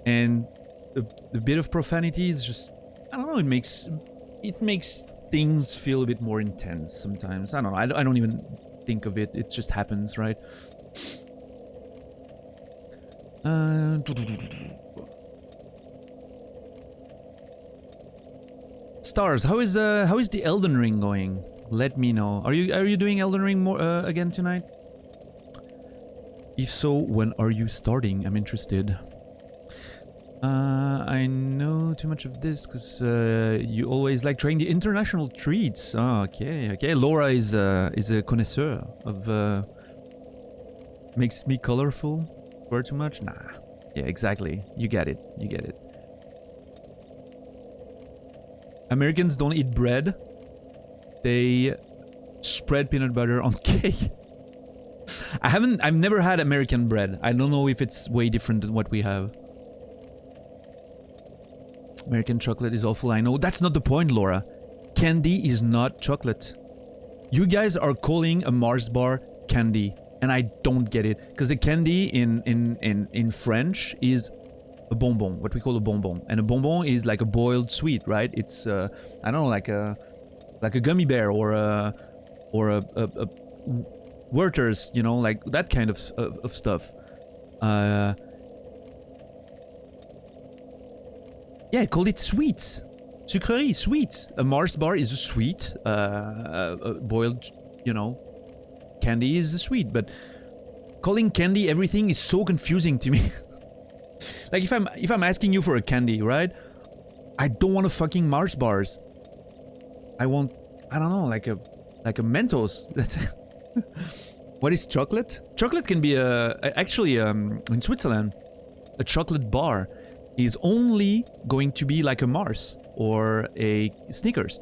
And the bit of profanity is just... I don't know, it makes things feel a bit more intense sometimes. I don't know. I don't even think of it. It just happens, right? Stars, how is the Elden Ring going? Let me know. Are you doing Elden Ring more again tonight? If so, when are you starting? I'm interested. I know too much of this because you always like trying the international treats. Oh, okay, okay. Laura is a connoisseur of makes me colorful. Word too much? Nah. Yeah, exactly. You get it. You get it. Americans don't eat bread. They spread peanut butter on cake. I've never had American bread. I don't know if it's way different than what we have. American chocolate is awful, I know. That's not the point, Laura. Candy is not chocolate. You guys are calling a Mars bar candy, and I don't get it. Because the candy in French is a bonbon, what we call a bonbon. And a bonbon is like a boiled sweet, right? It's, I don't know, like a gummy bear or a Werther's, you know, like that kind of stuff. Yeah, call it sweets. Sucrerie, sweets. A Mars bar is a sweet. Boiled, you know, candy is a sweet. But calling candy everything is so confusing to me. Like if I'm asking you for a candy, right? I don't want a fucking Mars bars. I want, I don't know, like a Mentos. What is chocolate? Chocolate can be actually in Switzerland, a chocolate bar is only going to be like a Mars or a Snickers.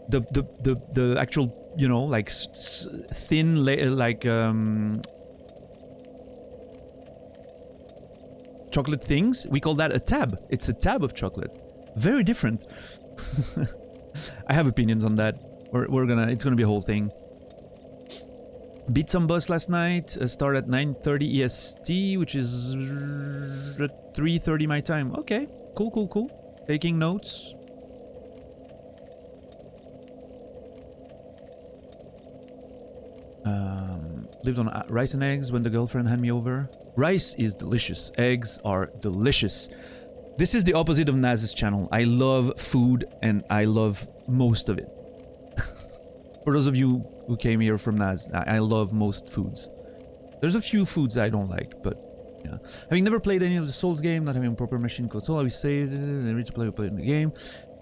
The actual, you know, like thin like chocolate things, we call that a tab. It's a tab of chocolate. Very different. I have opinions on that. It's gonna be a whole thing. Beat some boss last night. Start at 9:30 EST, which is 3:30 my time. Okay, cool. Taking notes. Lived on rice and eggs when the girlfriend had me over. Rice is delicious. Eggs are delicious. This is the opposite of Naz's channel. I love food and I love most of it. For those of you who came here from Naz, I love most foods. There's a few foods I don't like, but yeah. Having never played any of the Souls game, not having a proper machine console, I will say every to play in the game.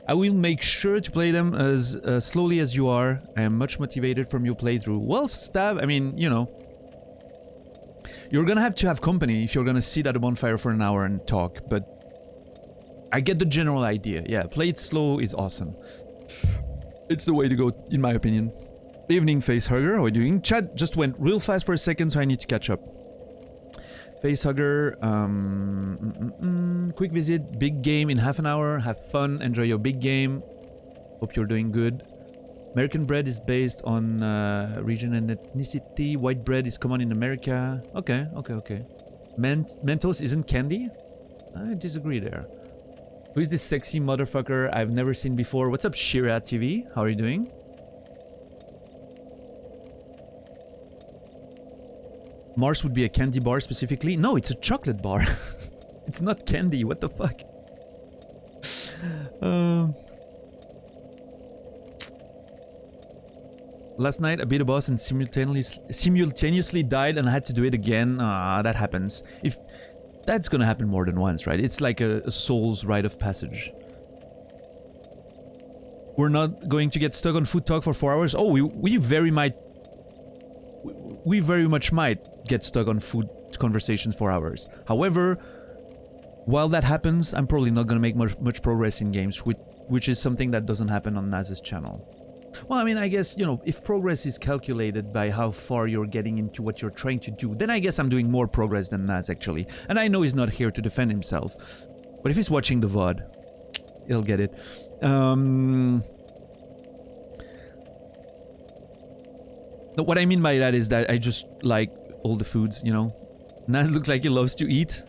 I will make sure to play them as slowly as you are. I am much motivated from your playthrough. Well, Stab, I mean, you know, you're gonna have to have company if you're gonna sit at a bonfire for an hour and talk, but I get the general idea. Yeah, play it slow is awesome. It's the way to go, in my opinion. Evening, Facehugger. How are you doing? Chat just went real fast for a second, so I need to catch up. Facehugger. Quick visit. Big game in half an hour. Have fun. Enjoy your big game. Hope you're doing good. American bread is based on region and ethnicity. White bread is common in America. Okay. Mentos isn't candy? I disagree there. Who is this sexy motherfucker I've never seen before? What's up, Shira TV? How are you doing? Mars would be a candy bar specifically? No, it's a chocolate bar. It's not candy. What the fuck? Last night I beat a boss and simultaneously died and I had to do it again. That happens. That's gonna happen more than once, right? It's like a soul's rite of passage. We're not going to get stuck on food talk for 4 hours. Oh, we very much might get stuck on food conversations for hours. However, while that happens, I'm probably not gonna make much progress in games, which is something that doesn't happen on Naz's channel. Well, I mean, I guess, you know, if progress is calculated by how far you're getting into what you're trying to do, then I guess I'm doing more progress than Naz, actually. And I know he's not here to defend himself. But if he's watching the VOD, he'll get it. What I mean by that is that I just like all the foods, you know. Naz looks like he loves to eat.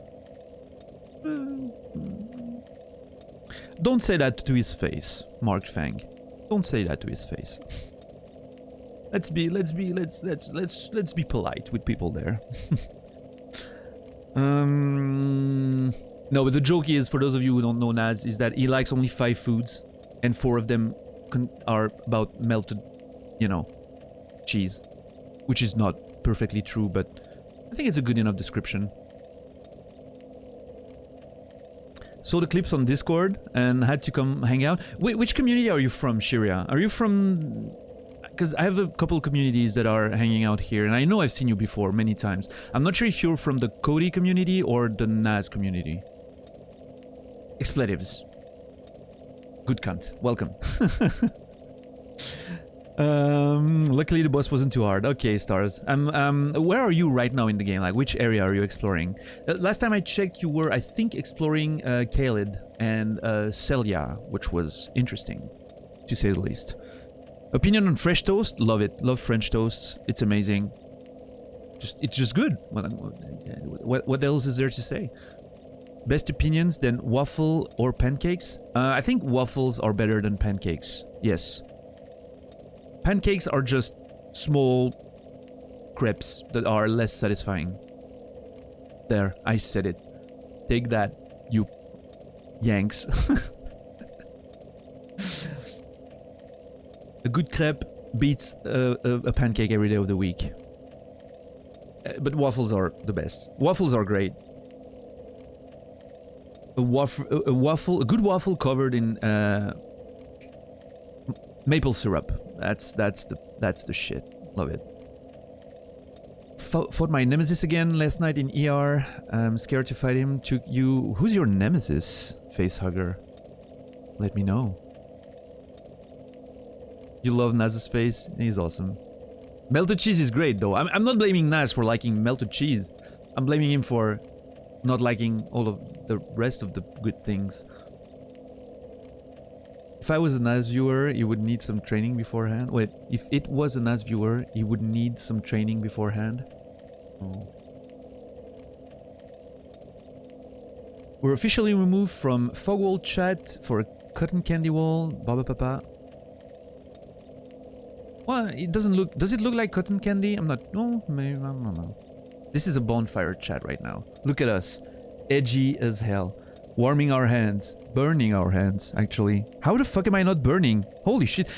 Don't say that to his face, Mark Fang. Don't say that to his face. Let's be polite with people there. No, but the joke is, for those of you who don't know Naz, is that he likes only 5 foods, and 4 of them are about melted, you know, cheese, which is not perfectly true, but I think it's a good enough description. saw the clips on Discord and had to come hang out. Which community are you from, Shiria? Are you from... Because I have a couple communities that are hanging out here, and I know I've seen you before many times. I'm not sure if you're from the Cody community or the Naz community. Expletives. Good cunt. Welcome. Luckily the boss wasn't too hard. Okay, Stars. Where are you right now in the game? Like, which area are you exploring? Last time I checked, you were, I think, exploring Khalid and Celia, which was interesting, to say the least. Opinion on fresh toast? Love it. Love French toasts. It's amazing. It's just good. What else is there to say? Best opinions than waffle or pancakes? I think waffles are better than pancakes. Yes. Pancakes are just small crepes that are less satisfying. There, I said it. Take that, you Yanks. A good crepe beats a pancake every day of the week. But waffles are the best. Waffles are great. A good waffle covered in maple syrup. That's the shit. Love it. Fought my nemesis again last night in ER. I'm scared to fight him. Who's your nemesis, facehugger? Let me know. You love Naz's face? He's awesome. Melted cheese is great though. I'm not blaming Naz for liking melted cheese. I'm blaming him for not liking all of the rest of the good things. If I was a Naz viewer, you would need some training beforehand. Wait, if it was a Naz viewer, you would need some training beforehand. Oh. We're officially removed from Fogwall chat for a cotton candy wall. Baba Papa. Well, it doesn't look... Does it look like cotton candy? I'm not... No, maybe... I don't know. This is a bonfire chat right now. Look at us. Edgy as hell. Warming our hands. Burning our hands, actually. How the fuck am I not burning? Holy shit.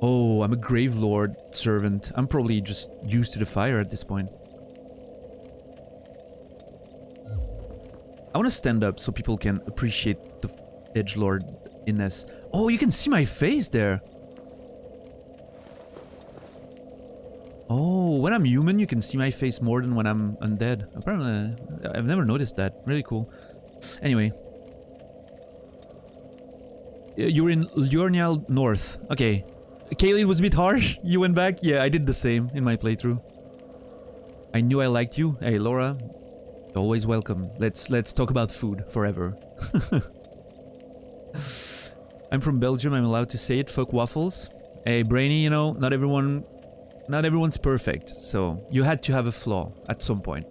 Oh, I'm a Grave Lord servant. I'm probably just used to the fire at this point. I want to stand up so people can appreciate the edgelord-inness. Oh, you can see my face there. Oh, when I'm human, you can see my face more than when I'm undead. Apparently, I've never noticed that. Really cool. Anyway. You're in Liornial North. Okay. Kaylee was a bit harsh. You went back? Yeah, I did the same in my playthrough. I knew I liked you. Hey, Laura. Always welcome. Let's talk about food forever. I'm from Belgium. I'm allowed to say it. Fuck waffles. Hey, Brainy, you know, not everyone's perfect, so you had to have a flaw at some point.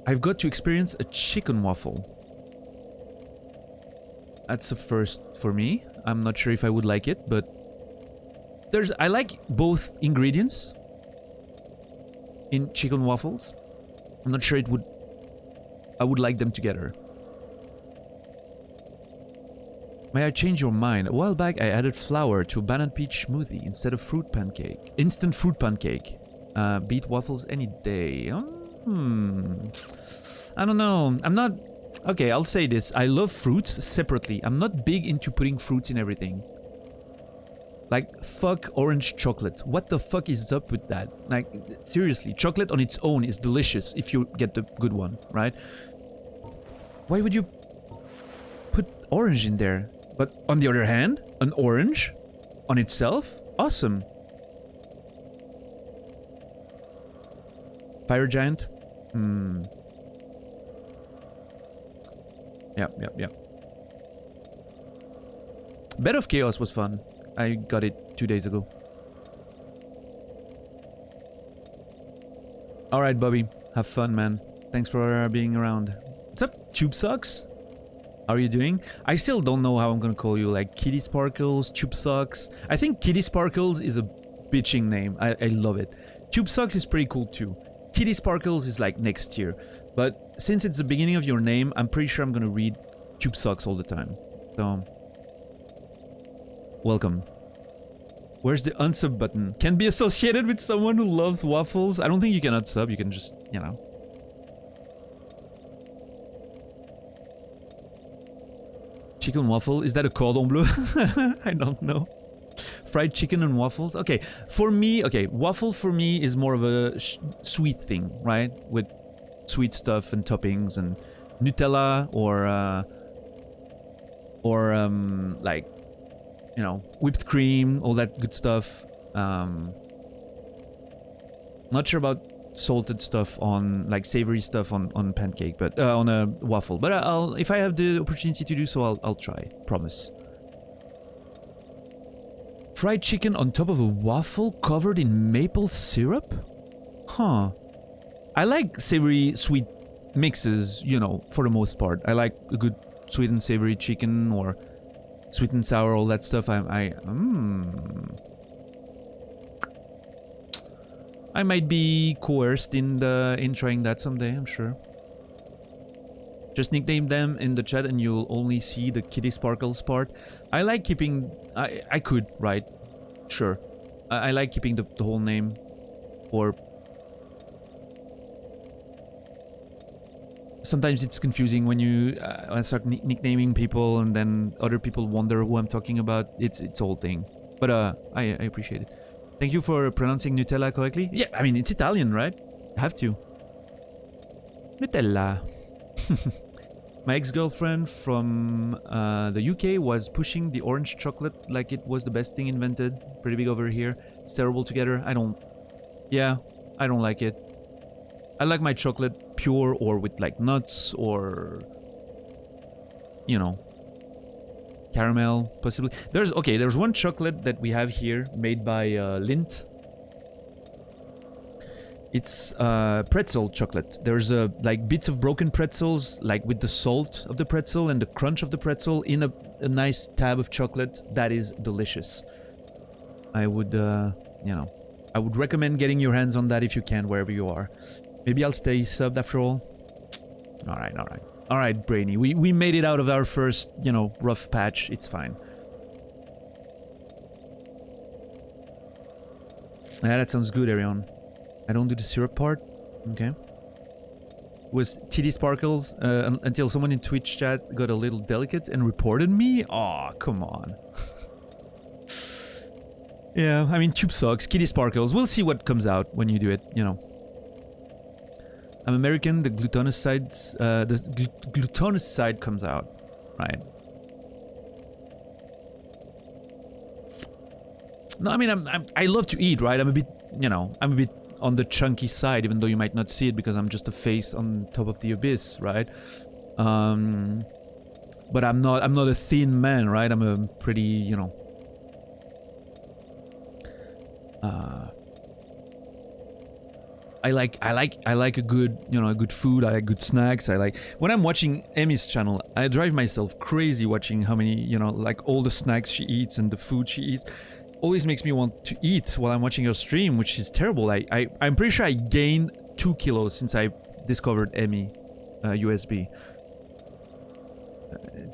I've got to experience a chicken waffle. That's a first for me. I'm not sure if I would like it, but I like both ingredients in chicken waffles. I'm not sure I would like them together. May I change your mind? A while back I added flour to a banana peach smoothie instead of fruit pancake. Instant fruit pancake. Beat waffles any day. I don't know. I'm not... Okay, I'll say this. I love fruits separately. I'm not big into putting fruits in everything. Like, fuck orange chocolate. What the fuck is up with that? Like, seriously, chocolate on its own is delicious if you get the good one, right? Why would you put orange in there? But on the other hand, an orange on itself? Awesome. Fire giant? Yep. Bed of Chaos was fun. I got it 2 days ago. Alright, Bobby. Have fun, man. Thanks for being around. What's up, Tube Socks? How are you doing? I still don't know how I'm gonna call you, like Kitty Sparkles, Tube Socks. I think Kitty Sparkles is a bitching name. I love it. Tube Socks is pretty cool too. Kitty Sparkles is like next tier. But since it's the beginning of your name, I'm pretty sure I'm gonna read Tube Socks all the time. So, welcome. Where's the unsub button? Can be associated with someone who loves waffles? I don't think you can unsub, you can just, you know. Chicken waffle? Is that a cordon bleu? I don't know. Fried chicken and waffles? Okay, for me, okay, waffle for me is more of a sweet thing, right? With sweet stuff and toppings and Nutella or like, you know, whipped cream, all that good stuff. Not sure about salted stuff on, like savory stuff on pancake, but on a waffle. But I'll, if I have the opportunity to do so, I'll try. Promise. Fried chicken on top of a waffle covered in maple syrup? Huh. I like savory sweet mixes, you know, for the most part. I like a good sweet and savory chicken or sweet and sour, all that stuff. I might be coerced in trying that someday, I'm sure. Just nickname them in the chat and you'll only see the Kitty Sparkles part. I like keeping... I could, right? Sure. I like keeping the whole name. Or... Sometimes it's confusing when you start nicknaming people and then other people wonder who I'm talking about. It's a whole thing. But I appreciate it. Thank you for pronouncing Nutella correctly. Yeah, I mean, it's Italian, right? I have to. Nutella. My ex-girlfriend from the UK was pushing the orange chocolate like it was the best thing invented. Pretty big over here. It's terrible together. I don't like it. I like my chocolate pure or with like nuts or, you know, caramel, possibly. There's one chocolate that we have here made by Lindt. It's pretzel chocolate. There's like bits of broken pretzels, like with the salt of the pretzel and the crunch of the pretzel in a nice tab of chocolate. That is delicious. I would, you know, I would recommend getting your hands on that if you can, wherever you are. Maybe I'll stay subbed after all. All right, Brainy. We made it out of our first, you know, rough patch. It's fine. Yeah, that sounds good, Arion. I don't do the syrup part. Okay. Was TD Sparkles until someone in Twitch chat got a little delicate and reported me? Aw, come on. Yeah, I mean, Tube Socks, Kitty Sparkles. We'll see what comes out when you do it, you know. I'm American, the glutinous side comes out, right? No, I mean, I love to eat, right? I'm a bit, you know, I'm a bit on the chunky side, even though you might not see it because I'm just a face on top of the abyss, right? But I'm not a thin man, right? I'm a pretty, you know, I like a good, you know, a good food. I like good snacks. I like when I'm watching Emmy's channel, I drive myself crazy watching how many, you know, like all the snacks she eats and the food she eats. Always makes me want to eat while I'm watching her stream, which is terrible. I'm pretty sure I gained 2 kilos since I discovered Emmy USB.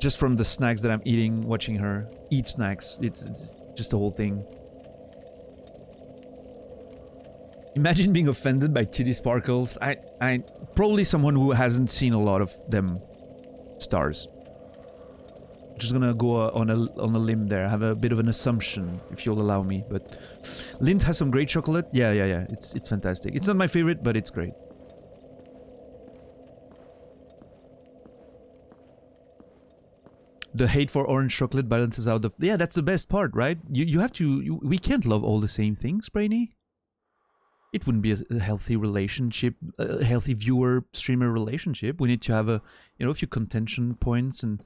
Just from the snacks that I'm eating, watching her eat snacks. It's just the whole thing. Imagine being offended by TD Sparkles. I probably someone who hasn't seen a lot of them stars. Just gonna go on a limb there. I have a bit of an assumption, if you'll allow me. But Lindt has some great chocolate. Yeah. It's fantastic. It's not my favorite, but it's great. The hate for orange chocolate balances out the... Yeah, that's the best part, right? You have to... we can't love all the same things, Brainy. It wouldn't be a healthy relationship, a healthy viewer-streamer relationship. We need to have a, you know, a few contention points. And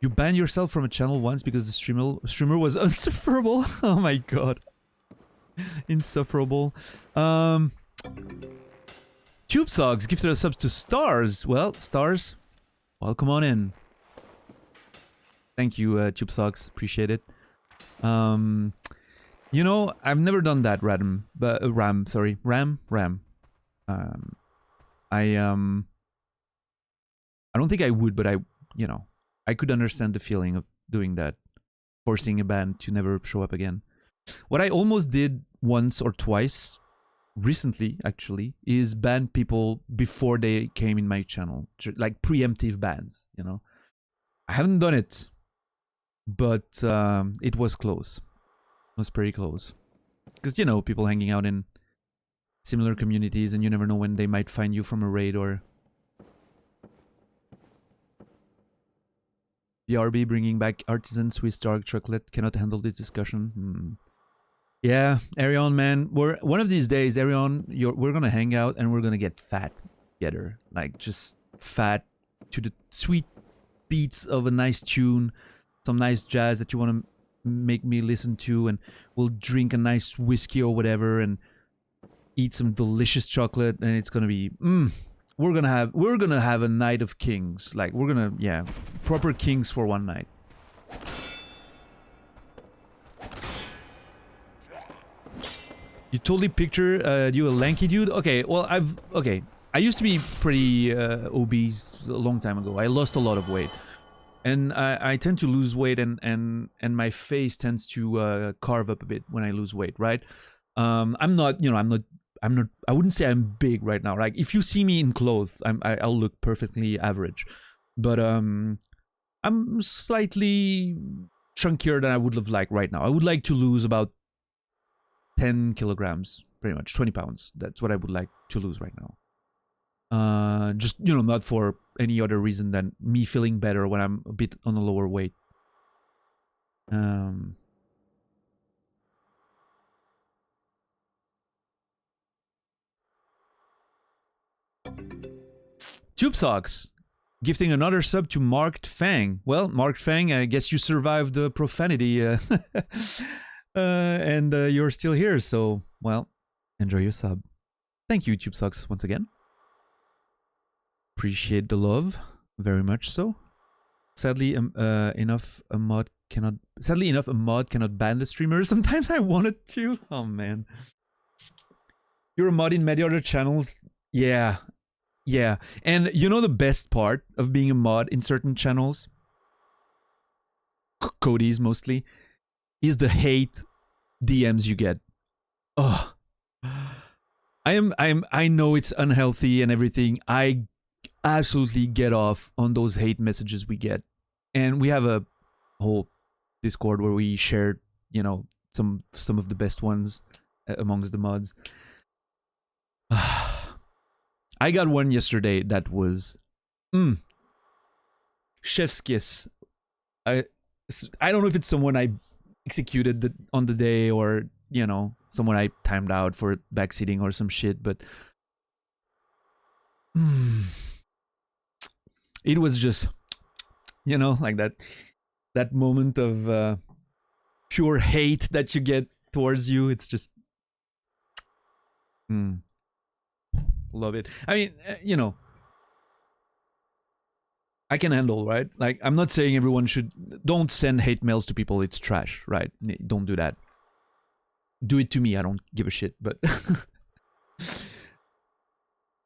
you banned yourself from a channel once because the streamer was insufferable. Oh my god. Insufferable. Tube Socks gifted us subs to Stars. Well, Stars, welcome on in. Thank you, Tube Socks. Appreciate it. You know, I've never done that, Ram. I don't think I would, but you know, I could understand the feeling of doing that, forcing a band to never show up again. What I almost did once or twice, recently actually, is ban people before they came in my channel, like preemptive bans, you know. I haven't done it, but it was close. It was pretty close. Because, you know, people hanging out in similar communities and you never know when they might find you from a raid or... BRB bringing back artisan Swiss dark chocolate. Cannot handle this discussion. Yeah, Arion, man. One of these days, Arion, we're gonna hang out and we're gonna get fat together. Like, just fat to the sweet beats of a nice tune. Some nice jazz that you want to make me listen to. And we'll drink a nice whiskey or whatever and eat some delicious chocolate. And it's gonna be... We're gonna have a night of kings. Like, we're gonna, yeah, proper kings for one night. You totally picture you a lanky dude? Okay, well, I used to be pretty obese a long time ago. I lost a lot of weight. And I tend to lose weight and my face tends to carve up a bit when I lose weight, right? I'm not, you know, I wouldn't say I'm big right now. Like, if you see me in clothes, I'll look perfectly average. But I'm slightly chunkier than I would have liked right now. I would like to lose about 10 kilograms, pretty much 20 pounds. That's what I would like to lose right now. Just, you know, not for any other reason than me feeling better when I'm a bit on a lower weight. Tube Socks gifting another sub to Marked Fang. Well, Marked Fang, I guess you survived the profanity and you're still here, so, well, enjoy your sub. Thank you, Tube Socks, once again. Appreciate the love, very much so. Sadly, enough a mod cannot ban the streamer. Sometimes I wanted to. Oh man, you're a mod in many other channels. Yeah. Yeah, and you know the best part of being a mod in certain channels, Cody's mostly, is the hate DMs you get. Oh, I know it's unhealthy and everything. I absolutely get off on those hate messages we get, and we have a whole Discord where we share, you know, some of the best ones amongst the mods. I got one yesterday that was chef's kiss. I don't know if it's someone I executed on the day or, you know, someone I timed out for backseating or some shit, but it was just, you know, like that moment of pure hate that you get towards you. It's just love it. I mean, you know, I can handle, right? Like, I'm not saying everyone should... Don't send hate mails to people. It's trash, right? Don't do that. Do it to me. I don't give a shit, but...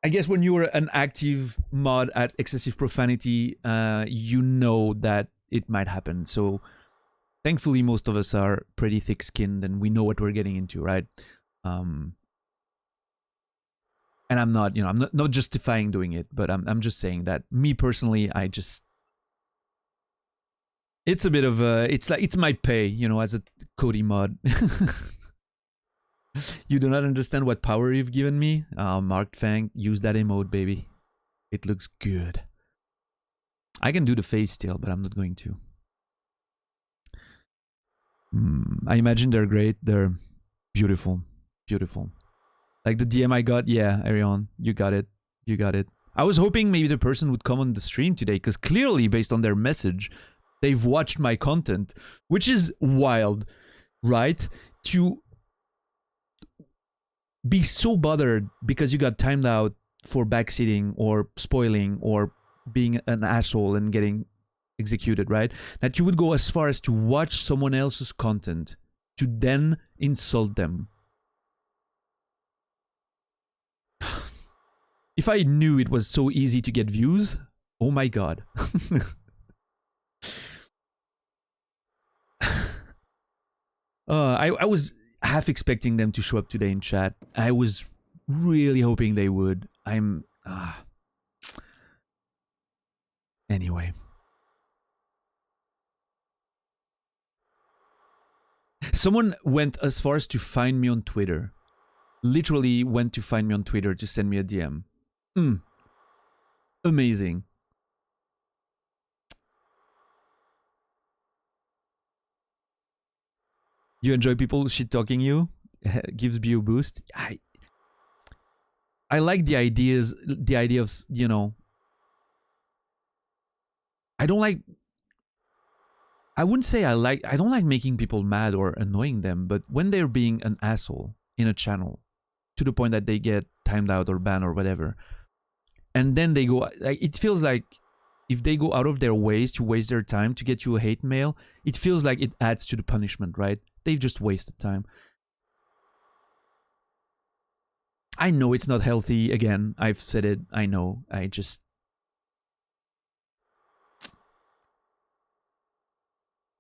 I guess when you are an active mod at excessive profanity, you know that it might happen. So, thankfully, most of us are pretty thick-skinned and we know what we're getting into, right? And I'm not, you know, I'm not justifying doing it, but I'm just saying that me personally, I just... It's a bit of a... It's like, it's my pay, you know, as a Cody mod. You do not understand what power you've given me? Marked Fang, use that emote, baby. It looks good. I can do the face still, but I'm not going to. I imagine they're great. They're beautiful. Beautiful. Like the DM I got, yeah, Arion, you got it. You got it. I was hoping maybe the person would come on the stream today, because clearly, based on their message, they've watched my content, which is wild, right? To be so bothered because you got timed out for backseating or spoiling or being an asshole and getting executed, right? That you would go as far as to watch someone else's content to then insult them. If I knew it was so easy to get views, oh my god. I was half expecting them to show up today in chat. I was really hoping they would. Anyway. Someone went as far as to find me on Twitter. Literally went to find me on Twitter to send me a DM. Amazing. You enjoy people shit talking you? Gives you a boost. I like the idea of, you know, I don't like making people mad or annoying them, but when they're being an asshole in a channel to the point that they get timed out or banned or whatever, and then they go, like, it feels like if they go out of their ways to waste their time to get you a hate mail, it feels like it adds to the punishment, right? They've just wasted time. I know it's not healthy. Again, I've said it. I know. I just...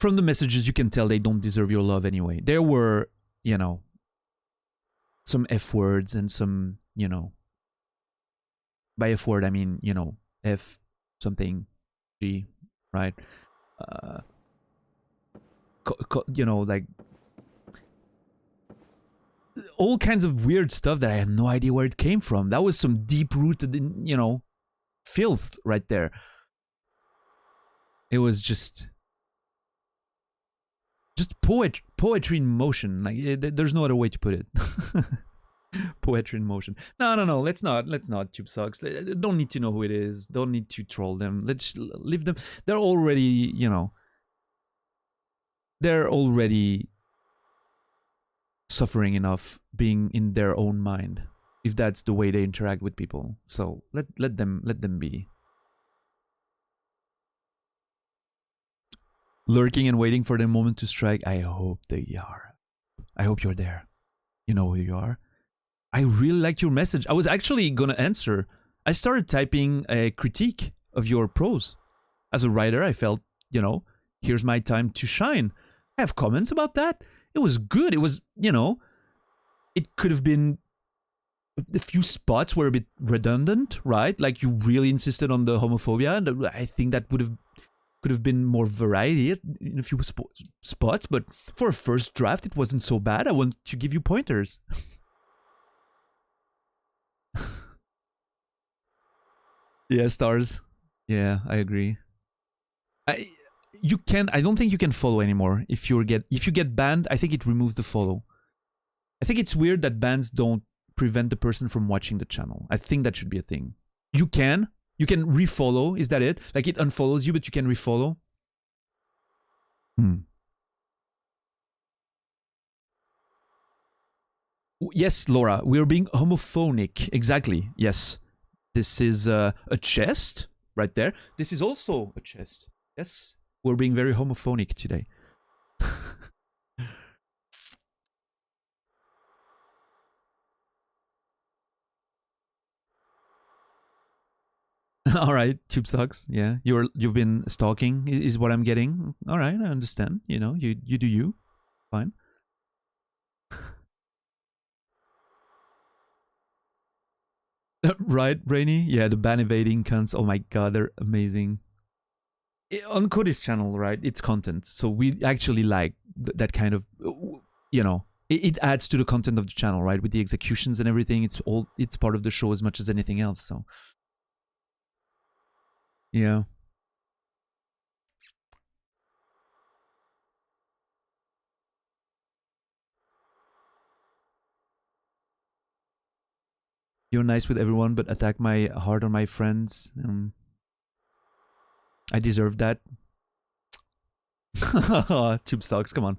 From the messages, you can tell they don't deserve your love anyway. There were, you know, some F words and some, you know... By F word, I mean, you know, F something G, right? You know, like... all kinds of weird stuff that I had no idea where it came from. That was some deep-rooted, you know, filth right there. It was just poetry in motion. Like, there's no other way to put it. Poetry in motion. No. Let's not. Tube sucks. Don't need to know who it is. Don't need to troll them. Let's leave them. They're already, you know, they're already suffering enough being in their own mind, if that's the way they interact with people. So let them be. Lurking and waiting for the moment to strike. I hope they are. I hope you're there. You know who you are. I really liked your message. I was actually gonna answer. I started typing a critique of your prose. As a writer, I felt, you know, here's my time to shine. I have comments about that. It was good. It was, you know, it could have been, a few spots were a bit redundant, right? Like, you really insisted on the homophobia, and I think that could have been more variety in a few spots, but for a first draft, it wasn't so bad. I want to give you pointers. Yeah, stars. Yeah, I agree. I don't think you can follow anymore if you get banned. I think it removes the follow. I think it's weird that bans don't prevent the person from watching the channel. I think that should be a thing. You can refollow. Is that it? Like, it unfollows you, but you can refollow. Yes, Laura, we're being homophonic. Exactly. Yes. This is a chest right there. This is also a chest. Yes. We're being very homophonic today. All right, tube sucks. Yeah, you've been stalking is what I'm getting. All right, I understand. You know, you do you. Fine. Right, Brainy? Yeah, the ban evading cunts. Oh my god, they're amazing. On Cody's channel, right? It's content, so we actually like that kind of, you know, it adds to the content of the channel, right? With the executions and everything, it's part of the show as much as anything else. So, yeah. You're nice with everyone, but attack my heart on my friends. I deserve that. Tube sucks. Come on.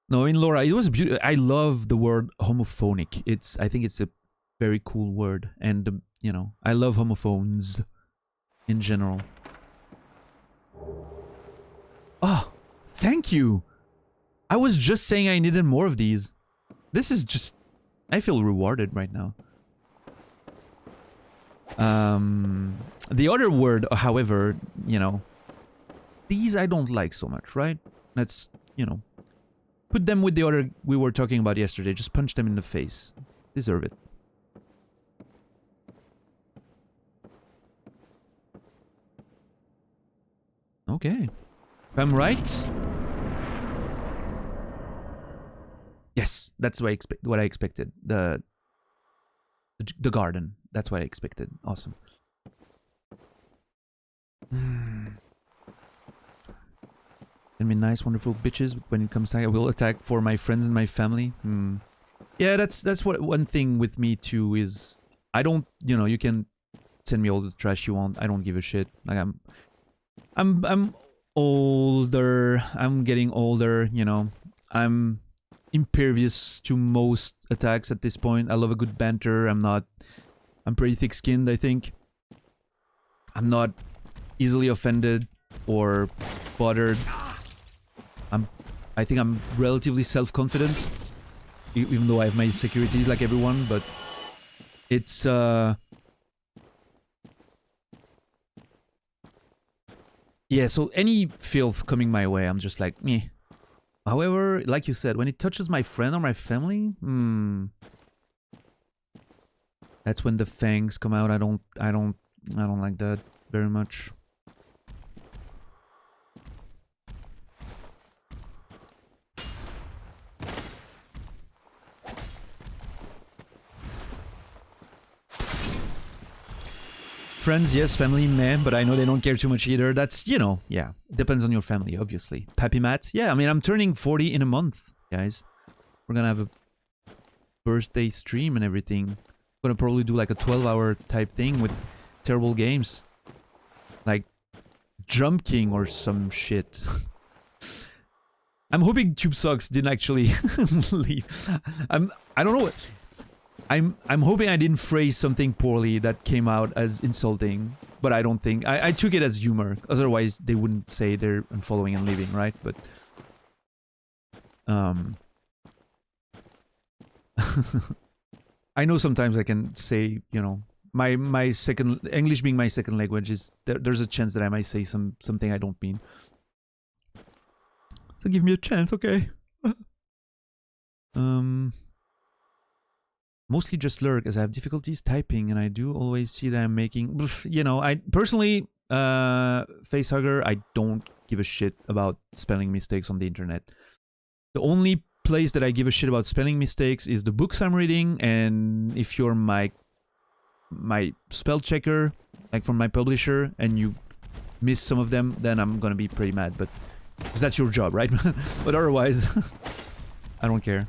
No, in Laura, it was beautiful. I love the word homophonic. I think it's a very cool word, and you know, I love homophones in general. Oh, thank you. I was just saying I needed more of these. This is just... I feel rewarded right now. The other word, however, you know, these I don't like so much, right? Let's, you know, put them with the other we were talking about yesterday. Just punch them in the face. Deserve it. Okay. If I'm right... Yes, that's what I expected. The garden. That's what I expected. Awesome. Gonna be nice, wonderful bitches. But when it comes to, I will attack for my friends and my family. Yeah, that's what one thing with me too is. I don't, you can send me all the trash you want. I don't give a shit. Like I'm older. I'm getting older. I'm impervious to most attacks at this point. I love a good banter. I'm pretty thick-skinned, I think. I'm not easily offended or bothered. I think I'm relatively self-confident, even though I have my insecurities like everyone, but it's yeah, so any filth coming my way, I'm just like, meh. However, like you said, when it touches my friend or my family, that's when the fangs come out. I don't like that very much. Friends, yes. Family, meh. But I know they don't care too much either. That's, yeah. Depends on your family, obviously. Pappy Matt? Yeah, I mean, I'm turning 40 in a month, guys. We're gonna have a birthday stream and everything. Gonna probably do like a 12-hour type thing with terrible games. Like Jump King or some shit. I'm hoping Tube Sucks didn't actually leave. I don't know. I'm hoping I didn't phrase something poorly that came out as insulting, but I don't think... I took it as humor, otherwise they wouldn't say they're unfollowing and leaving, right? But... I know sometimes I can say, my second... English being my second language is... There's a chance that I might say something I don't mean. So give me a chance, okay? Mostly just lurk as I have difficulties typing and I do always see that I'm making... I personally, Facehugger, I don't give a shit about spelling mistakes on the internet. The only place that I give a shit about spelling mistakes is the books I'm reading, and if you're my spell checker, like from my publisher, and you miss some of them, then I'm gonna be pretty mad, but... Because that's your job, right? But otherwise, I don't care.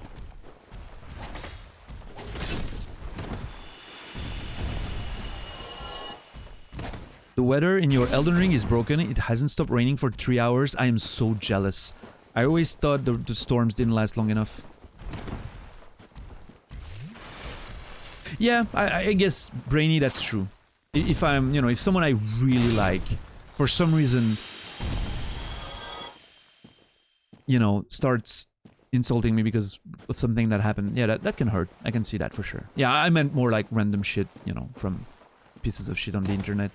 The weather in your Elden Ring is broken. It hasn't stopped raining for 3 hours. I am so jealous. I always thought the storms didn't last long enough. Yeah, I guess, Brainy, that's true. If I'm, if someone I really like, for some reason, starts insulting me because of something that happened, yeah, that can hurt. I can see that for sure. Yeah, I meant more like random shit, from pieces of shit on the internet.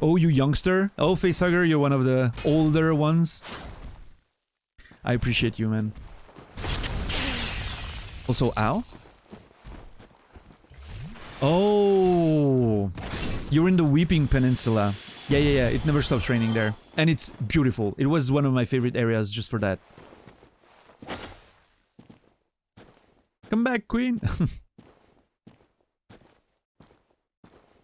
Oh, you youngster? Oh, Facehugger, you're one of the older ones. I appreciate you, man. Also, ow? Oh, you're in the Weeping Peninsula. Yeah, it never stops raining there. And it's beautiful. It was one of my favorite areas just for that. Come back, Queen.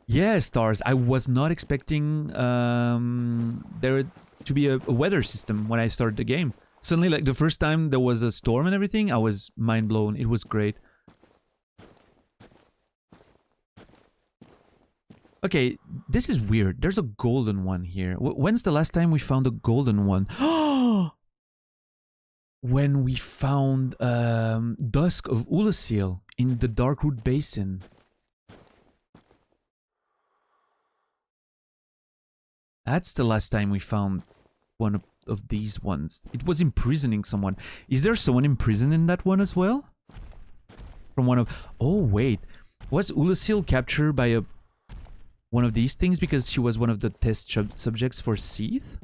Yeah, Stars. I was not expecting there to be a weather system when I started the game. Suddenly, like the first time there was a storm and everything, I was mind blown. It was great. Okay, this is weird. There's a golden one here. When's the last time we found a golden one? When we found Dusk of Ulasil in the Darkroot Basin. That's the last time we found one of these ones. It was imprisoning someone. Is there someone imprisoned in that one as well? From one of... Oh, wait. Was Ulasil captured by one of these things because she was one of the test subjects for Seath?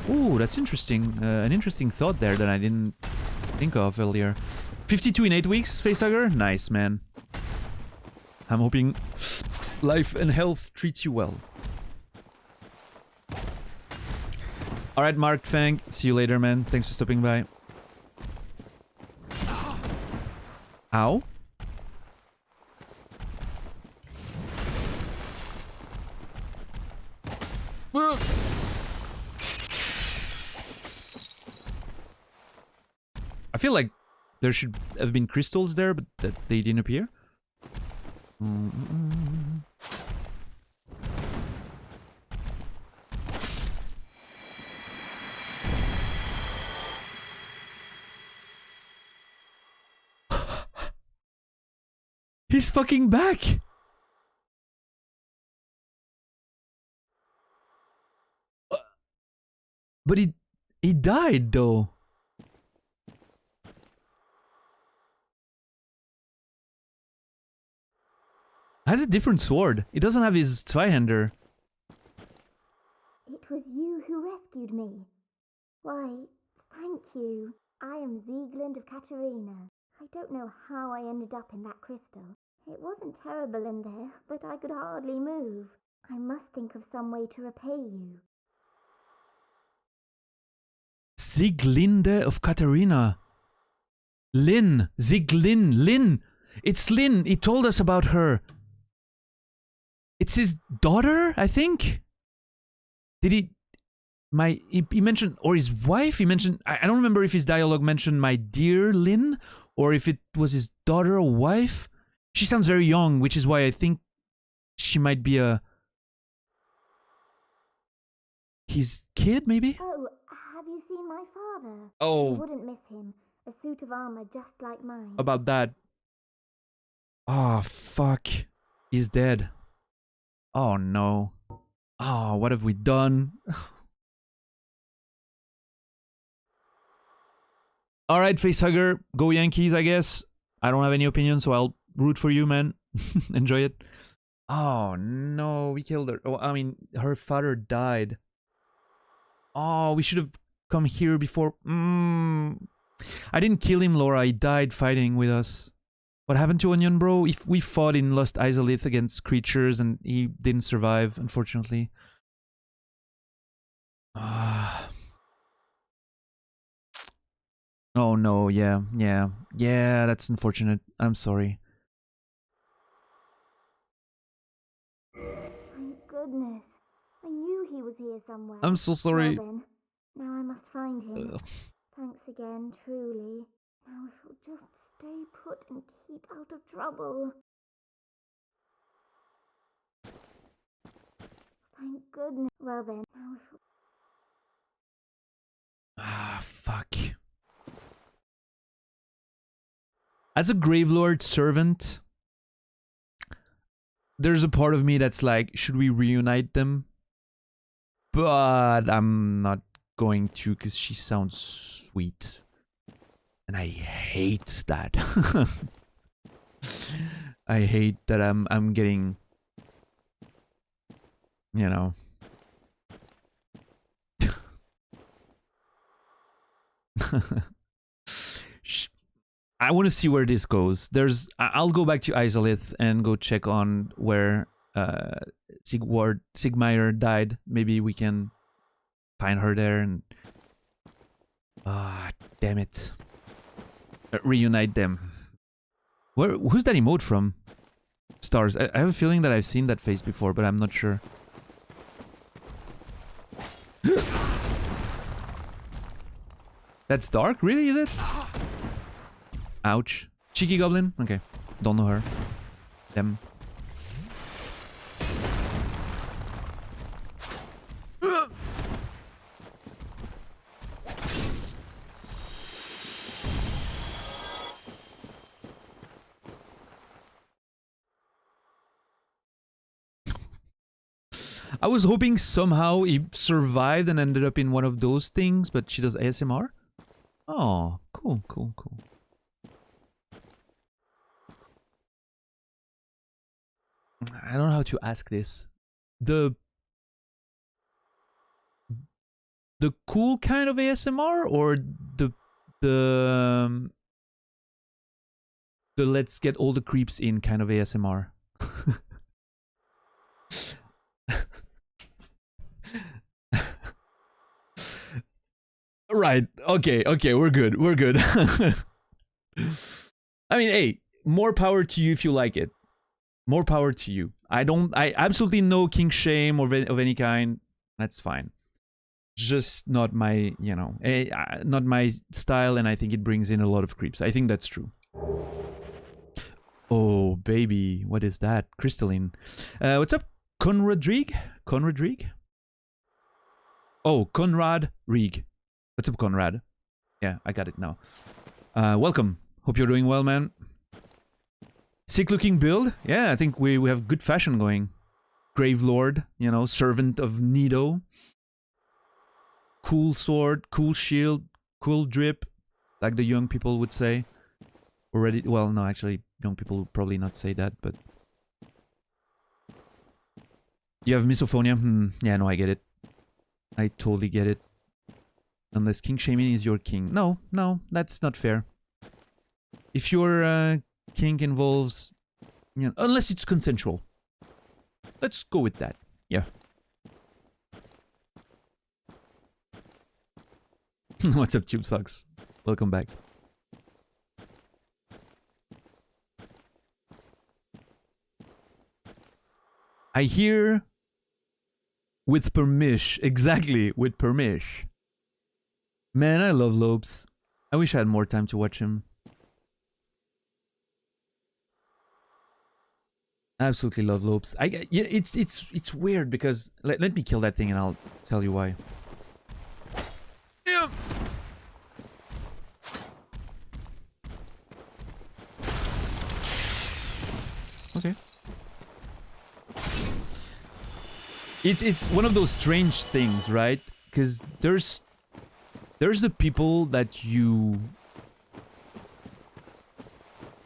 Oh, that's interesting. An interesting thought there that I didn't think of earlier. 52 in 8 weeks, Facehugger? Nice, man. I'm hoping life and health treats you well. Alright, Mark Fang. See you later, man. Thanks for stopping by. Ow? I feel like there should have been crystals there, but that they didn't appear. He's fucking back! But he died though. Has a different sword. He doesn't have his Zweihander. It was you who rescued me. Why, thank you. I am Sieglind of Katarina. I don't know how I ended up in that crystal. It wasn't terrible in there, but I could hardly move. I must think of some way to repay you. Sieglinde of Katarina. Lynn. Sieglin. Lynn. It's Lynn. He told us about her. It's his daughter, I think? Did he... He mentioned... Or his wife? He mentioned... I don't remember if his dialogue mentioned my dear Lynn, or if it was his daughter or wife. She sounds very young, which is why I think she might be a... his kid, maybe? Oh, have you seen my father? Oh. You wouldn't miss him. A suit of armor just like mine. About that. Oh, fuck. He's dead. Oh, no. Oh, what have we done? Alright, facehugger. Go Yankees, I guess. I don't have any opinion, so I'll root for you, man. Enjoy it. Oh, no. We killed her. Oh, I mean, her father died. Oh, we should have come here before. I didn't kill him, Laura. He died fighting with us. What happened to Onion Bro? If we fought in Lost Izalith against creatures and he didn't survive, unfortunately. Oh no, yeah, that's unfortunate. I'm sorry. Thank goodness. I knew he was here somewhere. I'm so sorry. Well then, now I must find him. Thanks again, truly. Now if we'll just stay put and keep out of trouble. Thank goodness. Well then, now if... Fuck. As a Gravelord servant, there's a part of me that's like, should we reunite them? But I'm not going to, because she sounds sweet. And I hate that. I hate that I'm getting, you know. I want to see where this goes. I'll go back to Izalith and go check on where Sigmire died. Maybe we can find her there and damn it. Reunite them. Who's that emote from? Stars. I have a feeling that I've seen that face before, but I'm not sure. That's dark? Really, is it? Ouch. Cheeky Goblin? Okay. Don't know her. Them. I was hoping somehow he survived and ended up in one of those things, but she does ASMR? Oh, cool, cool, cool. I don't know how to ask this. The cool kind of ASMR or the let's get all the creeps in kind of ASMR? right. Okay, we're good. We're good. I mean, hey, more power to you if you like it. More power to you. I absolutely no king shame of any kind. That's fine. Just not my, not my style, and I think it brings in a lot of creeps. I think that's true. Oh, baby. What is that? Crystalline. What's up, Conrad Rieg? Conrad Rieg? Oh, Conrad Rieg. What's up, Conrad? Yeah, I got it now. Welcome. Hope you're doing well, man. Sick looking build. Yeah, I think we have good fashion going. Grave Lord, servant of Nido. Cool sword, cool shield, cool drip, like the young people would say. Already, well, no, actually, young people would probably not say that, but... You have misophonia? Yeah, no, I get it. I totally get it. Unless king shaming is your king. No, that's not fair. If your king involves... unless it's consensual. Let's go with that. Yeah. What's up, Tube Sucks? Welcome back. I hear with permish. Exactly, with permish. Man, I love Lopes. I wish I had more time to watch him. Absolutely love Lopes. Yeah, it's weird because let me kill that thing and I'll tell you why. Yeah. Okay. It's one of those strange things, right? Because there's the people that you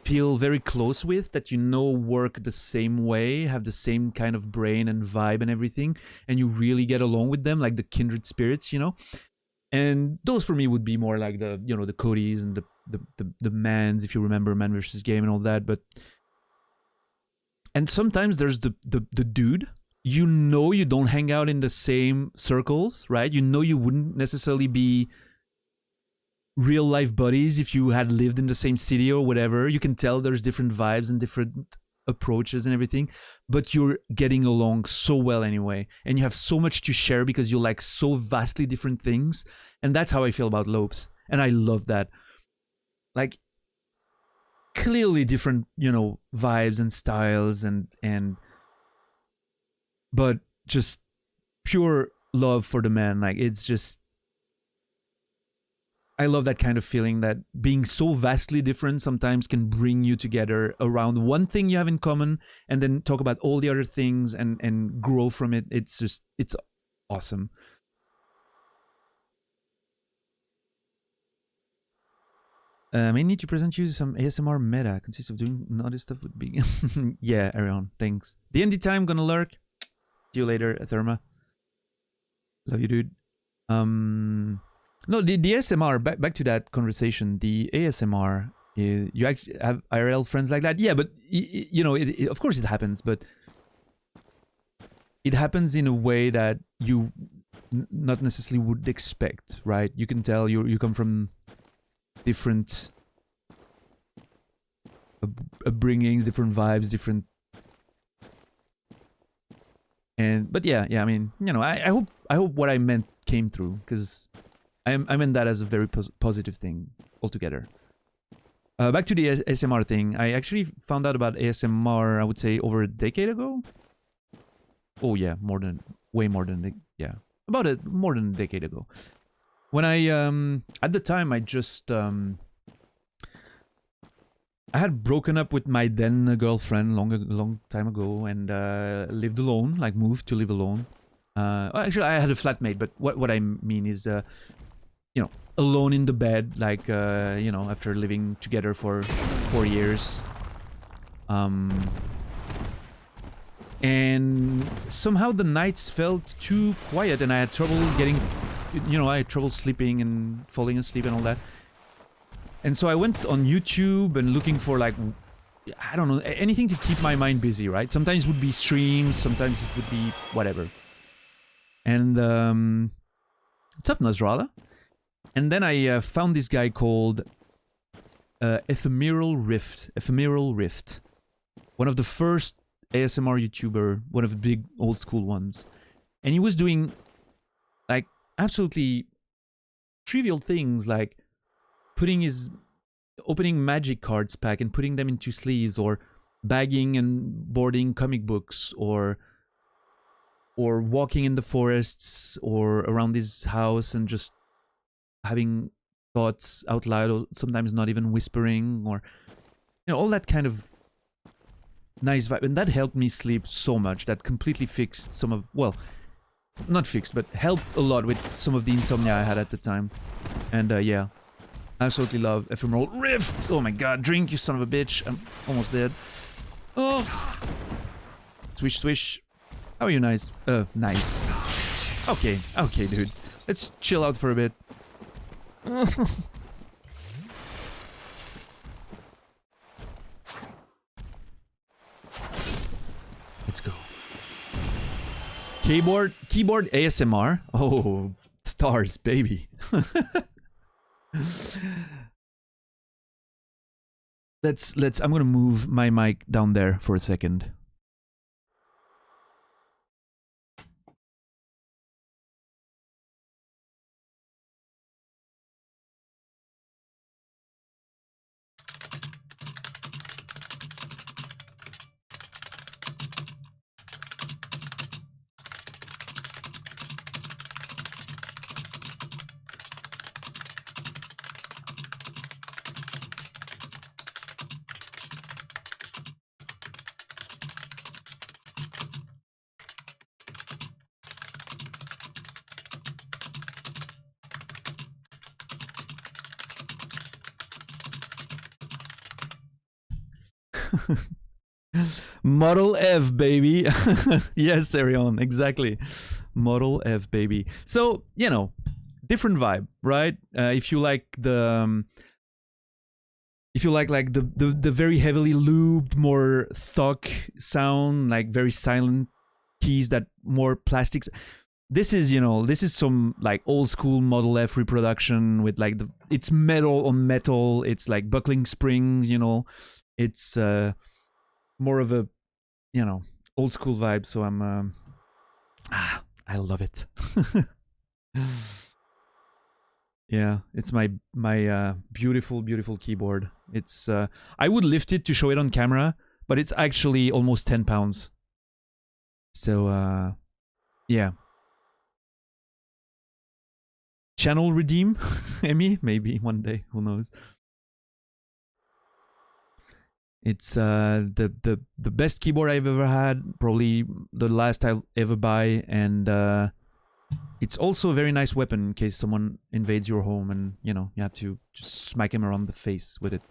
feel very close with, that work the same way, have the same kind of brain and vibe and everything, and you really get along with them, like the kindred spirits, And those for me would be more like the the Codys and the Mans, if you remember Man vs. Game and all that. And sometimes there's the dude. You don't hang out in the same circles, right? You wouldn't necessarily be real life buddies if you had lived in the same city or whatever. You can tell there's different vibes and different approaches and everything, but you're getting along so well anyway, and you have so much to share because you like so vastly different things. And that's how I feel about Lopes, and I love that. Like, clearly different, vibes and styles and but just pure love for the man. Like, it's just, I love that kind of feeling, that being so vastly different sometimes can bring you together around one thing you have in common, and then talk about all the other things and grow from it. It's awesome. I may need to present you some ASMR meta. Consists of doing other stuff with big... Yeah, Arion, thanks. D&D time, gonna lurk. See you later, Therma. Love you, dude. No, the ASMR, back to that conversation, the ASMR, you actually have IRL friends like that? Yeah, but, of course it happens, but it happens in a way that you not necessarily would expect, right? You can tell you come from different upbringings, different vibes, different... But yeah, I mean, I hope what I meant came through, because... I meant that as a very positive thing altogether. Back to the ASMR thing. I actually found out about ASMR, I would say, over a decade ago. Oh yeah, way more than, yeah. More than a decade ago. When I, at the time, I just, I had broken up with my then girlfriend long time ago, and lived alone, like moved to live alone. Actually, I had a flatmate, but what I mean is, alone in the bed, like, after living together for 4 years. And somehow the nights felt too quiet, and I had trouble getting, I had trouble sleeping and falling asleep and all that. And so I went on YouTube and looking for, like, I don't know, anything to keep my mind busy, right? Sometimes it would be streams, sometimes it would be whatever. And, what's up, Nasrallah? And then I found this guy called Ephemeral Rift. Ephemeral Rift. One of the first ASMR YouTuber, one of the big old school ones. And he was doing like absolutely trivial things like opening magic cards pack and putting them into sleeves, or bagging and boarding comic books, or walking in the forests or around his house and just having thoughts out loud, or sometimes not even whispering, or all that kind of nice vibe. And that helped me sleep so much. That completely fixed some of, well, not fixed, but helped a lot with some of the insomnia I had at the time. And yeah, absolutely love Ephemeral Rift. Oh my god, drink, you son of a bitch. I'm almost dead. Oh, swish swish. How are you? Nice. Nice. Okay, dude. Let's chill out for a bit. Let's go. Keyboard ASMR. Oh, stars, baby. Let's. I'm gonna move my mic down there for a second. Model F, baby. Yes, Arion, exactly. Model F, baby. So, different vibe, right? If you like the the very heavily looped, more thug sound, like very silent keys, that more plastics. This is, this is some like old school Model F reproduction with like it's metal on metal. It's like buckling springs, It's more of a, old school vibe. So I'm, I love it. Yeah, it's my beautiful, beautiful keyboard. It's I would lift it to show it on camera, but it's actually almost 10 pounds. So yeah. Channel redeem, Emmy, maybe one day. Who knows? It's the best keyboard I've ever had. Probably the last I'll ever buy, and it's also a very nice weapon in case someone invades your home and you have to just smack him around the face with it.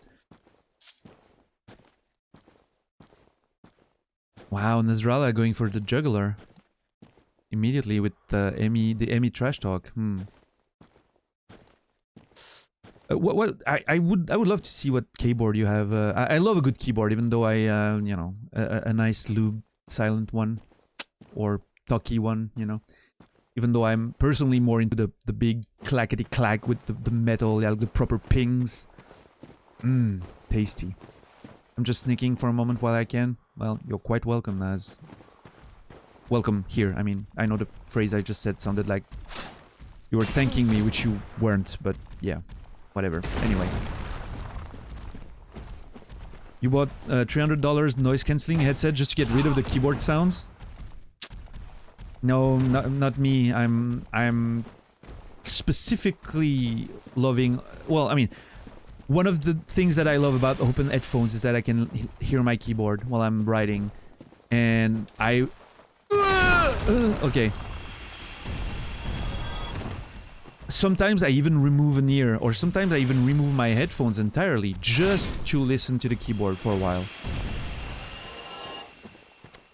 Wow, Nasrallah going for the jugular immediately with the Emmy trash talk. What I would love to see what keyboard you have. I love a good keyboard, even though I a nice lube silent one or talky one, Even though I'm personally more into the big clackety clack with the metal, the proper pings. Tasty. I'm just sneaking for a moment while I can. Well, you're quite welcome, Naz. Welcome here. I mean, I know the phrase I just said sounded like you were thanking me, which you weren't, but yeah. Whatever. Anyway. You bought $300 noise cancelling headset just to get rid of the keyboard sounds? No, not me. I'm specifically loving... Well, I mean, one of the things that I love about open headphones is that I can hear my keyboard while I'm writing. And I... okay. Sometimes I even remove an ear, or sometimes I even remove my headphones entirely just to listen to the keyboard for a while.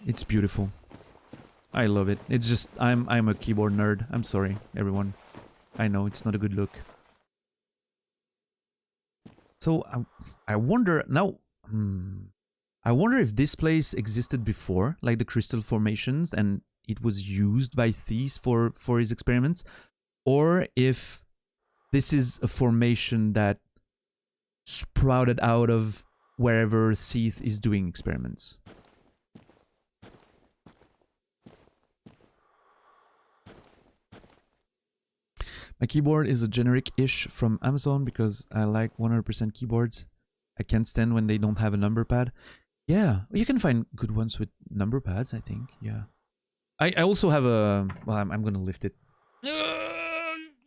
It's beautiful. I love it. It's just I'm a keyboard nerd. I'm sorry, everyone. I know it's not a good look. So I wonder now. I wonder if this place existed before, like the crystal formations, and it was used by Thies for his experiments. Or if this is a formation that sprouted out of wherever Seath is doing experiments. My keyboard is a generic-ish from Amazon because I like 100% keyboards. I can't stand when they don't have a number pad. Yeah, you can find good ones with number pads, I think. Yeah. I also have a... Well, I'm going to lift it.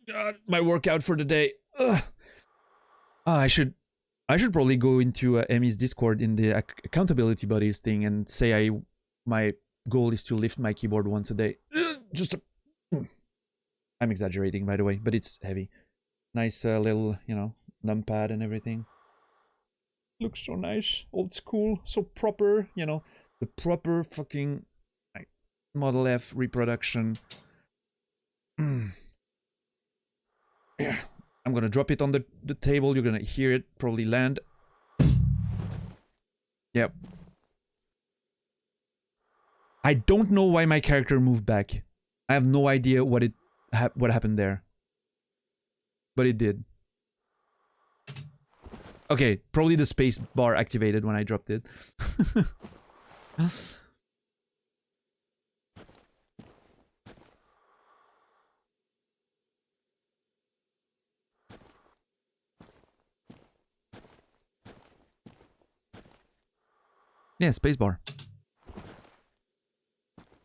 God, my workout for the day. I should probably go into Emmy's Discord in the accountability buddies thing and say my goal is to lift my keyboard once a day. I'm exaggerating, by the way, but it's heavy. Nice little, you know, numpad and everything. Looks so nice, old school, so proper, you know, the proper fucking like, Model F reproduction. Yeah, I'm gonna drop it on the table. You're gonna hear it probably land. Yep. I don't know why my character moved back. I have no idea what happened there, but it did. Okay, probably the space bar activated when I dropped it. Yeah, space bar.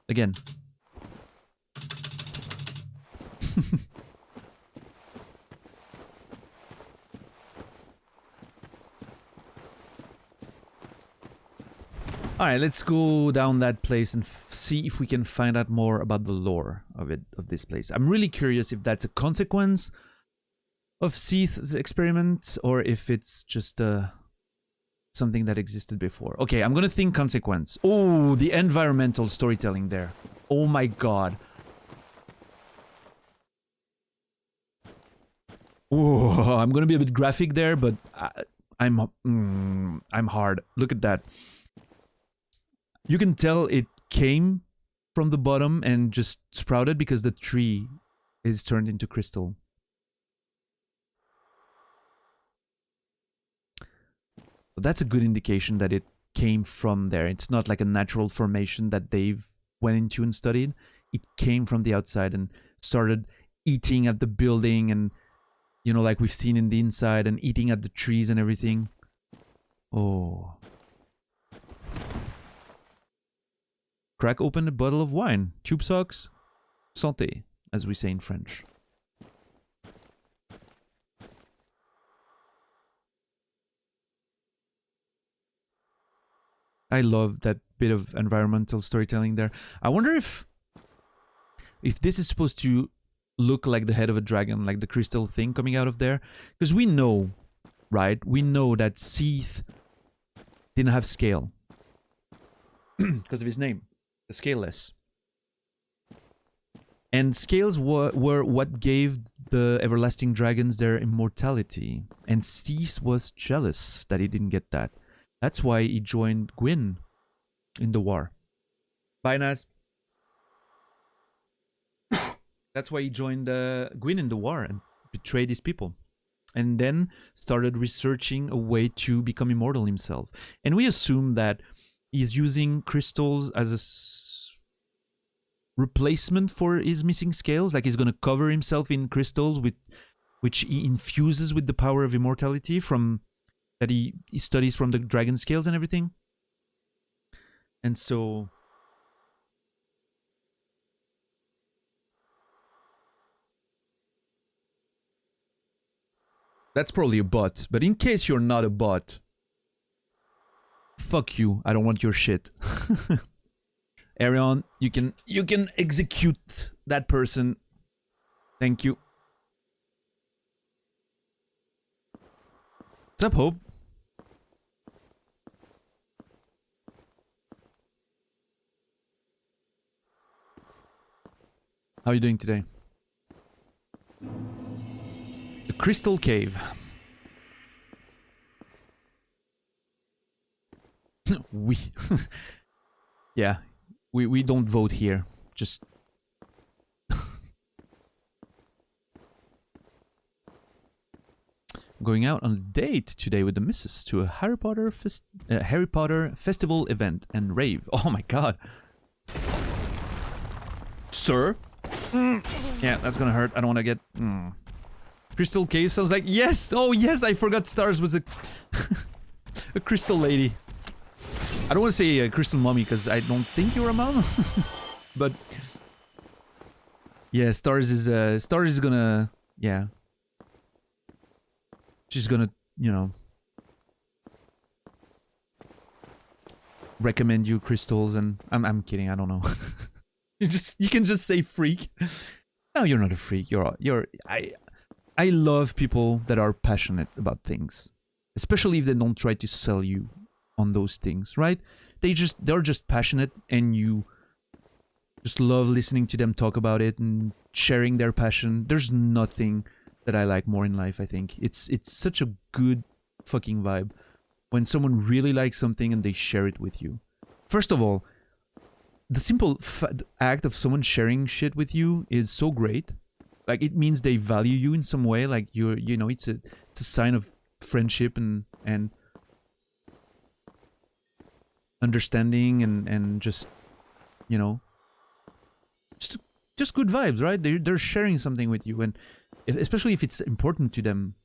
Again. Alright, let's go down that place and see if we can find out more about the lore of this place. I'm really curious if that's a consequence of Seath's experiment or if it's just something that existed before. Okay, I'm gonna think consequence. Oh, the environmental storytelling there. Oh my god. Whoa, I'm gonna be a bit graphic there, but I'm hard. Look at that. You can tell it came from the bottom and just sprouted because the tree is turned into crystal. But that's a good indication that it came from there. It's not like a natural formation that they've went into and studied. It came from the outside and started eating at the building and, you know, like we've seen in the inside and eating at the trees and everything. Oh. Crack open a bottle of wine. Tube socks. Santé, as we say in French. I love that bit of environmental storytelling there. I wonder if this is supposed to look like the head of a dragon, like the crystal thing coming out of there. Because we know, right? We know that Seath didn't have scale. Because of his name. The Scaleless. And scales were what gave the everlasting dragons their immortality. And Seath was jealous that he didn't get that. That's why he joined Gwyn in the war. Bye, Naz. That's why he joined Gwyn in the war and betrayed his people. And then started researching a way to become immortal himself. And we assume that he's using crystals as a replacement for his missing scales. Like he's going to cover himself in crystals which he infuses with the power of immortality from that he studies from the dragon scales and everything. And so that's probably a bot. But in case you're not a bot, fuck you. I don't want your shit. Arion, you can execute that person. Thank you. What's up, Hope? How are you doing today? The Crystal Cave. We. Yeah, we don't vote here. Just. going out on a date today with the missus to a Harry Potter festival event and rave. Oh my god. Sir? Yeah, that's gonna hurt. I don't want to get... Crystal Cave sounds like... Yes! Oh yes, I forgot Stars was a... a crystal lady. I don't want to say a crystal mommy because I don't think you're a mom. But... yeah, Stars is gonna... yeah. She's gonna, you know, recommend you crystals, and I'm kidding. I don't know. you can just say freak. No, you're not a freak. I love people that are passionate about things, especially if they don't try to sell you on those things, right? They're just passionate, and you just love listening to them talk about it and sharing their passion. There's nothing that I like more in life, I think. It's such a good fucking vibe when someone really likes something and they share it with you. First of all, the simple act of someone sharing shit with you is so great. Like, it means they value you in some way. Like, you know, it's a sign of friendship and understanding and just, you know, just good vibes, right? They're sharing something with you, and especially if it's important to them.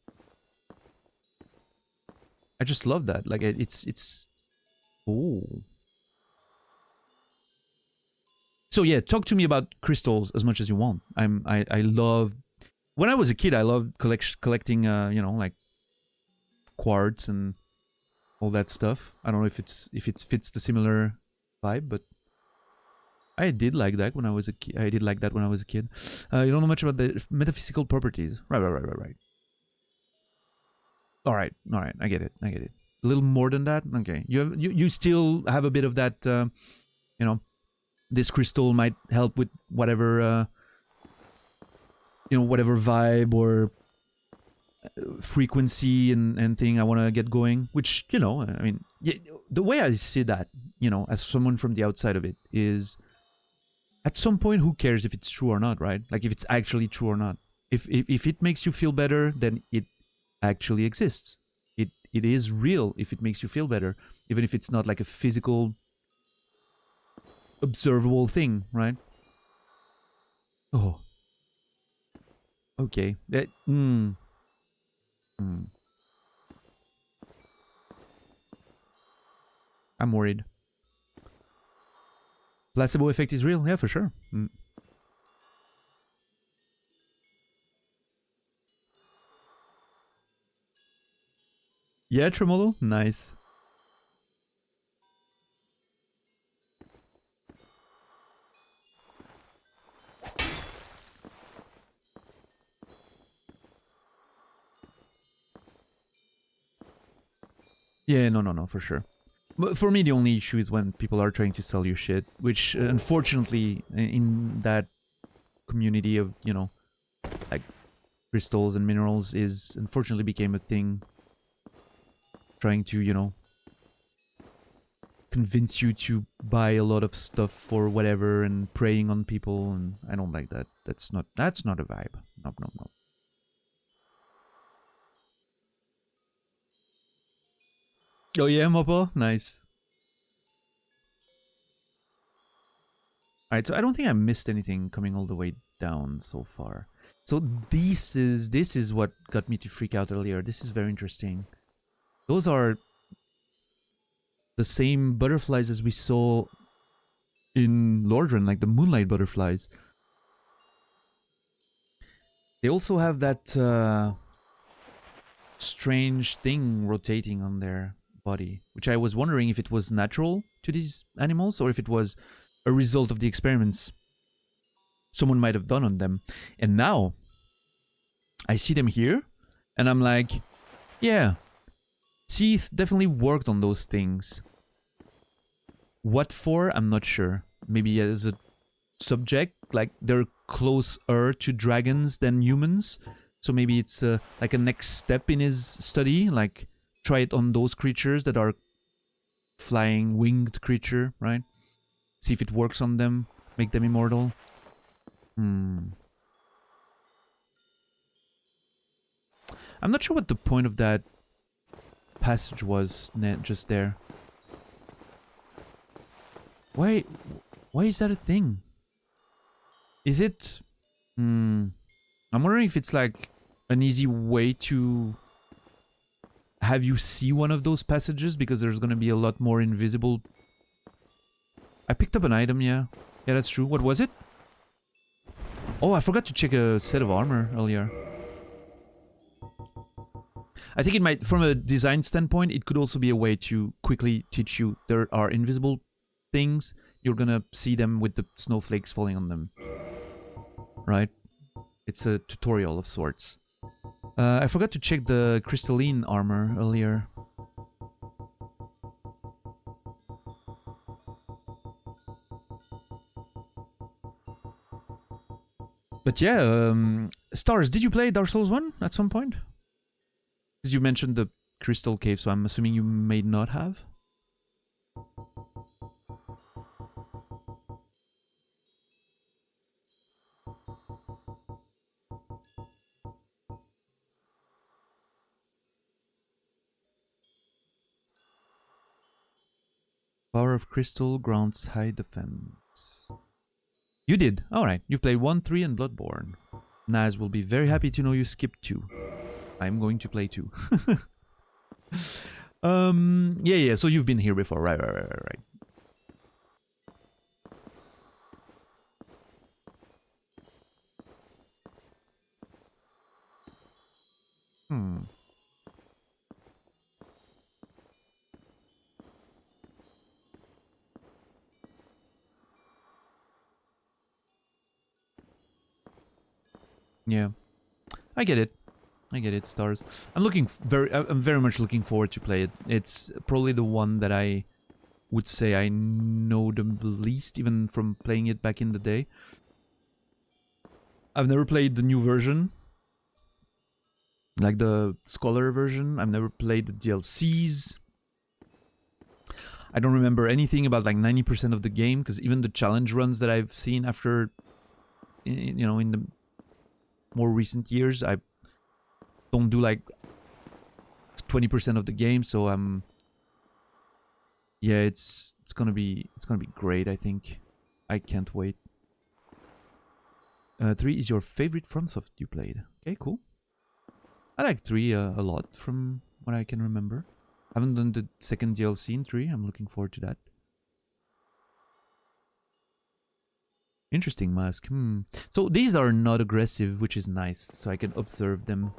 I just love that. Like, it's oh. So yeah, talk to me about crystals as much as you want. I love... when I was a kid, I loved collecting you know, like quartz and all that stuff. I don't know if it fits the similar vibe, but I did like that when I was a kid. You don't know much about the metaphysical properties. Right. All right. I get it. A little more than that. Okay. You still have a bit of that. You know, this crystal might help with whatever. You know, whatever vibe or frequency and thing I want to get going. Which, you know, I mean, the way I see that, you know, as someone from the outside of it, is, at some point, who cares if it's true or not, right? Like, if it's actually true or not. If it makes you feel better, then it actually exists. It is real if it makes you feel better, even if it's not like a physical, observable thing, right? Oh. Okay. I'm worried. Placebo effect is real? Yeah, for sure. Yeah, Tremolo? Nice. Yeah, no, for sure. But for me, the only issue is when people are trying to sell you shit, which, unfortunately, in that community of, you know, like, crystals and minerals, is unfortunately became a thing. Trying to, you know, convince you to buy a lot of stuff for whatever and preying on people, and I don't like that. That's not a vibe. No. Oh yeah, Mopo? Nice. Alright, so I don't think I missed anything coming all the way down so far. So this is what got me to freak out earlier. This is very interesting. Those are the same butterflies as we saw in Lordran, like the moonlight butterflies. They also have that strange thing rotating on their body, which I was wondering if it was natural to these animals or if it was a result of the experiments someone might have done on them. And now I see them here and I'm like, yeah, Seath definitely worked on those things. What for? I'm not sure. Maybe as a subject, like they're closer to dragons than humans, so maybe it's like a next step in his study, like try it on those creatures that are flying winged creature, right? See if it works on them, make them immortal. I'm not sure what the point of that passage was just there. Why is that a thing? Is it... I'm wondering if it's like an easy way to have you see one of those passages, because there's gonna be a lot more invisible... I picked up an item, yeah. Yeah, that's true. What was it? Oh, I forgot to check a set of armor earlier. I think it might, from a design standpoint, it could also be a way to quickly teach you there are invisible things. You're gonna see them with the snowflakes falling on them. Right? It's a tutorial of sorts. I forgot to check the crystalline armor earlier. But yeah, Stars, did you play Dark Souls 1 at some point? Because you mentioned the Crystal Cave, so I'm assuming you may not have. Power of Crystal grants high defense. You did. Alright. You've played 1, 3, and Bloodborne. Naz will be very happy to know you skipped 2. I'm going to play 2. Yeah, so you've been here before. Right. Yeah. I get it, Stars. I'm very much looking forward to play it. It's probably the one that I would say I know the least, even from playing it back in the day. I've never played the new version, like the Scholar version. I've never played the DLCs. I don't remember anything about like 90% of the game, because even the challenge runs that I've seen after, you know, in the more recent years, I don't do like 20% of the game, so yeah, it's gonna be great, I think. I can't wait. 3 is your favorite FromSoft you played. Okay, cool. I like 3 a lot from what I can remember. I haven't done the second DLC in 3. I'm looking forward to that. Interesting mask. So these are not aggressive, which is nice, so I can observe them.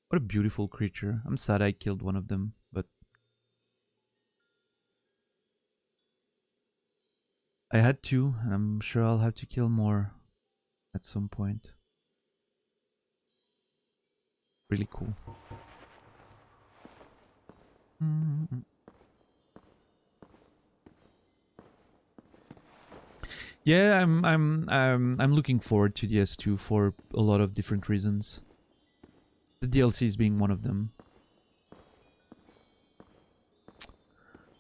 What a beautiful creature. I'm sad I killed one of them, but I had to, and I'm sure I'll have to kill more at some point. Really cool. Yeah, I'm looking forward to DS2 for a lot of different reasons. The DLCs being one of them.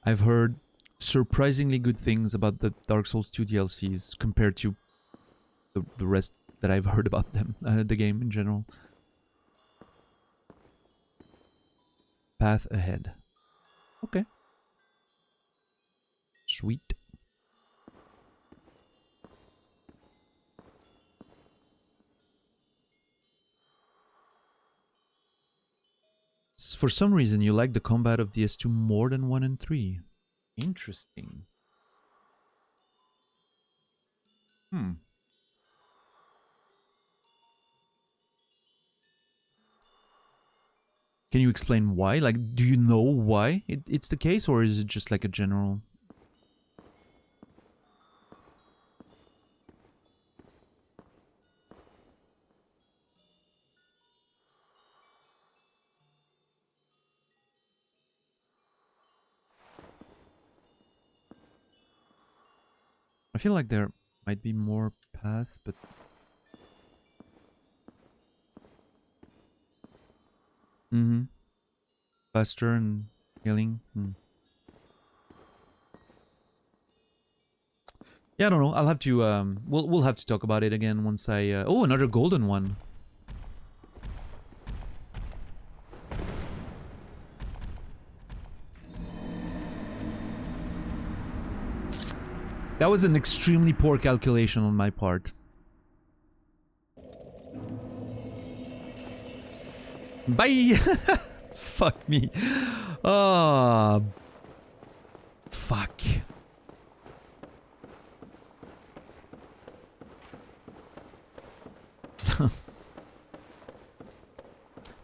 I've heard surprisingly good things about the Dark Souls 2 DLCs compared to the rest that I've heard about them, the game in general. Path ahead. Okay. Sweet. For some reason, you like the combat of DS2 more than 1 and 3. Interesting. Can you explain why? Like, do you know why it's the case, or is it just like a general... I feel like there might be more paths, but... Faster and healing. Yeah, I don't know. I'll have to we'll have to talk about it again once I oh, another golden one. That was an extremely poor calculation on my part. Bye. Fuck me. Ah. Fuck.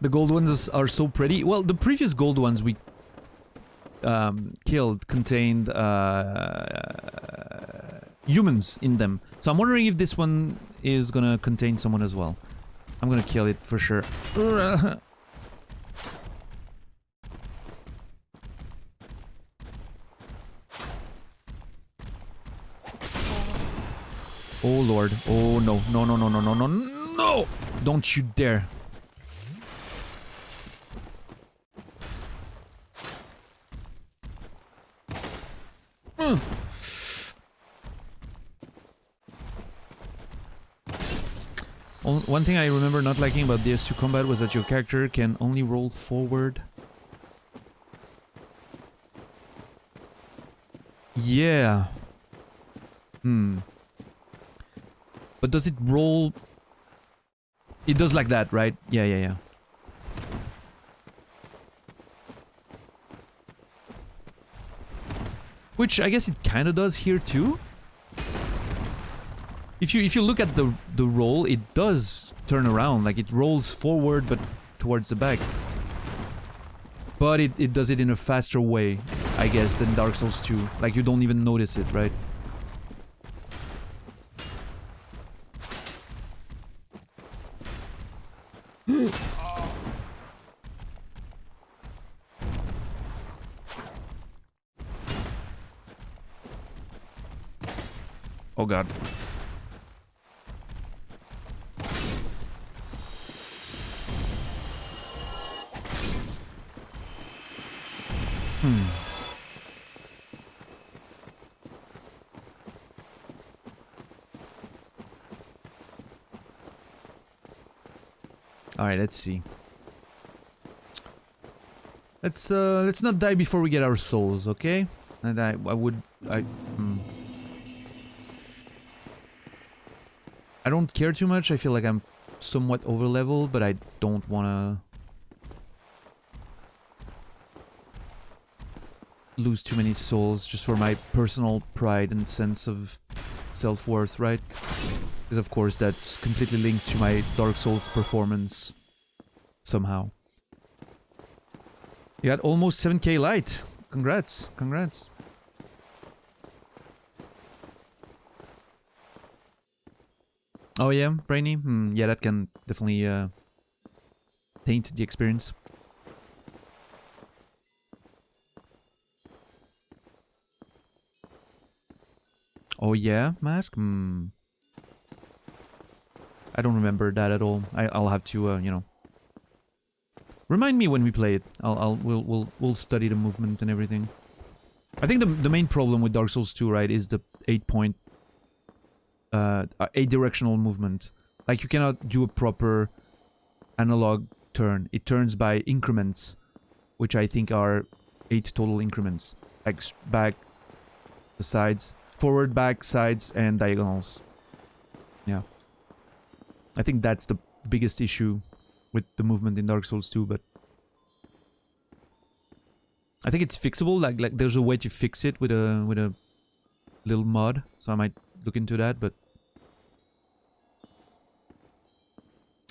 The gold ones are so pretty. Well, the previous gold ones we killed contained humans in them. So I'm wondering if this one is gonna contain someone as well. I'm gonna kill it for sure. Oh lord. Oh no. No, no, no, no, no, no, no! Don't you dare. One thing I remember not liking about DS2 combat was that your character can only roll forward. Yeah. But does it roll? It does like that, right? Yeah, yeah, yeah. Which I guess it kind of does here too. If you look at the roll, it does turn around, like it rolls forward but towards the back. But it does it in a faster way, I guess, than Dark Souls 2. Like you don't even notice it, right? Oh god. Alright, let's see. Let's not die before we get our souls, okay? And I don't care too much. I feel like I'm somewhat over leveled, but I don't wanna lose too many souls just for my personal pride and sense of self-worth, right? Because of course that's completely linked to my Dark Souls performance somehow. You got almost 7k light. Congrats, congrats. Oh yeah, Brainy? Yeah, that can definitely taint the experience. Oh yeah, Mask? I don't remember that at all. I'll have to, you know, remind me when we play it. We'll study the movement and everything. I think the main problem with Dark Souls 2, right, is the 8-directional movement. Like you cannot do a proper analog turn. It turns by increments, which I think are 8 total increments. Like back, the sides, forward, back, sides, and diagonals. Yeah. I think that's the biggest issue with the movement in Dark Souls 2, but I think it's fixable. Like there's a way to fix it with a little mod, so I might look into that. But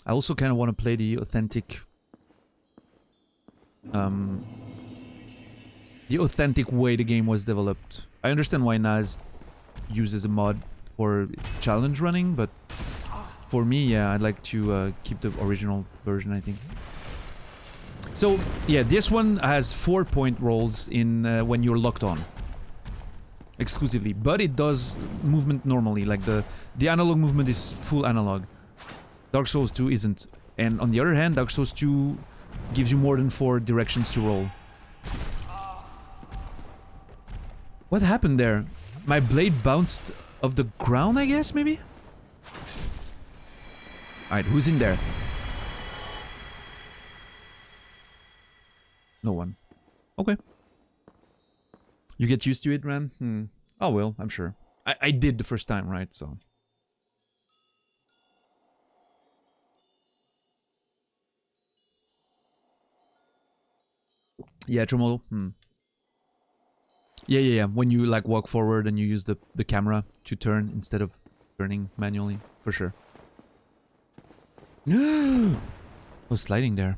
I also kind of want to play the authentic way the game was developed. I understand why Naz uses a mod for challenge running, but for me, yeah, I'd like to keep the original version, I think. So, yeah, this one has 4-point rolls in when you're locked on. Exclusively. But it does movement normally, like the analog movement is full analog. Dark Souls 2 isn't. And on the other hand, Dark Souls 2 gives you more than 4 directions to roll. What happened there? My blade bounced of the ground, I guess, maybe? Alright, who's in there? No one. Okay. You get used to it, Ran? Oh well, I'm sure. I did the first time, right? So. Yeah, Tremolo. Yeah. When you like walk forward and you use the camera to turn instead of turning manually, for sure. Oh, sliding there.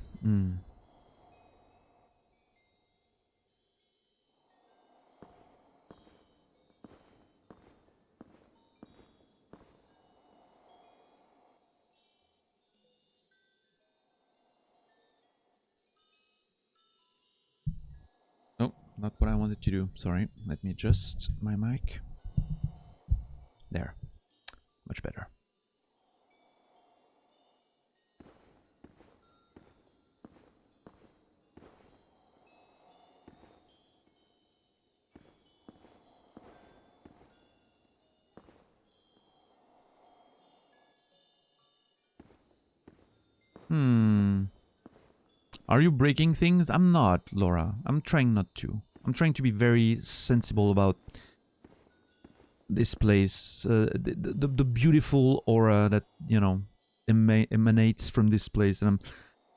Oh, not what I wanted to do. Sorry. Let me adjust my mic. There. Much better. Are you breaking things? I'm not, Laura. I'm trying not to. I'm trying to be very sensible about this place. The beautiful aura that, you know, emanates from this place. And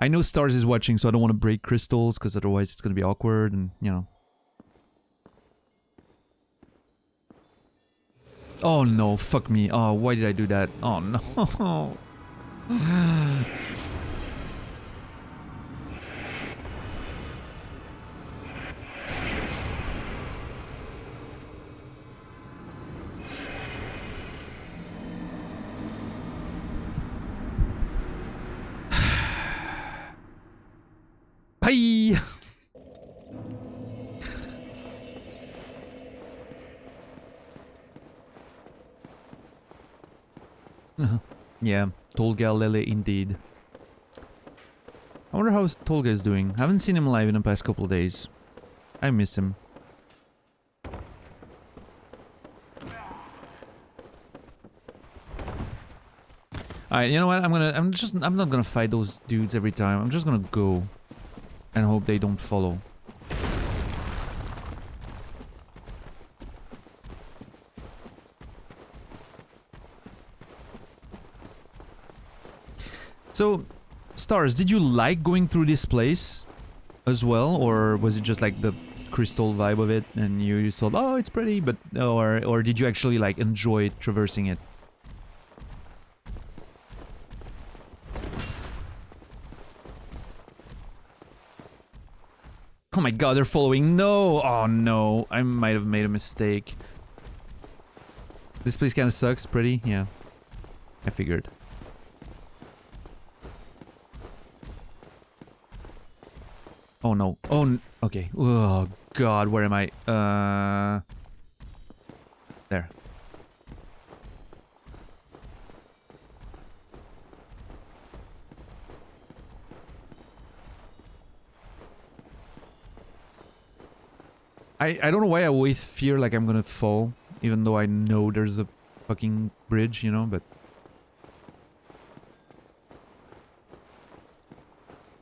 I know Stars is watching, so I don't want to break crystals, because otherwise it's going to be awkward and, you know. Oh no, fuck me. Oh, why did I do that? Oh no. Bye! Yeah, Tolga Lele indeed. I wonder how Tolga is doing. I haven't seen him live in the past couple of days. I miss him. Alright, you know what? I'm not gonna fight those dudes every time. I'm just gonna go and hope they don't follow. So, Stars, did you like going through this place as well, or was it just like the crystal vibe of it, and you thought, oh, it's pretty, but or did you actually like enjoy traversing it? Oh my god, they're following. No! Oh no, I might have made a mistake. This place kind of sucks, pretty, yeah. I figured. Oh no. Oh, okay. Oh god, where am I? There. I don't know why I always fear like I'm gonna fall, even though I know there's a fucking bridge, you know, but...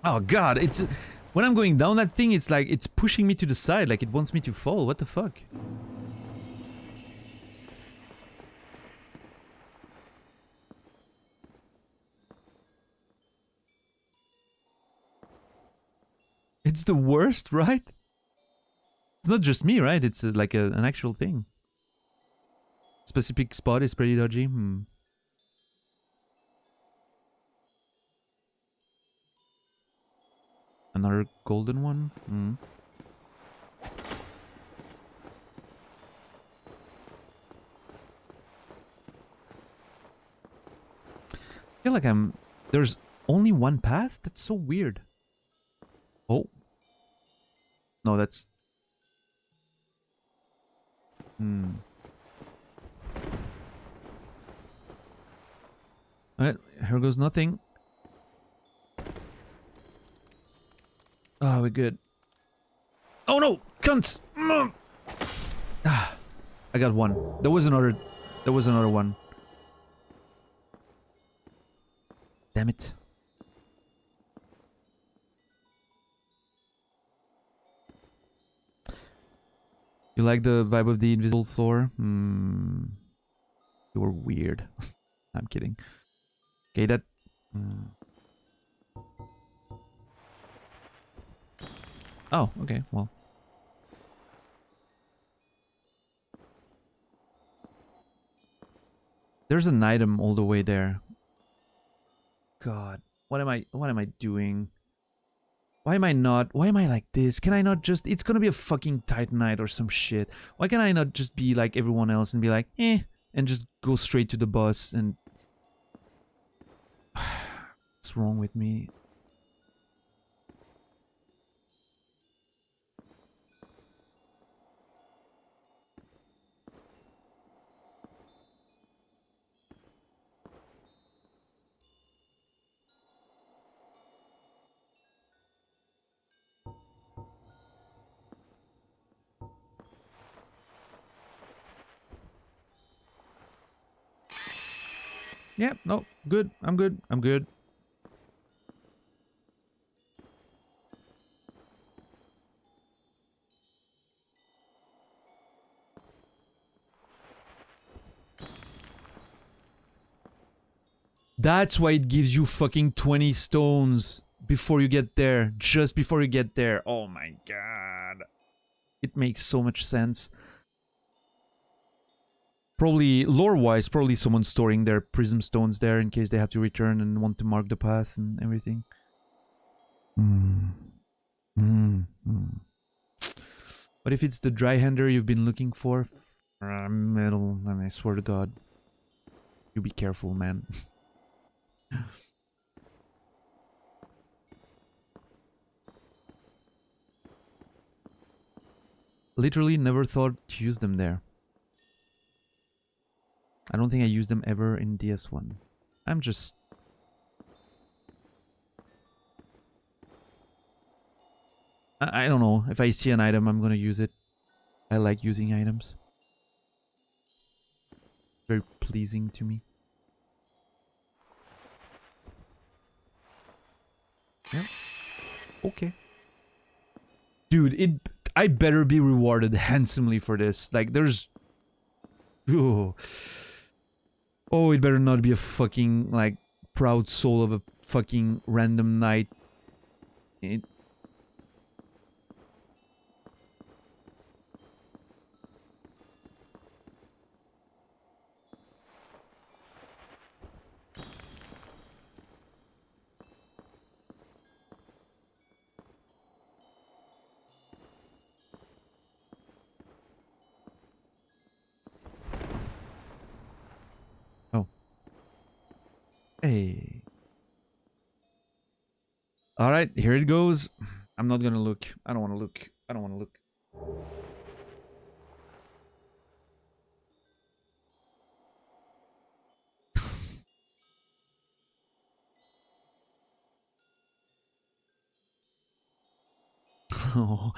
Oh god, it's... When I'm going down that thing, it's like, it's pushing me to the side, like it wants me to fall. What the fuck? It's the worst, right? It's not just me, right? It's like an actual thing. Specific spot is pretty dodgy. Another golden one? I feel like there's only one path? That's so weird. Oh. No, that's... Alright, here goes nothing. Oh, we're good. Oh no! Cunts! Ah, I got one. There was another There was another one. Damn it. You like the vibe of the invisible floor? You were weird. I'm kidding. Okay, that... Oh, okay, well. There's an item all the way there. God, what am I doing? Why am I like this? Can I not just... It's gonna be a fucking Titan Knight or some shit. Why can I not just be like everyone else and be like, eh, and just go straight to the boss and... What's wrong with me? Yeah, no, good. I'm good. I'm good. That's why it gives you fucking 20 stones before you get there. Just before you get there. Oh my god. It makes so much sense. Probably, lore-wise, probably someone storing their prism stones there in case they have to return and want to mark the path and everything. But if it's the dry-hander you've been looking for, metal, I mean, I swear to God, you be careful, man. Literally never thought to use them there. I don't think I used them ever in DS1. I'm just... I don't know. If I see an item, I'm gonna use it. I like using items. Very pleasing to me. Yeah. Okay. Dude, I better be rewarded handsomely for this. Like, there's... Oh, it better not be a fucking, like, proud soul of a fucking random knight. Oh. Hey. Alright, here it goes. I'm not gonna look. I don't want to look. I don't want to look. Oh.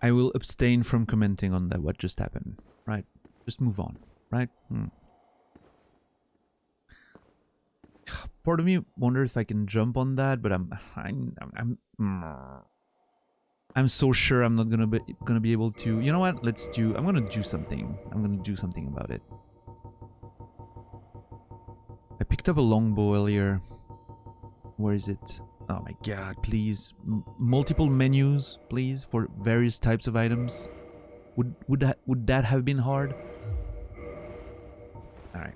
I will abstain from commenting on that. What just happened? Right. Just move on. Right. Part of me wonders if I can jump on that, but I'm so sure I'm not gonna be able to. You know what? I'm gonna do something. I'm gonna do something about it. I picked up a longbow earlier. Where is it? Oh my god, please. Multiple menus, please, for various types of items. Would that have been hard? Alright.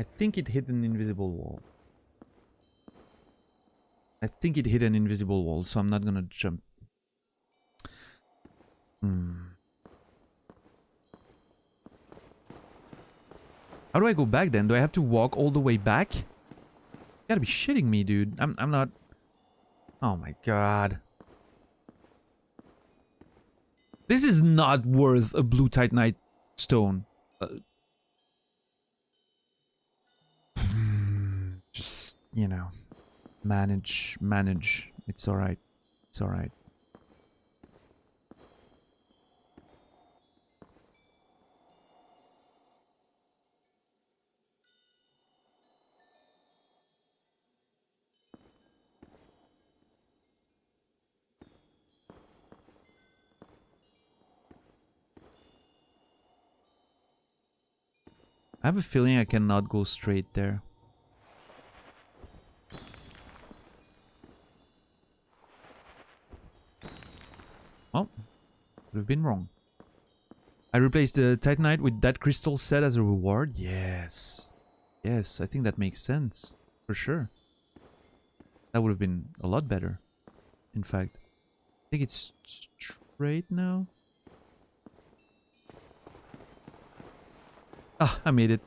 I think it hit an invisible wall. I think it hit an invisible wall, so I'm not gonna jump. How do I go back then? Do I have to walk all the way back? You gotta be shitting me, dude. I'm not... Oh my god. This is not worth a blue titanite stone. Just, you know, manage. It's alright. It's alright. I have a feeling I cannot go straight there. Oh, could have been wrong. I replaced the Titanite with that crystal set as a reward? Yes. Yes, I think that makes sense. For sure. That would have been a lot better. In fact. I think it's straight now. Ah, I made it.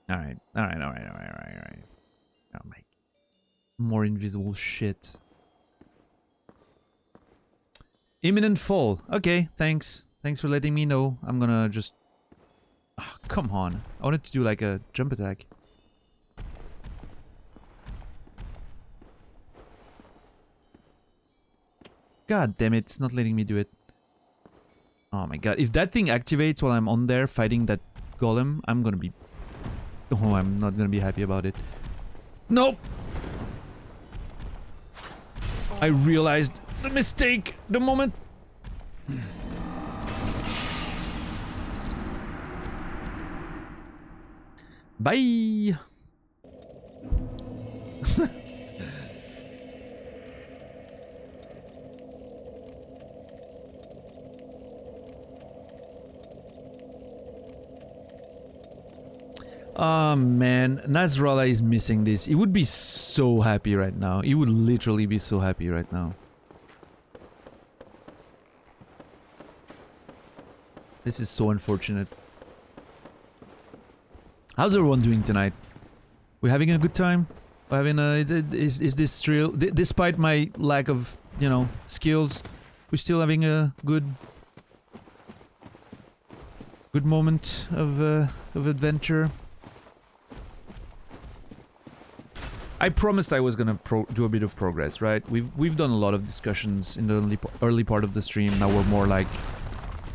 Alright. Oh my. More invisible shit. Imminent fall. Okay, thanks. Thanks for letting me know. I'm gonna just... Oh, come on. I wanted to do like a jump attack. God damn it, it's not letting me do it. Oh my god, if that thing activates while I'm on there fighting that golem, I'm gonna be... Oh, I'm not gonna be happy about it. Nope! I realized the mistake the moment... Bye! Oh man, Nasrallah is missing this. He would be so happy right now. He would literally be so happy right now. This is so unfortunate. How's everyone doing tonight? We having a good time? We're having a... Is this real? Despite my lack of, you know, skills, we're still having a good moment of adventure. I promised I was gonna do a bit of progress, right? We've done a lot of discussions in the early part of the stream. Now we're more like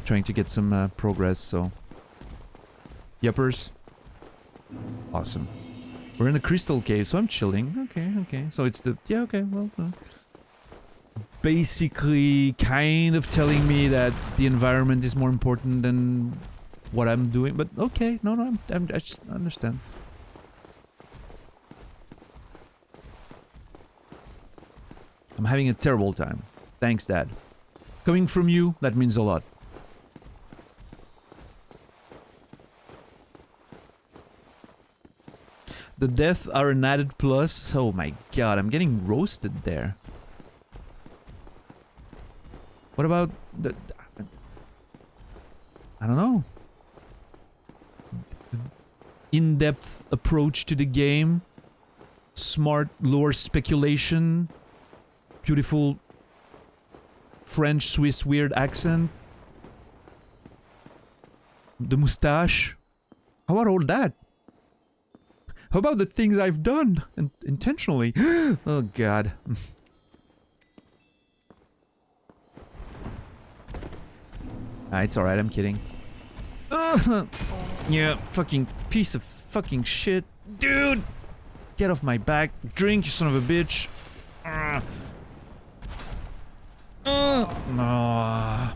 trying to get some progress. So, yuppers, awesome. We're in a crystal cave, so I'm chilling. Okay. So it's the well, basically kind of telling me that the environment is more important than what I'm doing. But okay, no, I just understand. I'm having a terrible time. Thanks, Dad. Coming from you, that means a lot. The deaths are an added plus. Oh my god, I'm getting roasted there. What about the... I don't know. In-depth approach to the game. Smart lore speculation. Beautiful French, Swiss weird accent. The mustache. How about all that? How about the things I've done intentionally? Oh god. It's alright, I'm kidding. Yeah, fucking piece of fucking shit. Dude! Get off my back. Drink, you son of a bitch. No.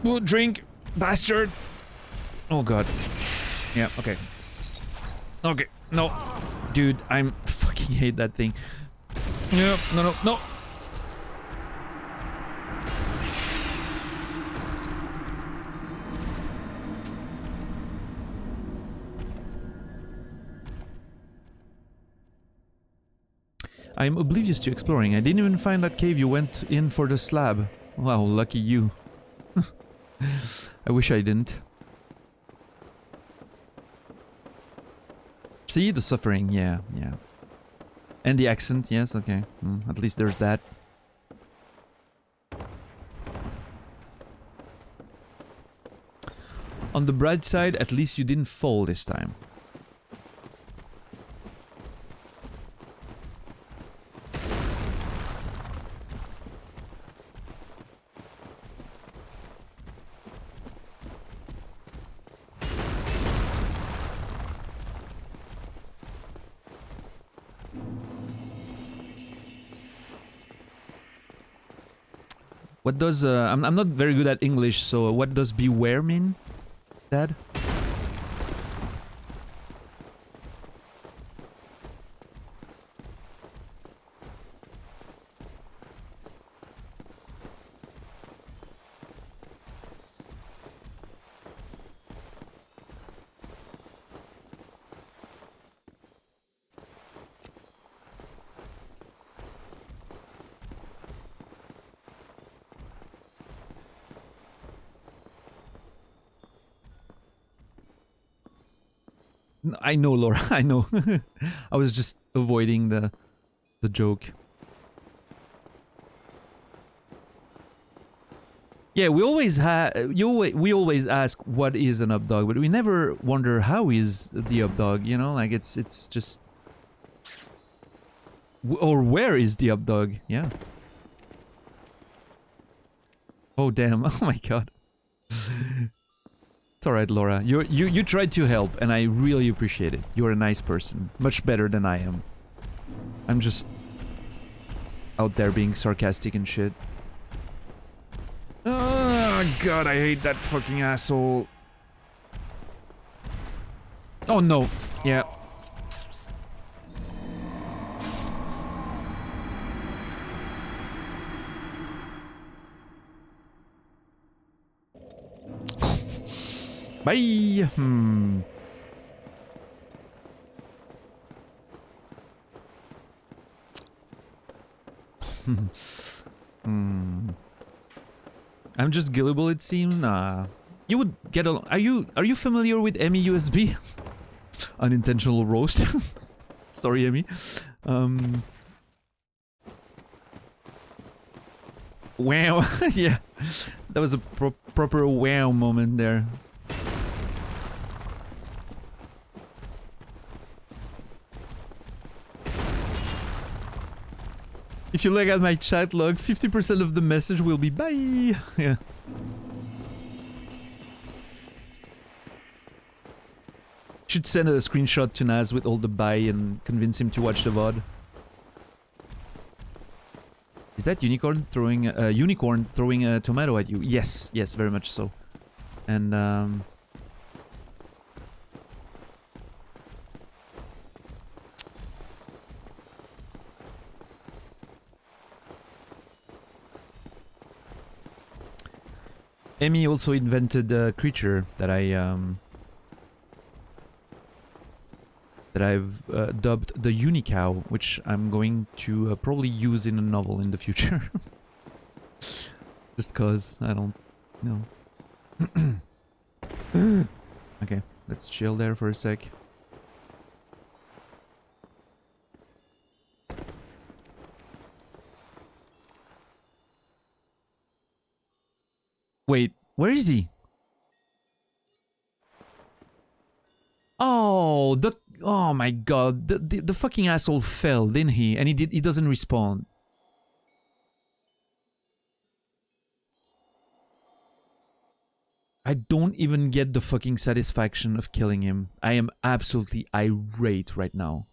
Well, drink, bastard. Oh god. Yeah, okay. Okay, no. Dude, I'm fucking hate that thing. No. I'm oblivious to exploring. I didn't even find that cave you went in for the slab. Wow, lucky you. I wish I didn't. See, the suffering, yeah. And the accent, yes, okay. At least there's that. On the bright side, at least you didn't fall this time. What does, I'm not very good at English, so what does beware mean, Dad? I know, Laura, I know. I was just avoiding the joke. Yeah, we always we always ask what is an updog, but we never wonder how is the updog, you know? Like it's just or where is the updog? Yeah. Oh damn. Oh my god. It's alright, Laura. You tried to help, and I really appreciate it. You're a nice person. Much better than I am. I'm just out there being sarcastic and shit. Oh god, I hate that fucking asshole. Oh no. Yeah. Bye. I'm just gullible, it seems. Nah. You would get a. Are you familiar with Emmy USB? Unintentional roast. Sorry, Emmy. Wow. Yeah. That was a proper wow moment there. If you look at my chat log, 50% of the message will be bye. Yeah. Should send a screenshot to Naz with all the bye and convince him to watch the VOD. Is that unicorn throwing a tomato at you? Yes, yes, very much so. And Emmy also invented a creature that I've dubbed the Unicow, which I'm going to probably use in a novel in the future. Just cause I don't know. Okay, let's chill there for a sec. Wait, where is he? Oh, oh my god, the fucking asshole fell, didn't he? And he doesn't respawn. I don't even get the fucking satisfaction of killing him. I am absolutely irate right now.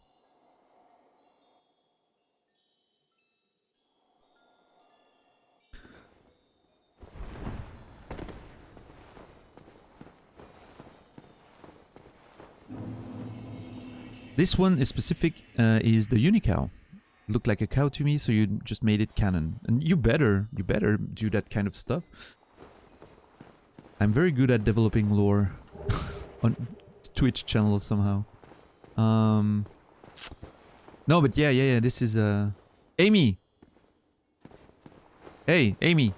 This one is specific, is the Unicow. Looked like a cow to me, so you just made it canon. And you better do that kind of stuff. I'm very good at developing lore on Twitch channels somehow. No, but yeah. This is Amy. Hey, Amy.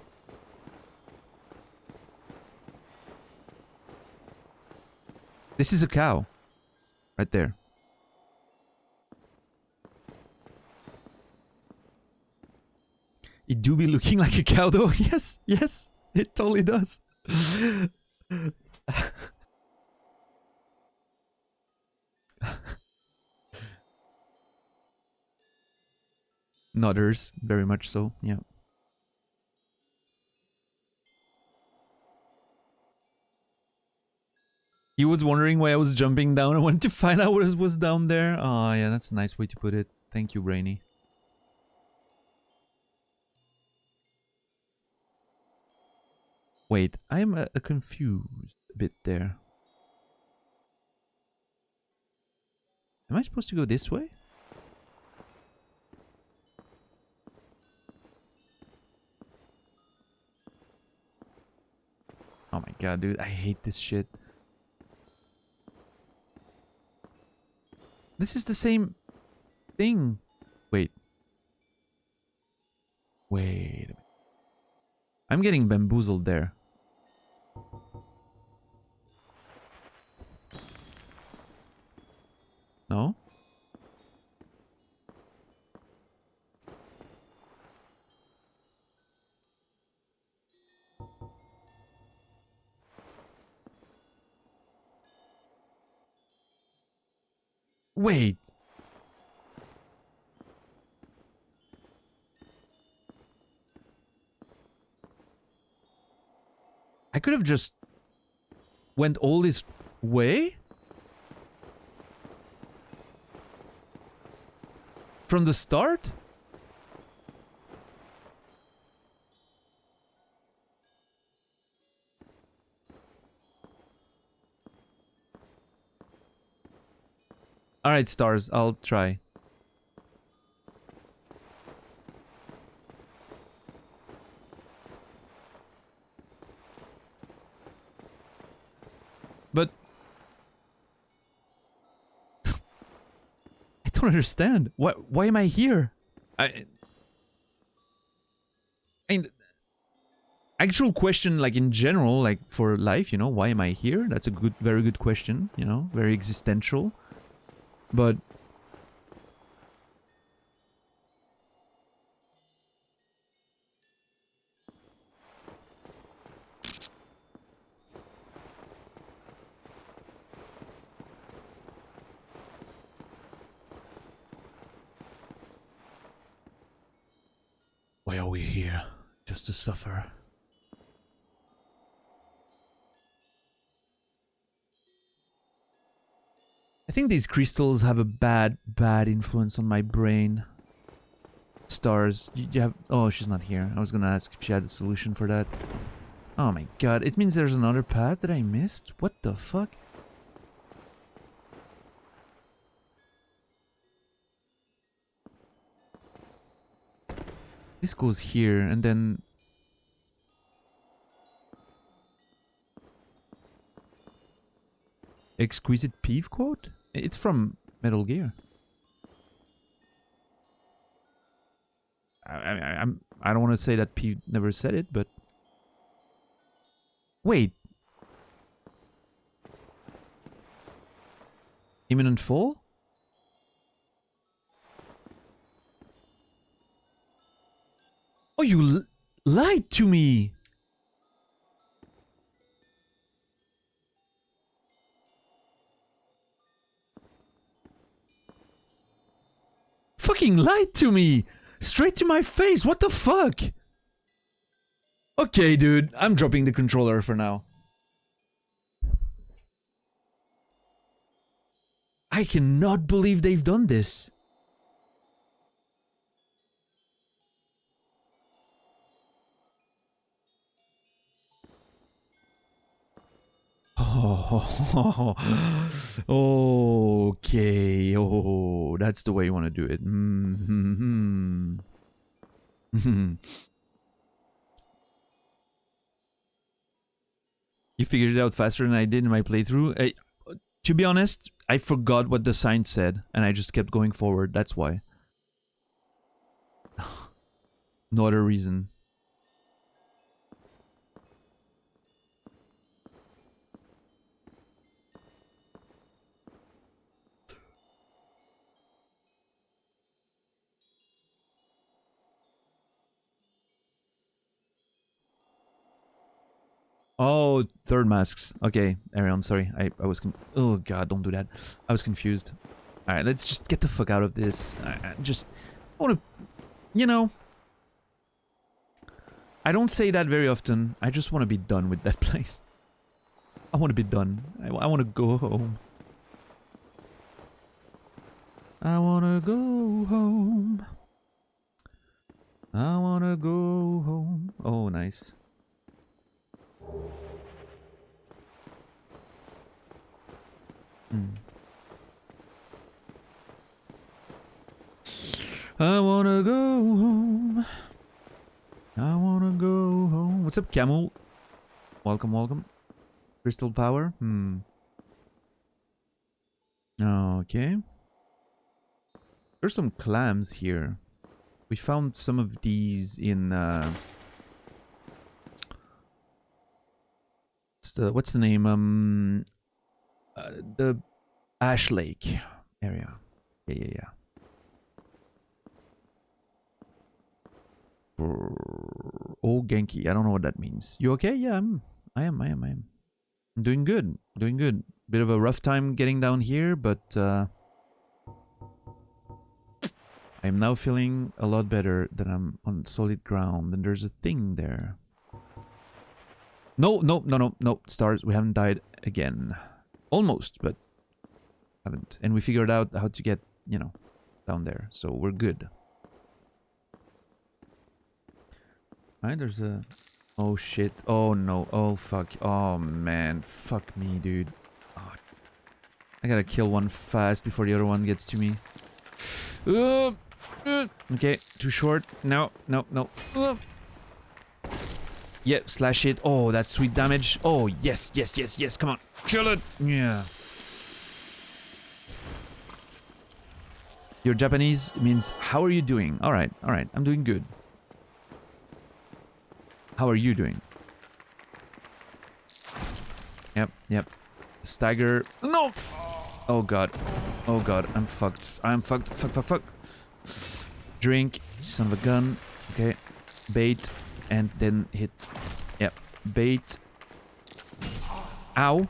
This is a cow. Right there. It do be looking like a cow though. Yes, yes. It totally does. Nutters, very much so, yeah. He was wondering why I was jumping down. I wanted to find out what was down there. Oh, yeah, that's a nice way to put it. Thank you, Brainy. Wait, I'm confused a bit there. Am I supposed to go this way? Oh my god, dude, I hate this shit. This is the same thing. Wait. Wait. I'm getting bamboozled there. No? Wait. I could have just went all this way? From the start? Alright, stars, I'll try. But I don't understand. Why am I here? I mean, actual question, like in general, like for life, you know, why am I here? That's a very good question, you know, very existential. But why are we here? Just to suffer. I think these crystals have a bad influence on my brain. Stars, you have... Oh, she's not here. I was gonna ask if she had a solution for that. Oh my god, it means there's another path that I missed? What the fuck? This goes here, and then... Exquisite Peeve quote? It's from Metal Gear. I don't want to say that Peeve never said it, but... Wait. Imminent fall? Oh, you lied to me! Fucking lied to me! Straight to my face, what the fuck? Okay, dude, I'm dropping the controller for now. I cannot believe they've done this. Oh, okay. Oh, that's the way you want to do it. You figured it out faster than I did in my playthrough. To be honest, I forgot what the sign said, and I just kept going forward. That's why. No other reason. Oh, third masks. Okay, Arion, sorry. I was oh god, don't do that. I was confused. Alright, let's just get the fuck out of this. I just want to, you know... I don't say that very often. I just want to be done with that place. I want to be done. I want to go home. I want to go home. I want to go home. Oh, nice. I wanna go home. I wanna go home. What's up, Camel? Welcome, welcome. Crystal power? Okay. There's some clams here. We found some of these in what's the name? The Ash Lake area. Yeah. Oh, Genki. I don't know what that means. You okay? Yeah, I am. I'm doing good. Doing good. Bit of a rough time getting down here, but I'm now feeling a lot better that I'm on solid ground. And there's a thing there. No. Stars, we haven't died again. Almost, but haven't. And we figured out how to get, you know, down there. So we're good. Alright, there's a... Oh shit. Oh no. Oh fuck. Oh man. Fuck me, dude. Oh. I gotta kill one fast before the other one gets to me. Okay, too short. No. Yep, slash it. Oh, that's sweet damage. Oh, yes. Come on. Kill it. Yeah. Your Japanese means, how are you doing? Alright. I'm doing good. How are you doing? Yep. Stagger. No! Oh god. I'm fucked. Fuck. Drink. Son of a gun. Okay. Bait. And then hit. Yep. Bait. Ow.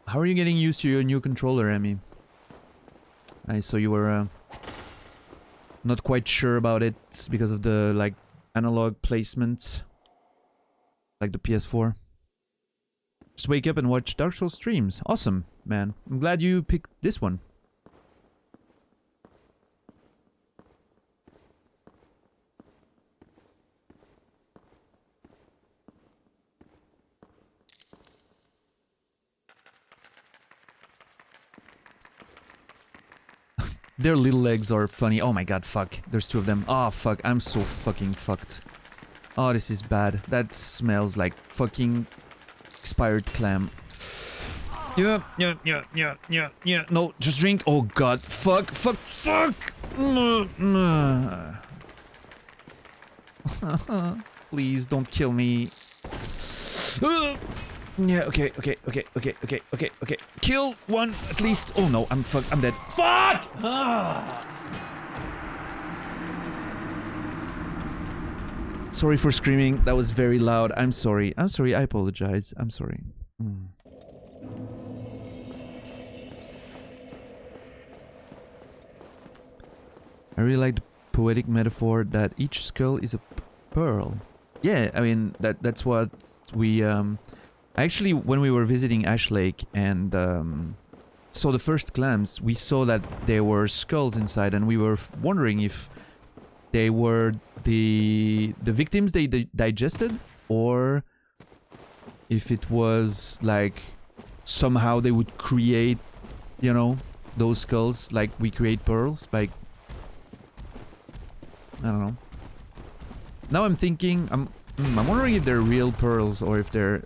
How are you getting used to your new controller, Emmy? I saw you were not quite sure about it because of the like analog placement, like the PS4. Just wake up and watch Dark Souls streams. Awesome, man. I'm glad you picked this one. Their little legs are funny. Oh my god, fuck. There's two of them. Oh fuck, I'm so fucking fucked. Oh, this is bad. That smells like fucking expired clam. Yeah. No, just drink. Oh god, fuck. Please don't kill me. Yeah, okay. Kill one at least. Oh no, I'm fucked. I'm dead. Fuck! Sorry for screaming. That was very loud. I'm sorry. I apologize. I'm sorry. I really like the poetic metaphor that each skull is a pearl. Yeah, I mean that's what we actually, when we were visiting Ash Lake and saw the first clams, we saw that there were skulls inside, and we were wondering if they were the victims they digested, or if it was like somehow they would create, you know, those skulls like we create pearls. Like, I don't know. Now I'm thinking, I'm wondering if they're real pearls or if they're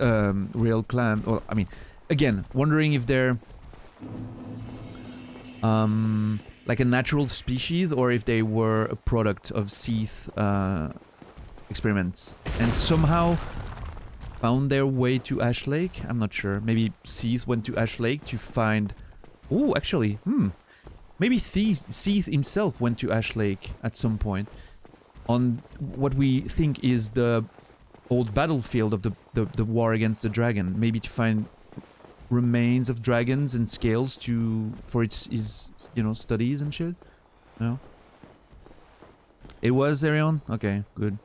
real clam. Well, I mean, again, wondering if they're like a natural species or if they were a product of Seath experiments and somehow found their way to Ash Lake. I'm not sure. Maybe Seath went to Ash Lake to find. Oh, actually, maybe Seath himself went to Ash Lake at some point on what we think is the old battlefield of the war against the dragon. Maybe to find remains of dragons and scales for its you know, studies and shit. No? It was Arion? Okay, good.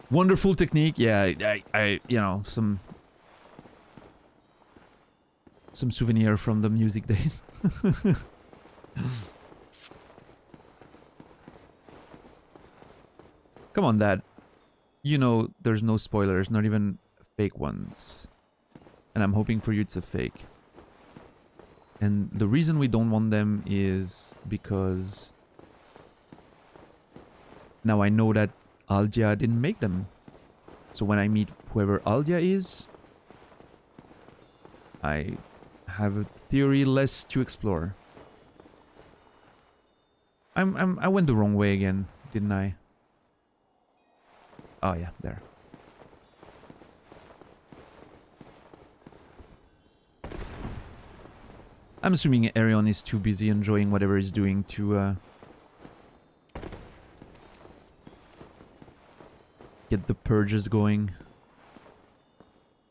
Wonderful technique. Yeah, I you know, some souvenir from the music days. Come on, Dad. You know there's no spoilers, not even fake ones. And I'm hoping for you it's a fake. And the reason we don't want them is because now I know that Aldia didn't make them. So when I meet whoever Aldia is, I have a theory less to explore. I went the wrong way again, didn't I? Oh yeah, there. I'm assuming Arion is too busy enjoying whatever he's doing to get the purges going.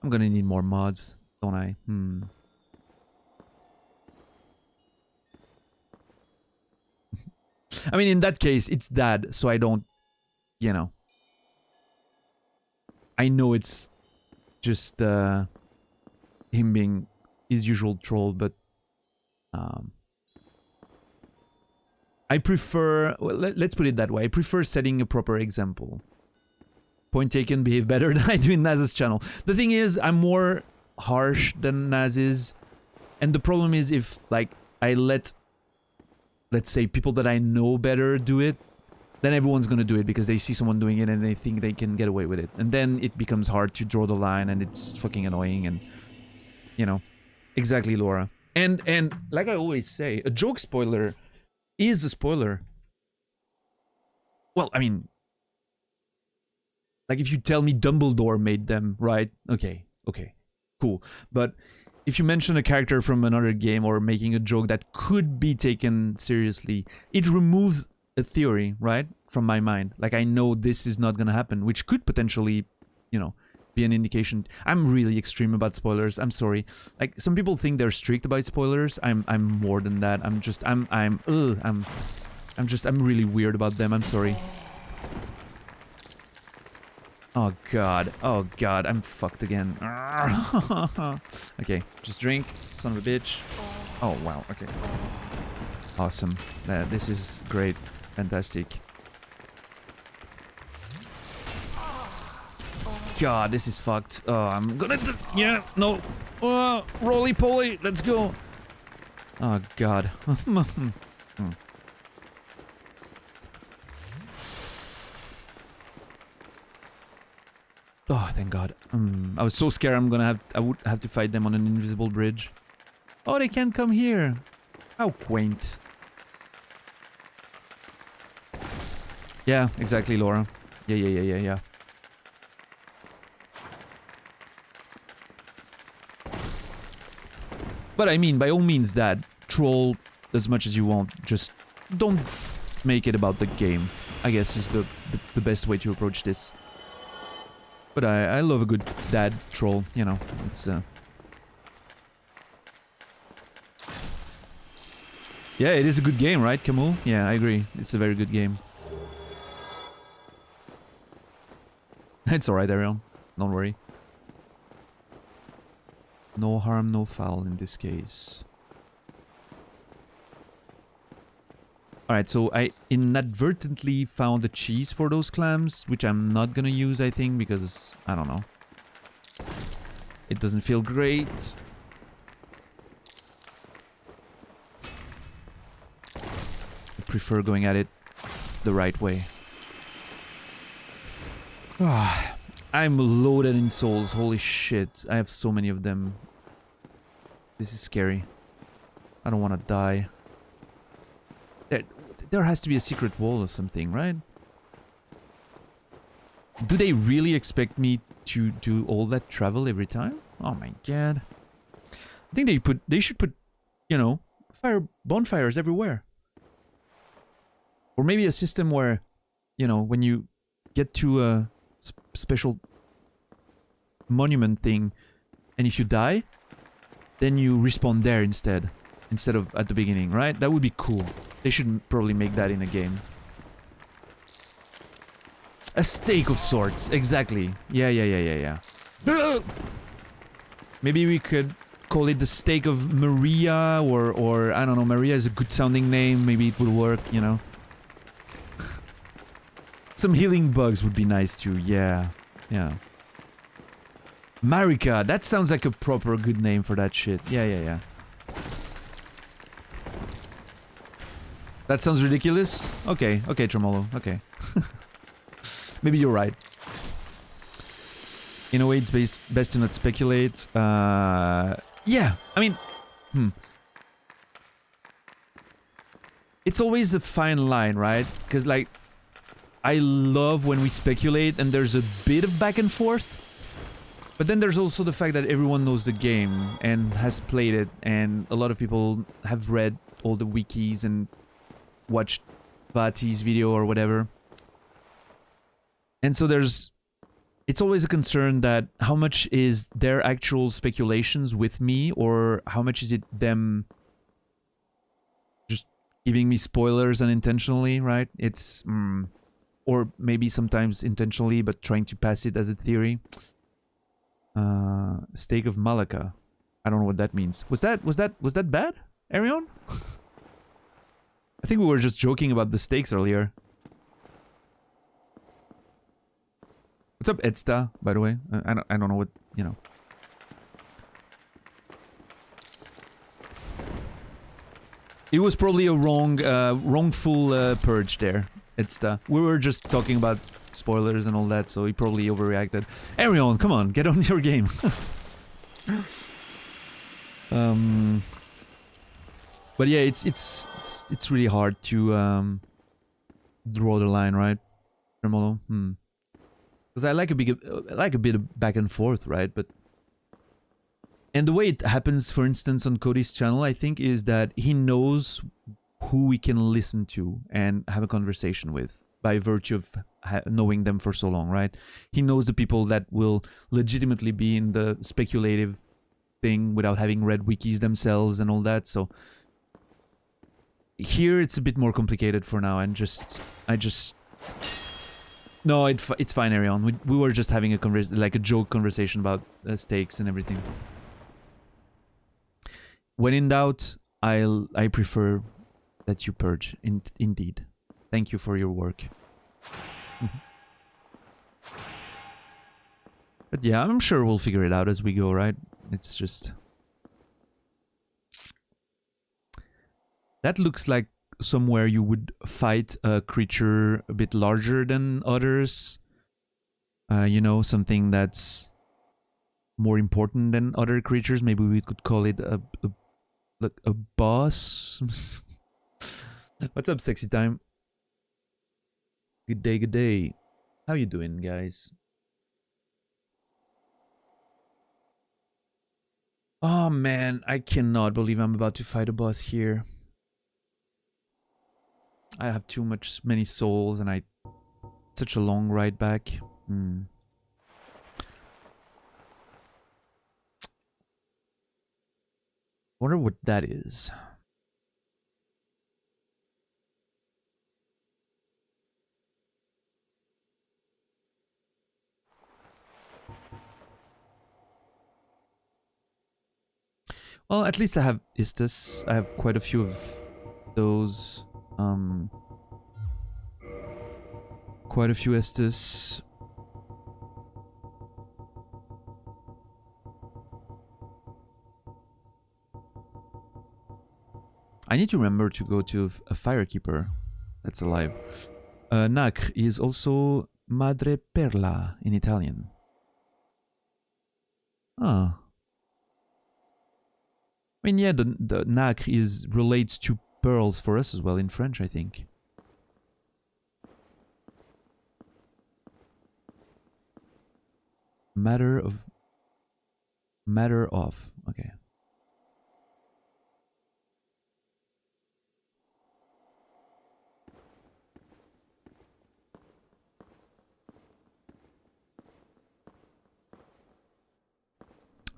I'm gonna need more mods, don't I? I mean, in that case, it's Dad, so I don't, you know. I know it's just him being his usual troll, but I prefer, well, let's put it that way, I prefer setting a proper example. Point taken, behave better than I do in Naz's channel. The thing is, I'm more harsh than Naz is, and the problem is if, like, I let, let's say, people that I know better do it, then everyone's gonna do it because they see someone doing it and they think they can get away with it. And then it becomes hard to draw the line and it's fucking annoying and, you know. Exactly, Laura. And like I always say, a joke spoiler is a spoiler. Well, I mean, like if you tell me Dumbledore made them, right? Okay, cool. But if you mention a character from another game or making a joke that could be taken seriously, it removes a theory, right? From my mind. Like I know this is not gonna happen, which could potentially, you know, be an indication. I'm really extreme about spoilers. I'm sorry. Like some people think they're strict about spoilers. I'm more than that. I'm really weird about them. I'm sorry. Oh god, I'm fucked again. Okay, just drink, son of a bitch. Oh wow, okay. Awesome. This is great. Fantastic. God, this is fucked. Oh, I'm gonna yeah, no. Roly-poly, let's go. Oh god. Oh, thank God. I was so scared I would have to fight them on an invisible bridge. Oh, they can't come here. How quaint. Yeah, exactly, Laura. Yeah. But I mean, by all means, Dad, troll as much as you want. Just don't make it about the game, I guess is the best way to approach this. But I love a good dad troll, you know, it's yeah, it is a good game, right, Camus? Yeah, I agree. It's a very good game. It's alright, Ariel. Don't worry. No harm, no foul in this case. Alright, so I inadvertently found a cheese for those clams, which I'm not gonna use, I think, because, I don't know. It doesn't feel great. I prefer going at it the right way. Ah, I'm loaded in souls, holy shit. I have so many of them. This is scary. I don't want to die. There has to be a secret wall or something, right? Do they really expect me to do all that travel every time? Oh my god. I think they should put, you know, bonfires everywhere. Or maybe a system where, you know, when you get to a special monument thing, and if you die, then you respawn there instead of at the beginning, right? That would be cool. They should probably make that in a game. A stake of sorts, exactly. Yeah. Maybe we could call it the stake of Maria, or I don't know, Maria is a good sounding name, maybe it would work, you know. Some healing bugs would be nice too, yeah. Marika, that sounds like a proper good name for that shit. Yeah. That sounds ridiculous? Okay, Tremolo, okay. Maybe you're right. In a way, it's best to not speculate. Yeah, I mean... It's always a fine line, right? Because, like, I love when we speculate and there's a bit of back and forth. But then there's also the fact that everyone knows the game and has played it, and a lot of people have read all the wikis and watched Vati's video or whatever. And so it's always a concern that how much is their actual speculations with me, or how much is it them just giving me spoilers unintentionally, right? It's, or maybe sometimes intentionally, but trying to pass it as a theory. Stake of Malacca. I don't know what that means. Was that bad, Arion? I think we were just joking about the stakes earlier. What's up, Edsta, by the way? I don't know what, you know. It was probably a wrongful purge there, Edsta. We were just talking about spoilers and all that, so he probably overreacted. Arion, come on, get on your game. But yeah, it's really hard to draw the line, right, Tremolo? Because I like a bit of back and forth, right? And the way it happens, for instance, on Cody's channel, I think, is that he knows who we can listen to and have a conversation with by virtue of knowing them for so long, right? He knows the people that will legitimately be in the speculative thing without having read wikis themselves and all that. So here it's a bit more complicated for now, and no, it's fine, Arion. We were just having a joke conversation about stakes and everything. When in doubt, I prefer that you purge. Indeed. Thank you for your work. But yeah, I'm sure we'll figure it out as we go, right? It's just... That looks like somewhere you would fight a creature a bit larger than others. You know, something that's more important than other creatures. Maybe we could call it a boss. What's up, Sexy Time? Good day. How you doing, guys? Oh man, I cannot believe I'm about to fight a boss here. I have many souls, and such a long ride back. Wonder what that is. Well, at least I have Istus. I have quite a few of those. Quite a few Estus. I need to remember to go to a Firekeeper that's alive. Nacre is also Madre Perla in Italian. Ah. I mean, yeah, the Nacre relates to pearls for us as well in French, I think. Matter of. Okay.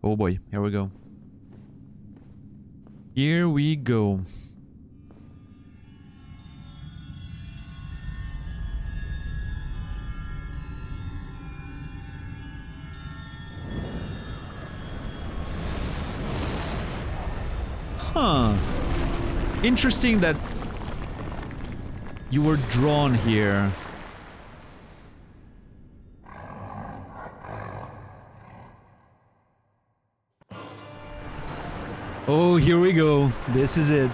Oh boy, here we go. Here we go. Huh. Interesting that you were drawn here. Oh, here we go. This is it.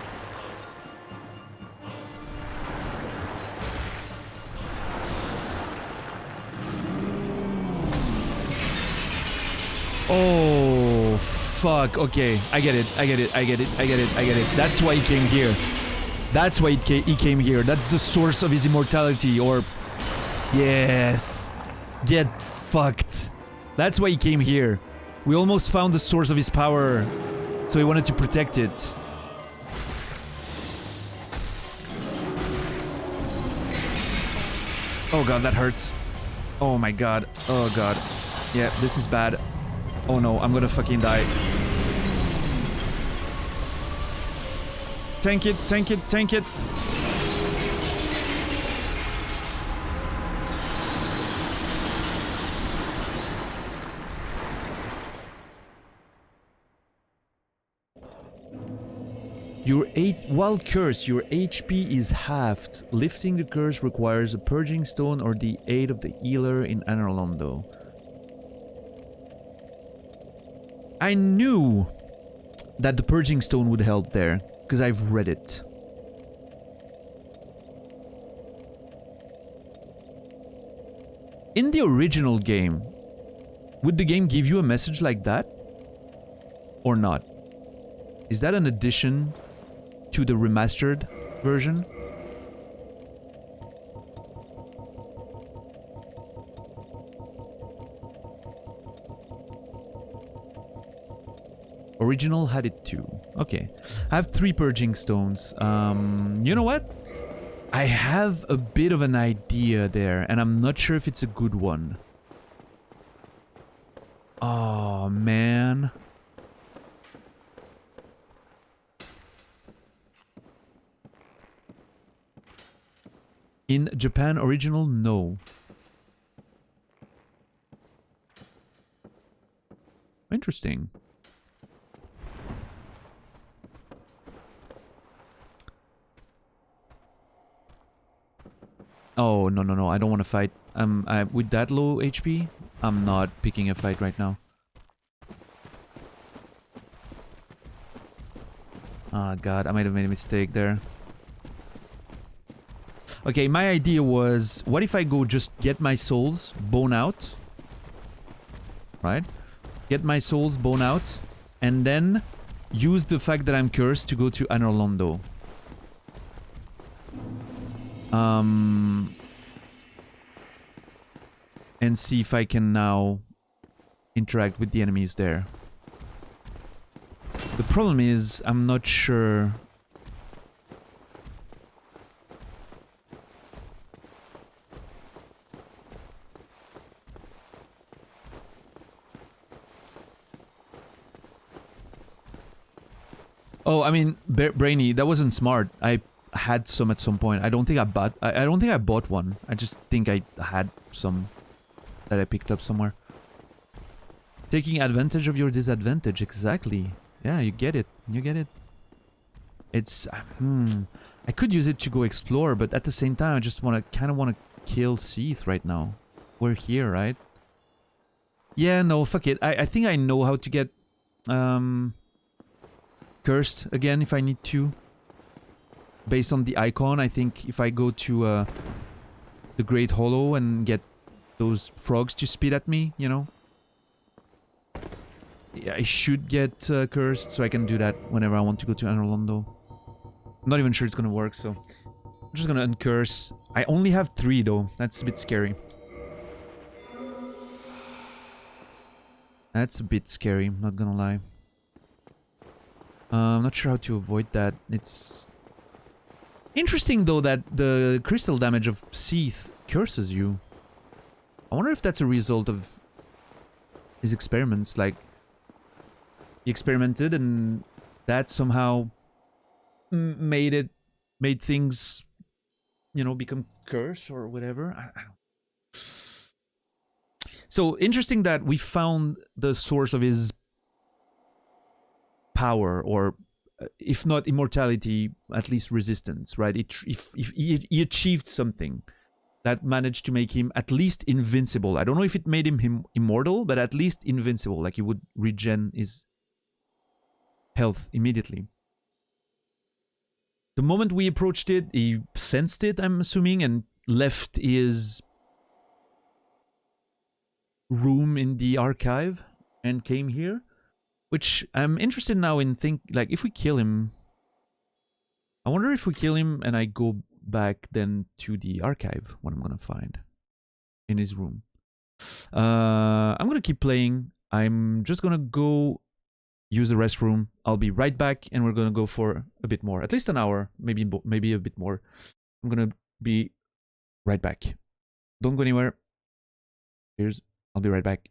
Oh, fuck. Okay, I get it. That's why he came here. That's why he came here. That's the source of his immortality, or... Yes. Get fucked. That's why he came here. We almost found the source of his power, so he wanted to protect it. Oh god, that hurts. Oh my god. Oh god. Yeah, this is bad. Oh no, I'm gonna fucking die. Tank it, tank it, tank it. While cursed, your HP is halved. Lifting the curse requires a purging stone or the aid of the healer in Anor Londo. I knew that the purging stone would help there, because I've read it. In the original game, would the game give you a message like that? Or not? Is that an addition to the remastered version? Original had it too. Okay. I have 3 purging stones. You know what? I have a bit of an idea there, and I'm not sure if it's a good one. Oh, man. In Japan original, no. Interesting. Oh, no, I don't want to fight. With that low HP, I'm not picking a fight right now. Ah, god, I might have made a mistake there. Okay, my idea was, what if I go just get my souls, bone out? Right? Get my souls, bone out, and then use the fact that I'm cursed to go to Anor Londo. And see if I can now interact with the enemies there. The problem is, I'm not sure. Oh, I mean, Brainy, that wasn't smart. I had some at some point. I don't think I bought. I don't think I bought one. I just think I had some that I picked up somewhere. Taking advantage of your disadvantage, exactly. Yeah, you get it. You get it. It's I could use it to go explore, but at the same time, I just kind of want to kill Seath right now. We're here, right? Yeah, no, fuck it. I think I know how to get cursed again if I need to. Based on the icon, I think if I go to the Great Hollow and get those frogs to spit at me, you know? Yeah, I should get cursed, so I can do that whenever I want to go to Anor Londo. I'm not even sure it's gonna work, so I'm just gonna uncurse. I only have 3 though. That's a bit scary. That's a bit scary, I'm not gonna lie. I'm not sure how to avoid that. It's interesting though that the crystal damage of Seath curses you. I wonder if that's a result of his experiments, like he experimented and that somehow made things, you know, become curse or whatever. I don't. So interesting that we found the source of his power, or if not immortality, at least resistance, right? If he achieved something that managed to make him at least invincible. I don't know if it made him immortal, but at least invincible, like he would regen his health immediately. The moment we approached it, he sensed it, I'm assuming, and left his room in the archive and came here. Which I'm interested now in like if we kill him, I wonder if we kill him and I go back then to the archive, what I'm gonna find in his room. I'm gonna keep playing. I'm just gonna go use the restroom. I'll be right back and we're gonna go for a bit more, at least an hour, maybe a bit more. I'm gonna be right back. Don't go anywhere. Cheers. I'll be right back.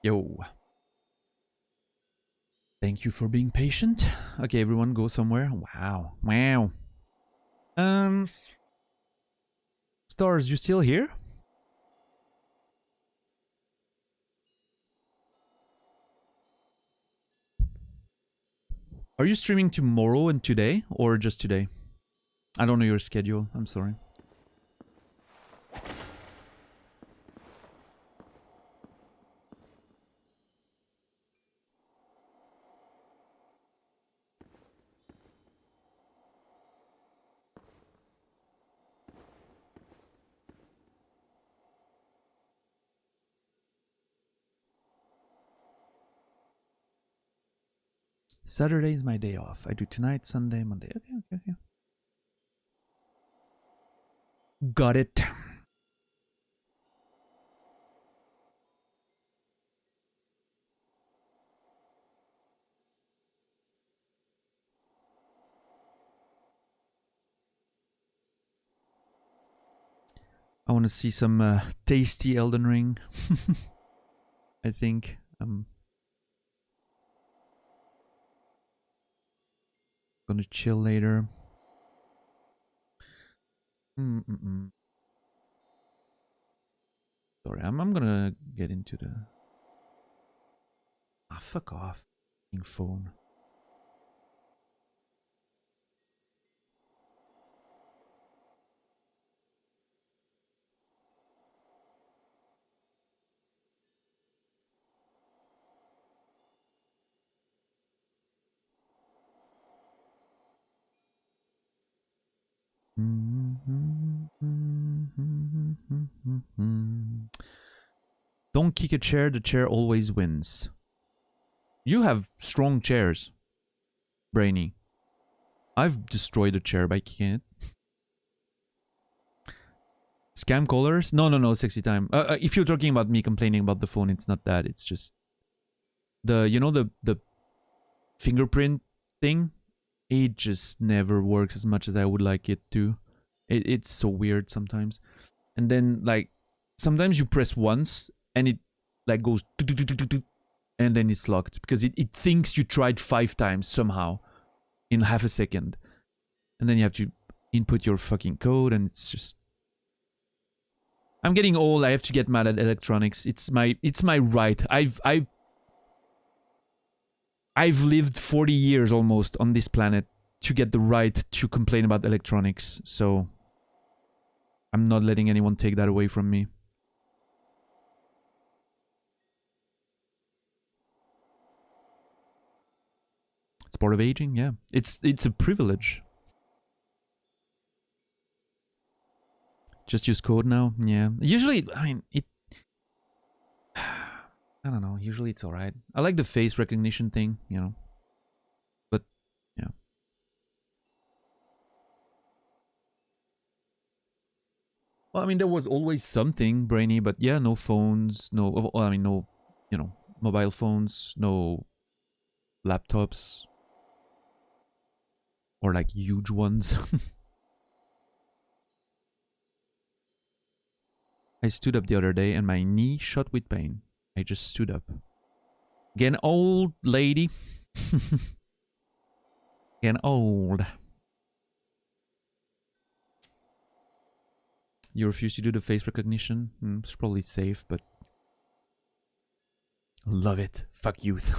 Yo. Thank you for being patient. Okay, everyone go somewhere. Wow. Wow. Stars, you still here? Are you streaming tomorrow and today, or just today? I don't know your schedule. I'm sorry. Saturday is my day off. I do tonight, Sunday, Monday. Okay. Got it. I want to see some tasty Elden Ring. I think. Gonna chill later. Sorry, I'm gonna get into the. Ah, fuck off. Phone. Don't kick a chair, the chair always wins. You have strong chairs, Brainy. I've destroyed a chair by kicking it. Scam callers? No, sexy time. If you're talking about me complaining about the phone, it's not that. It's just the fingerprint thing. It just never works as much as I would like it to. It's so weird sometimes. And then like sometimes you press once and it like goes and then it's locked because it thinks you tried 5 times somehow in half a second. And then you have to input your fucking code and it's just I'm getting old. I have to get mad at electronics. It's my right. I've lived 40 years almost on this planet to get the right to complain about electronics. So I'm not letting anyone take that away from me. It's part of aging, yeah. It's a privilege. Just use code now? Yeah. Usually, I mean, I don't know. Usually it's alright. I like the face recognition thing, you know. But, yeah. Well, I mean, there was always something, Brainy, but yeah, no phones, no, well, I mean, no, you know, mobile phones, no laptops. Or like huge ones. I stood up the other day and my knee shot with pain. I just stood up. Getting old, lady. Getting old. You refuse to do the face recognition? It's probably safe, but... Love it. Fuck youth.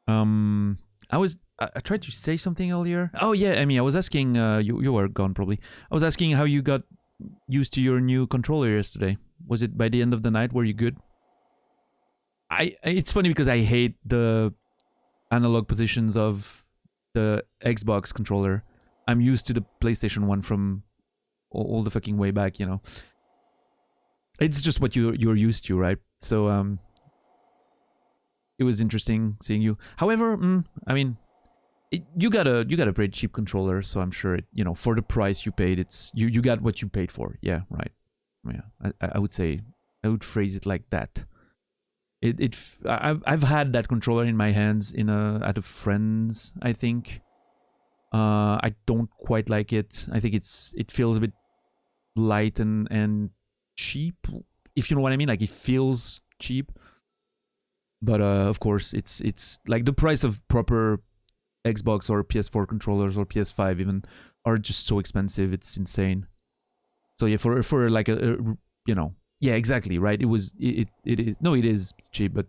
I tried to say something earlier. Oh yeah, I mean, I was asking, you were gone probably. I was asking how you got used to your new controller yesterday. Was it by the end of the night? Were you good? It's funny because I hate the analog positions of the Xbox controller. I'm used to the PlayStation one from all the fucking way back, you know. It's just what you're used to, right? So it was interesting seeing you. However, I mean, you got a pretty cheap controller, so I'm sure it, you know, for the price you paid, it's you got what you paid for. Yeah, right. Yeah, I would say I would phrase it like that. I've had that controller in my hands at a friend's, I think. I don't quite like it. I think it feels a bit light and cheap, if you know what I mean. Like it feels cheap. But of course, it's like the price of proper Xbox or PS4 controllers or PS5 even are just so expensive. It's insane. So yeah, for like a you know, yeah, exactly, right. It is cheap, but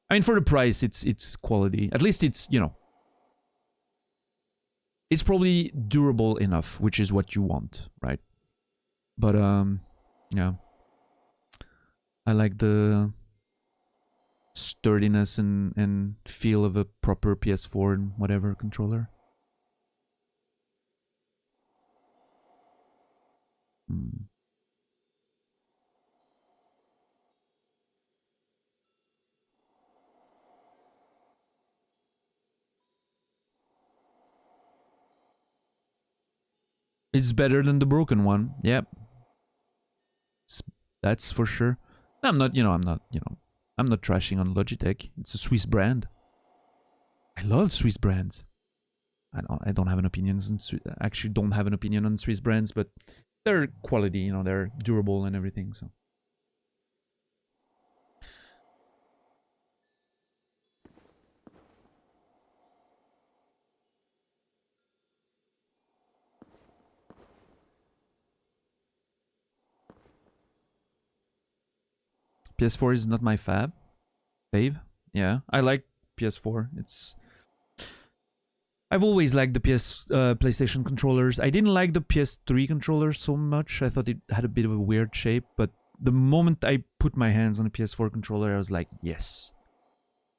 I mean for the price, it's quality. At least it's, you know, it's probably durable enough, which is what you want, right? But yeah, I like the sturdiness and feel of a proper PS4 and whatever controller. It's better than the broken one. Yep. That's for sure. I'm not trashing on Logitech. It's a Swiss brand. I love Swiss brands. I don't have an opinion on actually don't have an opinion on Swiss brands, but they're quality, you know, they're durable and everything, so. PS4 is not my fave. Yeah, I like PS4. I've always liked the PlayStation controllers. I didn't like the PS3 controller so much. I thought it had a bit of a weird shape, but the moment I put my hands on a PS4 controller, I was like, yes,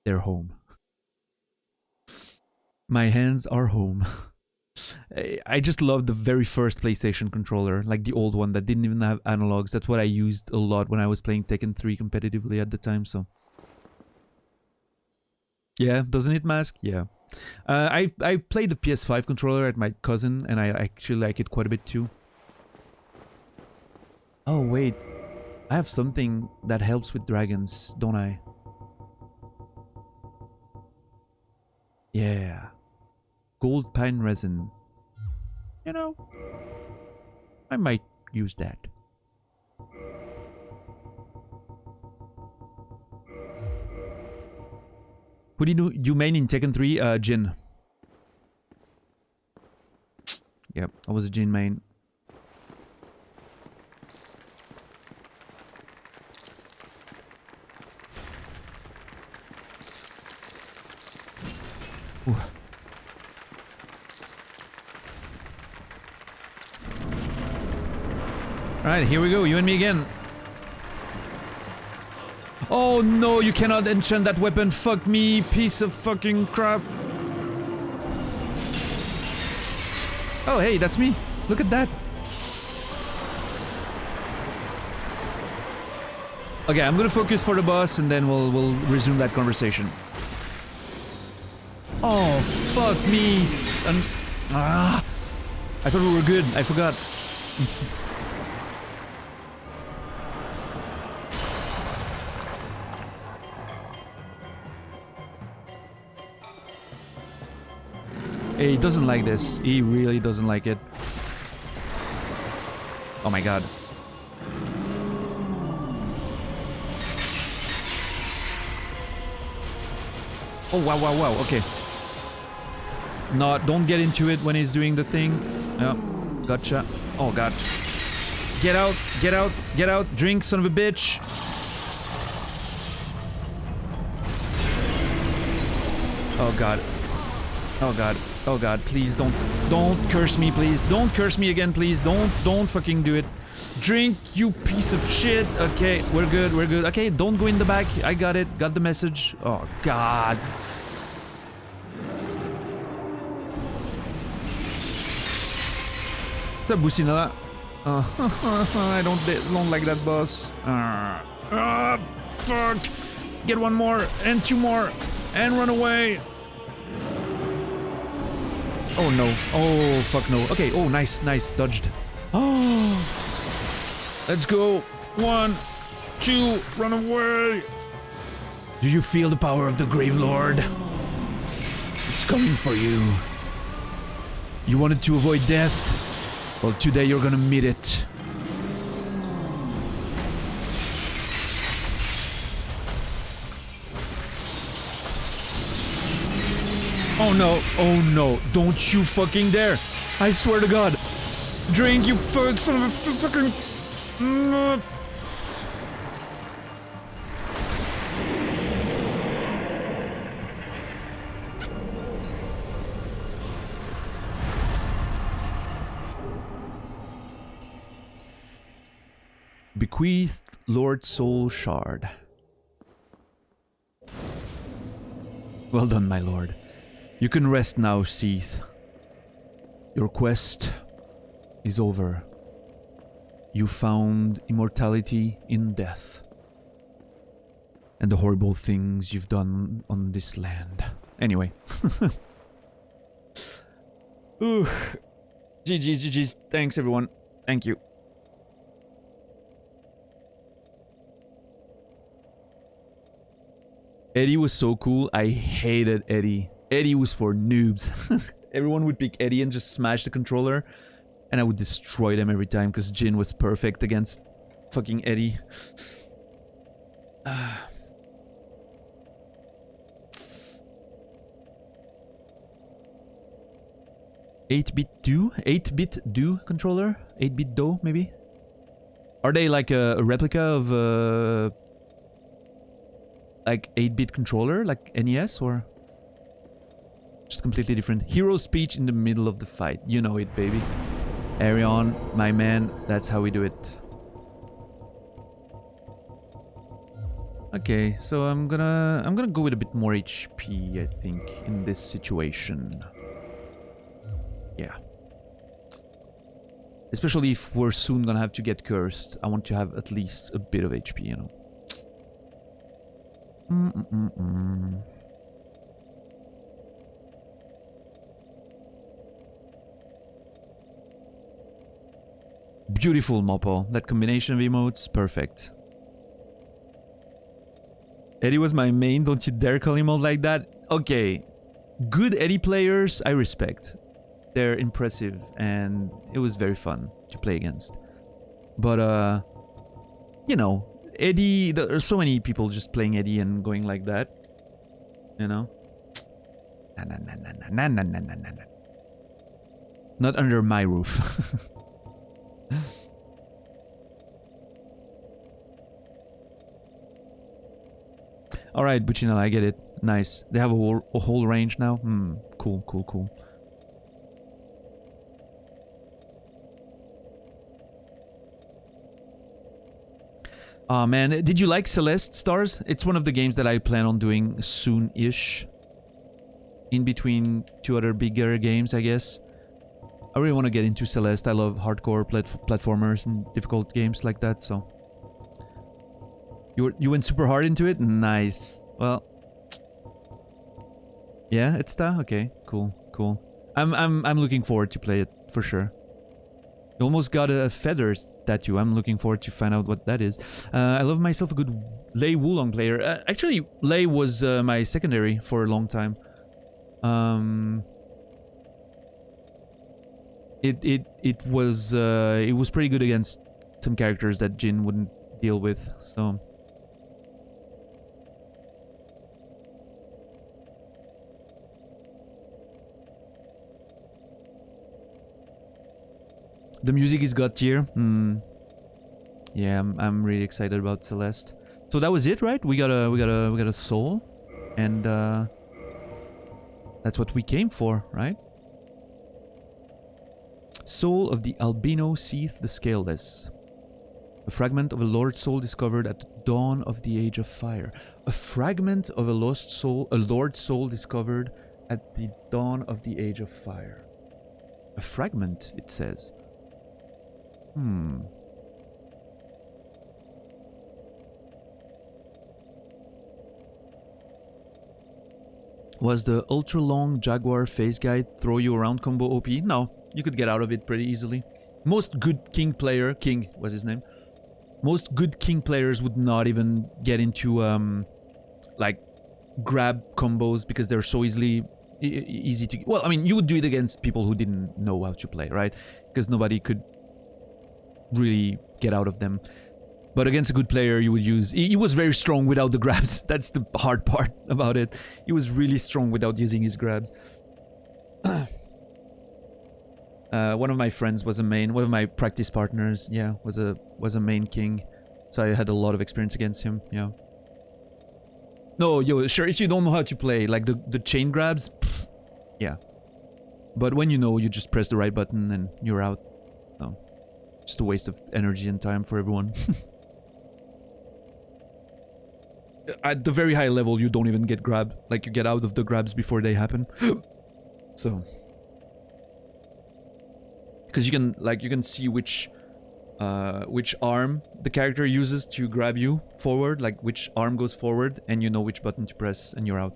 they're home. My hands are home. I just love the very first PlayStation controller, like the old one that didn't even have analogs. That's what I used a lot when I was playing Tekken 3 competitively at the time, so. Yeah, doesn't it, Mask? Yeah. I played the PS5 controller at my cousin, and I actually like it quite a bit too. Oh, wait. I have something that helps with dragons, don't I? Yeah. Gold pine resin. You know, I might use that. Who did you main in Tekken 3? Jin. Yep, I was a Jin main. Ooh. Alright, here we go, you and me again. Oh no, you cannot enchant that weapon. Fuck me, piece of fucking crap. Oh hey, that's me. Look at that. Okay, I'm gonna focus for the boss and then we'll resume that conversation. Oh, fuck me. I thought we were good. I forgot. He doesn't like this. He really doesn't like it. Oh my god. Oh wow, wow, wow. Okay. No, don't get into it when he's doing the thing. Yeah, gotcha. Oh god. Get out, get out, get out. Drink, son of a bitch. Oh god. Oh god. Oh god, please don't curse me, please. Don't curse me again, please. Don't fucking do it. Drink, you piece of shit. Okay, we're good, we're good. Okay, don't go in the back. I got it. Got the message. Oh god. What's up, Businala? I don't like that boss. Fuck. Get one more and two more and run away. Oh no. Oh fuck no. Okay, oh nice, nice, dodged. Oh, let's go. 1, 2, run away. Do you feel the power of the Grave Lord? It's coming for you. You wanted to avoid death? Well, today you're gonna meet it. Oh no, oh no, don't you fucking dare. I swear to god. Drink, you son of a fucking... Bequeathed Lord Soul Shard. Well done, my lord. You can rest now, Seath. Your quest is over. You found immortality in death. And the horrible things you've done on this land. Anyway. Ooh. GG's, GG's. Thanks, everyone. Thank you. Eddie was so cool. I hated Eddie. Eddie was for noobs. Everyone would pick Eddie and just smash the controller. And I would destroy them every time because Jin was perfect against fucking Eddie. 8-bit Do? 8-bit Do controller? 8-bit Do, maybe? Are they like a replica of like 8-bit controller, like NES, or just completely different? Hero speech in the middle of the fight. You know it, baby. Arion, my man, that's how we do it. Okay, so I'm gonna go with a bit more HP, I think, in this situation. Yeah. Especially if we're soon gonna have to get cursed. I want to have at least a bit of HP, you know. Beautiful, Mopo. That combination of emotes, perfect. Eddie was my main, don't you dare call him out like that. Okay, good Eddie players, I respect. They're impressive, and it was very fun to play against. But, you know, Eddie, there are so many people just playing Eddie and going like that. You know? Nah. Not under my roof. Alright, Buccinella, I get it. Nice. They have a whole range now? Cool. Aw, man. Did you like Celeste, Stars? It's one of the games that I plan on doing soon-ish. In between two other bigger games, I guess. I really want to get into Celeste. I love hardcore platformers and difficult games like that, so... You went super hard into it? Nice. Well... Yeah, it's that? Okay, cool. I'm looking forward to play it, for sure. You almost got a feathers tattoo. I'm looking forward to find out what that is. I love myself a good Lei Wulong player. Actually, Lei was my secondary for a long time. It was pretty good against some characters that Jin wouldn't deal with, so... The music is god tier. Yeah, I'm really excited about Celeste. So that was it, right? We got a soul, and that's what we came for, right? Soul of the Albino Seath the Scaleless. A fragment of a Lord Soul discovered at the dawn of the Age of Fire. A fragment of a lost soul, a Lord Soul discovered at the dawn of the Age of Fire. A fragment, it says. Was the ultra-long Jaguar Phase Guide throw you around combo OP? No, you could get out of it pretty easily. Most good King player, King was his name. Most good King players would not even get into like grab combos because they're so easy to... Well, I mean, you would do it against people who didn't know how to play, right? Because nobody could really get out of them. But against a good player, you would use... He was very strong without the grabs. That's the hard part about it. He was really strong without using his grabs. One of my friends was a main... One of my practice partners, yeah, was a main King. So I had a lot of experience against him, yeah. No, yo, sure, if you don't know how to play, like the chain grabs, pff, yeah. But when you know, you just press the right button and you're out. So, just a waste of energy and time for everyone. At the very high level, you don't even get grabbed. Like, you get out of the grabs before they happen. So... Because you can see which arm the character uses to grab you forward, like which arm goes forward, and you know which button to press, and you're out.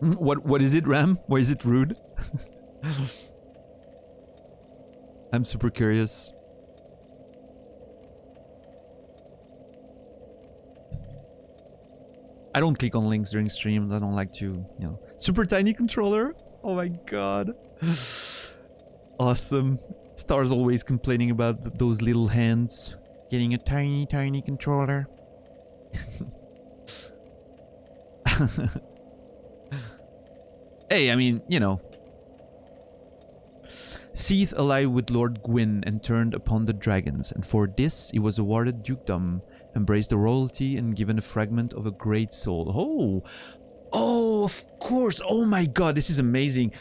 What is it, Ram? Why is it rude? I'm super curious. I don't click on links during streams. I don't like to, you know. Super tiny controller? Oh my god. Awesome. Star's always complaining about those little hands. Getting a tiny, tiny controller. Hey, I mean, you know. Seath allied with Lord Gwyn and turned upon the dragons, and for this he was awarded dukedom, embraced the royalty, and given a fragment of a great soul. Oh! Oh, of course! Oh my god, this is amazing!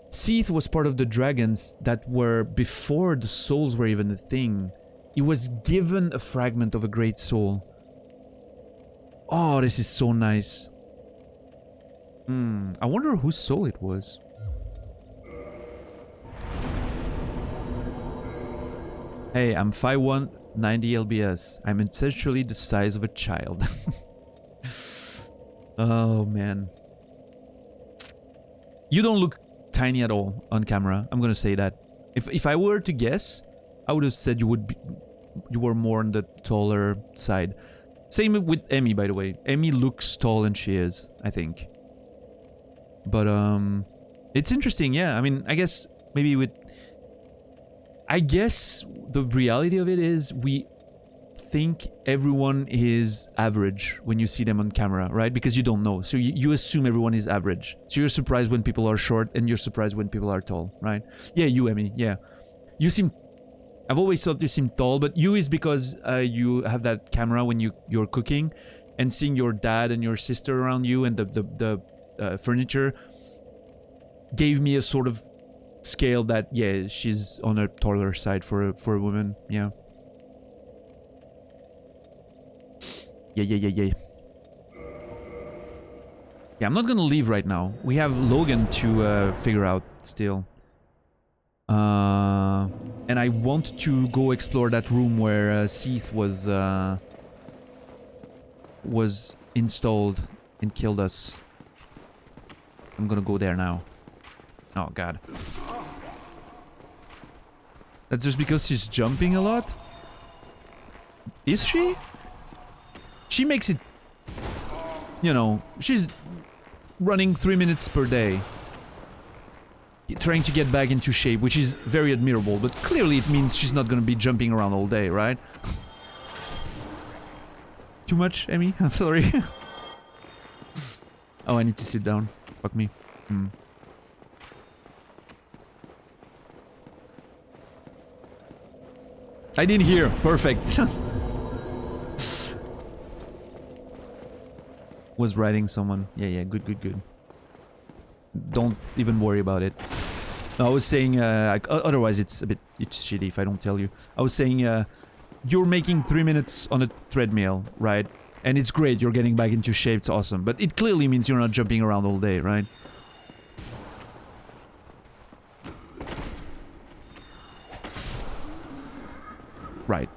Seath was part of the dragons that were before the souls were even a thing. He was given a fragment of a great soul. Oh, this is so nice. I wonder whose soul it was. Hey, I'm 5'1", 90 lbs. I'm essentially the size of a child. Oh, man. You don't look tiny at all on camera. I'm gonna say that. If I were to guess, I would have said you were more on the taller side. Same with Emmy, by the way. Emmy looks tall and she is, I think. But, it's interesting, yeah. I mean, I guess maybe with... I guess the reality of it is we think everyone is average when you see them on camera, right? Because you don't know. So you assume everyone is average. So you're surprised when people are short and you're surprised when people are tall, right? Yeah, you, Emmy, yeah. You seem... I've always thought you seem tall, but you is because you have that camera when you're cooking and seeing your dad and your sister around you and the furniture gave me a sort of scale that, yeah, she's on a taller side for a woman, yeah. Yeah, I'm not gonna leave right now. We have Logan to figure out still. And I want to go explore that room where Seath was installed and killed us. I'm gonna go there now. Oh god. That's just because she's jumping a lot? Is she? She makes it... You know, she's running 3 minutes per day. Trying to get back into shape, which is very admirable, but clearly it means she's not gonna be jumping around all day, right? Too much, Emmy? I'm sorry. Oh, I need to sit down. Fuck me. I didn't hear. Perfect. Was writing someone. Yeah, good. Don't even worry about it. No, I was saying, otherwise it's shitty if I don't tell you. I was saying, you're making 3 minutes on a treadmill, right? And it's great, you're getting back into shape, it's awesome. But it clearly means you're not jumping around all day, right? Right.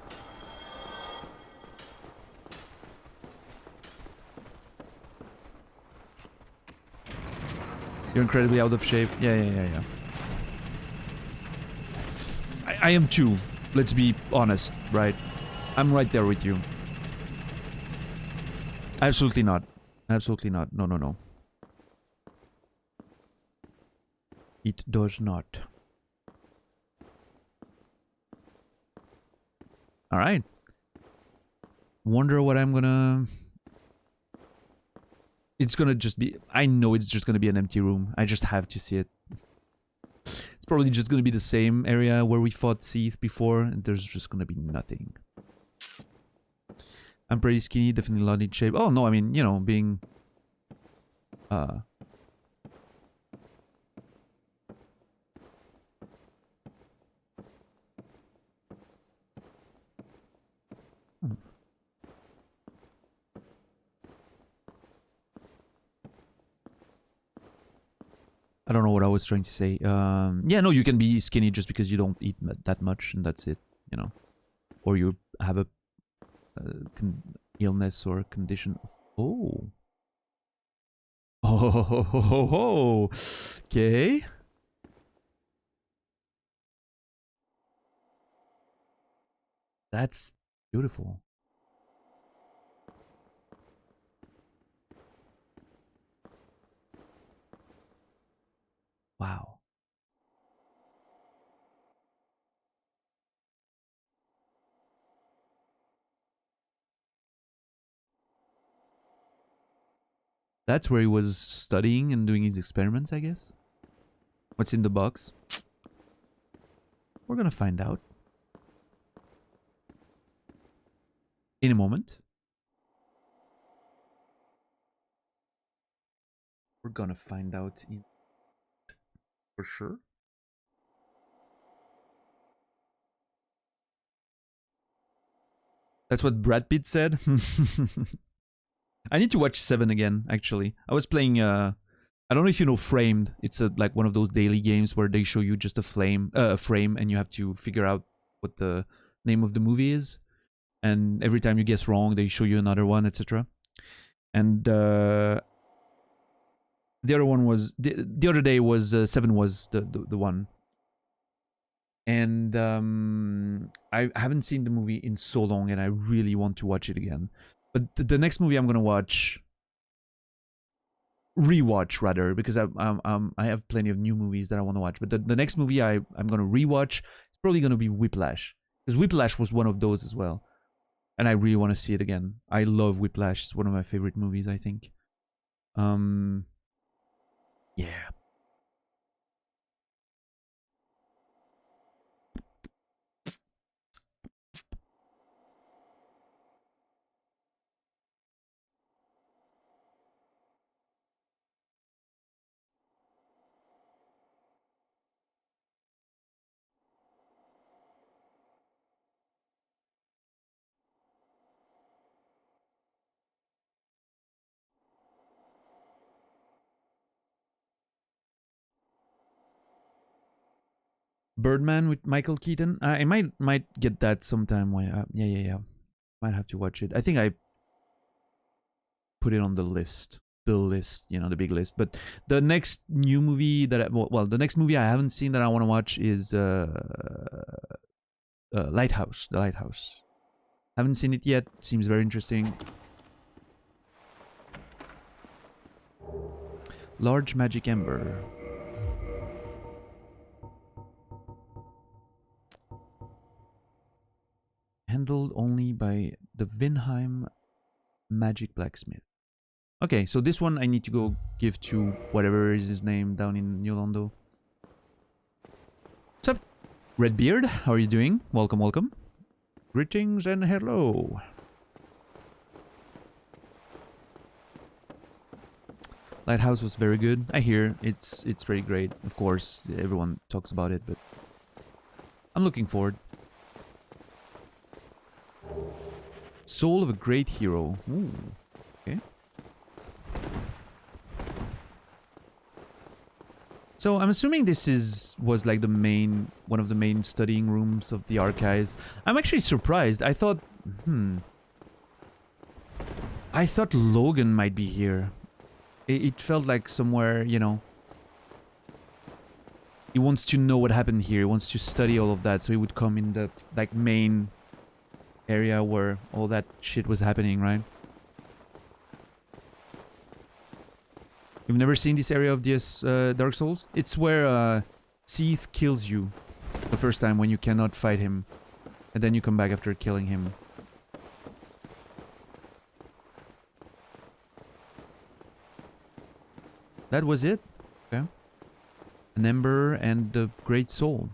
You're incredibly out of shape. Yeah. I am too. Let's be honest, right? I'm right there with you. Absolutely not. Absolutely not. No. It does not. Alright. Wonder what I'm gonna... It's gonna just be... I know it's just gonna be an empty room. I just have to see it. It's probably just gonna be the same area where we fought Seath before, and there's just gonna be nothing. I'm pretty skinny, definitely not in shape. Oh, no, I mean, you know, being... I don't know what I was trying to say. Yeah, no, you can be skinny just because you don't eat that much, and that's it, you know. Or you have a illness or a condition of... Oh. Oh, ho, ho, ho, ho. Okay. That's beautiful. Wow. That's where he was studying and doing his experiments, I guess. What's in the box? We're gonna find out. In a moment. We're gonna find out for sure. That's what Brad Pitt said. I need to watch 7 again, actually. I was playing, I don't know if you know Framed. It's like one of those daily games where they show you just a frame and you have to figure out what the name of the movie is. And every time you guess wrong, they show you another one, etc. And the other one was, the other day was, 7 was the one. And I haven't seen the movie in so long and I really want to watch it again. But the next movie I'm gonna rewatch rather, because I have plenty of new movies that I want to watch. But the next movie I'm gonna rewatch is probably gonna be Whiplash, because Whiplash was one of those as well, and I really want to see it again. I love Whiplash; it's one of my favorite movies, I think. Yeah. Birdman with Michael Keaton. I might get that sometime. Yeah. Might have to watch it. I think I put it on the list. The list, you know, the big list. But the next new movie that the next movie I haven't seen that I want to watch is Lighthouse. The Lighthouse. Haven't seen it yet. Seems very interesting. Large Magic Ember. Handled only by the Vinheim Magic Blacksmith. Okay, so this one I need to go give to whatever is his name down in New Londo. What's up, Redbeard? How are you doing? Welcome, welcome. Greetings and hello. Lighthouse was very good. I hear it's pretty great. Of course, everyone talks about it, but I'm looking forward. Soul of a Great Hero. Ooh, okay. So I'm assuming this was like one of the main studying rooms of the archives. I'm actually surprised. I thought Logan might be here. It felt like somewhere, you know. He wants to know what happened here. He wants to study all of that, so he would come in the like main area where all that shit was happening, right? You've never seen this area of this Dark Souls? It's where Seath kills you the first time when you cannot fight him, and then you come back after killing him. That was it? Okay. An Ember and the Great Soul.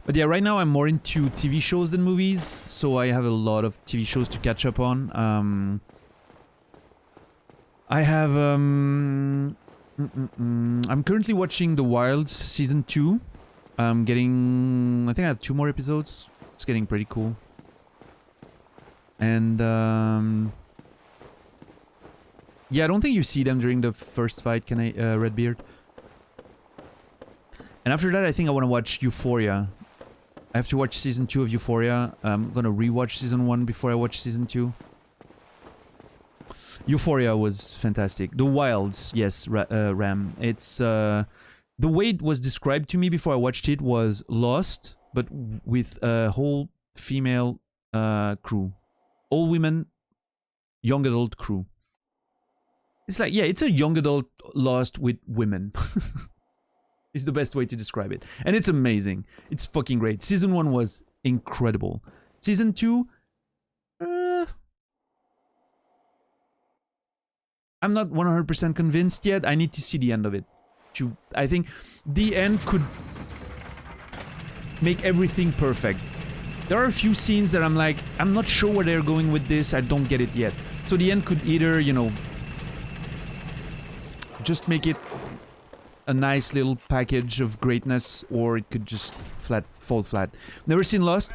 But yeah, right now I'm more into TV shows than movies, so I have a lot of TV shows to catch up on. I have I'm currently watching The Wilds season 2. I think I have 2 more episodes. It's getting pretty cool. And yeah, I don't think you see them during the first fight, can I, Redbeard? And after that, I think I want to watch Euphoria. I have to watch season 2 of Euphoria. I'm gonna rewatch season 1 before I watch season 2. Euphoria was fantastic. The Wilds, yes, Ram. It's the way it was described to me before I watched it was Lost, but with a whole female crew, all women, young adult crew. It's like, yeah, it's a young adult Lost with women. It's the best way to describe it, and it's amazing. It's fucking great. Season 1 was incredible. Season 2. I'm not 100% convinced yet. I need to see the end of it. I think the end could make everything perfect. There are a few scenes that I'm like, I'm not sure where they're going with this. I don't get it yet. So the end could either, you know, just make it a nice little package of greatness, or it could just fall flat. Never seen Lost.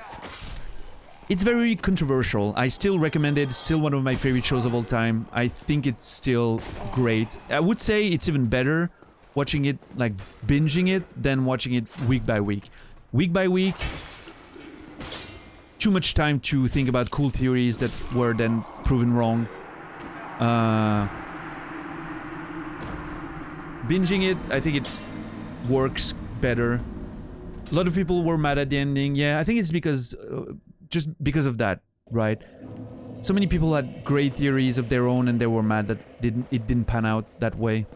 It's very controversial. I still recommend it. It's still one of my favorite shows of all time. I think it's still great. I would say it's even better watching it, like binging it, than watching it week by week. Week by week, too much time to think about cool theories that were then proven wrong. Binging it, I think it works better. A lot of people were mad at the ending. Yeah, I think it's because... just because of that, right? So many people had great theories of their own and they were mad that it didn't pan out that way.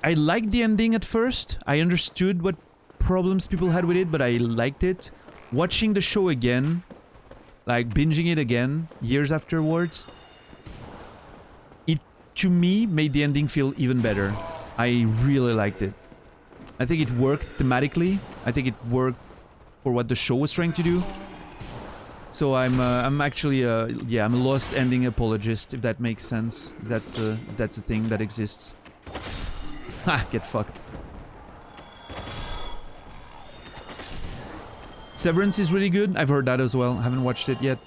I liked the ending at first. I understood what problems people had with it, but I liked it. Watching the show again, like binging it again, years afterwards, it, to me, made the ending feel even better. I really liked it. I think it worked thematically. I think it worked for what the show was trying to do. So I'm actually yeah, I'm a Lost ending apologist, if that makes sense. That's a thing that exists. Ha! Get fucked. Severance is really good. I've heard that as well. Haven't watched it yet.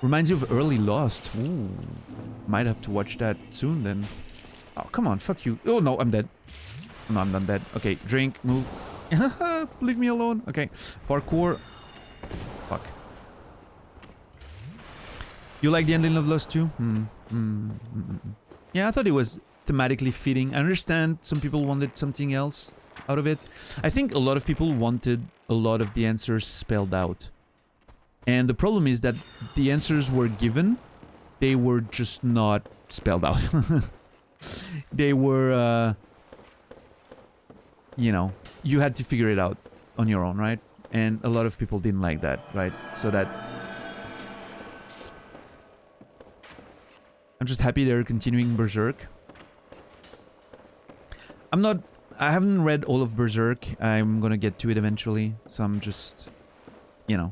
Reminds you of early Lost. Ooh, might have to watch that soon then. Oh, come on, fuck you. Oh no, I'm dead. No, I'm not dead. Okay, drink, move. Leave me alone. Okay, parkour. Fuck. You like the ending of Lost too? Yeah, I thought it was thematically fitting. I understand some people wanted something else out of it. I think a lot of people wanted a lot of the answers spelled out. And the problem is that the answers were given, they were just not spelled out. They were, you know, you had to figure it out on your own, right? And a lot of people didn't like that, right? So that... I'm just happy they're continuing Berserk. I haven't read all of Berserk. I'm gonna get to it eventually. So I'm just, you know.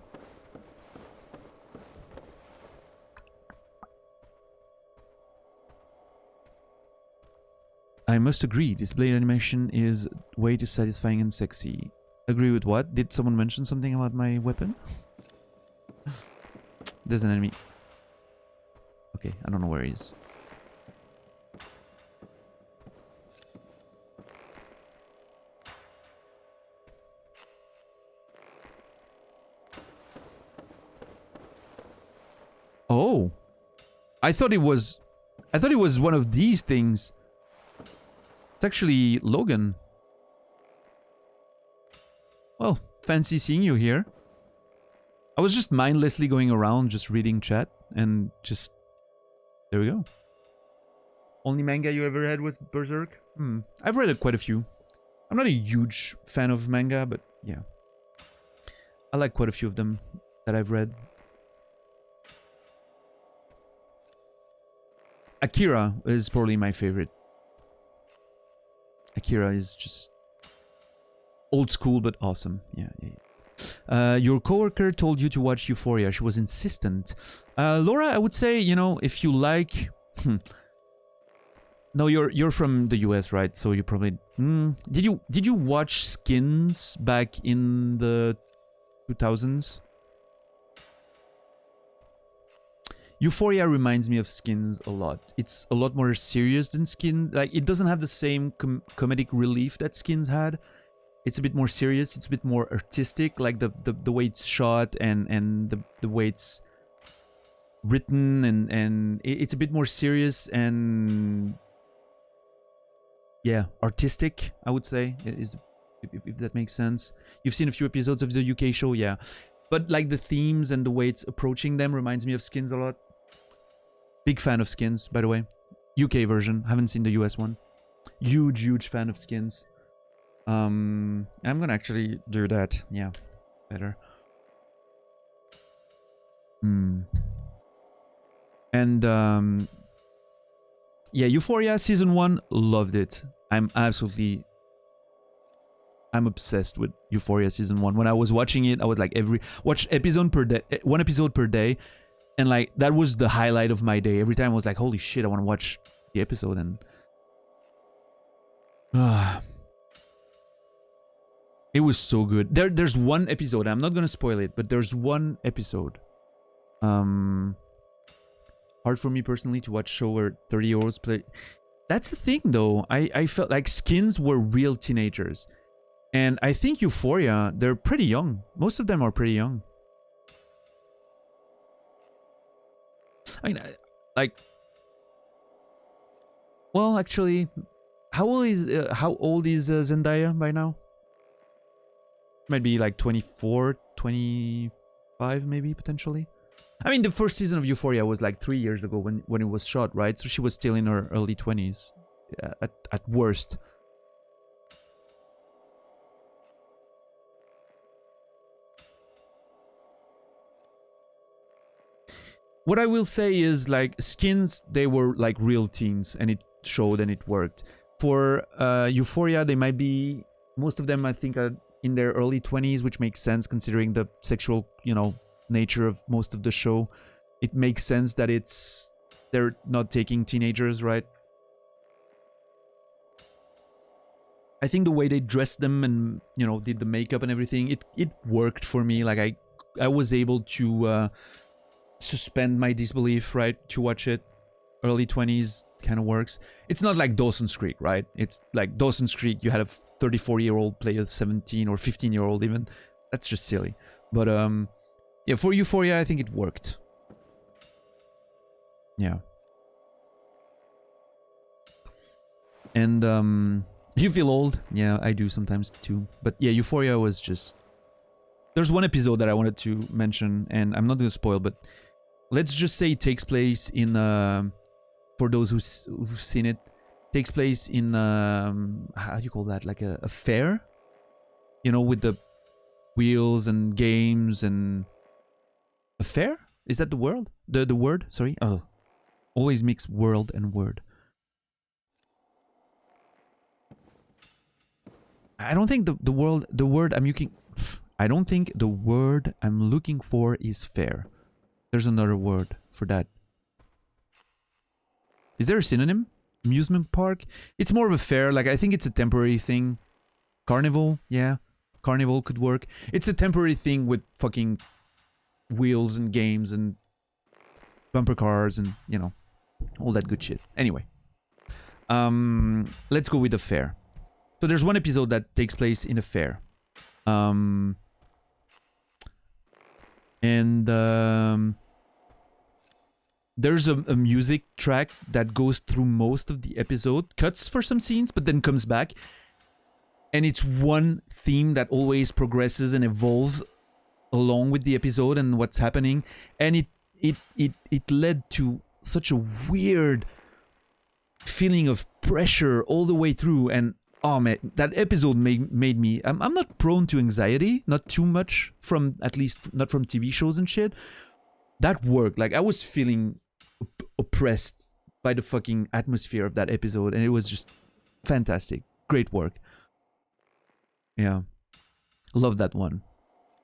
I must agree, this blade animation is way too satisfying and sexy. Agree with what? Did someone mention something about my weapon? There's an enemy. Okay, I don't know where he is. Oh. I thought it was one of these things. It's actually Logan. Well, fancy seeing you here. I was just mindlessly going around, just reading chat, and just... There we go. Only manga you ever read was Berserk? I've read quite a few. I'm not a huge fan of manga, but yeah. I like quite a few of them that I've read. Akira is probably my favorite. Akira is just old school but awesome. Yeah. Your coworker told you to watch Euphoria. She was insistent. Laura, I would say, you know, if you like... No, you're from the US, right? So you probably... Did you watch Skins back in the 2000s? Euphoria reminds me of Skins a lot. It's a lot more serious than Skins. Like, it doesn't have the same comedic relief that Skins had. it's a bit more serious. It's a bit more artistic, like the way it's shot and the way it's written, and it's a bit more serious and yeah, artistic, I would say, is if that makes sense. You've seen a few episodes of the UK show, yeah, but like the themes and the way it's approaching them reminds me of Skins a lot. Big fan of Skins, by the way. UK version, haven't seen the US one. Huge fan of Skins. I'm gonna actually do that. Yeah, better. And yeah, Euphoria season 1, loved it. I'm obsessed with Euphoria season 1. When I was watching it, I was like watch episode per day, one episode per day, and like that was the highlight of my day. Every time I was like, holy shit, I want to watch the episode. And it was so good. There's one episode, I'm not gonna spoil it, but there's one episode. Hard for me personally to watch show where 30-year-olds play. That's the thing though. I felt like Skins were real teenagers. And I think Euphoria, they're pretty young. Most of them are pretty young. I mean, like, well, actually, how old is Zendaya by now? Might be like 24, 25 maybe, potentially. I mean, the first season of Euphoria was like 3 years ago when it was shot, right? So she was still in her early 20s, at worst. What I will say is, like, Skins, they were like real teens, and it showed and it worked. For Euphoria, they might be, most of them I think are in their early 20s, which makes sense considering the sexual, nature of most of the show. It makes sense that they're not taking teenagers, right? I think the way they dressed them and, did the makeup and everything, it worked for me. Like I was able to suspend my disbelief, right, to watch it. Early 20s kind of works. It's not like Dawson's Creek, right? It's like Dawson's Creek, you had a 34-year-old play a 17 or 15-year-old even. That's just silly. But yeah, for Euphoria, I think it worked. Yeah. And you feel old? Yeah, I do sometimes too. But yeah, Euphoria was just... There's one episode that I wanted to mention, and I'm not going to spoil, but let's just say it takes place in... for those who've seen it, takes place in... how do you call that? Like a fair? With the wheels and games and... A fair? Is that the word? The word? Sorry? Oh. Always mix world and word. I don't think the word I'm looking... I don't think the word I'm looking for is fair. There's another word for that. Is there a synonym? Amusement park? It's more of a fair. Like, I think it's a temporary thing. Carnival? Yeah. Carnival could work. It's a temporary thing with fucking wheels and games and bumper cars and, all that good shit. Anyway. Let's go with the fair. So there's one episode that takes place in a fair. There's a music track that goes through most of the episode, cuts for some scenes, but then comes back. And it's one theme that always progresses and evolves along with the episode and what's happening. And it led to such a weird feeling of pressure all the way through. And oh man, that episode made me... I'm not prone to anxiety, not too much, at least not from TV shows and shit. That worked. Like, I was feeling oppressed by the fucking atmosphere of that episode, and it was just fantastic. Great work. Yeah. Love that one.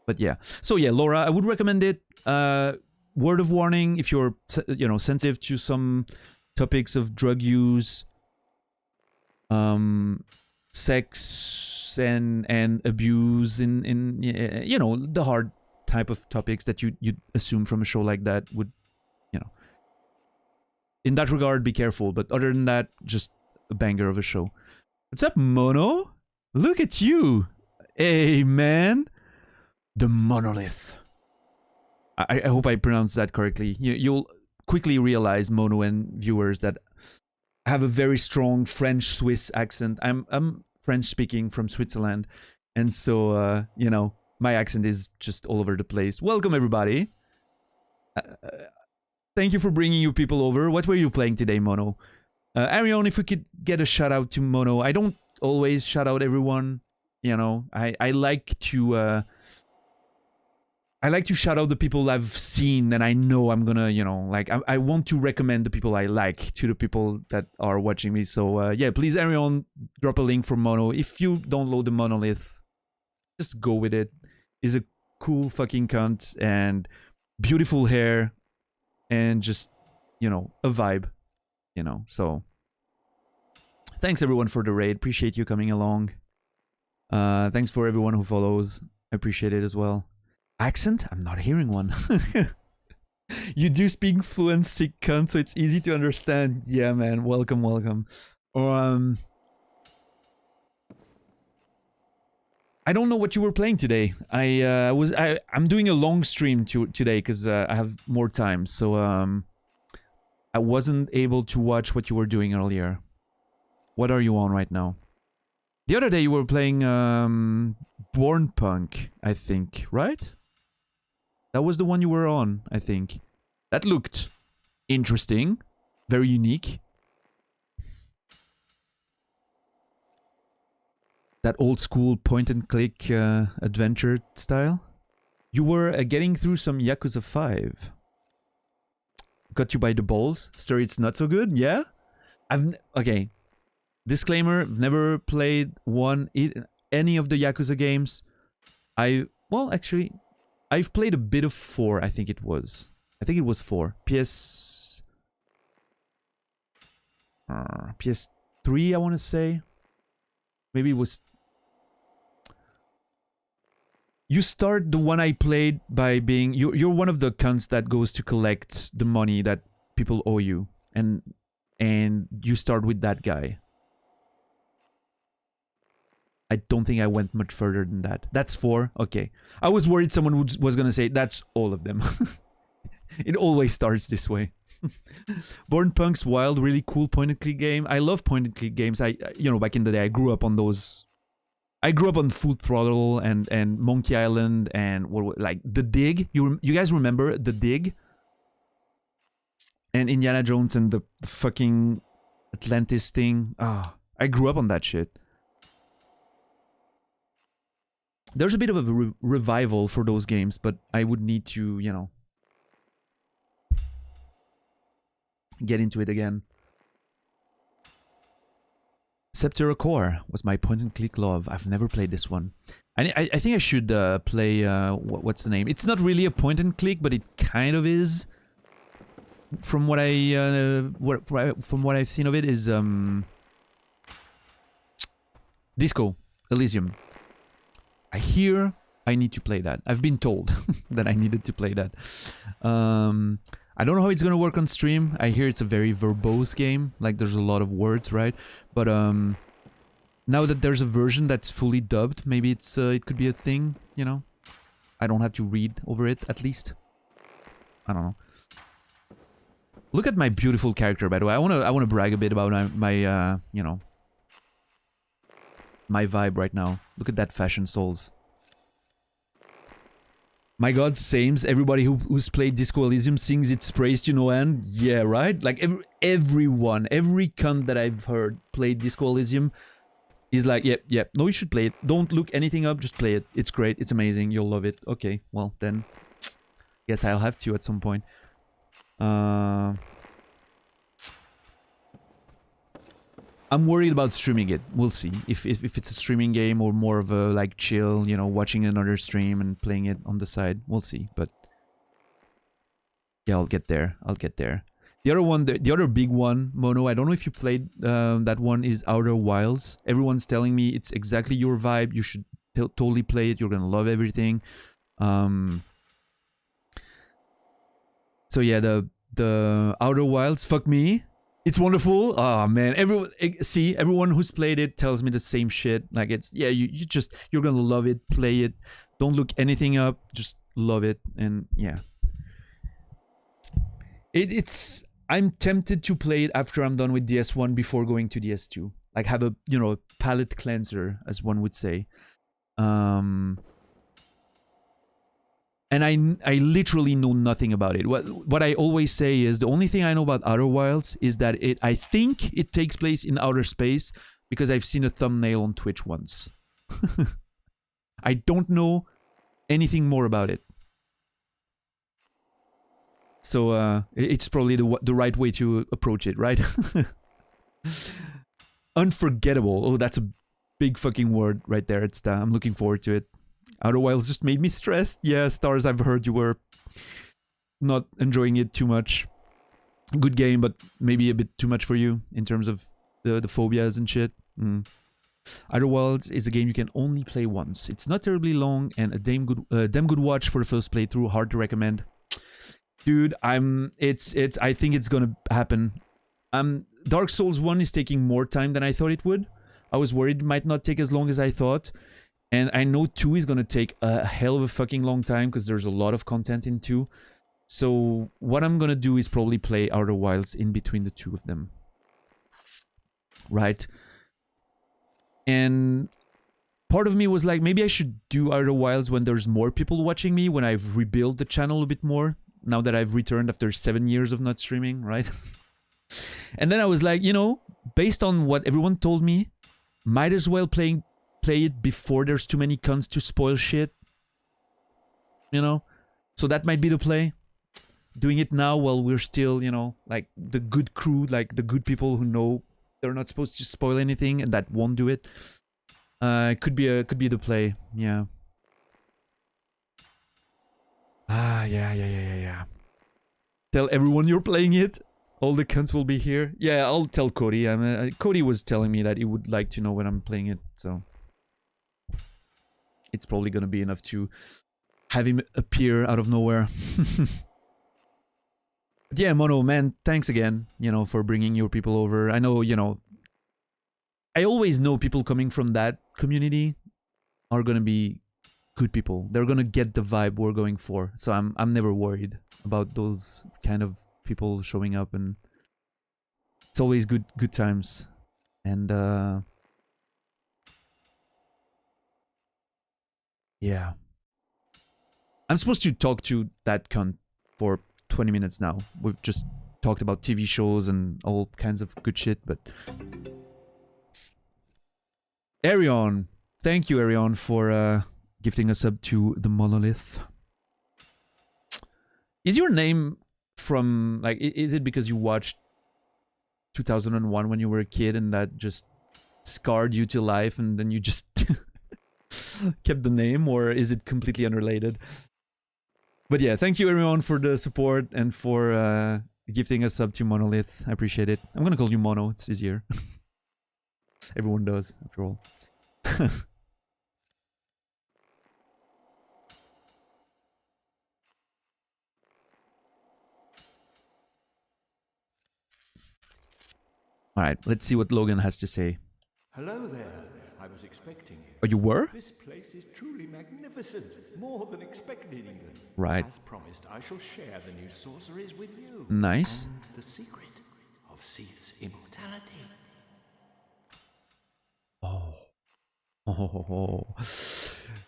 But yeah. So yeah, Laura, I would recommend it. Word of warning, if you're, sensitive to some topics of drug use, sex and abuse in the hard type of topics that you'd assume from a show like that would, in that regard, be careful. But other than that, just a banger of a show. What's up, Mono? Look at you. Hey, man. The monolith. I hope I pronounced that correctly. You'll quickly realize, Mono and viewers, that I have a very strong French-Swiss accent. I'm French-speaking from Switzerland, and so you know, my accent is just all over the place. Welcome, everybody. Thank you for bringing you people over. What were you playing today, Mono? Arion, if we could get a shout out to Mono. I don't always shout out everyone. You know, I like to shout out the people I've seen and I know I'm gonna, you know, like I want to recommend the people I like to the people that are watching me. So yeah, please, Arion, drop a link for Mono. If you download the monolith, just go with it. He's a cool fucking cunt and beautiful hair and just, you know, a vibe, you know. So thanks everyone for the raid. Appreciate you coming along. Thanks for everyone who follows. I appreciate it as well. Accent? I'm not hearing one. You do speak fluent sick cunt, so it's easy to understand. Yeah, man. Welcome, welcome. I don't know what you were playing today. I'm doing a long stream today because I have more time. So I wasn't able to watch what you were doing earlier. What are you on right now? The other day you were playing Born Punk, I think, right? That was the one you were on, I think. That looked interesting, very unique. That old school point and click adventure style. You were getting through some Yakuza 5. Got you by the balls. Story, it's not so good, yeah? Okay. Disclaimer, I've never played any of the Yakuza games. Well, actually, I've played a bit of 4, I think it was. I think it was 4. PS3, I want to say. Maybe it was... You start the one I played by being... You're one of the cunts that goes to collect the money that people owe you. And you start with that guy. I don't think I went much further than that. That's 4? Okay. I was worried someone was gonna say, that's all of them. It always starts this way. Born Punk's wild, really cool point-and-click game. I love point-and-click games. You know, back in the day, I grew up on those... I grew up on Full Throttle and Monkey Island and like The Dig. You guys remember The Dig? And Indiana Jones and the fucking Atlantis thing. I grew up on that shit. There's a bit of a revival for those games, but I would need to, you know, get into it again. Septerra Core was my point-and-click love. I've never played this one. I think I should play, what's the name? It's not really a point-and-click, but it kind of is. From what from what I've seen of it is Disco Elysium. I hear I need to play that. I've been told that I needed to play that. I don't know how it's gonna work on stream. I hear it's a very verbose game. Like, there's a lot of words, right? But now that there's a version that's fully dubbed, maybe it could be a thing, you know? I don't have to read over it, at least. I don't know. Look at my beautiful character, by the way. I wanna brag a bit about my you know, my vibe right now. Look at that fashion souls. My god, Sames, everybody who's played Disco Elysium sings its praise to no end. Yeah, right? Like, everyone, every cunt that I've heard played Disco Elysium is like, yep, no, you should play it. Don't look anything up, just play it. It's great, it's amazing, you'll love it. Okay, well, then, guess I'll have to at some point. I'm worried about streaming it. We'll see if it's a streaming game or more of a like chill, you know, watching another stream and playing it on the side. We'll see, but yeah, I'll get there. The other one, the other big one, Mono. I don't know if you played that one. Is Outer Wilds. Everyone's telling me it's exactly your vibe. You should totally play it. You're gonna love everything. So yeah, the Outer Wilds. Fuck me. It's wonderful. Oh man, everyone who's played it tells me the same shit. Like it's you're gonna love it. Play it. Don't look anything up. Just love it. And yeah, it's. I'm tempted to play it after I'm done with DS1 before going to DS2. Like have a palate cleanser, as one would say. And I literally know nothing about it. What I always say is the only thing I know about Outer Wilds is that I think it takes place in outer space because I've seen a thumbnail on Twitch once. I don't know anything more about it. So it's probably the right way to approach it, right? Unforgettable. Oh, that's a big fucking word right there. I'm looking forward to it. Outer Wilds just made me stressed. Yeah, Stars, I've heard you were not enjoying it too much. Good game, but maybe a bit too much for you in terms of the phobias and shit. Outer Wilds is a game you can only play once. It's not terribly long and a damn good watch for the first playthrough. Hard to recommend. Dude, I think it's gonna happen. Dark Souls 1 is taking more time than I thought it would. I was worried it might not take as long as I thought. And I know 2 is gonna take a hell of a fucking long time because there's a lot of content in 2. So what I'm gonna do is probably play Outer Wilds in between the two of them. Right? And part of me was like, maybe I should do Outer Wilds when there's more people watching me, when I've rebuilt the channel a bit more. Now that I've returned after 7 years of not streaming, right? And then I was like, based on what everyone told me, might as well play it before there's too many cons to spoil shit. So that might be the play. Doing it now while we're still, like the good crew, like the good people who know they're not supposed to spoil anything and that won't do it. Could be the play. Yeah. Yeah. Tell everyone you're playing it. All the cunts will be here. Yeah, I'll tell Cody. Cody was telling me that he would like to know when I'm playing it, so it's probably gonna be enough to have him appear out of nowhere. But yeah, Mono, man, thanks again, for bringing your people over. I know, I always know people coming from that community are gonna be good people. They're gonna get the vibe we're going for. So I'm never worried about those kind of people showing up, and it's always good times. And yeah, I'm supposed to talk to that cunt for 20 minutes now. We've just talked about TV shows and all kinds of good shit, but Arion, thank you, Arion, for gifting us up to the monolith. Is your name from, like, is it because you watched 2001 when you were a kid and that just scarred you to life and then you just kept the name, or is it completely unrelated? But yeah, thank you everyone for the support and for gifting us up to Monolith. I appreciate it. I'm gonna call you Mono, it's easier. Everyone does, after all. Alright, let's see what Logan has to say. Hello there. I was expecting you. Oh, you were? This place is truly magnificent. More than expected, even. Right. As promised, I shall share the new sorceries with you. Nice. And the secret of Seath's immortality. Oh.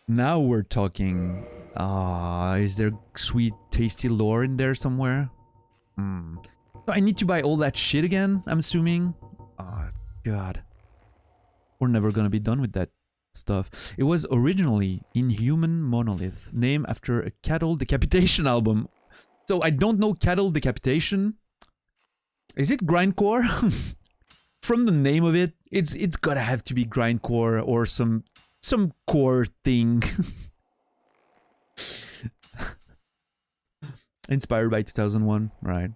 Now we're talking. Is there sweet, tasty lore in there somewhere? So I need to buy all that shit again, I'm assuming? Oh, God. We're never gonna be done with that stuff. It was originally Inhuman Monolith, named after a cattle decapitation album. So I don't know cattle decapitation. Is it grindcore? From the name of it, it's gotta have to be grindcore or some core thing. Inspired by 2001, right?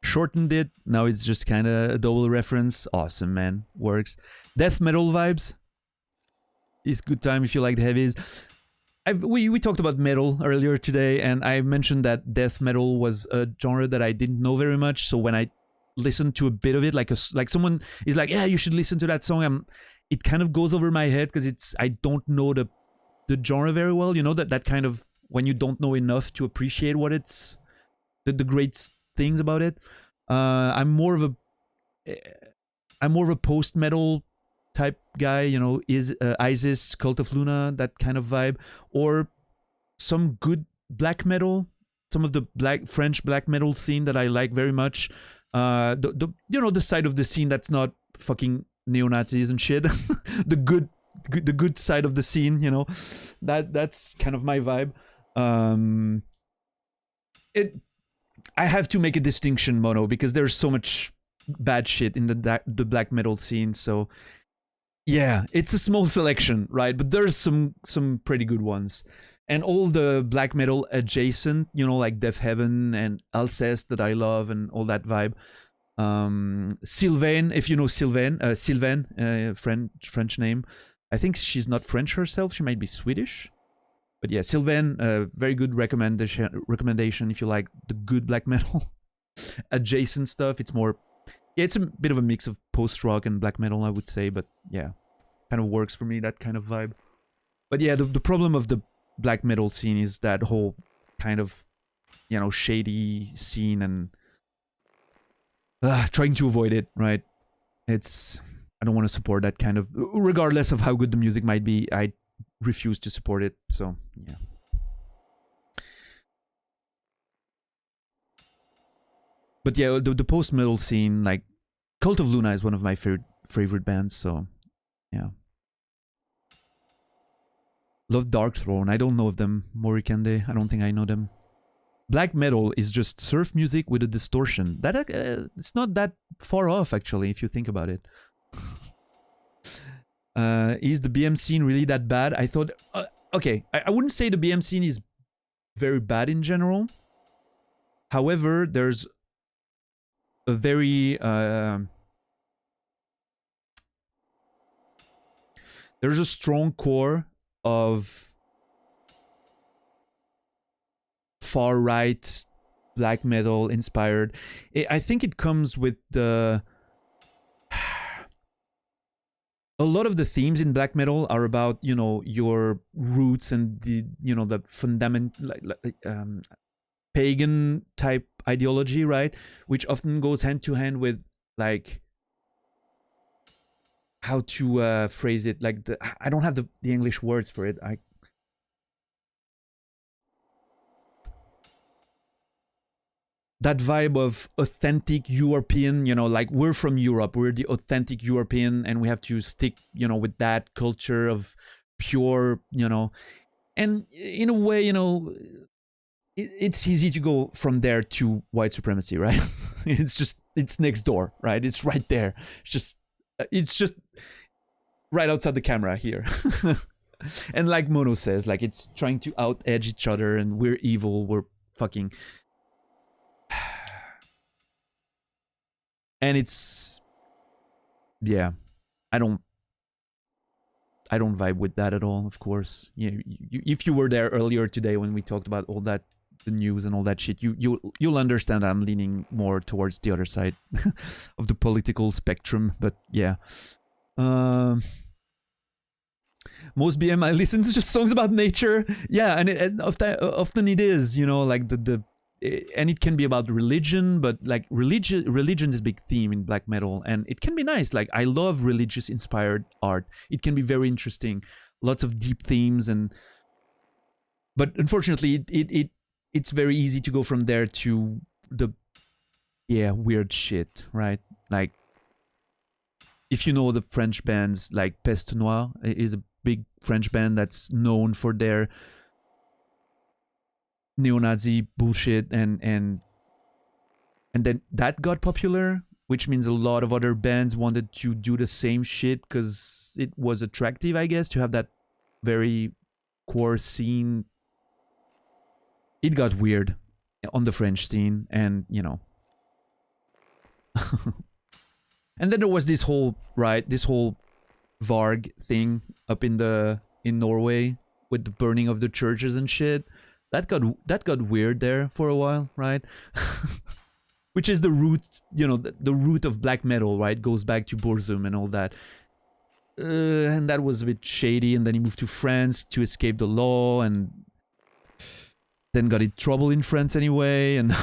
Shortened it, now it's just kind of a double reference. Awesome, man. Works. Death metal vibes. It's good time if you like the heavies. we talked about metal earlier today, and I mentioned that death metal was a genre that I didn't know very much. So when I listened to a bit of it, like someone is like, yeah, you should listen to that song, it kind of goes over my head because I don't know the genre very well. You know, that kind of when you don't know enough to appreciate what it's the great things about it. I'm more of a post metal type guy, you know, Isis, Cult of Luna, that kind of vibe, or some good black metal, some of the French black metal scene that I like very much. The side of the scene that's not fucking neo-Nazis and shit. the good side of the scene, you know, that's kind of my vibe. I have to make a distinction, Mono, because there's so much bad shit in the black metal scene. So yeah, it's a small selection, right? But there's some pretty good ones. And all the black metal adjacent, you know, like Death Heaven and Alcest that I love and all that vibe. Sylvain, if you know Sylvain, French name. I think she's not French herself. She might be Swedish. But yeah, Sylvain, very good recommendation if you like the good black metal. Adjacent stuff, it's more... Yeah, it's a bit of a mix of post-rock and black metal, I would say. But yeah, kind of works for me, that kind of vibe. But yeah, the problem of the black metal scene is that whole kind of, you know, shady scene and trying to avoid it, right? I don't want to support that kind of, regardless of how good the music might be, I refuse to support it. So yeah. But yeah, the post metal scene, like Cult of Luna is one of my favorite bands. So yeah. Love Dark Throne. I don't know of them. Morikande. I don't think I know them. Black metal is just surf music with a distortion. That it's not that far off, actually, if you think about it. Is the BM scene really that bad? I thought... okay, I wouldn't say the BM scene is very bad in general. However, there's a very... there's a strong core of far-right black metal inspired. I think it comes with the... a lot of the themes in black metal are about, you know, your roots and the, you know, the pagan type ideology, right? Which often goes hand to hand with, like, how to phrase it, like I don't have the English words for it. That vibe of authentic European, you know, like we're from Europe, we're the authentic European, and we have to stick, you know, with that culture of pure, you know, and in a way, you know, it's easy to go from there to white supremacy, right? it's next door, right? It's right there. It's just right outside the camera here. And like Mono says, like it's trying to out-edge each other, and we're evil, we're fucking... And it's... yeah, I don't vibe with that at all, of course. If you were there earlier today when we talked about all that, the news and all that shit, you'll understand that I'm leaning more towards the other side of the political spectrum. But yeah, most BM I listen to just songs about nature. Yeah, and often it is, you know, like and it can be about religion, but like religion is a big theme in black metal, and it can be nice. Like I love religious inspired art. It can be very interesting, lots of deep themes, but unfortunately it's very easy to go from there to the weird shit, right? Like if you know the French bands, like Peste Noire is a big French band that's known for their neo-Nazi bullshit, and then that got popular, which means a lot of other bands wanted to do the same shit because it was attractive, I guess, to have that very core scene. It got weird on the French scene, and you know. And then there was this whole Varg thing up in Norway, with the burning of the churches and shit. That got weird there for a while, right? Which is the root, you know, the root of black metal, right? Goes back to Burzum and all that. And that was a bit shady, and then he moved to France to escape the law, and then got in trouble in France anyway, and...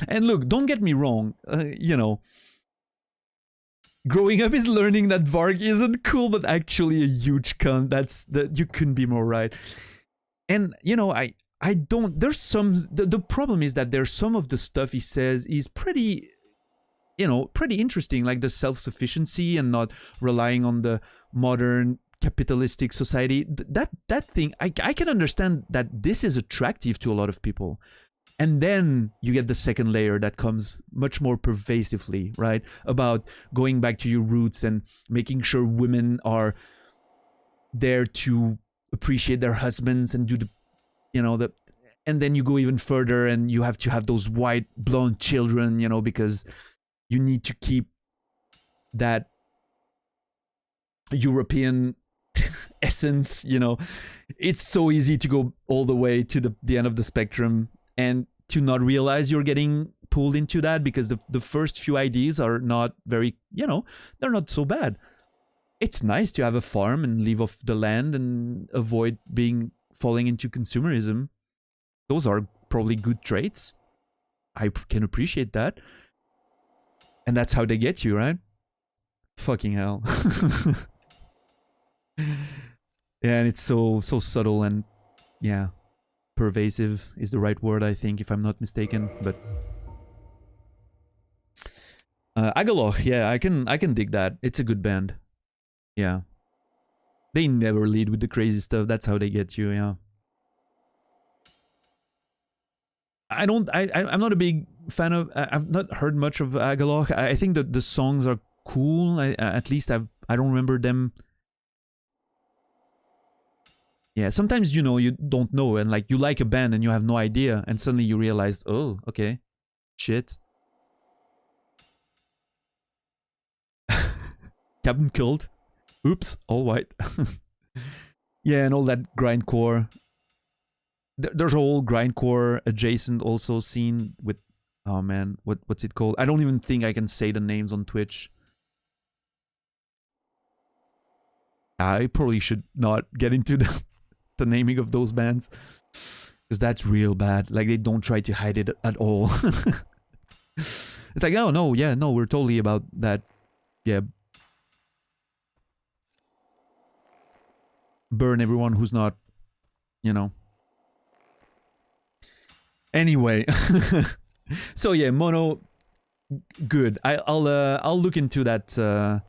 And look, don't get me wrong, you know, growing up is learning that Varg isn't cool, but actually a huge cunt. You couldn't be more right. And, you know, I don't, there's some, the problem is that there's some of the stuff he says is pretty, you know, pretty interesting, like the self-sufficiency and not relying on the modern capitalistic society. That thing, I can understand that this is attractive to a lot of people. And then you get the second layer that comes much more pervasively, right? About going back to your roots and making sure women are there to appreciate their husbands and do the, you know, the, and then you go even further and you have to have those white blonde children, you know, because you need to keep that European essence, you know. It's so easy to go all the way to the end of the spectrum and to not realize you're getting pulled into that, because the first few ideas are not very, you know, they're not so bad. It's nice to have a farm and live off the land and avoid falling into consumerism. Those are probably good traits. I can appreciate that. And that's how they get you, right? Fucking hell. Yeah, and it's so subtle and, yeah, pervasive is the right word, I think, if I'm not mistaken. But Agaloch, yeah, I can dig that. It's a good band. Yeah, they never lead with the crazy stuff. That's how they get you. Yeah, I'm not a big fan of. I've not heard much of Agaloch. I think that the songs are cool. At least I don't remember them. Yeah, sometimes, you know, you don't know, and like you like a band and you have no idea, and suddenly you realize, oh, okay, shit. Captain Cult. Oops, all white. Yeah, and all that grindcore. There's a whole grindcore adjacent also scene with, oh man, what's it called? I don't even think I can say the names on Twitch. I probably should not get into the naming of those bands, because that's real bad. Like, they don't try to hide it at all. It's like, oh no, yeah, no, we're totally about that. Yeah, burn everyone who's not, you know. Anyway. So yeah, Mono, good. I'll look into that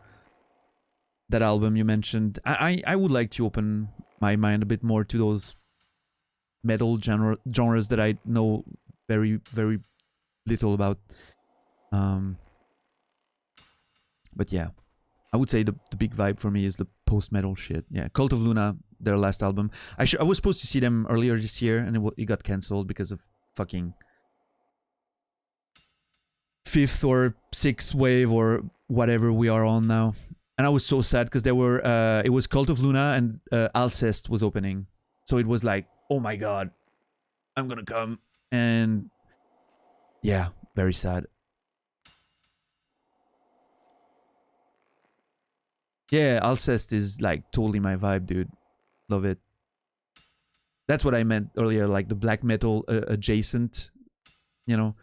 that album you mentioned. I would like to open my mind a bit more to those metal genres that I know very, very little about. But yeah, I would say the big vibe for me is the post-metal shit. Yeah, Cult of Luna, their last album. I was supposed to see them earlier this year, and it got cancelled because of fucking fifth or sixth wave or whatever we are on now. And I was so sad because it was Cult of Luna and Alcest was opening. So it was like, oh my god, I'm gonna come. And yeah, very sad. Yeah, Alcest is like totally my vibe, dude. Love it. That's what I meant earlier, like the black metal adjacent, you know,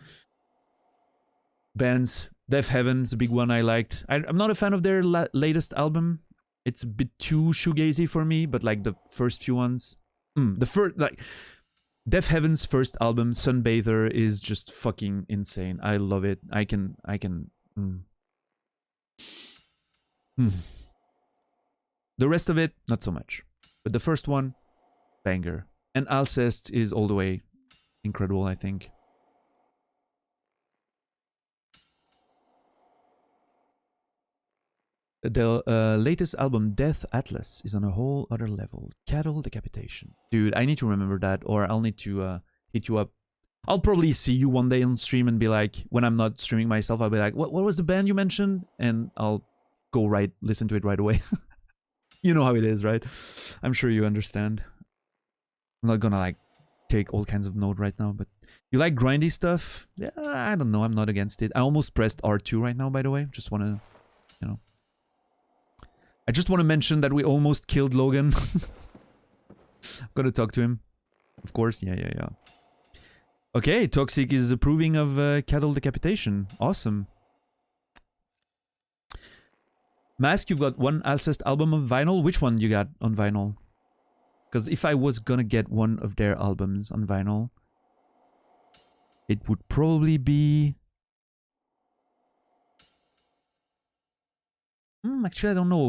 bands. Death Heaven's a big one I liked. I'm not a fan of their latest album. It's a bit too shoegazy for me, but like the first few ones. The first, like, Death Heaven's first album, Sunbather, is just fucking insane. I love it. I can. The rest of it, not so much. But the first one, banger. And Alcest is all the way incredible, I think. The latest album, Death Atlas, is on a whole other level. Cattle Decapitation. Dude, I need to remember that, or I'll need to hit you up. I'll probably see you one day on stream and be like, when I'm not streaming myself, I'll be like, what was the band you mentioned? And I'll go listen to it right away. You know how it is, right? I'm sure you understand. I'm not gonna like take all kinds of note right now, but you like grindy stuff? Yeah, I don't know. I'm not against it. I almost pressed R2 right now, by the way. Just wanna, you know. I just want to mention that we almost killed Logan. Gotta talk to him. Of course. Yeah. Okay, Toxic is approving of cattle decapitation. Awesome. Mask, you've got one Alcest album of vinyl. Which one you got on vinyl? Because if I was gonna get one of their albums on vinyl, it would probably be... actually, I don't know.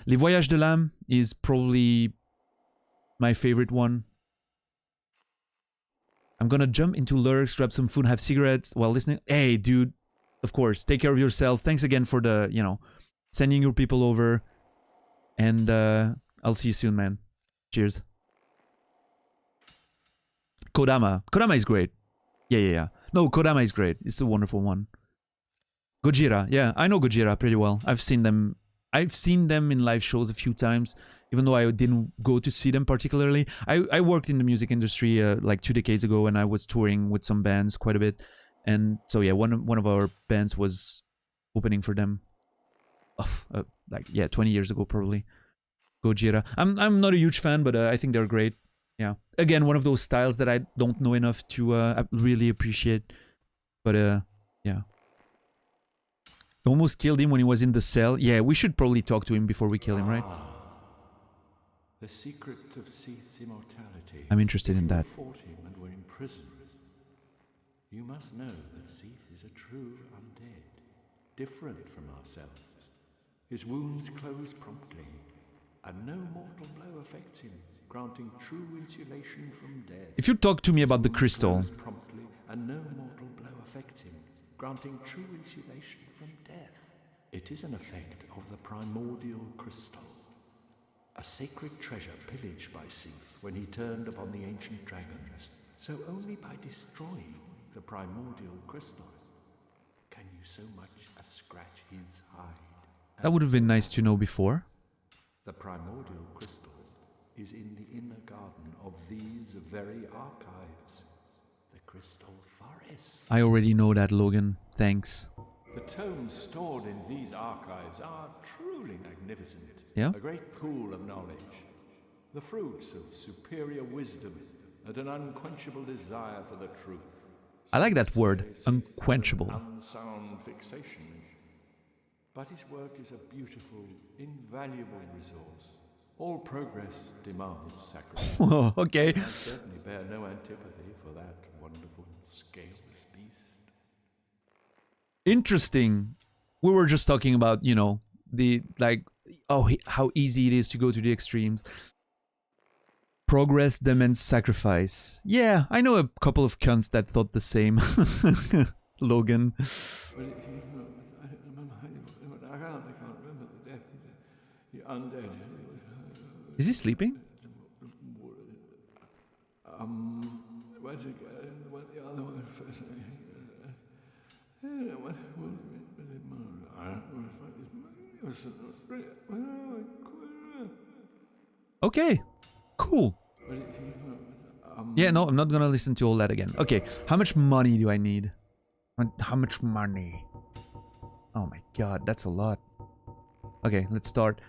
Les Voyages de l'âme is probably my favorite one. I'm gonna jump into Lurks, grab some food, have cigarettes while listening. Hey, dude, of course, take care of yourself. Thanks again for the, you know, sending your people over. And I'll see you soon, man. Cheers. Kodama. Kodama is great. Yeah. No, Kodama is great. It's a wonderful one. Gojira. Yeah, I know Gojira pretty well. I've seen them in live shows a few times, even though I didn't go to see them particularly. I worked in the music industry like 2 decades ago, and I was touring with some bands quite a bit. And so yeah, one of our bands was opening for them. Like 20 years ago probably. Gojira. I'm not a huge fan, but I think they're great. Yeah. Again, one of those styles that I don't know enough to really appreciate. But yeah. Almost killed him when he was in the cell. Yeah, we should probably talk to him before we kill him, right? The secret of Seath's immortality. I'm interested in that. You fought him and were imprisoned. You must know that Seath is a true undead, different from ourselves. His wounds close promptly, and no mortal blow affects him, granting true insulation from death. If you talk to me about the crystal... Promptly, and no mortal blow affects him, granting true insulation from death. It is an effect of the primordial crystal, a sacred treasure pillaged by Seath when he turned upon the ancient dragons. So only by destroying the primordial crystal can you so much as scratch his hide. That would have been nice to know before. The primordial crystal is in the inner garden of these very archives, the Crystal Forest. I already know that, Logan. Thanks. The tomes stored in these archives are truly magnificent. Yeah? A great pool of knowledge. The fruits of superior wisdom and an unquenchable desire for the truth. I like that word, unquenchable. Unsound fixation. But his work is a beautiful, invaluable resource. All progress demands sacrifice. Oh, okay. I certainly bear no antipathy for that wonderful, scaleless beast. Interesting. We were just talking about, you know, the, like, how easy it is to go to the extremes. Progress demands sacrifice. Yeah, I know a couple of cunts that thought the same. Logan. I can't remember the death. The undead. Is he sleeping? Where's it? What the other one first? Okay, cool. Yeah, no, I'm not gonna listen to all that again. Okay, how much money do I need? How much money? Oh my god, that's a lot. Okay, let's start.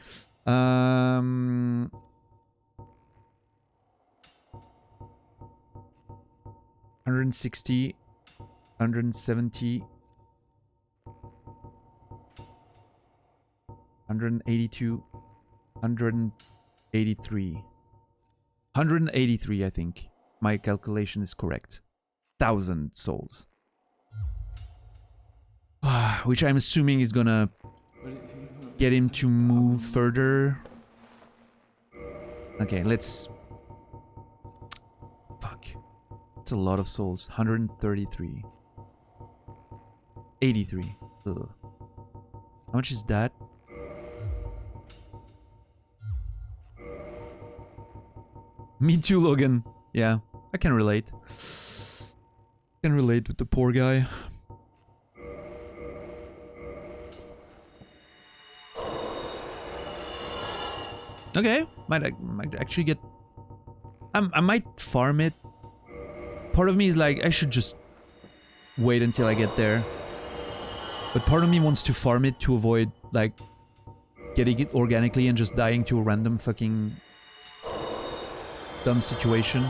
160, 170, 182, 183. 183, I think. My calculation is correct. 1,000 souls. Which I'm assuming is gonna get him to move further. Okay, let's... Fuck. It's a lot of souls. 133. 83. Ugh. How much is that? Me too, Logan. Yeah, I can relate. Can relate with the poor guy. Okay, might actually get... I might farm it. Part of me is like, I should just wait until I get there. But part of me wants to farm it to avoid, like, getting it organically and just dying to a random fucking dumb situation.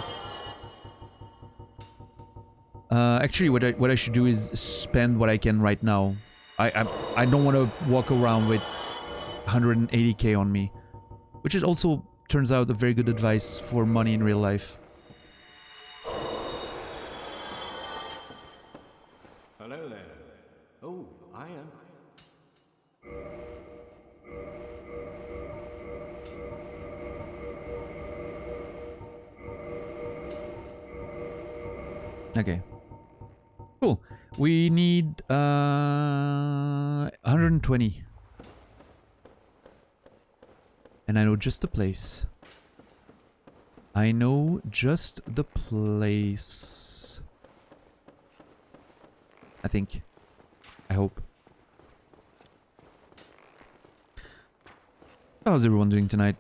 Actually, what I should do is spend what I can right now. I don't want to walk around with 180k on me, which is also turns out a very good advice for money in real life. Hello there. Oh, I am. Okay. Cool. We need 120. And I know just the place. I know just the place. I think. I hope. How's everyone doing tonight?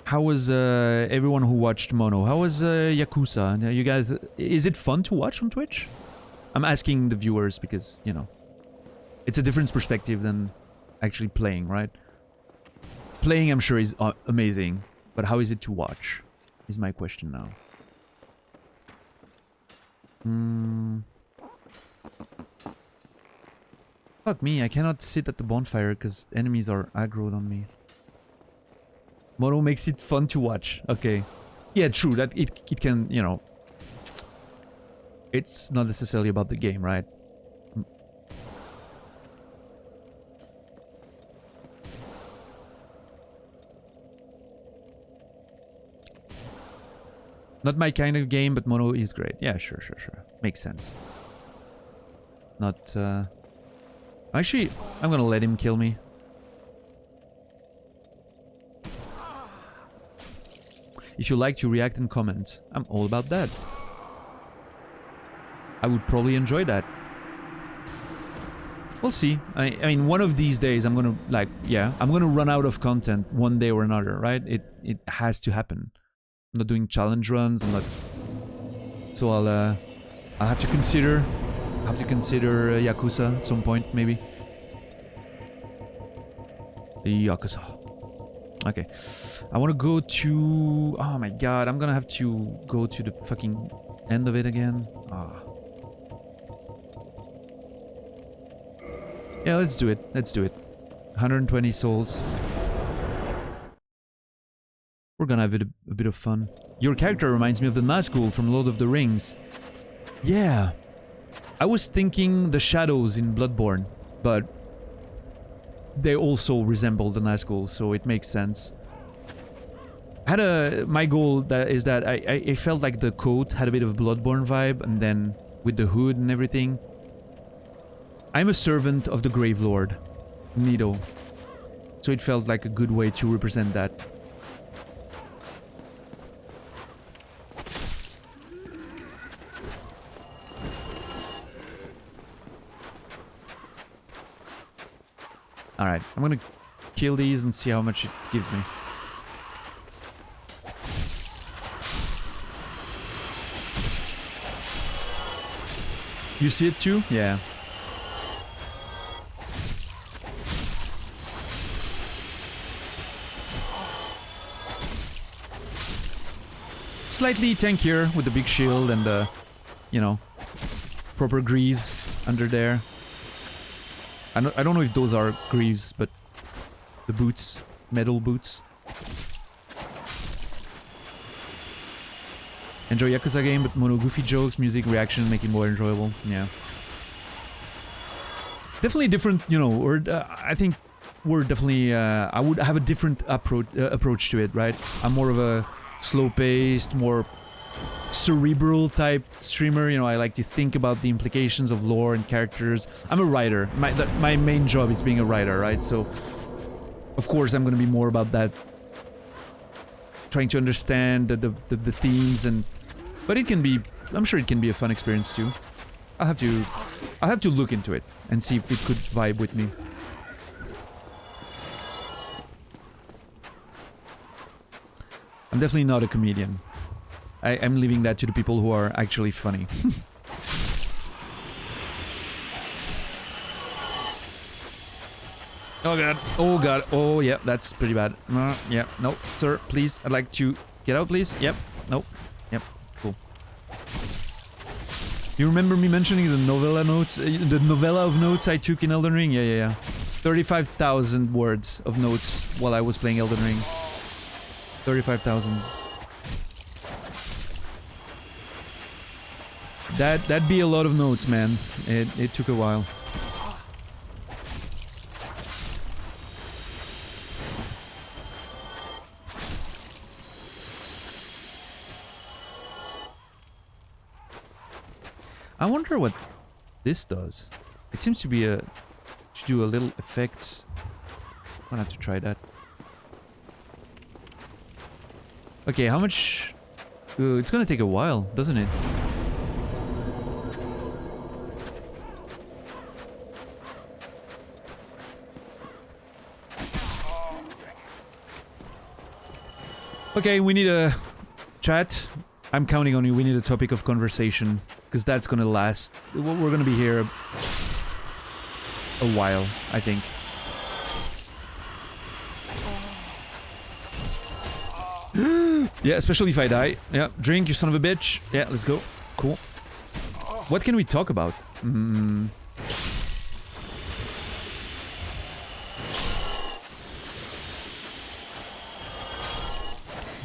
How was everyone who watched Mono? How was Yakuza? You guys, is it fun to watch on Twitch? I'm asking the viewers because, you know, it's a different perspective than actually playing, right? Playing, I'm sure, is amazing, but how is it to watch? Is my question now. Fuck me, I cannot sit at the bonfire because enemies are aggroed on me. Mono makes it fun to watch. Okay. Yeah, true. That it can, you know... It's not necessarily about the game, right? Not my kind of game, but Mono is great. Yeah, sure. Makes sense. Not, Actually, I'm gonna let him kill me. If you like to react and comment, I'm all about that. I would probably enjoy that. We'll see. I mean, one of these days I'm gonna, like, yeah, I'm gonna run out of content one day or another, right? It has to happen. I'm not doing challenge runs, I'm not... So I'll have to consider... Yakuza at some point, maybe. Yakuza. Okay. I want to go to... Oh my god, I'm gonna have to go to the fucking end of it again. Ah. Yeah, let's do it. 120 souls. We're gonna have a bit of fun. Your character reminds me of the Nazgul from Lord of the Rings. Yeah. I was thinking the shadows in Bloodborne, but they also resemble the Nazgul, so it makes sense. My goal is that I felt like the coat had a bit of Bloodborne vibe, and then with the hood and everything. I'm a servant of the Grave Lord, Nido, so it felt like a good way to represent that. Alright, I'm gonna kill these and see how much it gives me. You see it too? Yeah. Slightly tankier with the big shield and the, you know, proper greaves under there. I don't know if those are greaves, but the boots, metal boots. Enjoy Yakuza game, but Mono goofy jokes, music, reaction make it more enjoyable. Yeah. Definitely different, you know, or I think we're definitely, I would have a different approach to it, right? I'm more of a slow-paced, more cerebral type streamer. You know, I like to think about the implications of lore and characters. I'm a writer. My main job is being a writer, right? So, of course, I'm gonna be more about that. Trying to understand the themes and... But it can be... I'm sure it can be a fun experience too. I'll have to look into it and see if it could vibe with me. I'm definitely not a comedian. I'm leaving that to the people who are actually funny. Oh god, oh god, oh yeah, that's pretty bad. Yeah, no, sir, please, I'd like to get out, please. Yep, nope, yep, cool. You remember me mentioning the novella notes, the novella of notes I took in Elden Ring? Yeah. 35,000 words of notes while I was playing Elden Ring. 35,000. That'd be a lot of notes, man. It took a while. I wonder what this does. It seems to be to do a little effect. I'm gonna have to try that. Okay, how much? It's gonna take a while, doesn't it? Okay, we need a chat. I'm counting on you. We need a topic of conversation. Because that's gonna last. We're gonna be here a while, I think. Yeah, especially if I die. Yeah, drink, you son of a bitch. Yeah, let's go. Cool. What can we talk about?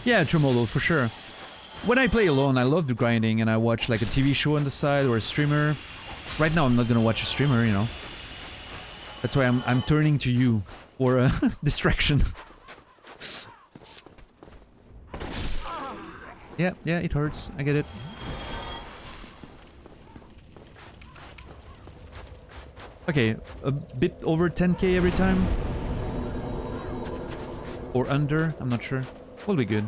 Yeah, Tremolo, for sure. When I play alone, I love the grinding and I watch like a TV show on the side or a streamer. Right now I'm not gonna watch a streamer, you know. That's why I'm turning to you for a distraction. Yeah, it hurts. I get it. Okay, a bit over 10k every time. Or under, I'm not sure. We'll be good.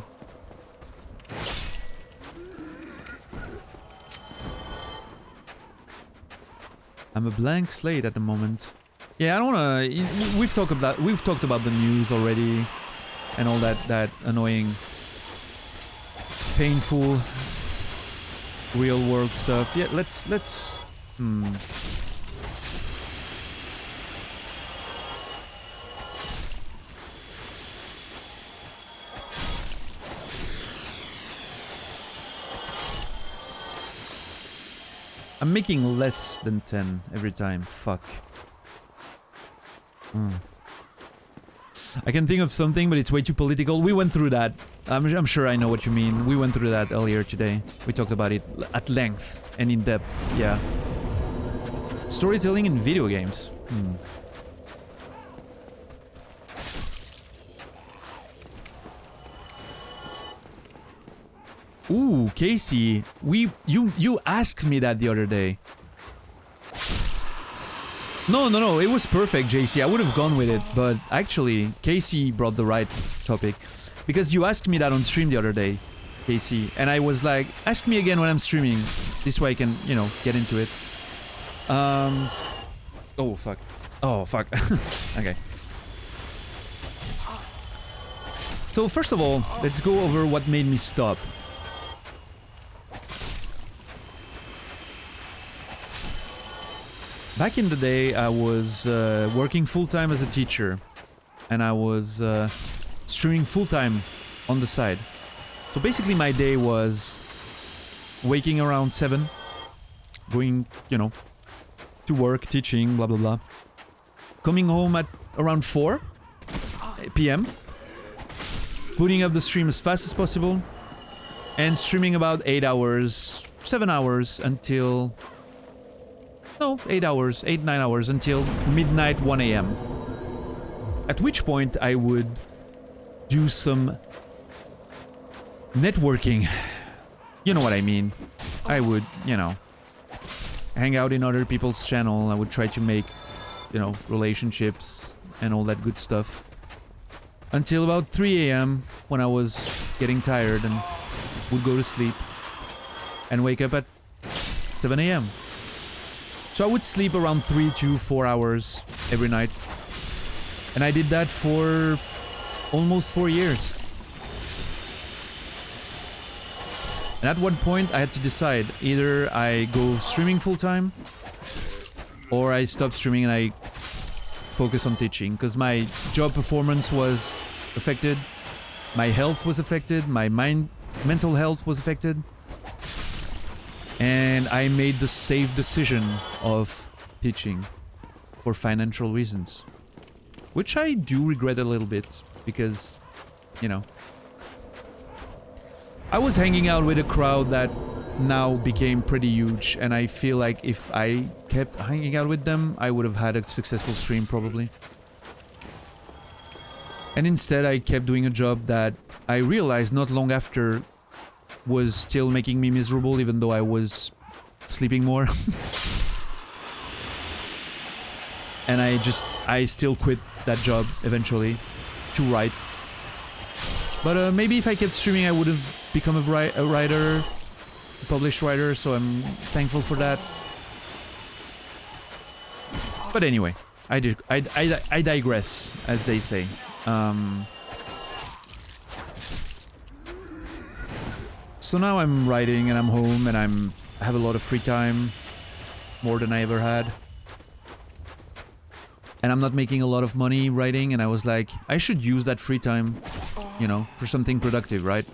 I'm a blank slate at the moment. Yeah, I don't wanna... We've talked about the news already. And all that annoying... painful... real world stuff. Yeah, let's... I'm making less than 10 every time. Fuck. I can think of something, but it's way too political. We went through that. I'm sure I know what you mean. We went through that earlier today. We talked about it at length and in depth. Yeah. Storytelling in video games. Ooh, Casey, you asked me that the other day. No, it was perfect, JC. I would have gone with it, but actually, Casey brought the right topic. Because you asked me that on stream the other day, Casey, and I was like, ask me again when I'm streaming. This way I can, you know, get into it. Oh, fuck. Oh, fuck. Okay. So, first of all, let's go over what made me stop. Back in the day, I was working full-time as a teacher, and I was streaming full-time on the side. So basically my day was waking around 7, going, you know, to work, teaching, blah blah blah. Coming home at around 4 p.m, putting up the stream as fast as possible, and streaming about 8 hours, 7 hours until... No, 8 hours, 8-9 hours until midnight 1 a.m. At which point I would do some networking. You know what I mean. I would, you know, hang out in other people's channel. I would try to make, you know, relationships and all that good stuff. Until about 3 a.m. when I was getting tired and would go to sleep. And wake up at 7 a.m. So I would sleep around 3 to 4 hours every night. And I did that for almost 4 years. And at one point, I had to decide. Either I go streaming full-time, or I stop streaming and I focus on teaching. Because my job performance was affected, my health was affected, my mental health was affected. And I made the safe decision of teaching for financial reasons. Which I do regret a little bit, because, you know, I was hanging out with a crowd that now became pretty huge, and I feel like if I kept hanging out with them, I would have had a successful stream probably. And instead I kept doing a job that I realized not long after was still making me miserable, even though I was sleeping more. And I still quit that job eventually to write. But maybe if I kept streaming, I would have become a writer, a published writer, so I'm thankful for that. But anyway, I digress, as they say. So now I'm writing and I'm home and I have a lot of free time, more than I ever had. And I'm not making a lot of money writing, and I was like, I should use that free time, you know, for something productive, right?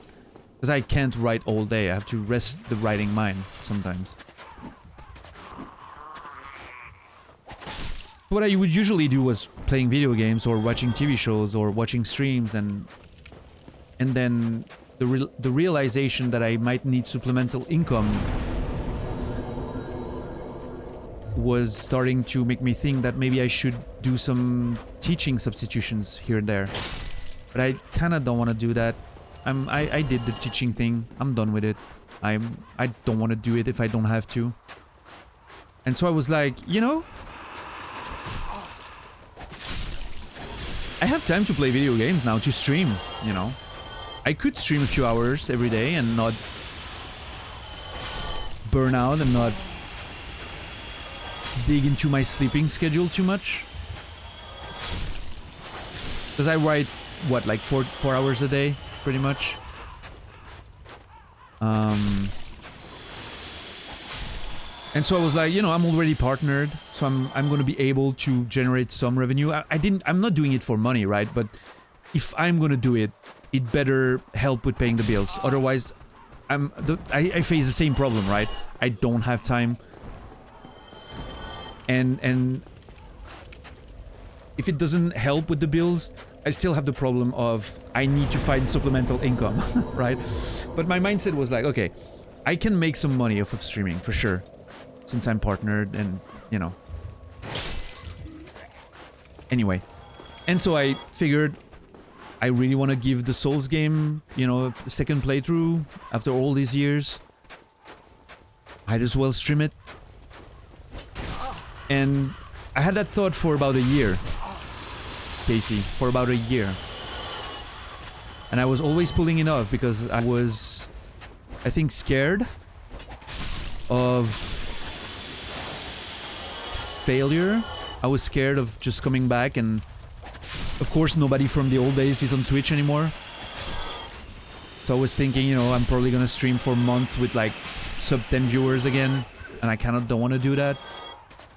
Because I can't write all day, I have to rest the writing mind sometimes. What I would usually do was playing video games or watching TV shows or watching streams, and then the realization that I might need supplemental income was starting to make me think that maybe I should do some teaching substitutions here and there. But I kind of don't want to do that. I did the teaching thing. I'm done with it. I don't want to do it if I don't have to. And so I was like, you know, I have time to play video games now, to stream, you know. I could stream a few hours every day and not burn out and not dig into my sleeping schedule too much. Because I write, what, like 4 hours a day, pretty much. And so I was like, you know, I'm already partnered, so I'm going to be able to generate some revenue. I'm not doing it for money, right? But if I'm going to do it, it better help with paying the bills. Otherwise, I face the same problem, right? I don't have time. And if it doesn't help with the bills, I still have the problem of I need to find supplemental income, right? But my mindset was like, okay, I can make some money off of streaming for sure, since I'm partnered and, you know. Anyway, and so I figured I really want to give the Souls game, you know, a second playthrough after all these years. I'd as well stream it. And I had that thought for about a year, Casey, for about a year. And I was always pulling it off because I was, I think, scared of failure. I was scared of just coming back, and of course nobody from the old days is on Twitch anymore. So I was thinking, you know, I'm probably gonna stream for months with like sub 10 viewers again, and I kind of don't want to do that.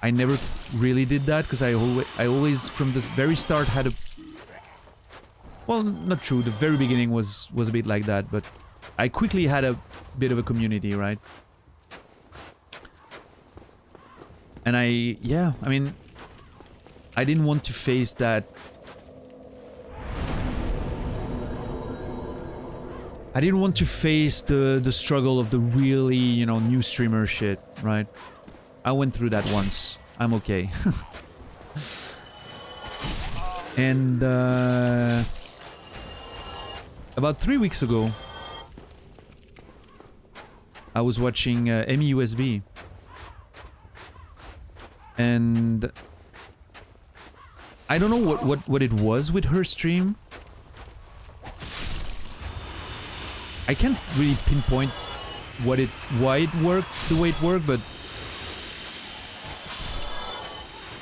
I never really did that because I always from the very start had a, well, not true, the very beginning was a bit like that, but I quickly had a bit of a community, right? And I mean, I didn't want to face that. I didn't want to face the struggle of the really, you know, new streamer shit, right? I went through that once. I'm okay. And about 3 weeks ago, I was watching MUSB. And I don't know what it was with her stream. I can't really pinpoint why it worked the way it worked, but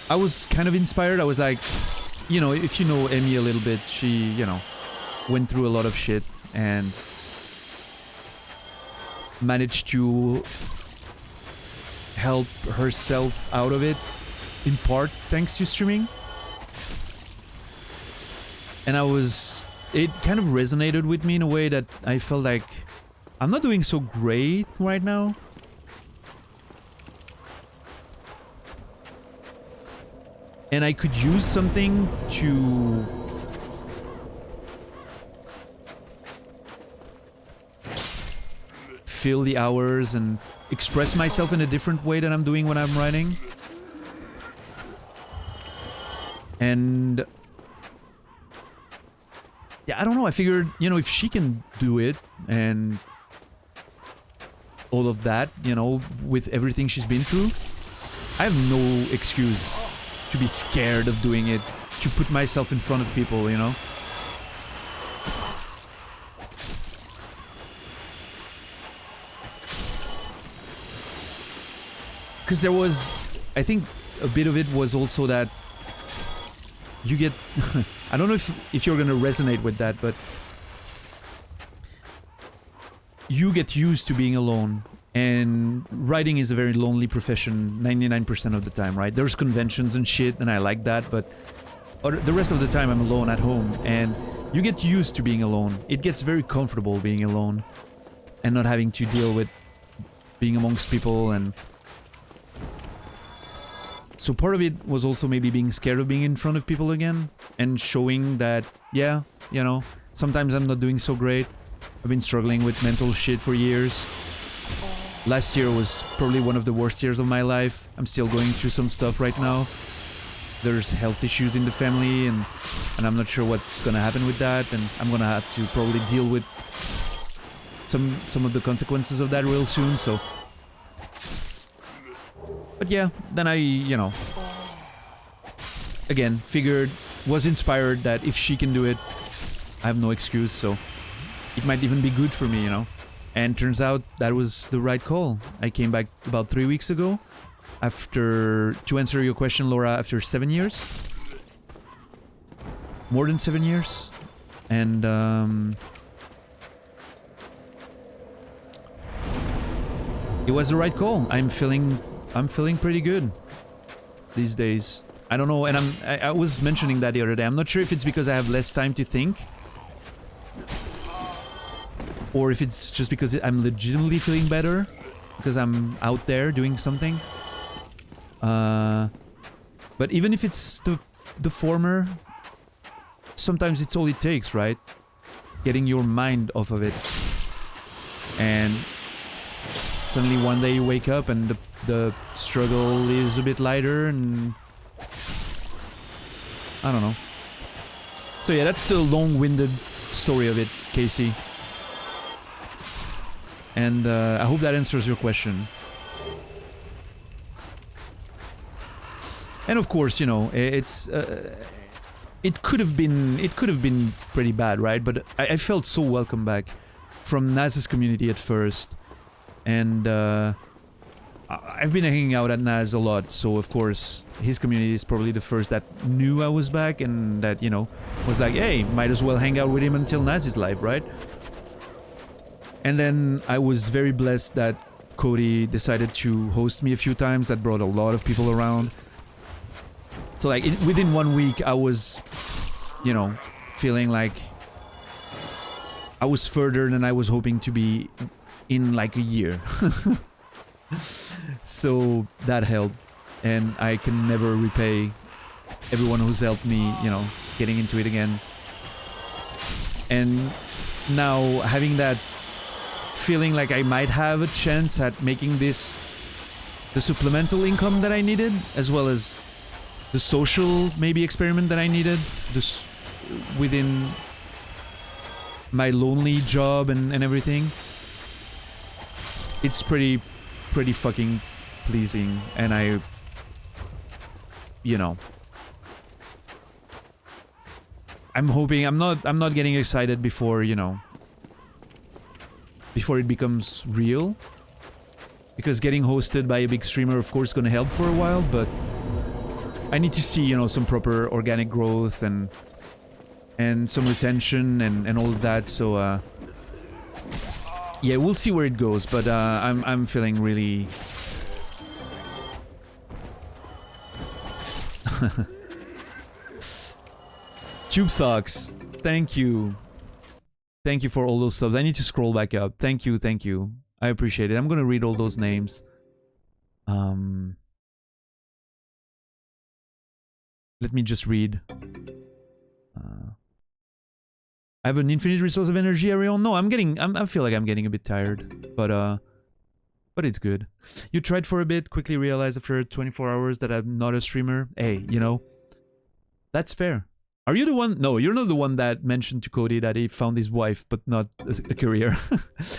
I was kind of inspired. I was like, you know, if you know Emmy a little bit, she, you know, went through a lot of shit, and managed to help herself out of it, in part thanks to streaming. And it kind of resonated with me in a way that I felt like I'm not doing so great right now. And I could use something to fill the hours and express myself in a different way than I'm doing when I'm writing. And yeah, I don't know, I figured, you know, if she can do it and all of that, you know, with everything she's been through, I have no excuse to be scared of doing it, to put myself in front of people, you know? Because there was, I think a bit of it was also that you get, I don't know if you're gonna resonate with that, but you get used to being alone. And writing is a very lonely profession 99% of the time, right? There's conventions and shit, and I like that, but the rest of the time I'm alone at home, and you get used to being alone. It gets very comfortable being alone and not having to deal with being amongst people. And so part of it was also maybe being scared of being in front of people again and showing that, yeah, you know, sometimes I'm not doing so great. I've been struggling with mental shit for years. Last year was probably one of the worst years of my life. I'm still going through some stuff right now. There's health issues in the family, and I'm not sure what's gonna happen with that, and I'm gonna have to probably deal with some of the consequences of that real soon, so... But yeah, then I, you know... Again, was inspired that if she can do it, I have no excuse, so... It might even be good for me, you know? And turns out that was the right call. I came back about 3 weeks ago. To answer your question, Laura, after 7 years. More than 7 years. And it was the right call. I'm feeling pretty good these days. I don't know, and I was mentioning that the other day. I'm not sure if it's because I have less time to think, or if it's just because I'm legitimately feeling better, because I'm out there doing something. But even if it's the former, sometimes it's all it takes, right? Getting your mind off of it. And suddenly one day you wake up and the struggle is a bit lighter, and... I don't know. So yeah, that's the long-winded story of it, Casey. And I hope that answers your question. And of course, you know, it's it could have been pretty bad, right? But I felt so welcome back from Naz's community at first, and I've been hanging out at Naz a lot, so of course his community is probably the first that knew I was back, and that, you know, was like, hey, might as well hang out with him until Naz is live, right? And then I was very blessed that Cody decided to host me a few times. That brought a lot of people around. So like within 1 week I was, you know, feeling like I was further than I was hoping to be in like a year. So that helped, and I can never repay everyone who's helped me, you know, getting into it again. And now having that feeling like I might have a chance at making this the supplemental income that I needed, as well as the social maybe experiment that I needed, this within my lonely job and everything. It's pretty fucking pleasing, and I, you know, I'm hoping I'm not getting excited before, you know, before it becomes real, because getting hosted by a big streamer of course is gonna help for a while, but I need to see, you know, some proper organic growth and some retention and all of that. So Yeah, we'll see where it goes, but I'm feeling really... Tube Socks, thank you. Thank you for all those subs. I need to scroll back up. Thank you, thank you. I appreciate it. I'm gonna read all those names. Let me just read. I have an infinite resource of energy, Ariel. No, I feel like I'm getting a bit tired, but it's good. You tried for a bit, quickly realized after 24 hours that I'm not a streamer. Hey, you know, that's fair. Are you the one? No, you're not the one that mentioned to Cody that he found his wife, but not a career.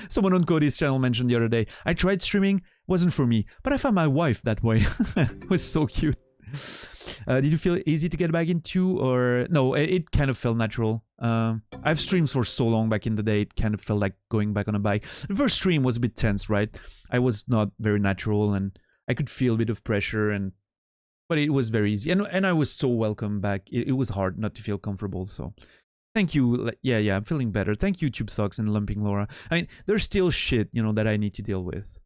Someone on Cody's channel mentioned the other day, I tried streaming, wasn't for me, but I found my wife that way. It was so cute. Did you feel easy to get back into, or no? It kind of felt natural. I've streamed for so long back in the day, it kind of felt like going back on a bike. The first stream was a bit tense, right? I was not very natural, and I could feel a bit of pressure, but it was very easy, and I was so welcome back. It was hard not to feel comfortable, so thank you. Yeah, I'm feeling better. Thank you, Tube Socks and Lumping Laura. I mean, there's still shit, you know, that I need to deal with.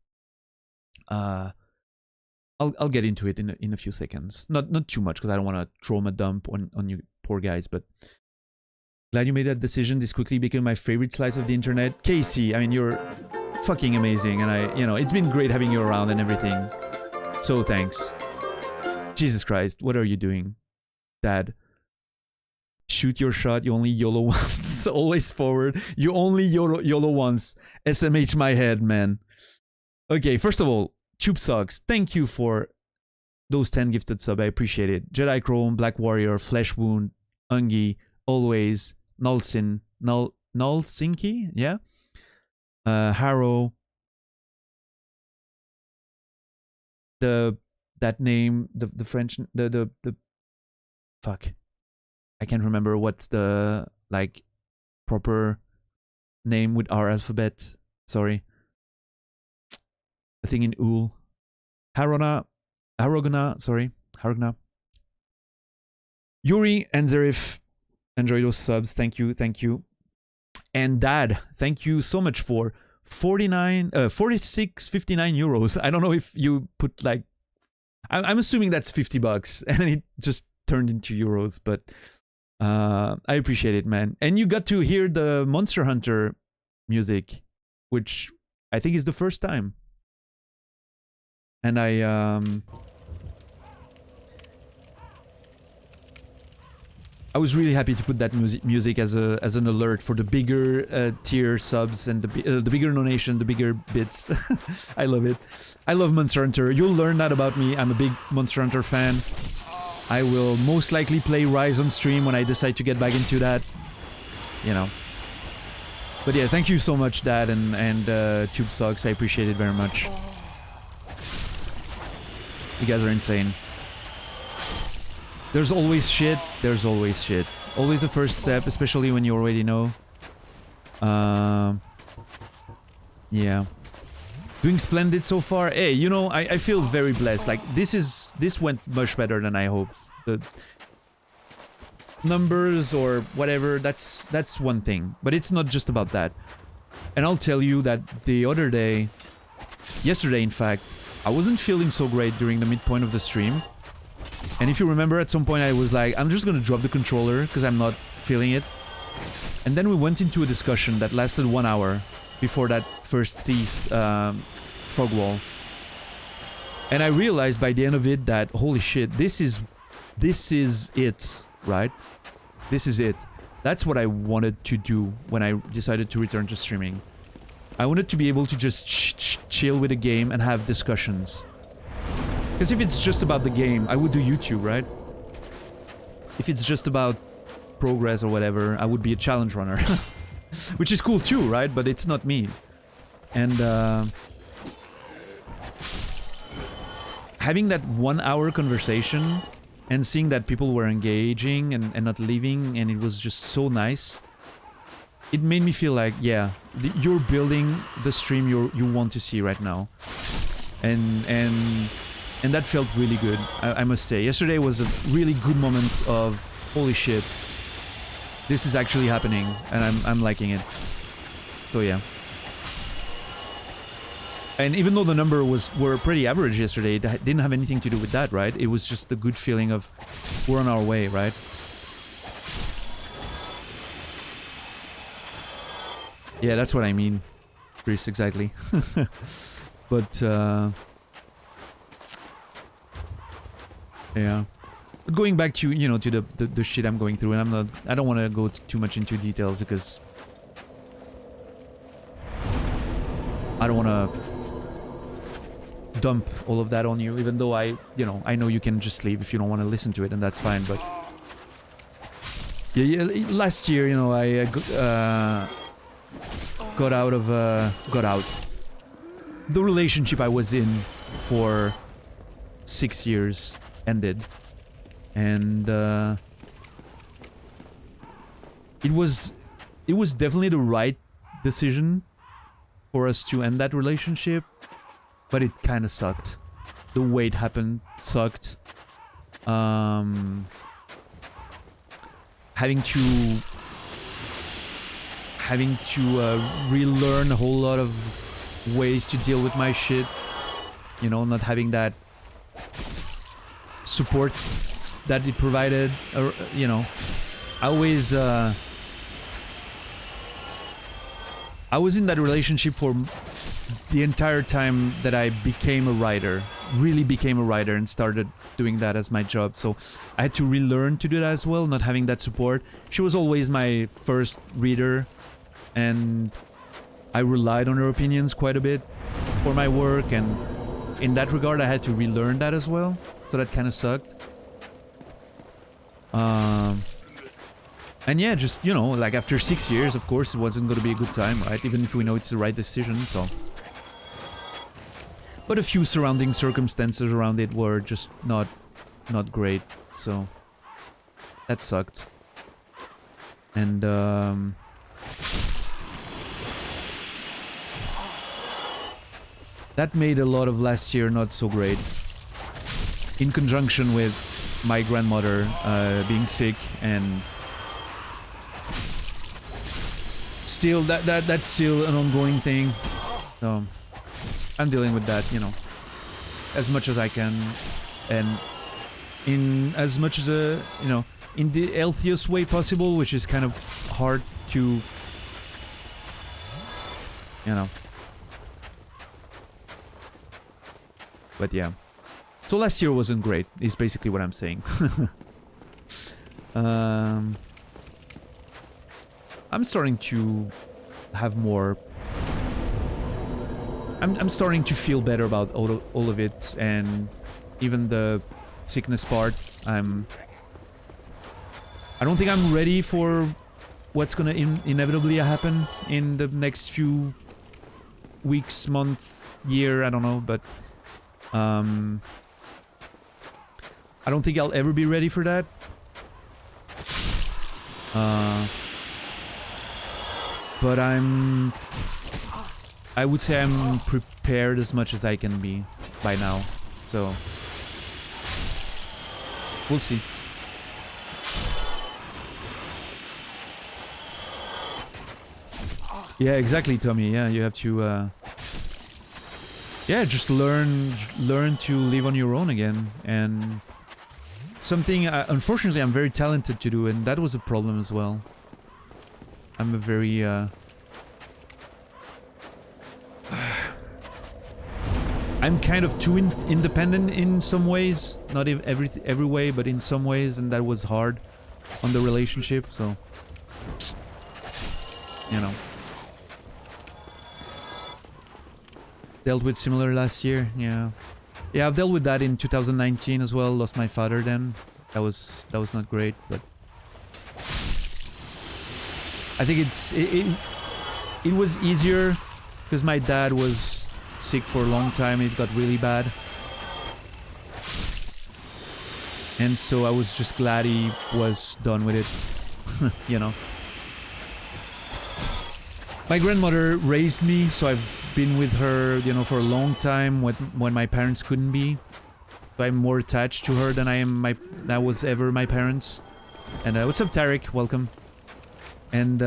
I'll get into it in a few seconds. Not too much, because I don't want to trauma dump on you poor guys, but glad you made that decision. This quickly became my favorite slice of the internet. Casey, I mean, you're fucking amazing, and you know, it's been great having you around and everything. So thanks. Jesus Christ, what are you doing, Dad? Shoot your shot, you only YOLO once. Always forward. You only YOLO once. SMH my head, man. Okay, first of all, Tube Socks, thank you for those 10 gifted sub. I appreciate it. Jedi Chrome, Black Warrior, Flesh Wound, Ungi, Always, Nulsin, Nulsinki, yeah? Harrow. That name, the French, the fuck. I can't remember what's the, like, proper name with our alphabet. Sorry. The thing in Ul. Harogna, sorry. Harogna. Yuri and Zerif, enjoy those subs. Thank you, thank you. And Dad, thank you so much for 46.59 euros. I don't know if you put like, I'm assuming that's $50 and it just turned into euros, but I appreciate it, man. And you got to hear the Monster Hunter music, which I think is the first time. And I was really happy to put that music as an alert for the bigger tier subs and the bigger donation, the bigger bits. I love it. I love Monster Hunter. You'll learn that about me. I'm a big Monster Hunter fan. I will most likely play Rise on stream when I decide to get back into that. You know. But yeah, thank you so much, Dad and Tube Socks. I appreciate it very much. You guys are insane. There's always shit. There's always shit. Always the first step, especially when you already know. Yeah. Doing splendid so far. Hey, you know, I feel very blessed. Like, this went much better than I hoped. The numbers or whatever, that's one thing. But it's not just about that. And I'll tell you that the other day, yesterday in fact, I wasn't feeling so great during the midpoint of the stream. And if you remember, at some point I was like, I'm just gonna drop the controller because I'm not feeling it. And then we went into a discussion that lasted 1 hour before that first fog wall. And I realized by the end of it that, holy shit, this is it, right? This is it. That's what I wanted to do when I decided to return to streaming. I wanted to be able to just chill with a game and have discussions. Because if it's just about the game, I would do YouTube, right? If it's just about progress or whatever, I would be a challenge runner. Which is cool too, right? But it's not me. And having that 1 hour conversation and seeing that people were engaging and not leaving, and it was just so nice. It made me feel like, yeah, you're building the stream you want to see right now. And that felt really good, I must say. Yesterday was a really good moment of, holy shit, this is actually happening, and I'm liking it. So yeah. And even though the number were pretty average yesterday, it didn't have anything to do with that, right? It was just the good feeling of we're on our way, right? Yeah, that's what I mean. Chris, exactly. But, yeah. But going back to, you know, to the shit I'm going through, and I don't want to go too much into details because I don't want to dump all of that on you, even though I know you can just leave if you don't want to listen to it, and that's fine, but yeah, last year, you know, I got out. The relationship I was in for 6 years ended, and it was definitely the right decision for us to end that relationship, but it kind of sucked. The way it happened sucked. Having to relearn a whole lot of ways to deal with my shit, you know, not having that support that it provided, or, you know, I was in that relationship for the entire time that I became a writer, really became a writer and started doing that as my job. So I had to relearn to do that as well, not having that support. She was always my first reader, and I relied on her opinions quite a bit for my work, and in that regard I had to relearn that as well, so that kind of sucked. And yeah, just, you know, like after 6 years, of course it wasn't going to be a good time, right? Even if we know it's the right decision, so. But a few surrounding circumstances around it were just not great, so that sucked. And that made a lot of last year not so great. In conjunction with my grandmother being sick, and still that's still an ongoing thing. So I'm dealing with that, you know, as much as I can, and in as much as you know, in the healthiest way possible, which is kind of hard to, you know. But yeah. So last year wasn't great, is basically what I'm saying. I'm starting to have more... I'm starting to feel better about all of it, and even the sickness part. I don't think I'm ready for what's gonna inevitably happen in the next few weeks, month, year, I don't know, but... I don't think I'll ever be ready for that. But I would say I'm prepared as much as I can be by now. So we'll see. Yeah, exactly, Tommy. Yeah, you have to yeah, just learn to live on your own again, and something unfortunately I'm very talented to do, and that was a problem as well. I'm a very I'm kind of too independent in some ways, not every way, but in some ways, and that was hard on the relationship, so you know. Dealt with similar last year, yeah. Yeah, I've dealt with that in 2019 as well. Lost my father then. That was not great, but I think it was easier because my dad was sick for a long time. It got really bad, and so I was just glad he was done with it. You know. My grandmother raised me, so I've been with her, you know, for a long time when my parents couldn't be. So I'm more attached to her than I was ever my parents. And what's up, Tarek? Welcome. And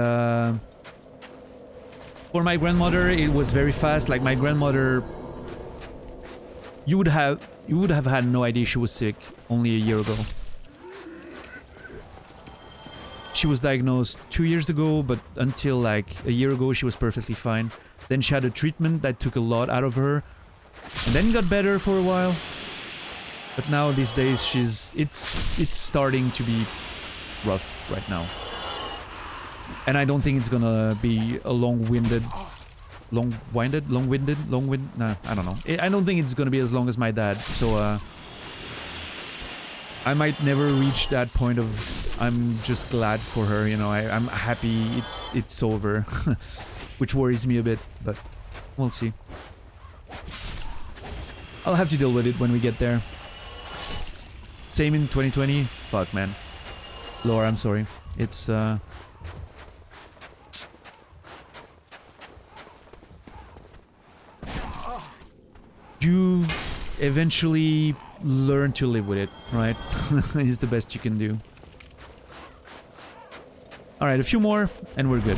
for my grandmother, it was very fast. Like, my grandmother you would have had no idea she was sick only a year ago. She was diagnosed 2 years ago, but until like a year ago she was perfectly fine. Then she had a treatment that took a lot out of her, and then got better for a while. But now these days it's starting to be rough right now. And I don't think it's gonna be a long-winded, nah, I don't know. I don't think it's gonna be as long as my dad, so I might never reach that point of I'm just glad for her, you know, I'm happy it's over, which worries me a bit, but we'll see. I'll have to deal with it when we get there. Same in 2020? Fuck, man. Laura, I'm sorry. It's, you eventually learn to live with it, right? It's the best you can do. Alright, a few more, and we're good.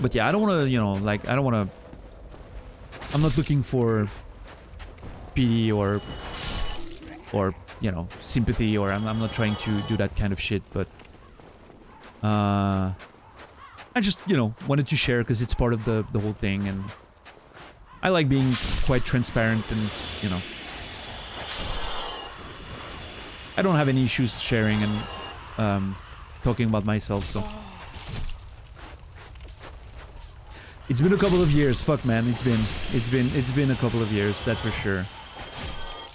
But yeah, I don't want to, you know, like, I don't want to... I'm not looking for pity or you know, sympathy, or I'm not trying to do that kind of shit, but... I just, you know, wanted to share because it's part of the whole thing, and... I like being quite transparent and, you know... I don't have any issues sharing and talking about myself, so... It's been a couple of years, fuck man, it's been a couple of years, that's for sure.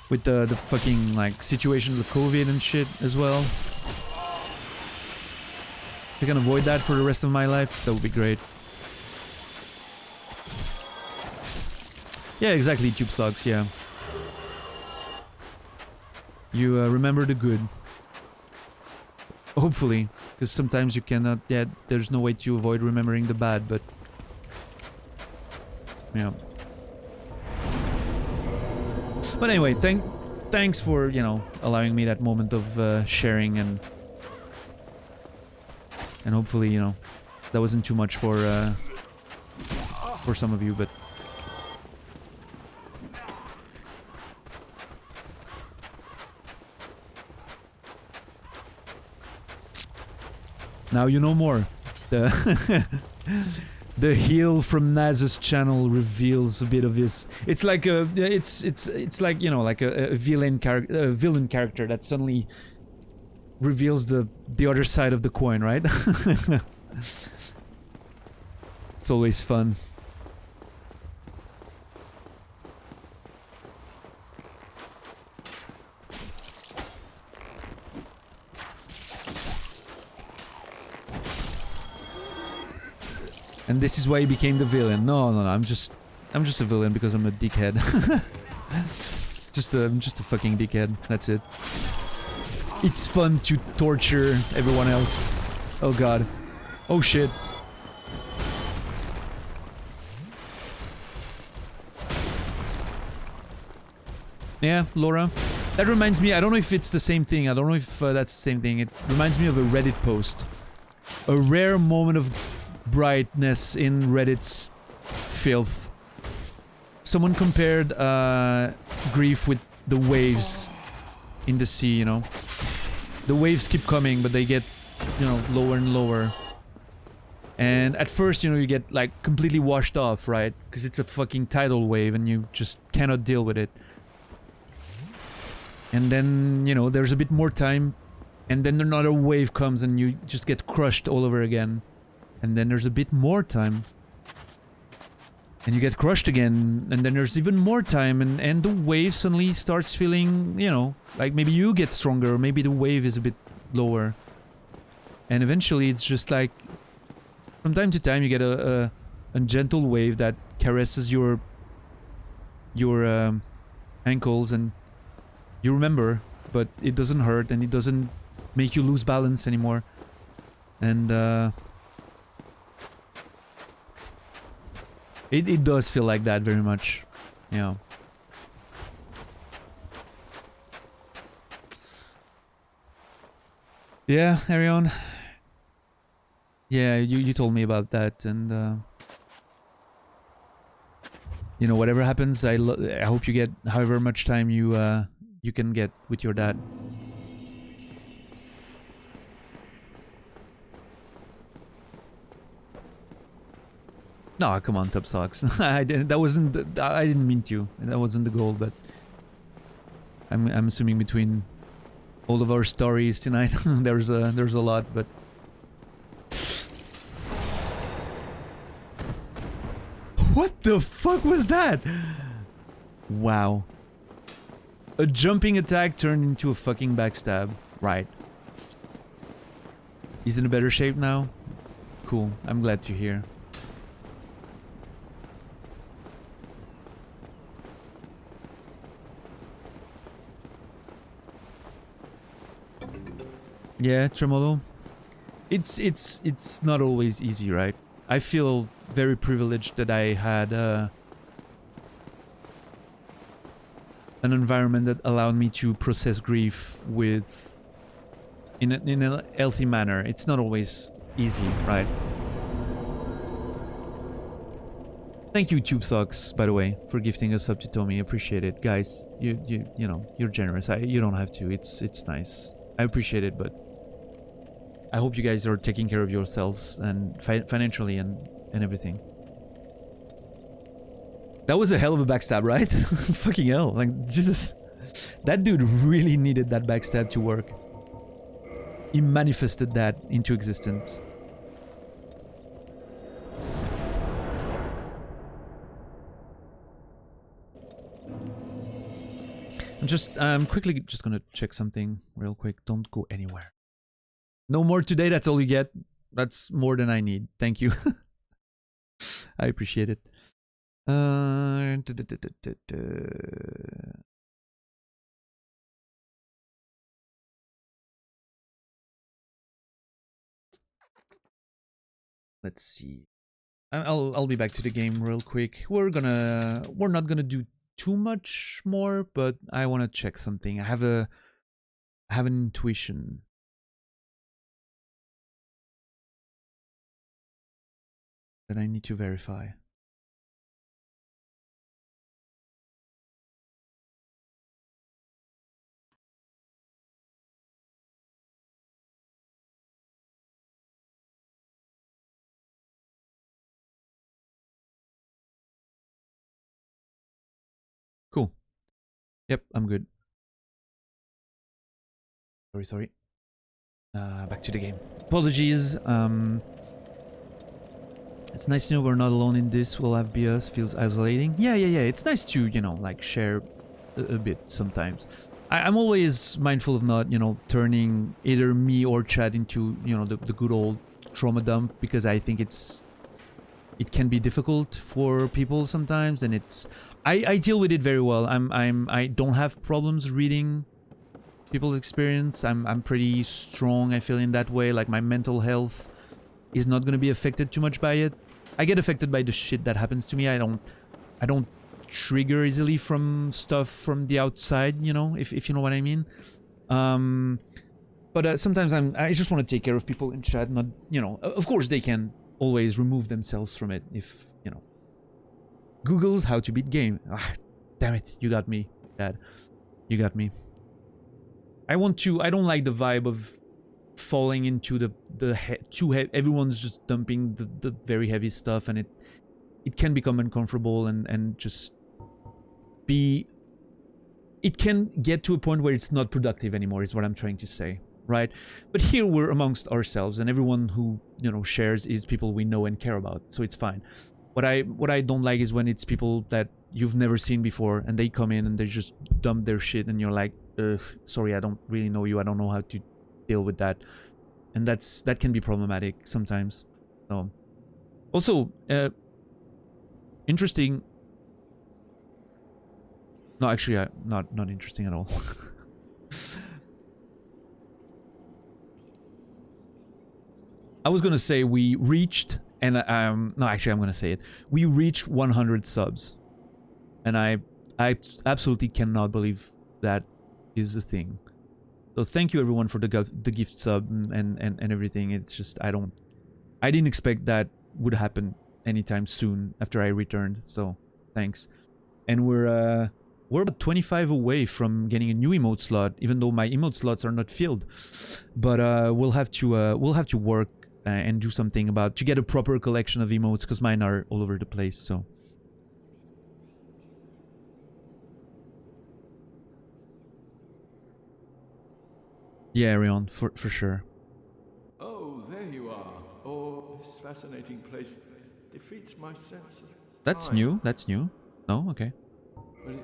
With the fucking, like, situation with COVID and shit as well. If I can avoid that for the rest of my life, that would be great. Yeah, exactly, tube sucks, yeah. You remember the good. Hopefully, because sometimes you cannot, yeah, there's no way to avoid remembering the bad, but... Yeah. But anyway, thanks for, you know, allowing me that moment of sharing, and hopefully, you know, that wasn't too much for some of you, but... Now you know more. The heel from Naz's channel reveals a bit of his. It's like a. It's like, you know, like a villain character that suddenly reveals the other side of the coin, right? It's always fun. And this is why he became the villain. No, I'm just a villain because I'm a dickhead. I'm just a fucking dickhead. That's it. It's fun to torture everyone else. Oh god. Oh shit. Yeah, Laura. That reminds me, I don't know if it's the same thing. I don't know if that's the same thing. It reminds me of a Reddit post. A rare moment of brightness in Reddit's filth. Someone compared grief with the waves in the sea, you know. The waves keep coming, but they get, you know, lower and lower. And at first, you know, you get like completely washed off, right? Because it's a fucking tidal wave and you just cannot deal with it. And then, you know, there's a bit more time, and then another wave comes and you just get crushed all over again. And then there's a bit more time, and you get crushed again, and then there's even more time, and the wave suddenly starts feeling, you know, like maybe you get stronger, or maybe the wave is a bit lower. And eventually it's just like, from time to time you get a gentle wave that caresses your ankles, and you remember, but it doesn't hurt, and it doesn't make you lose balance anymore. And It does feel like that very much, yeah. Yeah, Arion. Yeah, you told me about that, and you know, whatever happens, I hope you get however much time you can get with your dad. No, come on, Top Socks. I didn't. That wasn't. I didn't mean to. That wasn't the goal. But I'm assuming between all of our stories tonight, there's a lot. But what the fuck was that? Wow. A jumping attack turned into a fucking backstab. Right. He's in a better shape now? Cool. I'm glad to hear. Yeah, Tremolo. It's not always easy, right? I feel very privileged that I had an environment that allowed me to process grief in a healthy manner. It's not always easy, right? Thank you, Tube Socks, by the way, for gifting us up to Tommy. Appreciate it, guys. You know, you're generous. You don't have to. It's nice. I appreciate it, but I hope you guys are taking care of yourselves and financially and everything. That was a hell of a backstab, right? Fucking hell, like Jesus, that dude really needed that backstab to work. He manifested that into existence. I'm quickly just gonna check something real quick. Don't go anywhere. No more today, that's all you get. That's more than I need. Thank you. I appreciate it. Let's see. I'll be back to the game real quick. We're not gonna do too much more, but I want to check something. I have an intuition that I need to verify. Cool. Yep, I'm good. Sorry. Back to the game. Apologies. It's nice to know we're not alone in this. Will have be us. Feels isolating. Yeah. It's nice to, you know, like share a bit sometimes. I'm always mindful of not, you know, turning either me or Chad into, you know, the good old trauma dump, because I think it can be difficult for people sometimes, and I deal with it very well. I don't have problems reading people's experience. I'm pretty strong, I feel, in that way. Like, my mental health is not going to be affected too much by it. I get affected by the shit that happens to me. I don't trigger easily from stuff from the outside, you know, if you know what I mean. But sometimes I just want to take care of people in chat, not, you know, of course they can always remove themselves from it if, you know. Google's how to beat game. Ah, damn it, you got me, Dad. You got me. I don't like the vibe of falling into everyone's just dumping the very heavy stuff, and it can become uncomfortable and just be, it can get to a point where it's not productive anymore, is what I'm trying to say, right? But here we're amongst ourselves, and everyone who, you know, shares is people we know and care about, so it's fine. What I don't like is when it's people that you've never seen before, and they come in and they just dump their shit, and you're like, ugh, sorry, I don't really know you, I don't know how to deal with that. And that can be problematic sometimes. So also interesting. No, actually, not interesting at all. I was gonna say we reached, and no, actually, I'm gonna say it. We reached 100 subs, and I absolutely cannot believe that is a thing. So thank you everyone for the gift sub and everything. It's just I didn't expect that would happen anytime soon after I returned. So Thanks. And we're about 25 away from getting a new emote slot, even though my emote slots are not filled. But we'll have to work and do something about to get a proper collection of emotes, because mine are all over the place. So yeah, Arion, for sure. Oh, there you are. Oh, this fascinating place defeats my sense of That's time. new. That's new. No, okay. But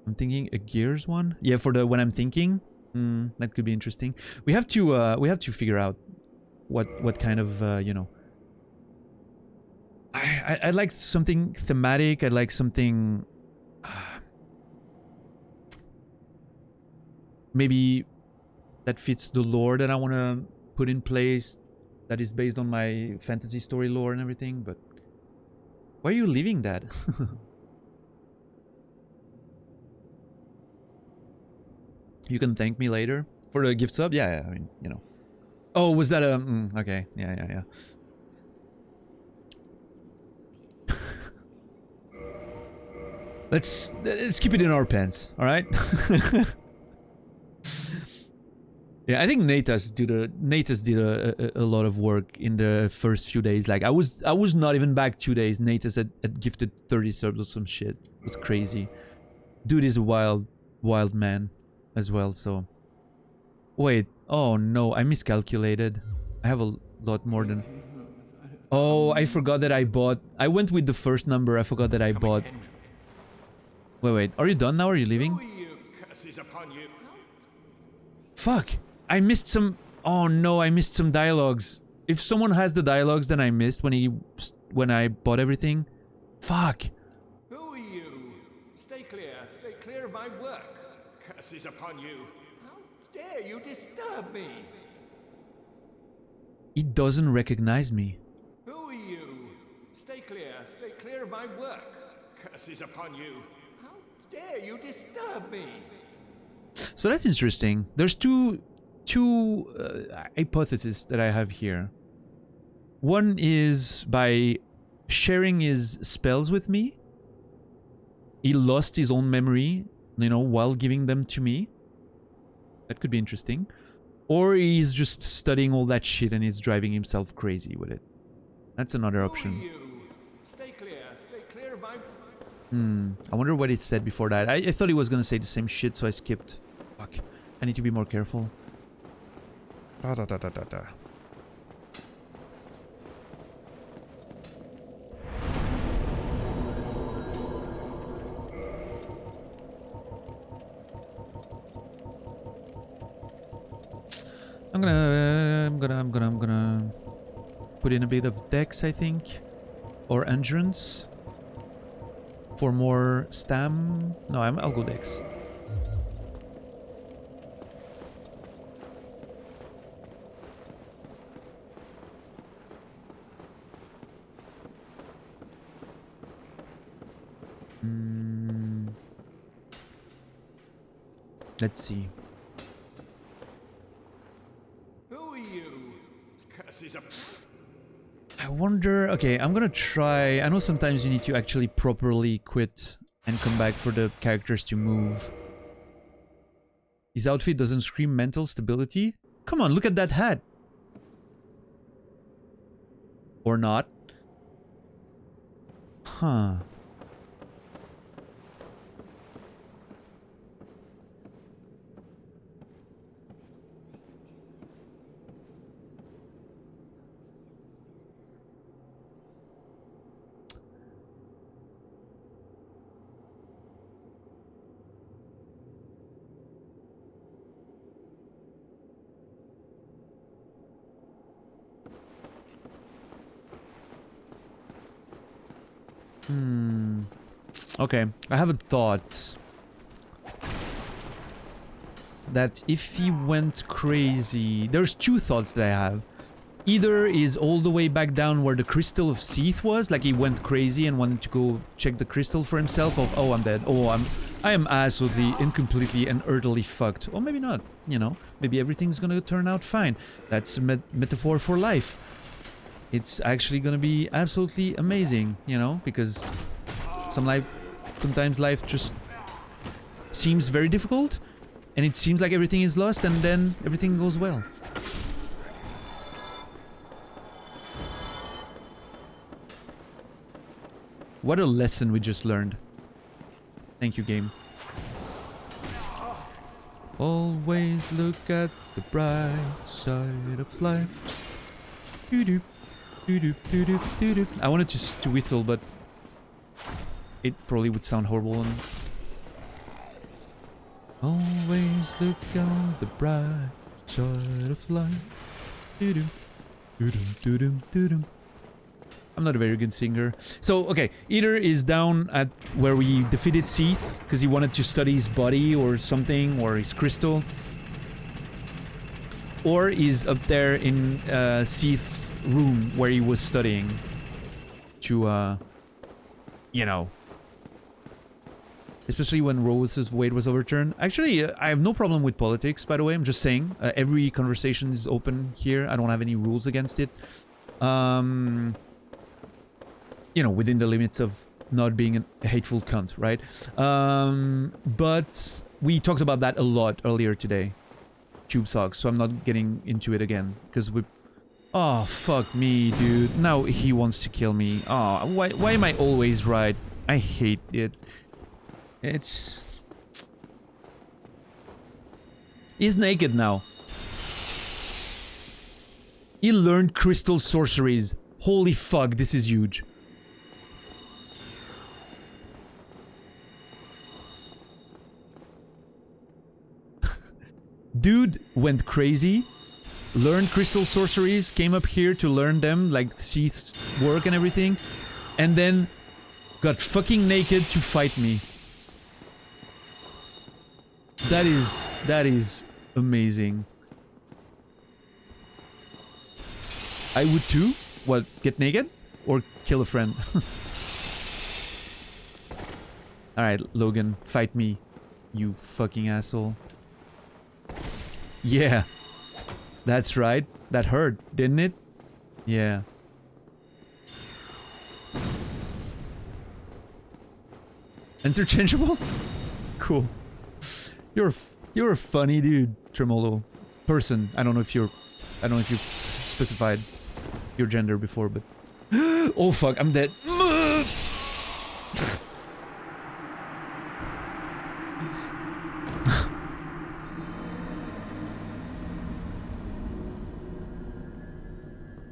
I'm thinking a Gears one. Yeah, for the when I'm thinking, that could be interesting. We have to figure out what kind of you know. I'd like something thematic. I'd like something maybe that fits the lore that I want to put in place, that is based on my fantasy story lore and everything. But why are you leaving that? You can thank me later for the gift sub. Yeah, I mean, you know. Oh, was that a? Okay, yeah. Let's keep it in our pants, all right? Yeah, I think Natas did a lot of work in the first few days. Like I was not even back 2 days. Natas had gifted 30 subs or some shit. It was crazy. Dude is a wild man as well. So wait, oh no, I miscalculated. I have a lot more than. Oh, I forgot that I bought. I went with the first number. I forgot that I bought. Wait. Are you done now? Are you leaving? who are you? Curses upon you. Fuck. I missed some. Oh no, I missed some dialogues. If someone has the dialogues, then I missed when I bought everything. Fuck. Who are you? Stay clear of my work. Curses upon you. How dare you disturb me? He doesn't recognize me. Who are you? Stay clear of my work. Curses upon you. How dare you disturb me? So that's interesting. There's two hypotheses that I have here. One is by sharing his spells with me, he lost his own memory, you know, while giving them to me. That could be interesting. Or he's just studying all that shit and he's driving himself crazy with it. That's another option. Who are you? Stay clear of my... I wonder what he said before that. I thought he was gonna say the same shit, so I skipped. Fuck. I need to be more careful. Da. I'm gonna put in a bit of dex, I think, or endurance for more stam. No, I'll go dex. Let's see. Who are you? Curses up... I wonder... Okay, I'm gonna try... I know sometimes you need to actually properly quit and come back for the characters to move. His outfit doesn't scream mental stability? Come on, look at that hat! Or not? Huh. Okay, I have a thought that if he went crazy... There's two thoughts that I have. Either is all the way back down where the Crystal of Seath was, like he went crazy and wanted to go check the crystal for himself of, oh, I'm dead, oh, I am absolutely and completely and utterly fucked. Or maybe not, you know, maybe everything's gonna turn out fine. That's a metaphor for life. it's actually gonna be absolutely amazing, you know, because sometimes life just seems very difficult, and it seems like everything is lost, and then everything goes well. What a lesson we just learned. Thank you, game. Always look at the bright side of life. Doo-doop, doo-doop, doo-doop, doo-doop. I wanted just to whistle, but it probably would sound horrible. Always look on the bright side of life. Doo-doop, doo-doop, doo-doop, doo-doop. I'm not a very good singer. So, okay, either is down at where we defeated Seath, because he wanted to study his body or something, or his crystal. Or he's up there in Seath's room where he was studying. To, you know. Especially when Rose's weight was overturned. Actually, I have no problem with politics, by the way, I'm just saying. Every conversation is open here, I don't have any rules against it. You know, within the limits of not being a hateful cunt, right? But we talked about that a lot earlier today. Tube socks, so I'm not getting into it again. Because we... Oh, fuck me, dude. Now he wants to kill me. Oh, why am I always right? I hate it. It's... He's naked now. He learned crystal sorceries. Holy fuck, this is huge. Dude went crazy, learned crystal sorceries, came up here to learn them, like Seath's work and everything, and then got fucking naked to fight me. That is amazing. I would too. What, get naked? Or kill a friend? Alright, Logan, fight me, you fucking asshole. Yeah, that's right. That hurt, didn't it? Yeah. Interchangeable? Cool. You're a funny dude, Tremolo. Person. I don't know if you've specified your gender before, but oh fuck, I'm dead.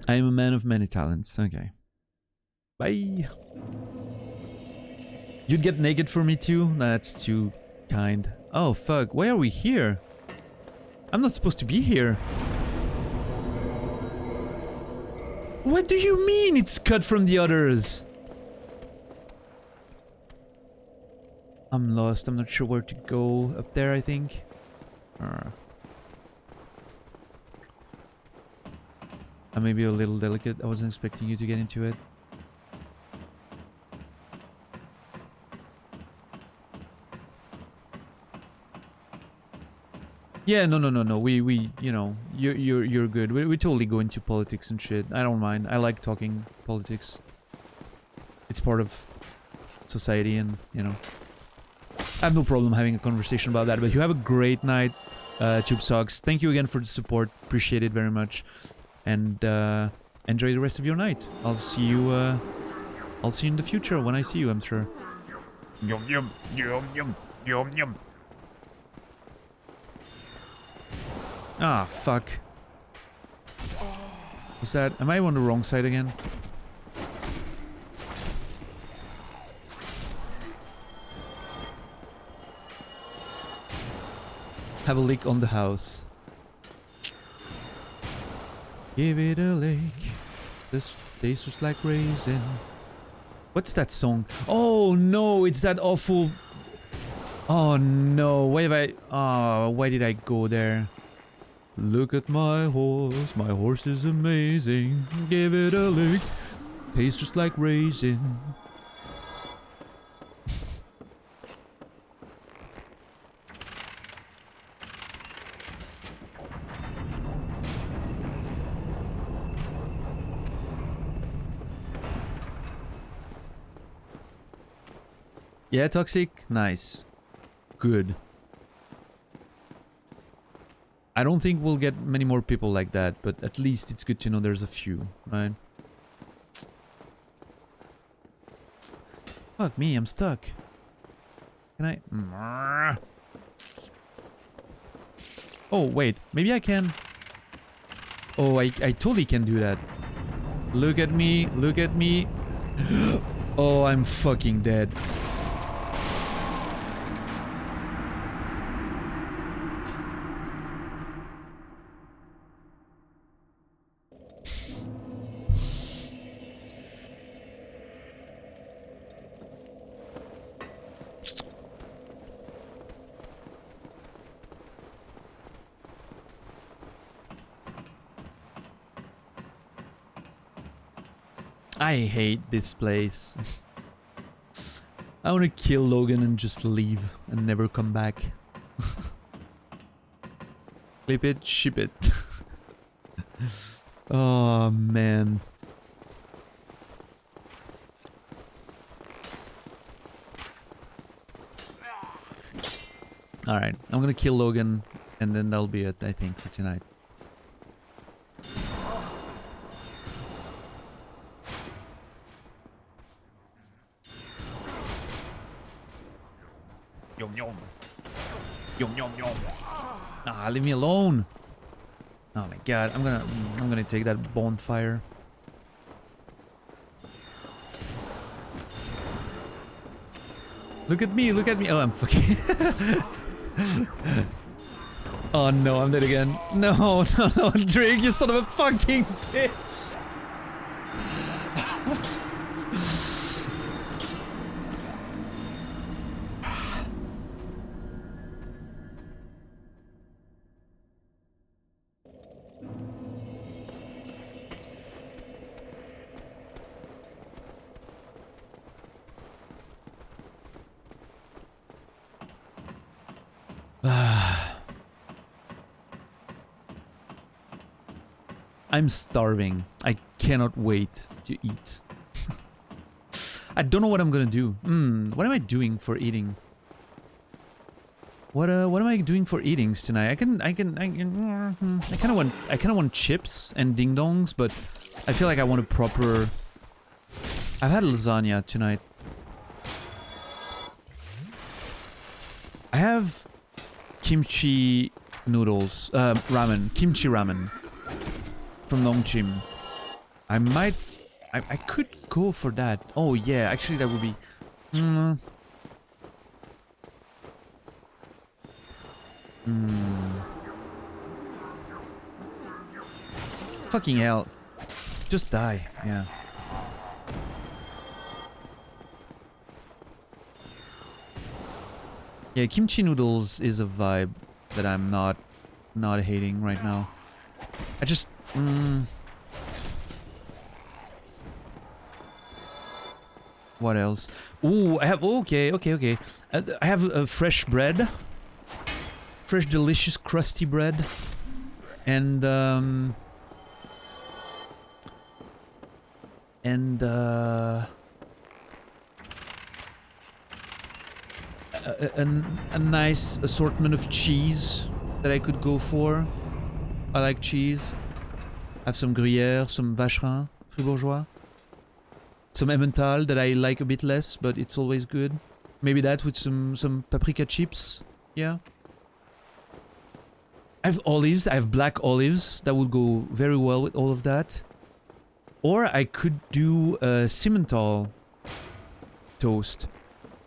I am a man of many talents. Okay. Bye. You'd get naked for me too? That's too kind. Oh fuck, why are we here? I'm not supposed to be here. What do you mean it's cut from the others? I'm lost, I'm not sure where to go. Up there, I think. I may be a little delicate. I wasn't expecting you to get into it. Yeah, no. We, you know, you're good. We totally go into politics and shit. I don't mind. I like talking politics. It's part of society, and you know, I have no problem having a conversation about that. But you have a great night, Tube Socks. Thank you again for the support. Appreciate it very much. And enjoy the rest of your night. I'll see you in the future when I see you, I'm sure. Yum yum yum yum yum yum. Ah, fuck. Was that... Am I on the wrong side again? Have a lick on the house. Give it a lick. This tastes just like raisin. What's that song? Oh no, it's that awful... Oh no, why did I go there? Look at my horse is amazing. Give it a lick. Tastes just like raisin. Yeah, toxic. Nice. Good. I don't think we'll get many more people like that, but at least it's good to know there's a few, right? Fuck me, I'm stuck. Can I? Oh, wait. Maybe I can. Oh, I totally can do that. Look at me. Look at me. Oh, I'm fucking dead. I hate this place. I want to kill Logan and just leave and never come back. Clip it, ship it. Oh man. Alright, I'm gonna kill Logan and then that'll be it, I think, for tonight. Yum yum. Yum yum yum. Ah, leave me alone. Oh my god, I'm gonna take that bonfire. Look at me, look at me. Oh, I'm fucking. Oh no, I'm dead again. No, no, no, Drake, you son of a fucking bitch. I'm starving. I cannot wait to eat. I don't know what I'm gonna do. What am I doing for eating? What am I doing for eatings tonight? I kind of want chips and ding dongs, but I feel like I want a proper. I've had lasagna tonight. I have kimchi noodles, ramen, kimchi ramen from Nongchim. I could go for that. Oh yeah, actually that would be. Fucking hell. Just die, yeah. Yeah, kimchi noodles is a vibe that I'm not hating right now. I just what else? Ooh, I have okay. I have fresh bread. Fresh, delicious, crusty bread. And a nice assortment of cheese that I could go for. I like cheese. I have some Gruyere, some Vacherin, Fribourgeois. Some Emmental that I like a bit less, but it's always good. Maybe that with some paprika chips. Yeah. I have olives. I have black olives that would go very well with all of that. Or I could do a Simmental toast.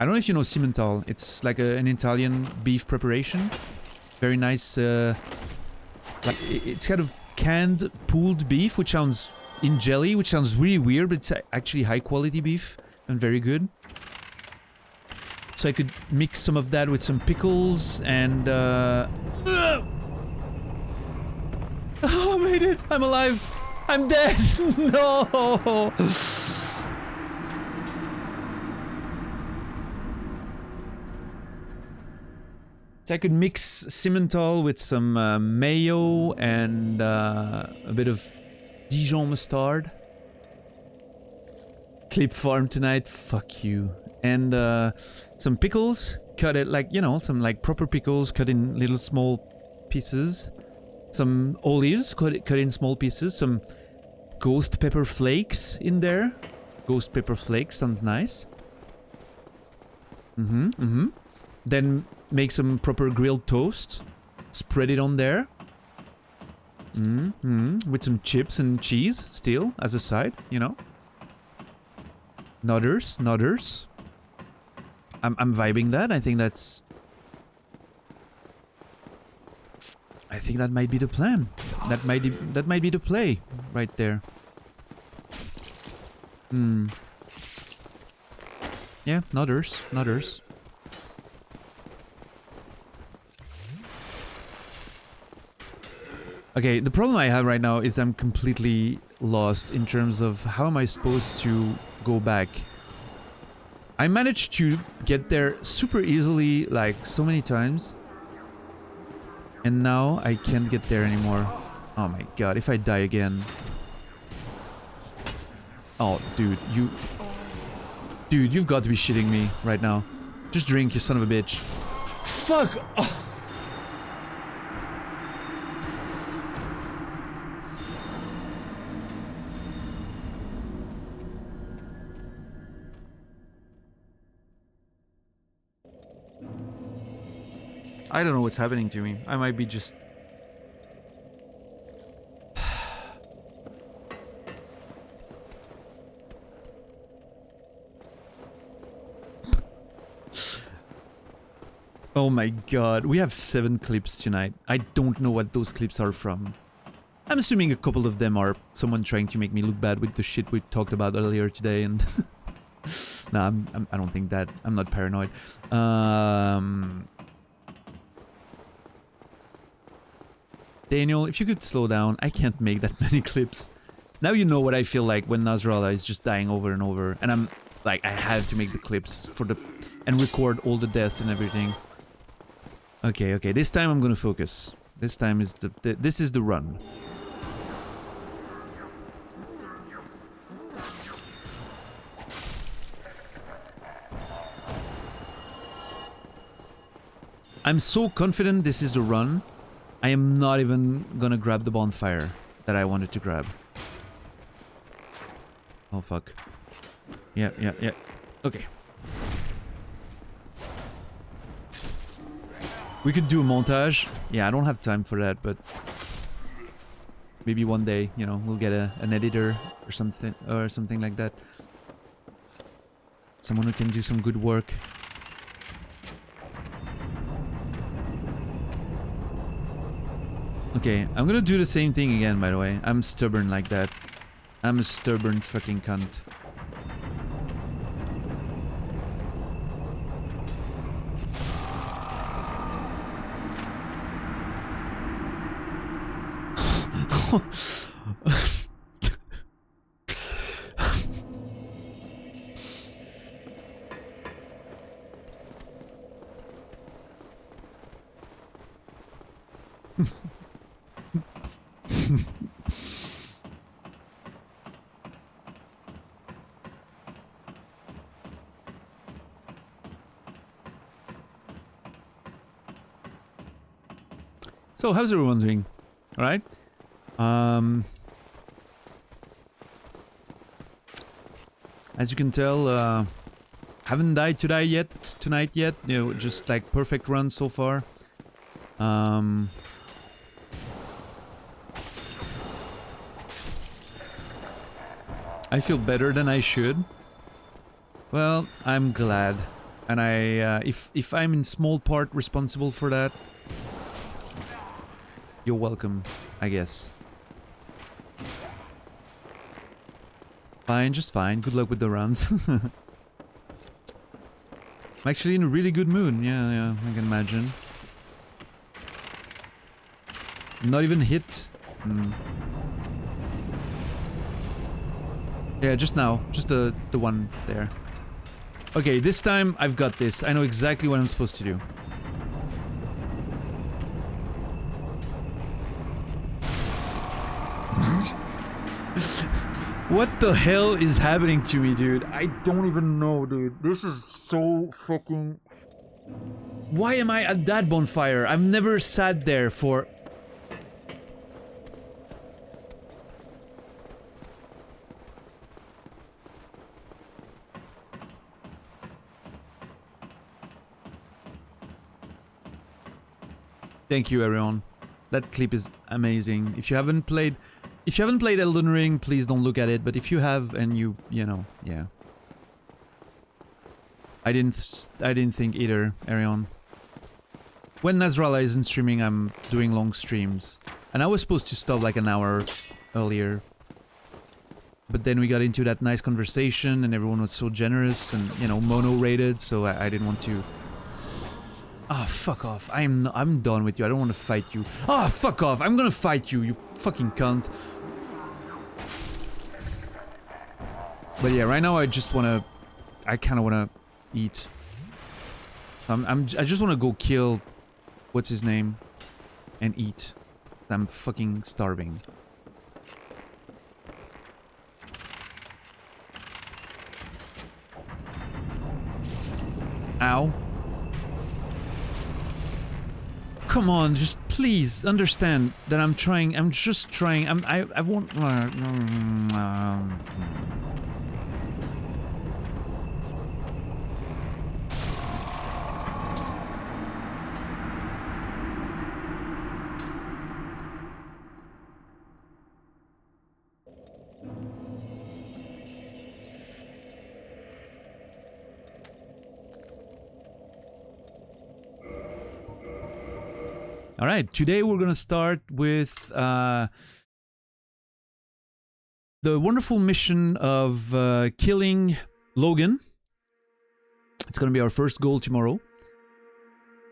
I don't know if you know Simmental. It's like an Italian beef preparation. Very nice. Like it's kind of canned pulled beef, which sounds in jelly, which sounds really weird, but it's actually high quality beef and very good. So I could mix some of that with some pickles and oh, I made it! I'm alive! I'm dead! No! So I could mix Simmental with some mayo and a bit of Dijon mustard. clip farm tonight. Fuck you. And some pickles, cut it like, you know, some like proper pickles, cut in little small pieces. Some olives, cut in small pieces. Some ghost pepper flakes in there. Ghost pepper flakes sounds nice. Then make some proper grilled toast. Spread it on there. With some chips and cheese still as a side, you know. Nodders. I'm vibing that. I think that might be the plan. That might be the play right there. Yeah, nodders. Okay, the problem I have right now is I'm completely lost in terms of how am I supposed to go back. I managed to get there super easily, like so many times. And now I can't get there anymore. Oh my god, if I die again. Oh, dude, you've got to be shitting me right now. Just drink, you son of a bitch. Fuck! Oh. I don't know what's happening to me. I might be just... Oh my god, we have 7 clips tonight. I don't know what those clips are from. I'm assuming a couple of them are someone trying to make me look bad with the shit we talked about earlier today and... Nah, I don't think that. I'm not paranoid. Daniel, if you could slow down, I can't make that many clips. Now you know what I feel like when Nasrallah is just dying over and over. And I'm like, I have to make the clips for the... and record all the death and everything. Okay, this time I'm gonna focus. This time is this is the run. I'm so confident this is the run. I am not even gonna grab the bonfire that I wanted to grab. Oh fuck. Yeah. Okay. We could do a montage. Yeah, I don't have time for that, but maybe one day, you know, we'll get an editor or something like that. Someone who can do some good work. Okay, I'm gonna do the same thing again, by the way. I'm stubborn like that. I'm a stubborn fucking cunt. So, how's everyone doing? Alright? As you can tell, haven't died tonight yet. You know, just like perfect run so far. I feel better than I should. Well, I'm glad. And if I'm in small part responsible for that, you're welcome, I guess. Fine, just fine. Good luck with the runs. I'm actually in a really good mood. Yeah, I can imagine. Not even hit. Yeah, just now. Just the one there. Okay, this time I've got this. I know exactly what I'm supposed to do. What the hell is happening to me, dude? I don't even know, dude. This is so fucking... Why am I at that bonfire? I've never sat there for... Thank you, everyone. That clip is amazing. If you haven't played Elden Ring, please don't look at it. But if you have and you know, yeah. I didn't think either, Arion. When Nasrallah isn't streaming, I'm doing long streams, and I was supposed to stop like an hour earlier. But then we got into that nice conversation, and everyone was so generous, and you know, mono rated, so I didn't want to. Ah, oh, fuck off. I'm done with you. I don't want to fight you. Ah, oh, fuck off. I'm gonna fight you, you fucking cunt. But yeah, right now I just wanna... I kinda wanna eat. I just wanna go kill... What's his name? And eat. I'm fucking starving. Ow. Come on, just please understand that I'm trying. I'm just trying. I won't. All right, today we're gonna start with the wonderful mission of killing Logan. It's gonna be our first goal tomorrow.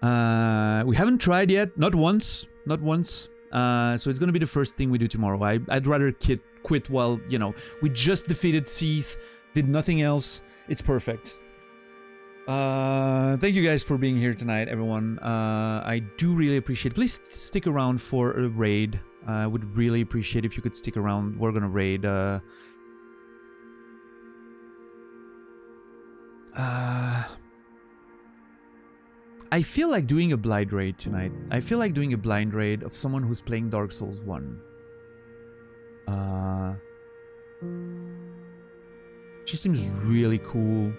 We haven't tried yet, not once. So it's gonna be the first thing we do tomorrow. I'd rather quit while, you know, we just defeated Seath, did nothing else. It's perfect. Thank you guys for being here tonight, everyone. I do really appreciate it. Please stick around for a raid. I would really appreciate if you could stick around. We're gonna raid. I feel like doing a blind raid tonight. I feel like doing a blind raid of someone who's playing Dark Souls 1. She seems really cool.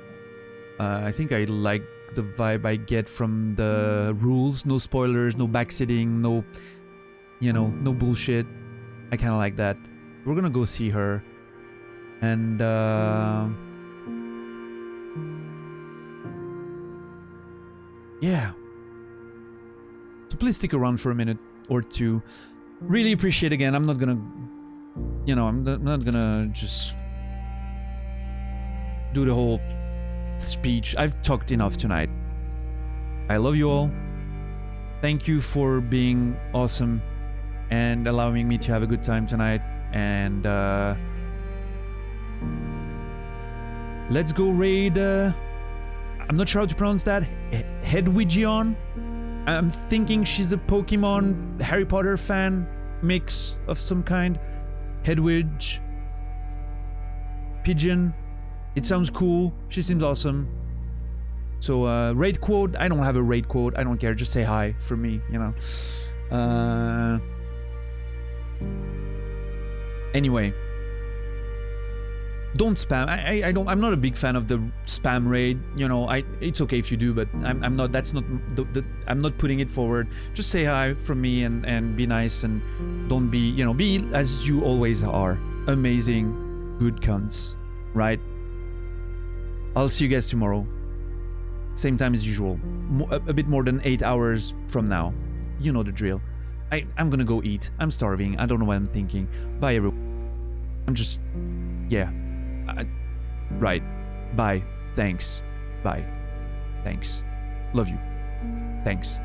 I think I like the vibe I get from the rules. No spoilers, no backseating, no, you know, no bullshit. I kind of like that. We're gonna go see her. And, yeah. So please stick around for a minute or two. Really appreciate again. I'm not gonna, you know, I'm not gonna just do the whole speech. I've talked enough tonight. I love you all. Thank you for being awesome and allowing me to have a good time tonight. And let's go raid. I'm not sure how to pronounce that. Hedwigion. I'm thinking she's a Pokemon Harry Potter fan mix of some kind. Hedwig. Pigeon. It sounds cool. She seems awesome. So, raid quote. I don't have a raid quote. I don't care. Just say hi for me, you know. Anyway. Don't spam. I'm not a big fan of the spam raid. You know, it's okay if you do, but I'm not. That's not. I'm not putting it forward. Just say hi from me and be nice and don't be. You know, be as you always are. Amazing, good cunts, right? I'll see you guys tomorrow. Same time as usual. A bit more than 8 hours from now. You know the drill. I'm gonna go eat. I'm starving. I don't know what I'm thinking. Bye, everyone. I'm just... Yeah. Right. Bye. Thanks. Bye. Thanks. Love you. Thanks.